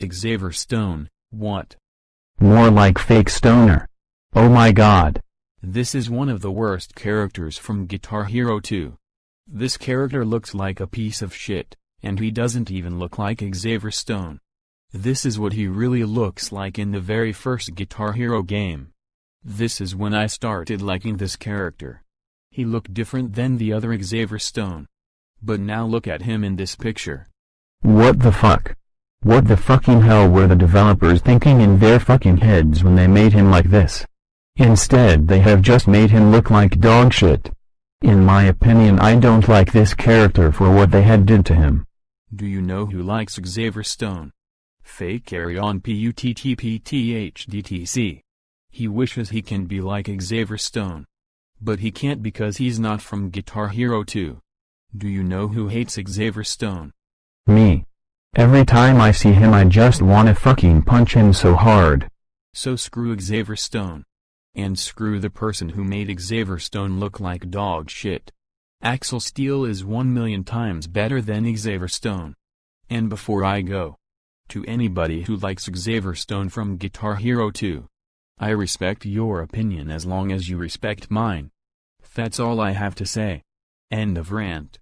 Xavier Stone, what? More like fake stoner. Oh my god. This is one of the worst characters from Guitar Hero 2. This character looks like a piece of shit, and he doesn't even look like Xavier Stone. This is what he really looks like in the very first Guitar Hero game. This is when I started liking this character. He looked different than the other Xavier Stone. But now look at him in this picture. What the fuck? What the fucking hell were the developers thinking in their fucking heads when they made him like this? Instead they have just made him look like dog shit. In my opinion, I don't like this character for what they had did to him. Do you know who likes Xavier Stone? Fake carry on PUTTPTHDTC. He wishes he can be like Xavier Stone. But he can't because he's not from Guitar Hero 2. Do you know who hates Xavier Stone? Me. Every time I see him I just wanna fucking punch him so hard. So screw Xavier Stone. And screw the person who made Xavier Stone look like dog shit. Axel Steel is 1,000,000 times better than Xavier Stone. And before I go, to anybody who likes Xavier Stone from Guitar Hero 2, I respect your opinion as long as you respect mine. That's all I have to say. End of rant.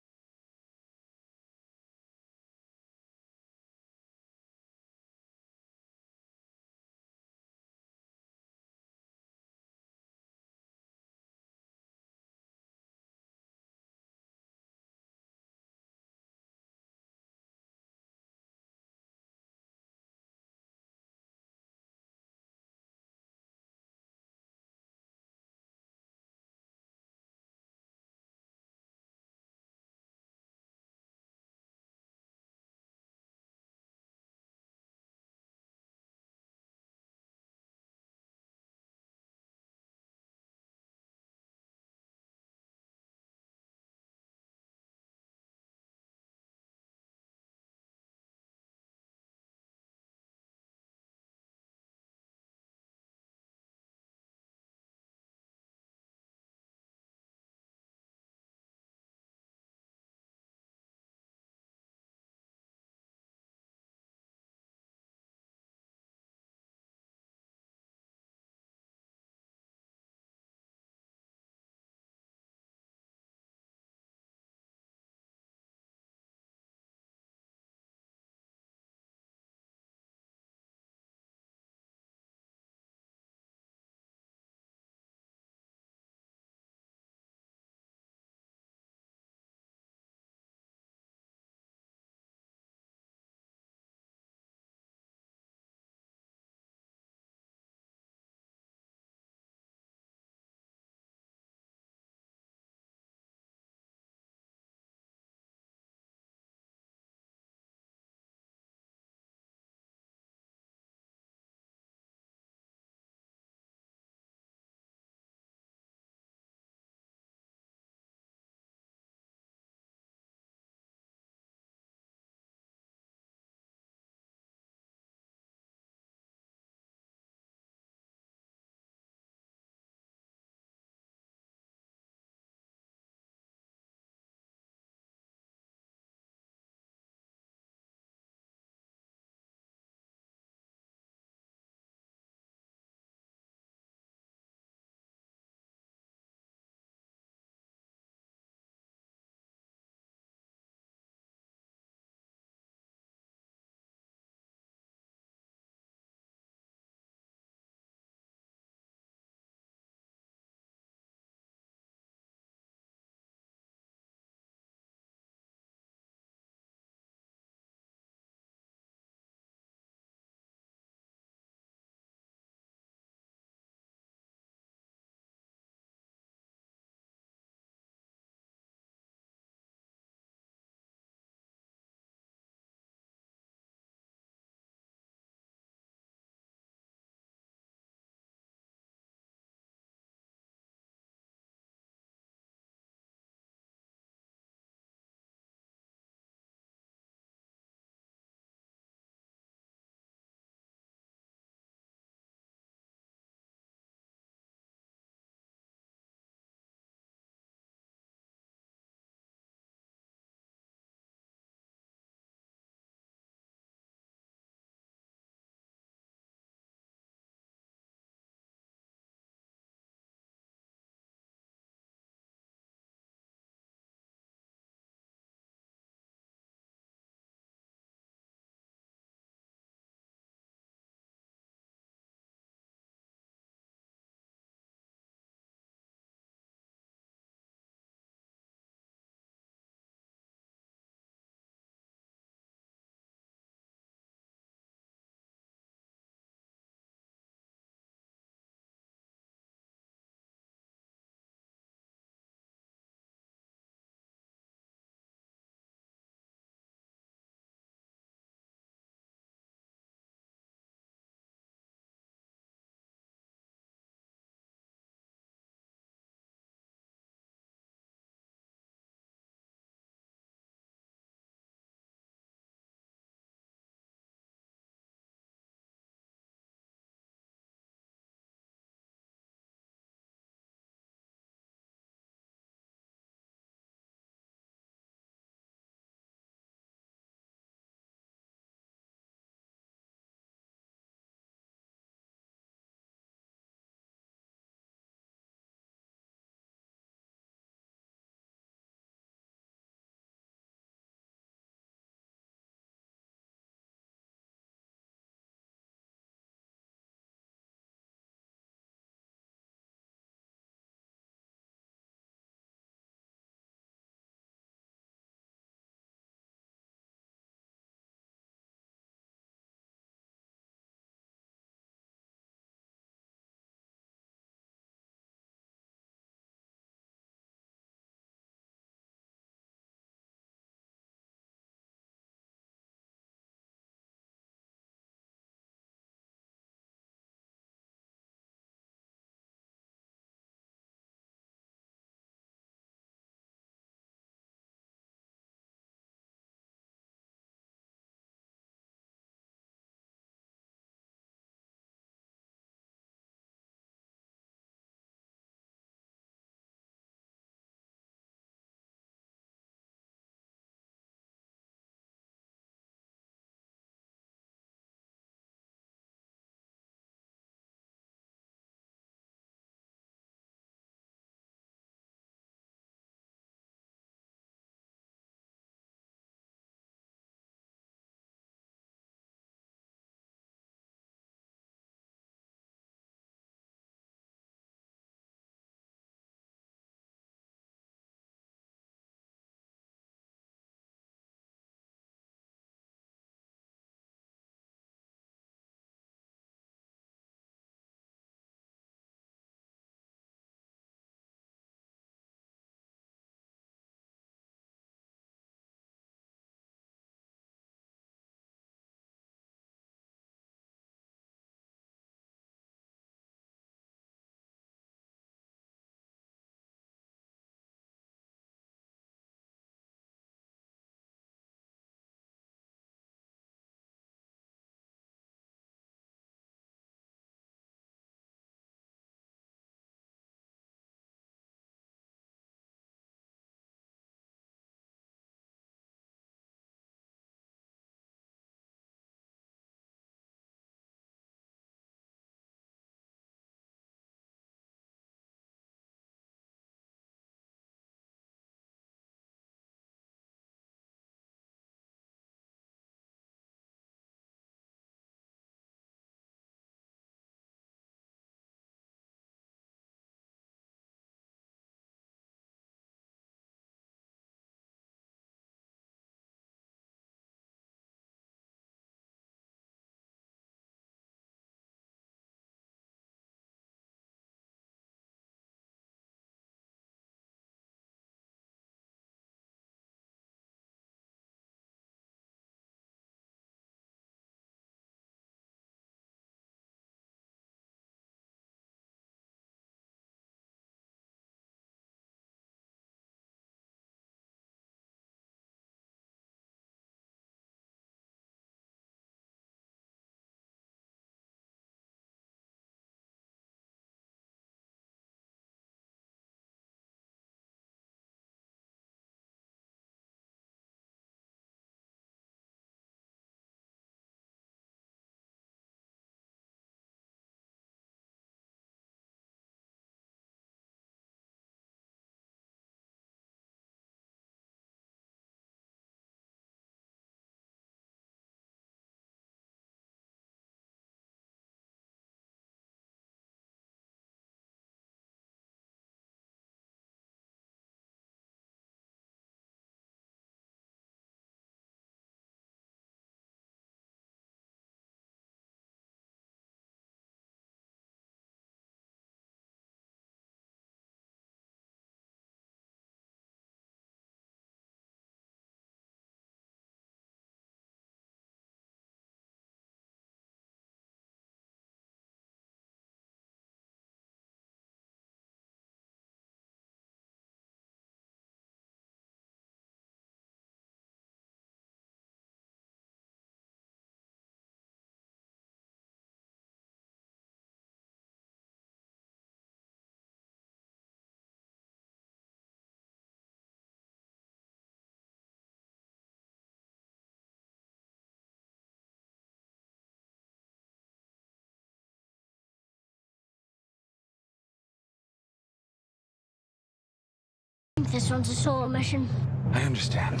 This one's a solo mission. I understand.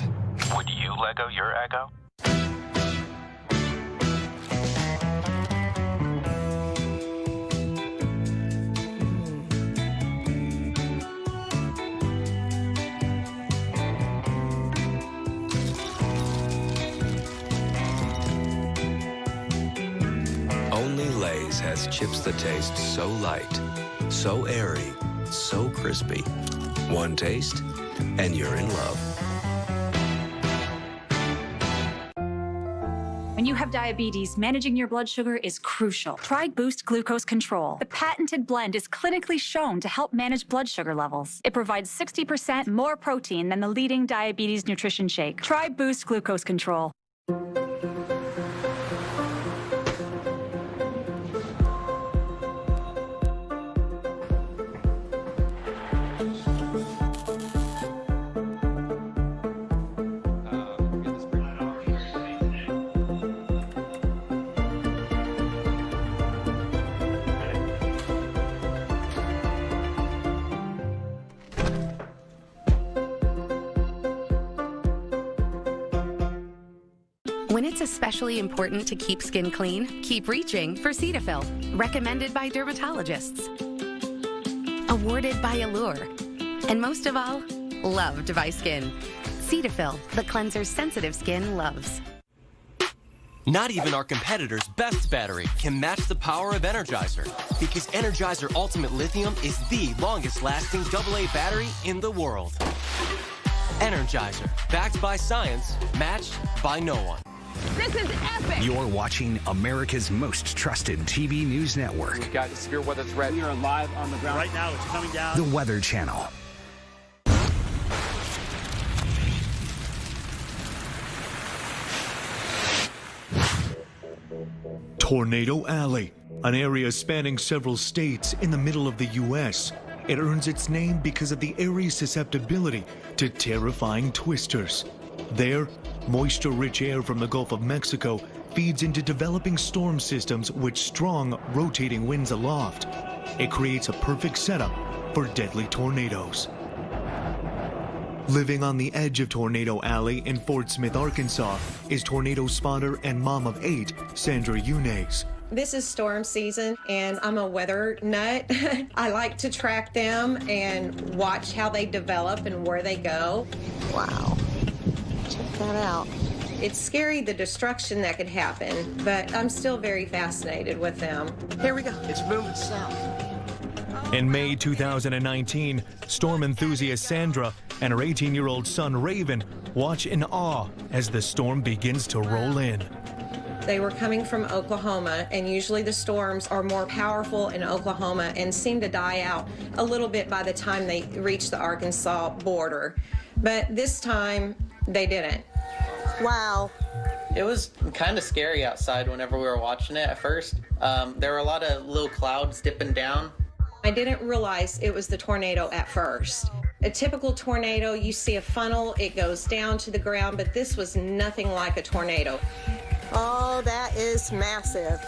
Would you Lego your Eggo? Only Lay's has chips that taste so light, so airy, so crispy. One taste, and you're in love. When you have diabetes, managing your blood sugar is crucial. Try Boost Glucose Control. The patented blend is clinically shown to help manage blood sugar levels. It provides 60% more protein than the leading diabetes nutrition shake. Try Boost Glucose Control. When it's especially important to keep skin clean, keep reaching for Cetaphil. Recommended by dermatologists. Awarded by Allure. And most of all, loved by skin. Cetaphil, the cleanser sensitive skin loves. Not even our competitor's best battery can match the power of Energizer, because Energizer Ultimate Lithium is the longest-lasting AA battery in the world. Energizer, backed by science, matched by no one. This is epic! You're watching America's most trusted TV news network. We've got a severe weather threat. We are live on the ground. Right now, it's coming down. The Weather Channel. Tornado Alley, an area spanning several states in the middle of the U.S. It earns its name because of the area's susceptibility to terrifying twisters. There, moisture-rich air from the Gulf of Mexico feeds into developing storm systems with strong, rotating winds aloft. It creates a perfect setup for deadly tornadoes. Living on the edge of Tornado Alley in Fort Smith, Arkansas, is tornado spotter and mom of 8, Sandra Yunes. This is storm season, and I'm a weather nut. I like to track them and watch how they develop and where they go. Wow. Check that out. It's scary, the destruction that could happen, but I'm still very fascinated with them. Here we go. It's moving south. In May 2019, storm enthusiast Sandra and her 18-year-old son Raven watch in awe as the storm begins to roll in. They were coming from Oklahoma, and usually the storms are more powerful in Oklahoma and seem to die out a little bit by the time they reach the Arkansas border. But this time, they didn't. Wow. It was kind of scary outside whenever we were watching it at first. There were a lot of little clouds dipping down. I didn't realize it was the tornado at first. A typical tornado, you see a funnel, it goes down to the ground, but this was nothing like a tornado. Oh, that is massive.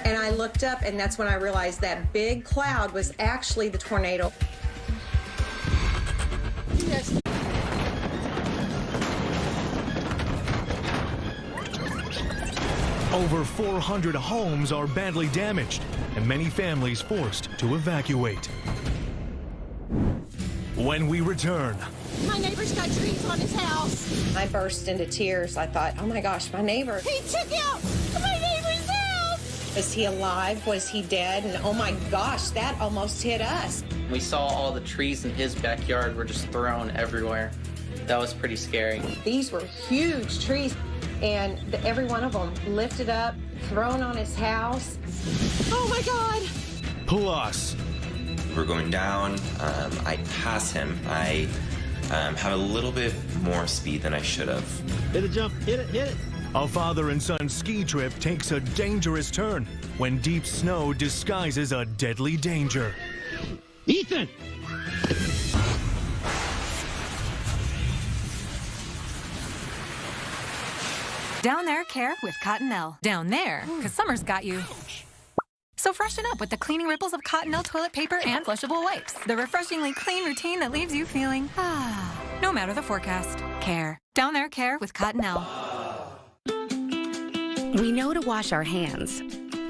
And I looked up, and that's when I realized that big cloud was actually the tornado. Yes. Over 400 homes are badly damaged, and many families forced to evacuate. When we return... My neighbor's got trees on his house. I burst into tears. I thought, oh my gosh, my neighbor. He took out my neighbor's house. Was he alive? Was he dead? And oh my gosh, that almost hit us. We saw all the trees in his backyard were just thrown everywhere. That was pretty scary. These were huge trees, and every one of them lifted up, thrown on his house. Oh my God. Plus, we're going down. I pass him. I have a little bit more speed than I should have. Hit a jump, hit it. A father and son ski trip takes a dangerous turn when deep snow disguises a deadly danger. Ethan! Down there, care with Cottonelle. Down there, because summer's got you. So freshen up with the cleaning ripples of Cottonelle toilet paper and flushable wipes. The refreshingly clean routine that leaves you feeling, no matter the forecast. Care. Down there, care with Cottonelle. We know to wash our hands.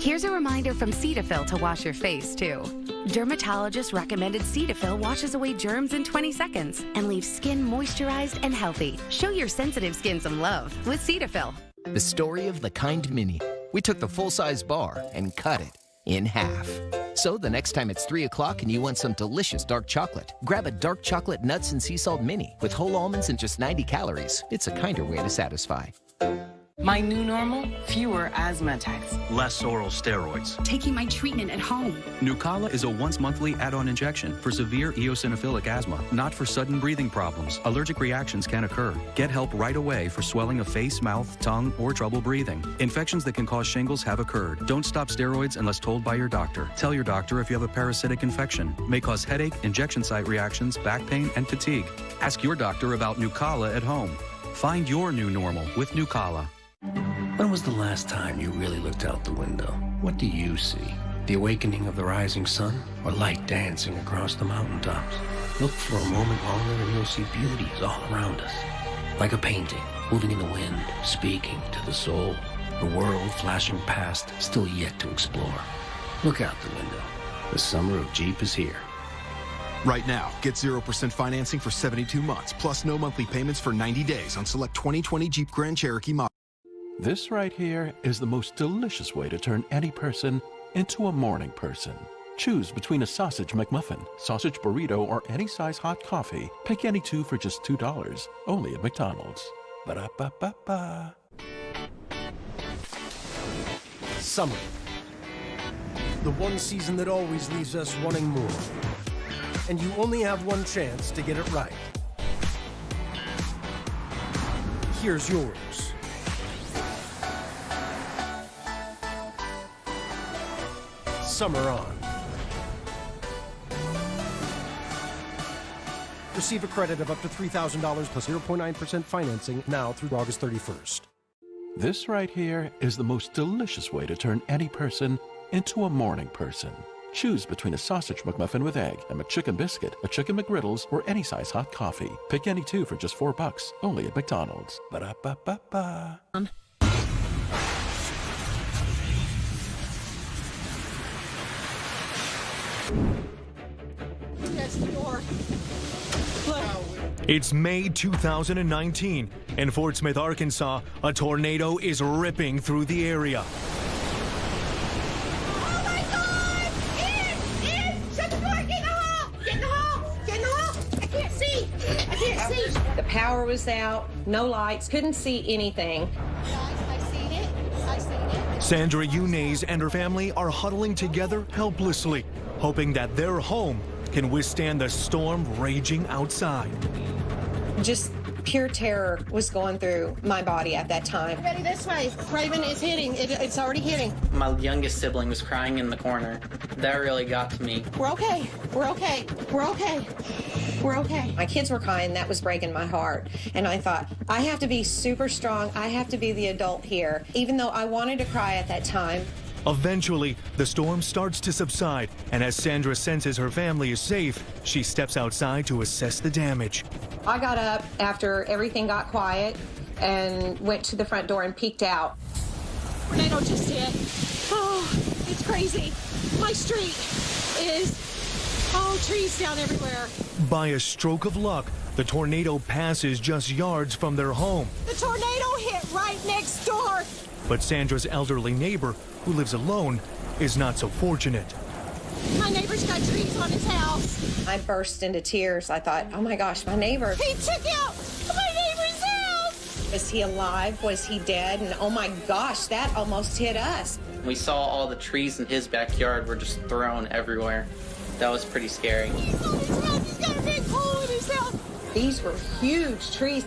Here's a reminder from Cetaphil to wash your face, too. Dermatologist recommended Cetaphil washes away germs in 20 seconds and leaves skin moisturized and healthy. Show your sensitive skin some love with Cetaphil. The story of the Kind Mini. We took the full-size bar and cut it in half. So the next time it's 3 o'clock and you want some delicious dark chocolate, grab a dark chocolate nuts and sea salt mini with whole almonds and just 90 calories. It's a kinder way to satisfy. My new normal, fewer asthma attacks. Less oral steroids. Taking my treatment at home. Nucala is a once-monthly add-on injection for severe eosinophilic asthma, not for sudden breathing problems. Allergic reactions can occur. Get help right away for swelling of face, mouth, tongue, or trouble breathing. Infections that can cause shingles have occurred. Don't stop steroids unless told by your doctor. Tell your doctor if you have a parasitic infection. May cause headache, injection site reactions, back pain, and fatigue. Ask your doctor about Nucala at home. Find your new normal with Nucala. When was the last time you really looked out the window? What do you see? The awakening of the rising sun or light dancing across the mountaintops? Look for a moment longer and you'll see beauties all around us. Like a painting, moving in the wind, speaking to the soul. The world flashing past, still yet to explore. Look out the window. The summer of Jeep is here. Right now, get 0% financing for 72 months, plus no monthly payments for 90 days on select 2020 Jeep Grand Cherokee models. This right here is the most delicious way to turn any person into a morning person. Choose between a sausage McMuffin, sausage burrito, or any size hot coffee. Pick any two for just $2, only at McDonald's. Ba-da-ba-ba-ba. Summer. The one season that always leaves us wanting more. And you only have one chance to get it right. Here's yours. Summer on. Receive a credit of up to $3,000 plus 0.9% financing now through August 31st. This right here is the most delicious way to turn any person into a morning person. Choose between a sausage McMuffin with egg, a McChicken biscuit, a chicken McGriddles, or any size hot coffee. Pick any two for just $4, only at McDonald's. Ba-da-ba-ba-ba. It's May 2019. In Fort Smith, Arkansas, a tornado is ripping through the area. Oh my God! Shut the door! Get in the hall! Get in the hall! Get in the hall! I can't see! I can't see! The power was out, no lights, couldn't see anything. I seen it. I seen it. Sandra Younes and her family are huddling together helplessly, hoping that their home can withstand the storm raging outside. Just pure terror was going through my body at that time. Ready this way. Raven is hitting. It's already hitting. My youngest sibling was crying in the corner. That really got to me. We're okay. We're okay. We're okay. We're okay. My kids were crying. That was breaking my heart. And I thought, I have to be super strong. I have to be the adult here. Even though I wanted to cry at that time. Eventually, the storm starts to subside, and as Sandra senses her family is safe, she steps outside to assess the damage. I got up after everything got quiet and went to the front door and peeked out. Tornado just hit. Oh, it's crazy. My street is, trees down everywhere. By a stroke of luck, the tornado passes just yards from their home. The tornado hit right next door. But Sandra's elderly neighbor, who lives alone, is not so fortunate. My neighbor's got trees on his house. I burst into tears. I thought, oh my gosh, my neighbor. He took out my neighbor's house. Is he alive? Was he dead? And oh my gosh, that almost hit us. We saw all the trees in his backyard were just thrown everywhere. That was pretty scary. He's on his house. He's got a big hole in his house. These were huge trees.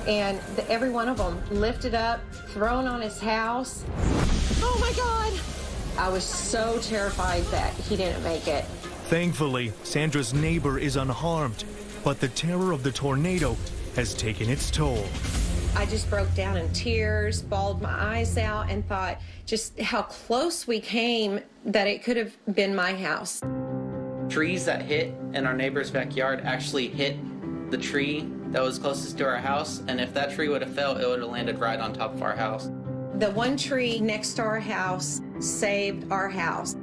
And every one of them lifted up, thrown on his house. Oh my God. I was so terrified that he didn't make it. Thankfully, Sandra's neighbor is unharmed, but the terror of the tornado has taken its toll. I just broke down in tears, bawled my eyes out, and thought just how close we came that it could have been my house. Trees that hit in our neighbor's backyard actually hit the tree that was closest to our house, and if that tree would have fell, it would have landed right on top of our house. The one tree next to our house saved our house.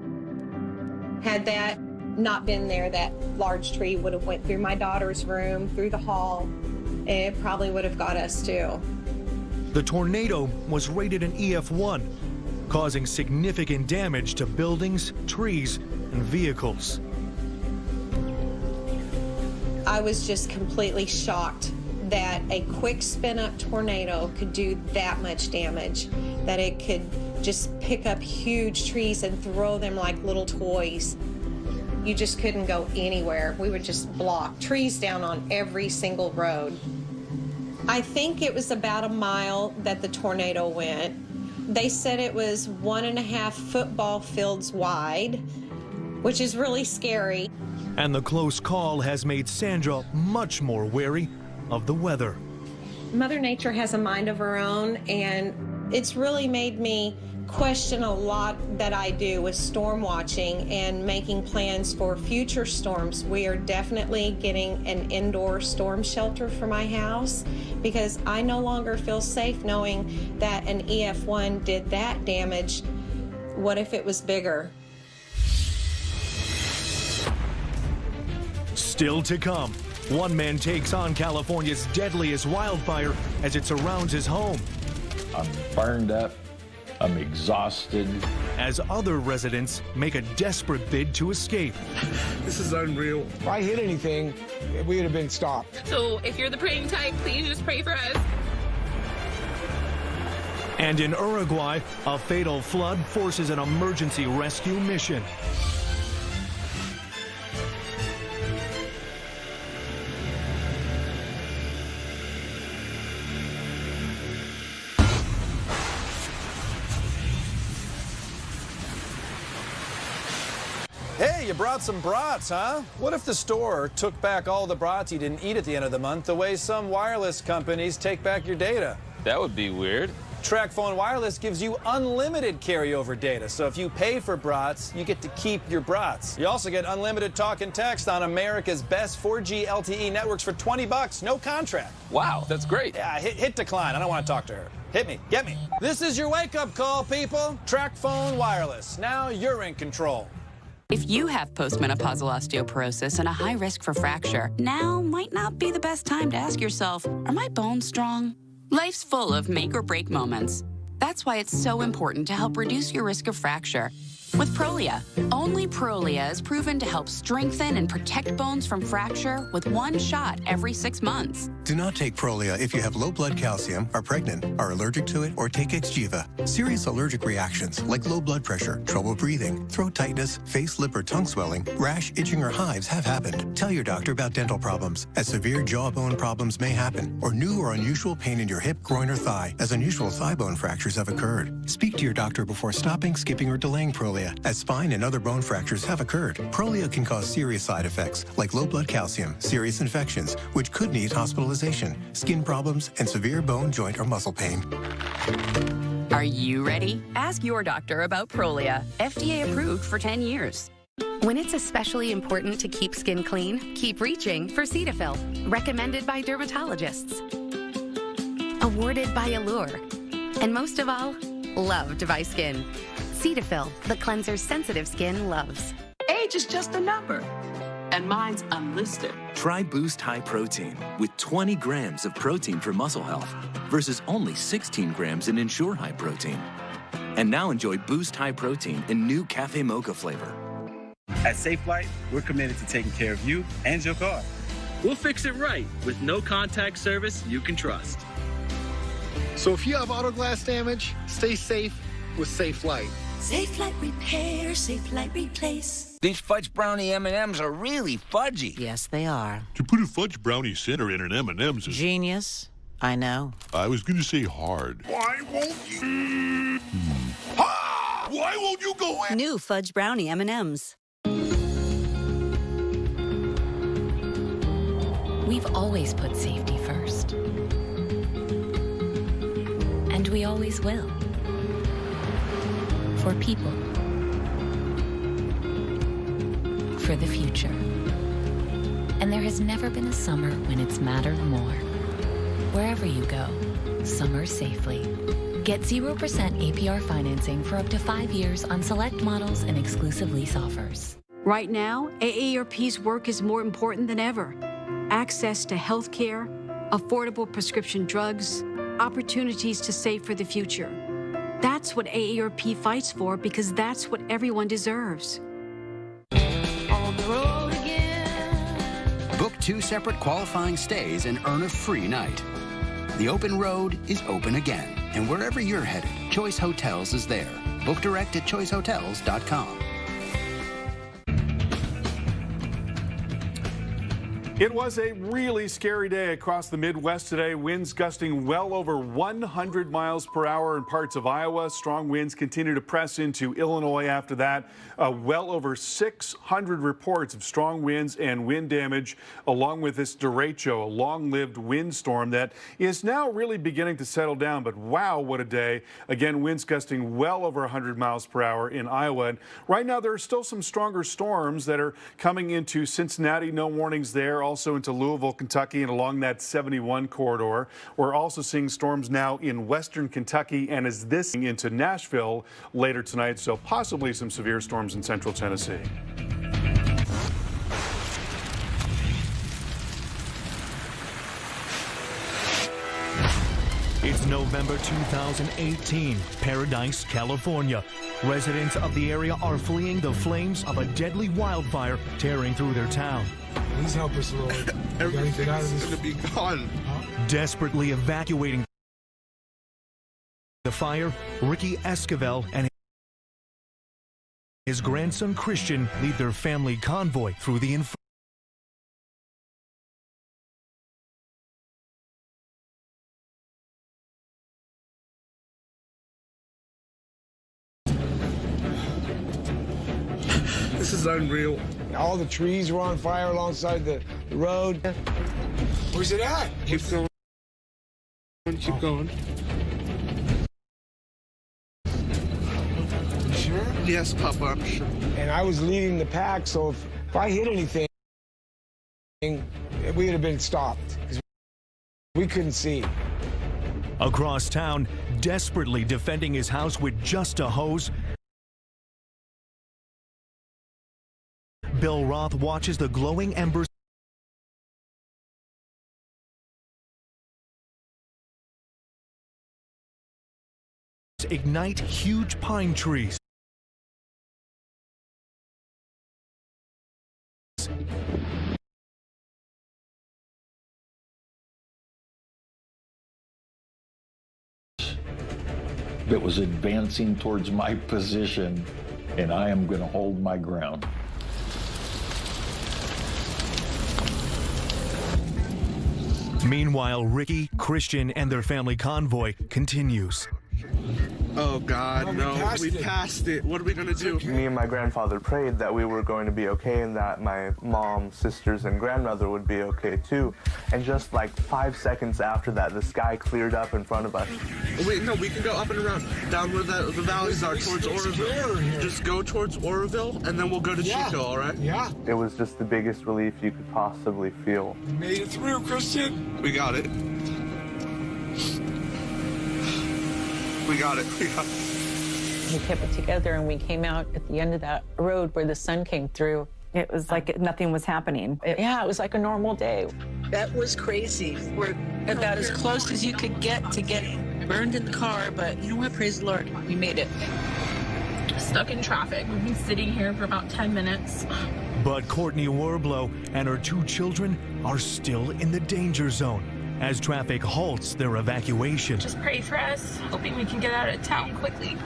Had that not been there, that large tree would have went through my daughter's room, through the hall, and it probably would have got us too. The tornado was rated an EF1, causing significant damage to buildings, trees, and vehicles. I was just completely shocked that a quick spin-up tornado could do that much damage, that it could just pick up huge trees and throw them like little toys. You just couldn't go anywhere. We would just block trees down on every single road. I think it was about a mile that the tornado went. They said it was 1.5 football fields wide, which is really scary. And the close call has made Sandra much more wary of the weather. Mother Nature has a mind of her own, and it's really made me question a lot that I do with storm watching and making plans for future storms. We are definitely getting an indoor storm shelter for my house because I no longer feel safe knowing that an EF1 did that damage. What if it was bigger? Still to come, one man takes on California's deadliest wildfire as it surrounds his home. I'm burned up. I'm exhausted. As other residents make a desperate bid to escape. This is unreal. If I hit anything, we would have been stopped. So if you're the praying type, please just pray for us. And in Uruguay, a fatal flood forces an emergency rescue mission. Hey, you brought some brats, huh? What if the store took back all the brats you didn't eat at the end of the month the way some wireless companies take back your data? That would be weird. TracFone Wireless gives you unlimited carryover data, so if you pay for brats, you get to keep your brats. You also get unlimited talk and text on America's best 4G LTE networks for $20, no contract. Wow, that's great. Yeah, hit decline. I don't want to talk to her. Hit me. Get me. This is your wake-up call, people. TracFone Wireless. Now you're in control. If you have postmenopausal osteoporosis and a high risk for fracture, now might not be the best time to ask yourself, are my bones strong? Life's full of make or break moments. That's why it's so important to help reduce your risk of fracture. With Prolia, only Prolia is proven to help strengthen and protect bones from fracture with one shot every 6 months. Do not take Prolia if you have low blood calcium, are pregnant, are allergic to it, or take Xgeva. Serious allergic reactions like low blood pressure, trouble breathing, throat tightness, face, lip, or tongue swelling, rash, itching, or hives have happened. Tell your doctor about dental problems, as severe jawbone problems may happen, or new or unusual pain in your hip, groin, or thigh, as unusual thigh bone fractures have occurred. Speak to your doctor before stopping, skipping, or delaying Prolia, as spine and other bone fractures have occurred. Prolia can cause serious side effects like low blood calcium, serious infections, which could need hospitalization, skin problems, and severe bone, joint, or muscle pain. Are you ready? Ask your doctor about Prolia, FDA approved for 10 years. When it's especially important to keep skin clean, keep reaching for Cetaphil. Recommended by dermatologists. Awarded by Allure. And most of all, loved by skin. Cetaphil, the cleanser sensitive skin loves. Age is just a number, and mine's unlisted. Try Boost High Protein with 20 grams of protein for muscle health versus only 16 grams in Ensure High Protein. And now enjoy Boost High Protein in new Cafe Mocha flavor. At Safelite, we're committed to taking care of you and your car. We'll fix it right with no contact service you can trust. So if you have auto glass damage, stay safe with Safelite. Safelite Repair, Safelite Replace. These fudge brownie M&Ms are really fudgy. Yes, they are. To put a fudge brownie center in an M&M's is... Genius. I know. I was going to say hard. Why won't you? Ah! Why won't you go in? New fudge brownie M&Ms. We've always put safety first. And we always will. For people. For the future. And there has never been a summer when it's mattered more. Wherever you go, summer safely. Get 0% APR financing for up to 5 years on select models and exclusive lease offers. Right now, AARP's work is more important than ever. Access to health care, affordable prescription drugs, opportunities to save for the future. That's what AARP fights for because that's what everyone deserves. On the road again. Book 2 separate qualifying stays and earn a free night. The open road is open again. And wherever you're headed, Choice Hotels is there. Book direct at choicehotels.com. It was a really scary day across the Midwest today. Winds gusting well over 100 miles per hour in parts of Iowa. Strong winds continue to press into Illinois after that. Well over 600 reports of strong winds and wind damage, along with this derecho, a long-lived windstorm that is now really beginning to settle down. But wow, what a day. Again, winds gusting well over 100 miles per hour in Iowa. And right now, there are still some stronger storms that are coming into Cincinnati. No warnings there. Also into Louisville, Kentucky, and along that 71 corridor. We're also seeing storms now in western Kentucky and as this into Nashville later tonight, so possibly some severe storms in central Tennessee. It's November 2018, Paradise, California. Residents of the area are fleeing the flames of a deadly wildfire tearing through their town. Please help us, Lord. Everything is going to be gone. Desperately evacuating the fire, Ricky Esquivel and his grandson Christian lead their family convoy through the This is unreal. All the trees were on fire alongside the road. Where's it at? Keep going. Keep going. You sure? Yes, Papa, I'm sure. And I was leading the pack, so if I hit anything, we would have been stopped because we couldn't see. Across town, desperately defending his house with just a hose, Bill Roth watches the glowing embers ignite huge pine trees. That was advancing towards my position, and I am going to hold my ground. Meanwhile, Ricky, Christian, and their family convoy continues. Oh, God, no. We passed it. What are we going to do? Me and my grandfather prayed that we were going to be okay and that my mom, sisters, and grandmother would be okay, too. And just like 5 seconds after that, the sky cleared up in front of us. Wait, no, we can go up and around. Down where the valleys are towards Oroville. Just go towards Oroville, and then we'll go to Chico, all right? Yeah. It was just the biggest relief you could possibly feel. You made it through, Christian. We got it. We got it. We got it. We kept it together, and we came out at the end of that road where the sun came through. It was like nothing was happening. Yeah, it was like a normal day. That was crazy. We're about as close as you could get burned in the car, but you know what? Praise the Lord, we made it. Stuck in traffic. We've been sitting here for about 10 minutes. But Courtney Warblow and her 2 children are still in the danger zone as traffic halts their evacuation. Just pray for us, hoping we can get out of town quickly.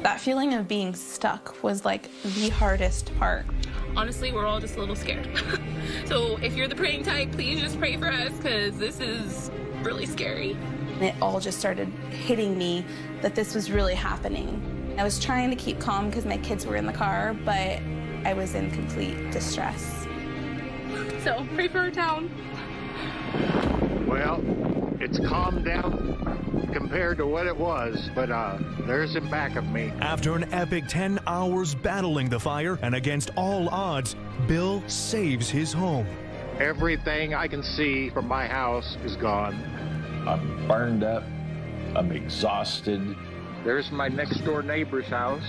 That feeling of being stuck was like the hardest part. Honestly, we're all just a little scared. So if you're the praying type, please just pray for us because this is really scary. It all just started hitting me that this was really happening. I was trying to keep calm because my kids were in the car, but I was in complete distress. So pray for our town. Well, it's calmed down, compared to what it was, but there's him back of me. After an epic 10 hours battling the fire and against all odds, Bill saves his home. Everything I can see from my house is gone. I'm burned up. I'm exhausted. There's my next door neighbor's house.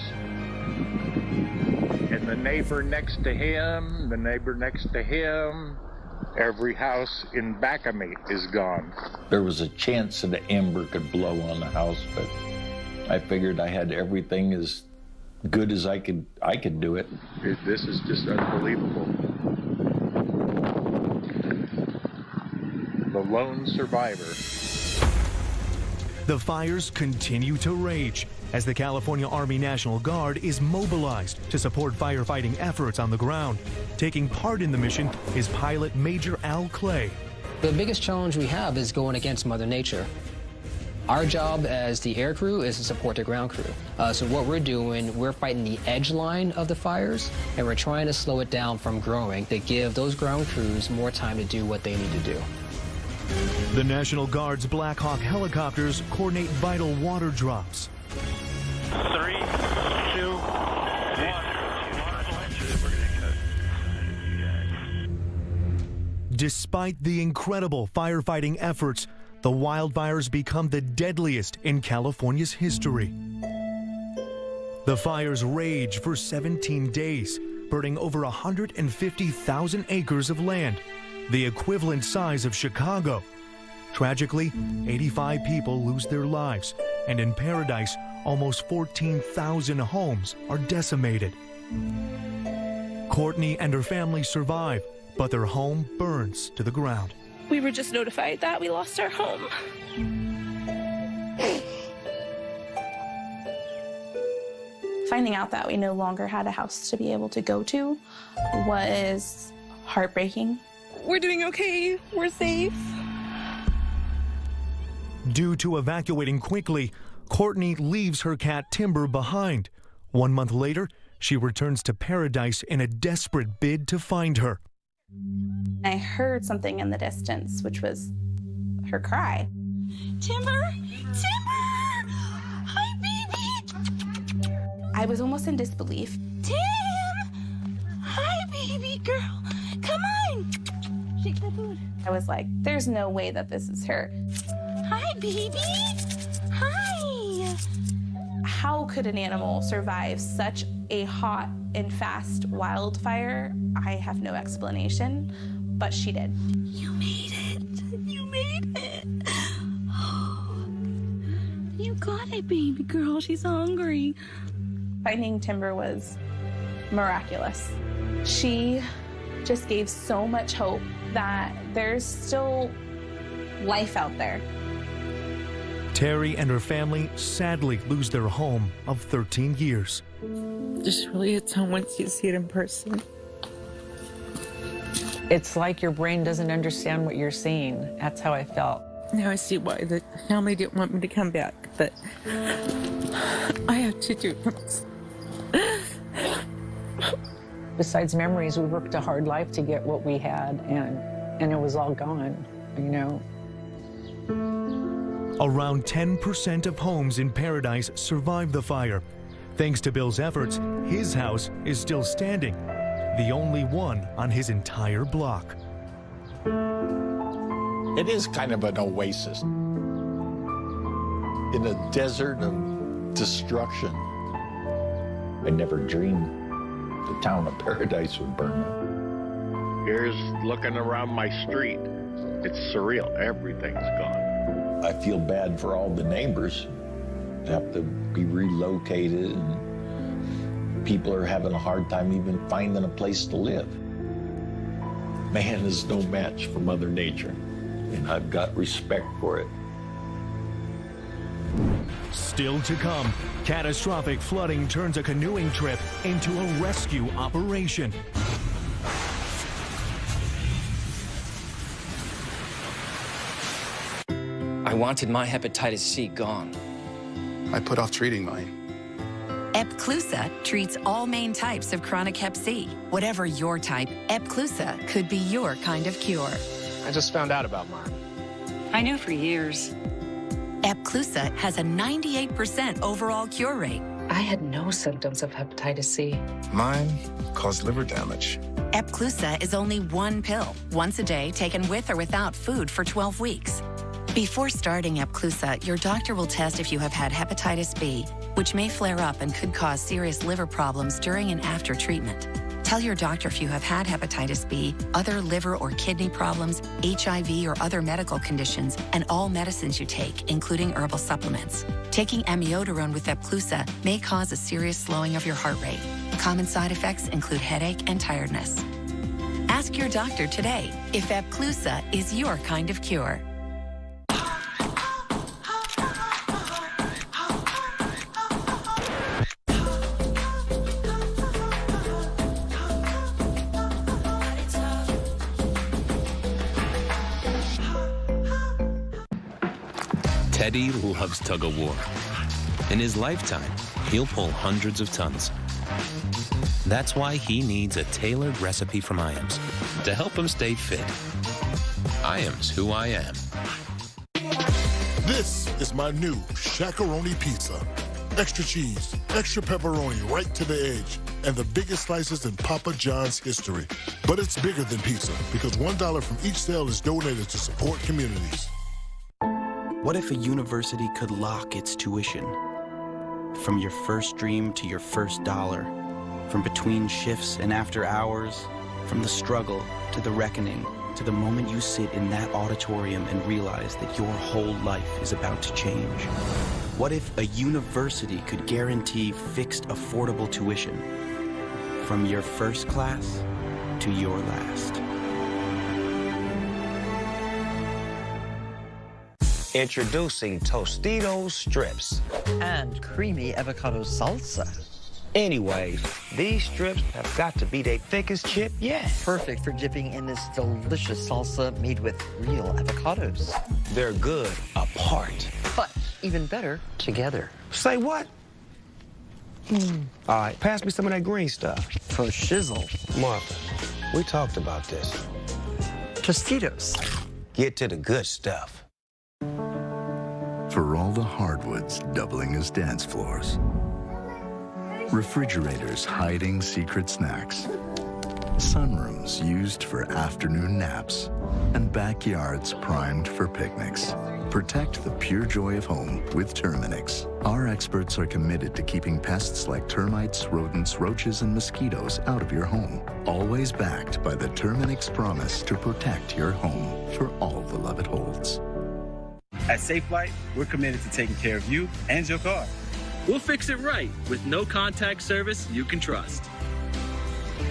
And the neighbor next to him, the neighbor next to him. Every house in back of me is gone. There was a chance that an ember could blow on the house, but I figured I had everything as good as I could do it. This is just unbelievable. The lone survivor. The fires continue to rage as the California Army National Guard is mobilized to support firefighting efforts on the ground. Taking part in the mission is pilot Major Al Clay. The biggest challenge we have is going against Mother Nature. Our job as the air crew is to support the ground crew. So what we're doing, we're fighting the edge line of the fires, and we're trying to slow it down from growing to give those ground crews more time to do what they need to do. The National Guard's Black Hawk helicopters coordinate vital water drops. 3, 2, 1. Despite the incredible firefighting efforts, the wildfires become the deadliest in California's history. The fires rage for 17 days, burning over 150,000 acres of land, the equivalent size of Chicago. Tragically, 85 people lose their lives, and in Paradise, almost 14,000 homes are decimated. Courtney and her family survive, but their home burns to the ground. We were just notified that we lost our home. Finding out that we no longer had a house to be able to go to was heartbreaking. We're doing okay. We're safe. Due to evacuating quickly, Courtney leaves her cat Timber behind. 1 month later, she returns to Paradise in a desperate bid to find her. I heard something in the distance, which was her cry. Timber! Timber! Hi, baby! I was almost in disbelief. Tim! Hi, baby girl! Come on! Shake that food. I was like, there's no way that this is her. Hi, baby! Hi! How could an animal survive such a hot and fast wildfire? I have no explanation, but she did. You made it. You made it. You got it, baby girl. She's hungry. Finding Timber was miraculous. She just gave so much hope that there's still life out there. Terry and her family sadly lose their home of 13 years. Just really hits home once you see it in person. It's like your brain doesn't understand what you're seeing. That's how I felt. Now I see why the family didn't want me to come back, but I have to do this. Besides memories, we worked a hard life to get what we had, and it was all gone, you know. Around 10% of homes in Paradise survived the fire. Thanks to Bill's efforts, his house is still standing, the only one on his entire block. It is kind of an oasis in a desert of destruction. I never dreamed the town of Paradise would burn. Here's looking around my street. It's surreal. Everything's gone. I feel bad for all the neighbors that have to be relocated, and people are having a hard time even finding a place to live. Man is no match for Mother Nature, and I've got respect for it. Still to come, catastrophic flooding turns a canoeing trip into a rescue operation. I wanted my hepatitis C gone. I put off treating mine. Epclusa treats all main types of chronic hep C. Whatever your type, Epclusa could be your kind of cure. I just found out about mine. I knew for years. Epclusa has a 98% overall cure rate. I had no symptoms of hepatitis C. Mine caused liver damage. Epclusa is only one pill, once a day, taken with or without food for 12 weeks. Before starting Epclusa, your doctor will test if you have had hepatitis B, which may flare up and could cause serious liver problems during and after treatment. Tell your doctor if you have had hepatitis B, other liver or kidney problems, HIV or other medical conditions, and all medicines you take, including herbal supplements. Taking amiodarone with Epclusa may cause a serious slowing of your heart rate. Common side effects include headache and tiredness. Ask your doctor today if Epclusa is your kind of cure. Teddy loves tug-of-war. In his lifetime, he'll pull hundreds of tons. That's why he needs a tailored recipe from Iams to help him stay fit. Iams who I am. This is my new Shaq-a-Roni pizza. Extra cheese, extra pepperoni right to the edge, and the biggest slices in Papa John's history. But it's bigger than pizza because $1 from each sale is donated to support communities. What if a university could lock its tuition? From your first dream to your first dollar, from between shifts and after hours, from the struggle to the reckoning, to the moment you sit in that auditorium and realize that your whole life is about to change. What if a university could guarantee fixed, affordable tuition? From your first class to your last. Introducing Tostitos Strips. And creamy avocado salsa. Anyways, these strips have got to be the thickest chip yet. Perfect for dipping in this delicious salsa made with real avocados. They're good apart. But even better together. Say what? All right, pass me some of that green stuff. For shizzle. Martha, we talked about this. Tostitos. Get to the good stuff. For all the hardwoods doubling as dance floors, refrigerators hiding secret snacks, sunrooms used for afternoon naps, and backyards primed for picnics. Protect the pure joy of home with Terminix. Our experts are committed to keeping pests like termites, rodents, roaches, and mosquitoes out of your home. Always backed by the Terminix promise to protect your home for all the love it holds. At Safelite, we're committed to taking care of you and your car. We'll fix it right with no contact service you can trust.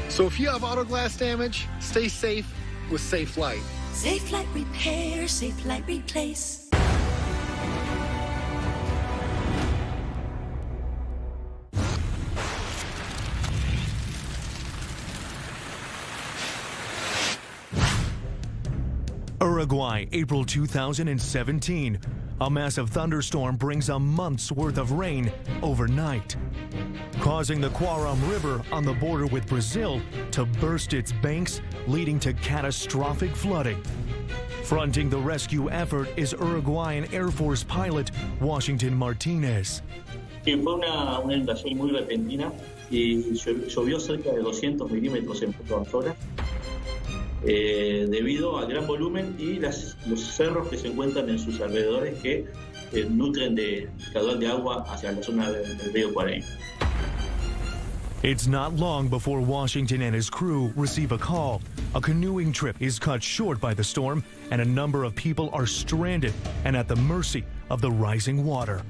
So if you have auto glass damage, stay safe with Safelite. Safelite Repair, Safelite Replace. Uruguay, April 2017. A massive thunderstorm brings a month's worth of rain overnight, causing the Quaram River on the border with Brazil to burst its banks, leading to catastrophic flooding. Fronting the rescue effort is Uruguayan Air Force pilot Washington Martinez. Fue una inundación muy repentina y llovió cerca de 200 milímetros en pocas horas. Debido al gran volumen y los cerros que se encuentran en sus alrededores que nutren de caudal de agua hacia la zona del río Cuarem. It's not long before Washington and his crew receive a call. A canoeing trip is cut short by the storm, and a number of people are stranded and at the mercy of the rising water.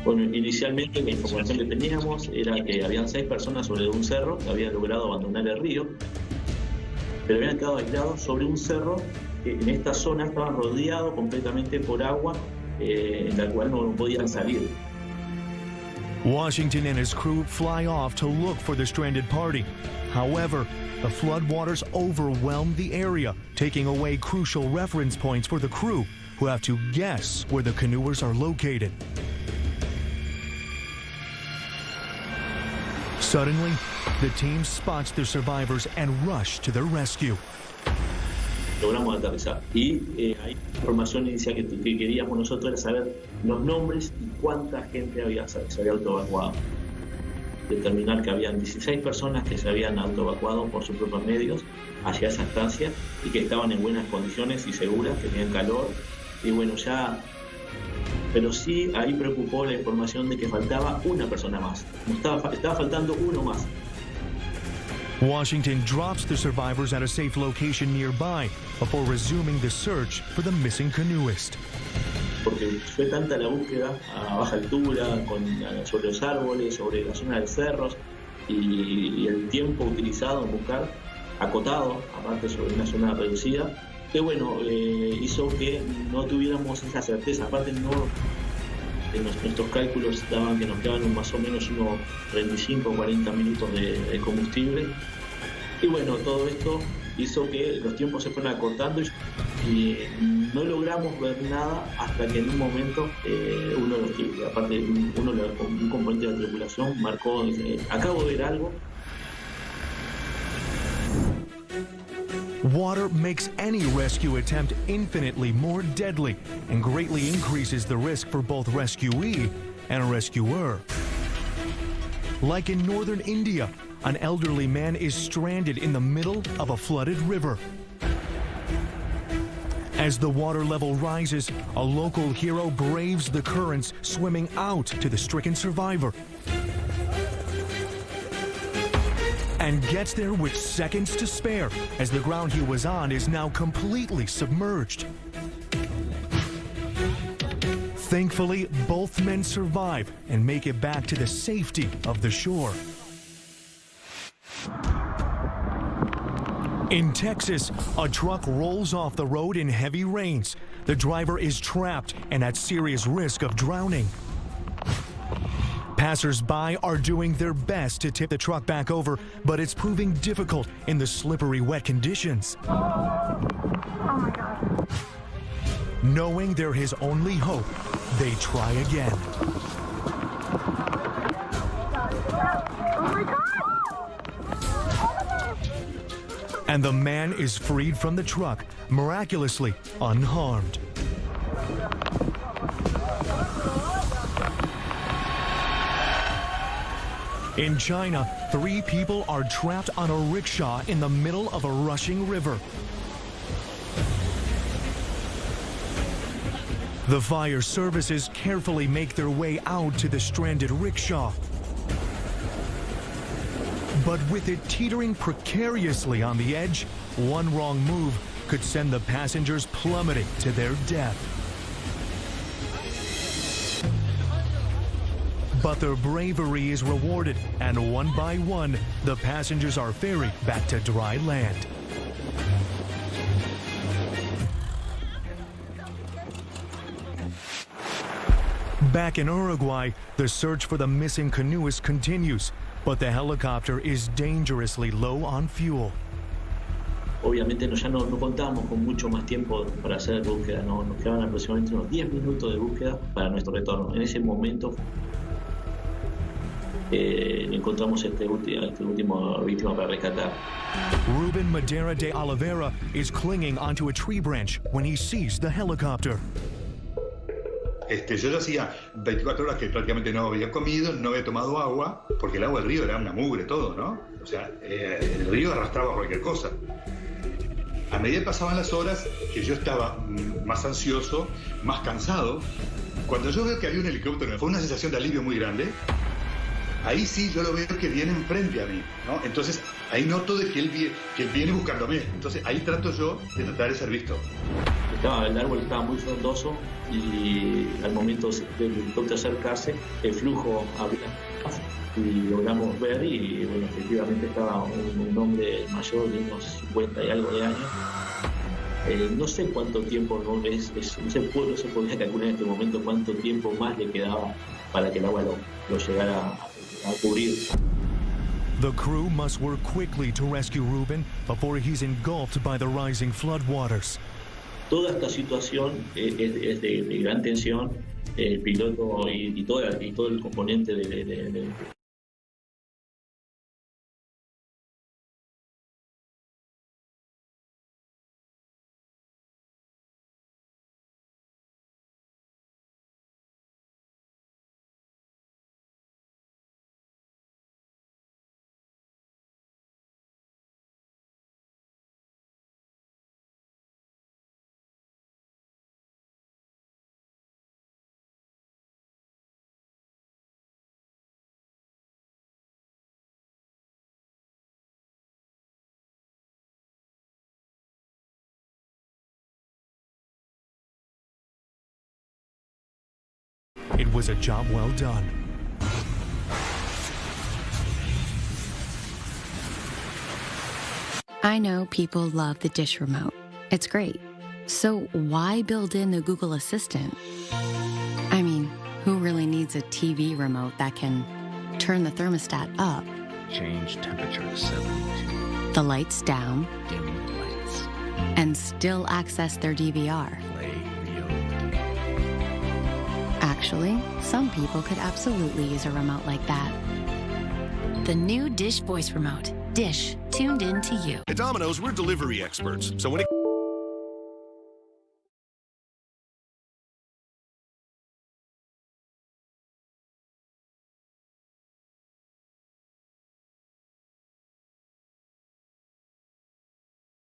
Bueno, inicialmente la información que teníamos era que habían 6 personas sobre un cerro que habían logrado abandonar el río, pero habían quedado aislados sobre un cerro que en esta zona estaban rodeados completamente por agua en la cual no podían salir. Washington and his crew fly off to look for the stranded party. However, the floodwaters overwhelm the area, taking away crucial reference points for the crew, who have to guess where the canoers are located. Suddenly, the team spots the survivors and rush to their rescue. logramos aterrizar. Y ahí la información inicial que queríamos nosotros era saber los nombres y cuánta gente se había autoevacuado. Determinar que habían 16 personas que se habían autoevacuado por sus propios medios hacia esa estancia y que estaban en buenas condiciones y seguras, que tenían calor. Y bueno, ya... Pero sí ahí preocupó la información de que faltaba una persona más. Estaba faltando uno más. Washington drops the survivors at a safe location nearby before resuming the search for the missing canoeist. Porque fue tanta la búsqueda a baja altura, sobre los árboles, sobre la zona de cerros, y el tiempo utilizado en buscar, acotado, aparte sobre una zona reducida, que bueno, hizo que no tuviéramos esa certeza. Aparte nuestros cálculos daban que nos quedaban más o menos unos 35 o 40 minutos de combustible. Y bueno, todo esto hizo que los tiempos se fueran acortando y no logramos ver nada hasta que en un momento uno de los un componente de la tripulación marcó, acabo de ver algo. Water makes any rescue attempt infinitely more deadly and greatly increases the risk for both rescuee and rescuer. Like in northern India, an elderly man is stranded in the middle of a flooded river. As the water level rises, a local hero braves the currents, swimming out to the stricken survivor. And gets there with seconds to spare, as the ground he was on is now completely submerged. Thankfully, both men survive and make it back to the safety of the shore. In Texas, a truck rolls off the road in heavy rains. The driver is trapped and at serious risk of drowning. Passers-by are doing their best to tip the truck back over, but it's proving difficult in the slippery, wet conditions. Oh my God. Knowing they're his only hope, they try again. Oh my God. And the man is freed from the truck, miraculously unharmed. In China, 3 people are trapped on a rickshaw in the middle of a rushing river. The fire services carefully make their way out to the stranded rickshaw. But with it teetering precariously on the edge, one wrong move could send the passengers plummeting to their death. But their bravery is rewarded, and one by one, the passengers are ferried back to dry land. Back in Uruguay, the search for the missing canoeist continues, but the helicopter is dangerously low on fuel. Obviamente ya no contamos con mucho más tiempo para hacer búsqueda, nos quedaban aproximadamente unos 10 minutos de búsqueda para nuestro retorno. En ese momento encontramos este último víctima para rescatar. Ruben Madera de Oliveira is clinging onto a tree branch when he sees the helicopter. Yo ya hacía 24 horas que prácticamente no había comido, no había tomado agua, porque el agua del río era una mugre todo, ¿no? O sea, el río arrastraba cualquier cosa. A medida que pasaban las horas, que yo estaba más ansioso, más cansado, cuando yo veo que había un helicóptero, fue una sensación de alivio muy grande. Ahí sí yo lo veo que viene enfrente a mí, ¿no? Entonces ahí noto de que él viene buscándome. Entonces ahí trato yo de tratar de ser visto. El árbol estaba muy frondoso y al momento del helicóptero acercarse, el flujo abría y logramos ver y bueno, efectivamente estaba un hombre mayor de unos 50 y algo de años. No sé cuánto tiempo, no se podía calcular en este momento cuánto tiempo más le quedaba para que el agua lo llegara a cubrir. The crew must work quickly to rescue Ruben before he's engulfed by the rising floodwaters. Toda esta situación es de gran tensión. El piloto y todo el componente de It was a job well done. I know people love the Dish remote. It's great. So why build in the Google Assistant? I mean, who really needs a TV remote that can turn the thermostat up, change temperature to 72, the lights down, dim the lights, and still access their DVR? play real? Actually, some people could absolutely use a remote like that. The new Dish voice remote. Dish, tuned in to you. At Domino's, we're delivery experts. So when it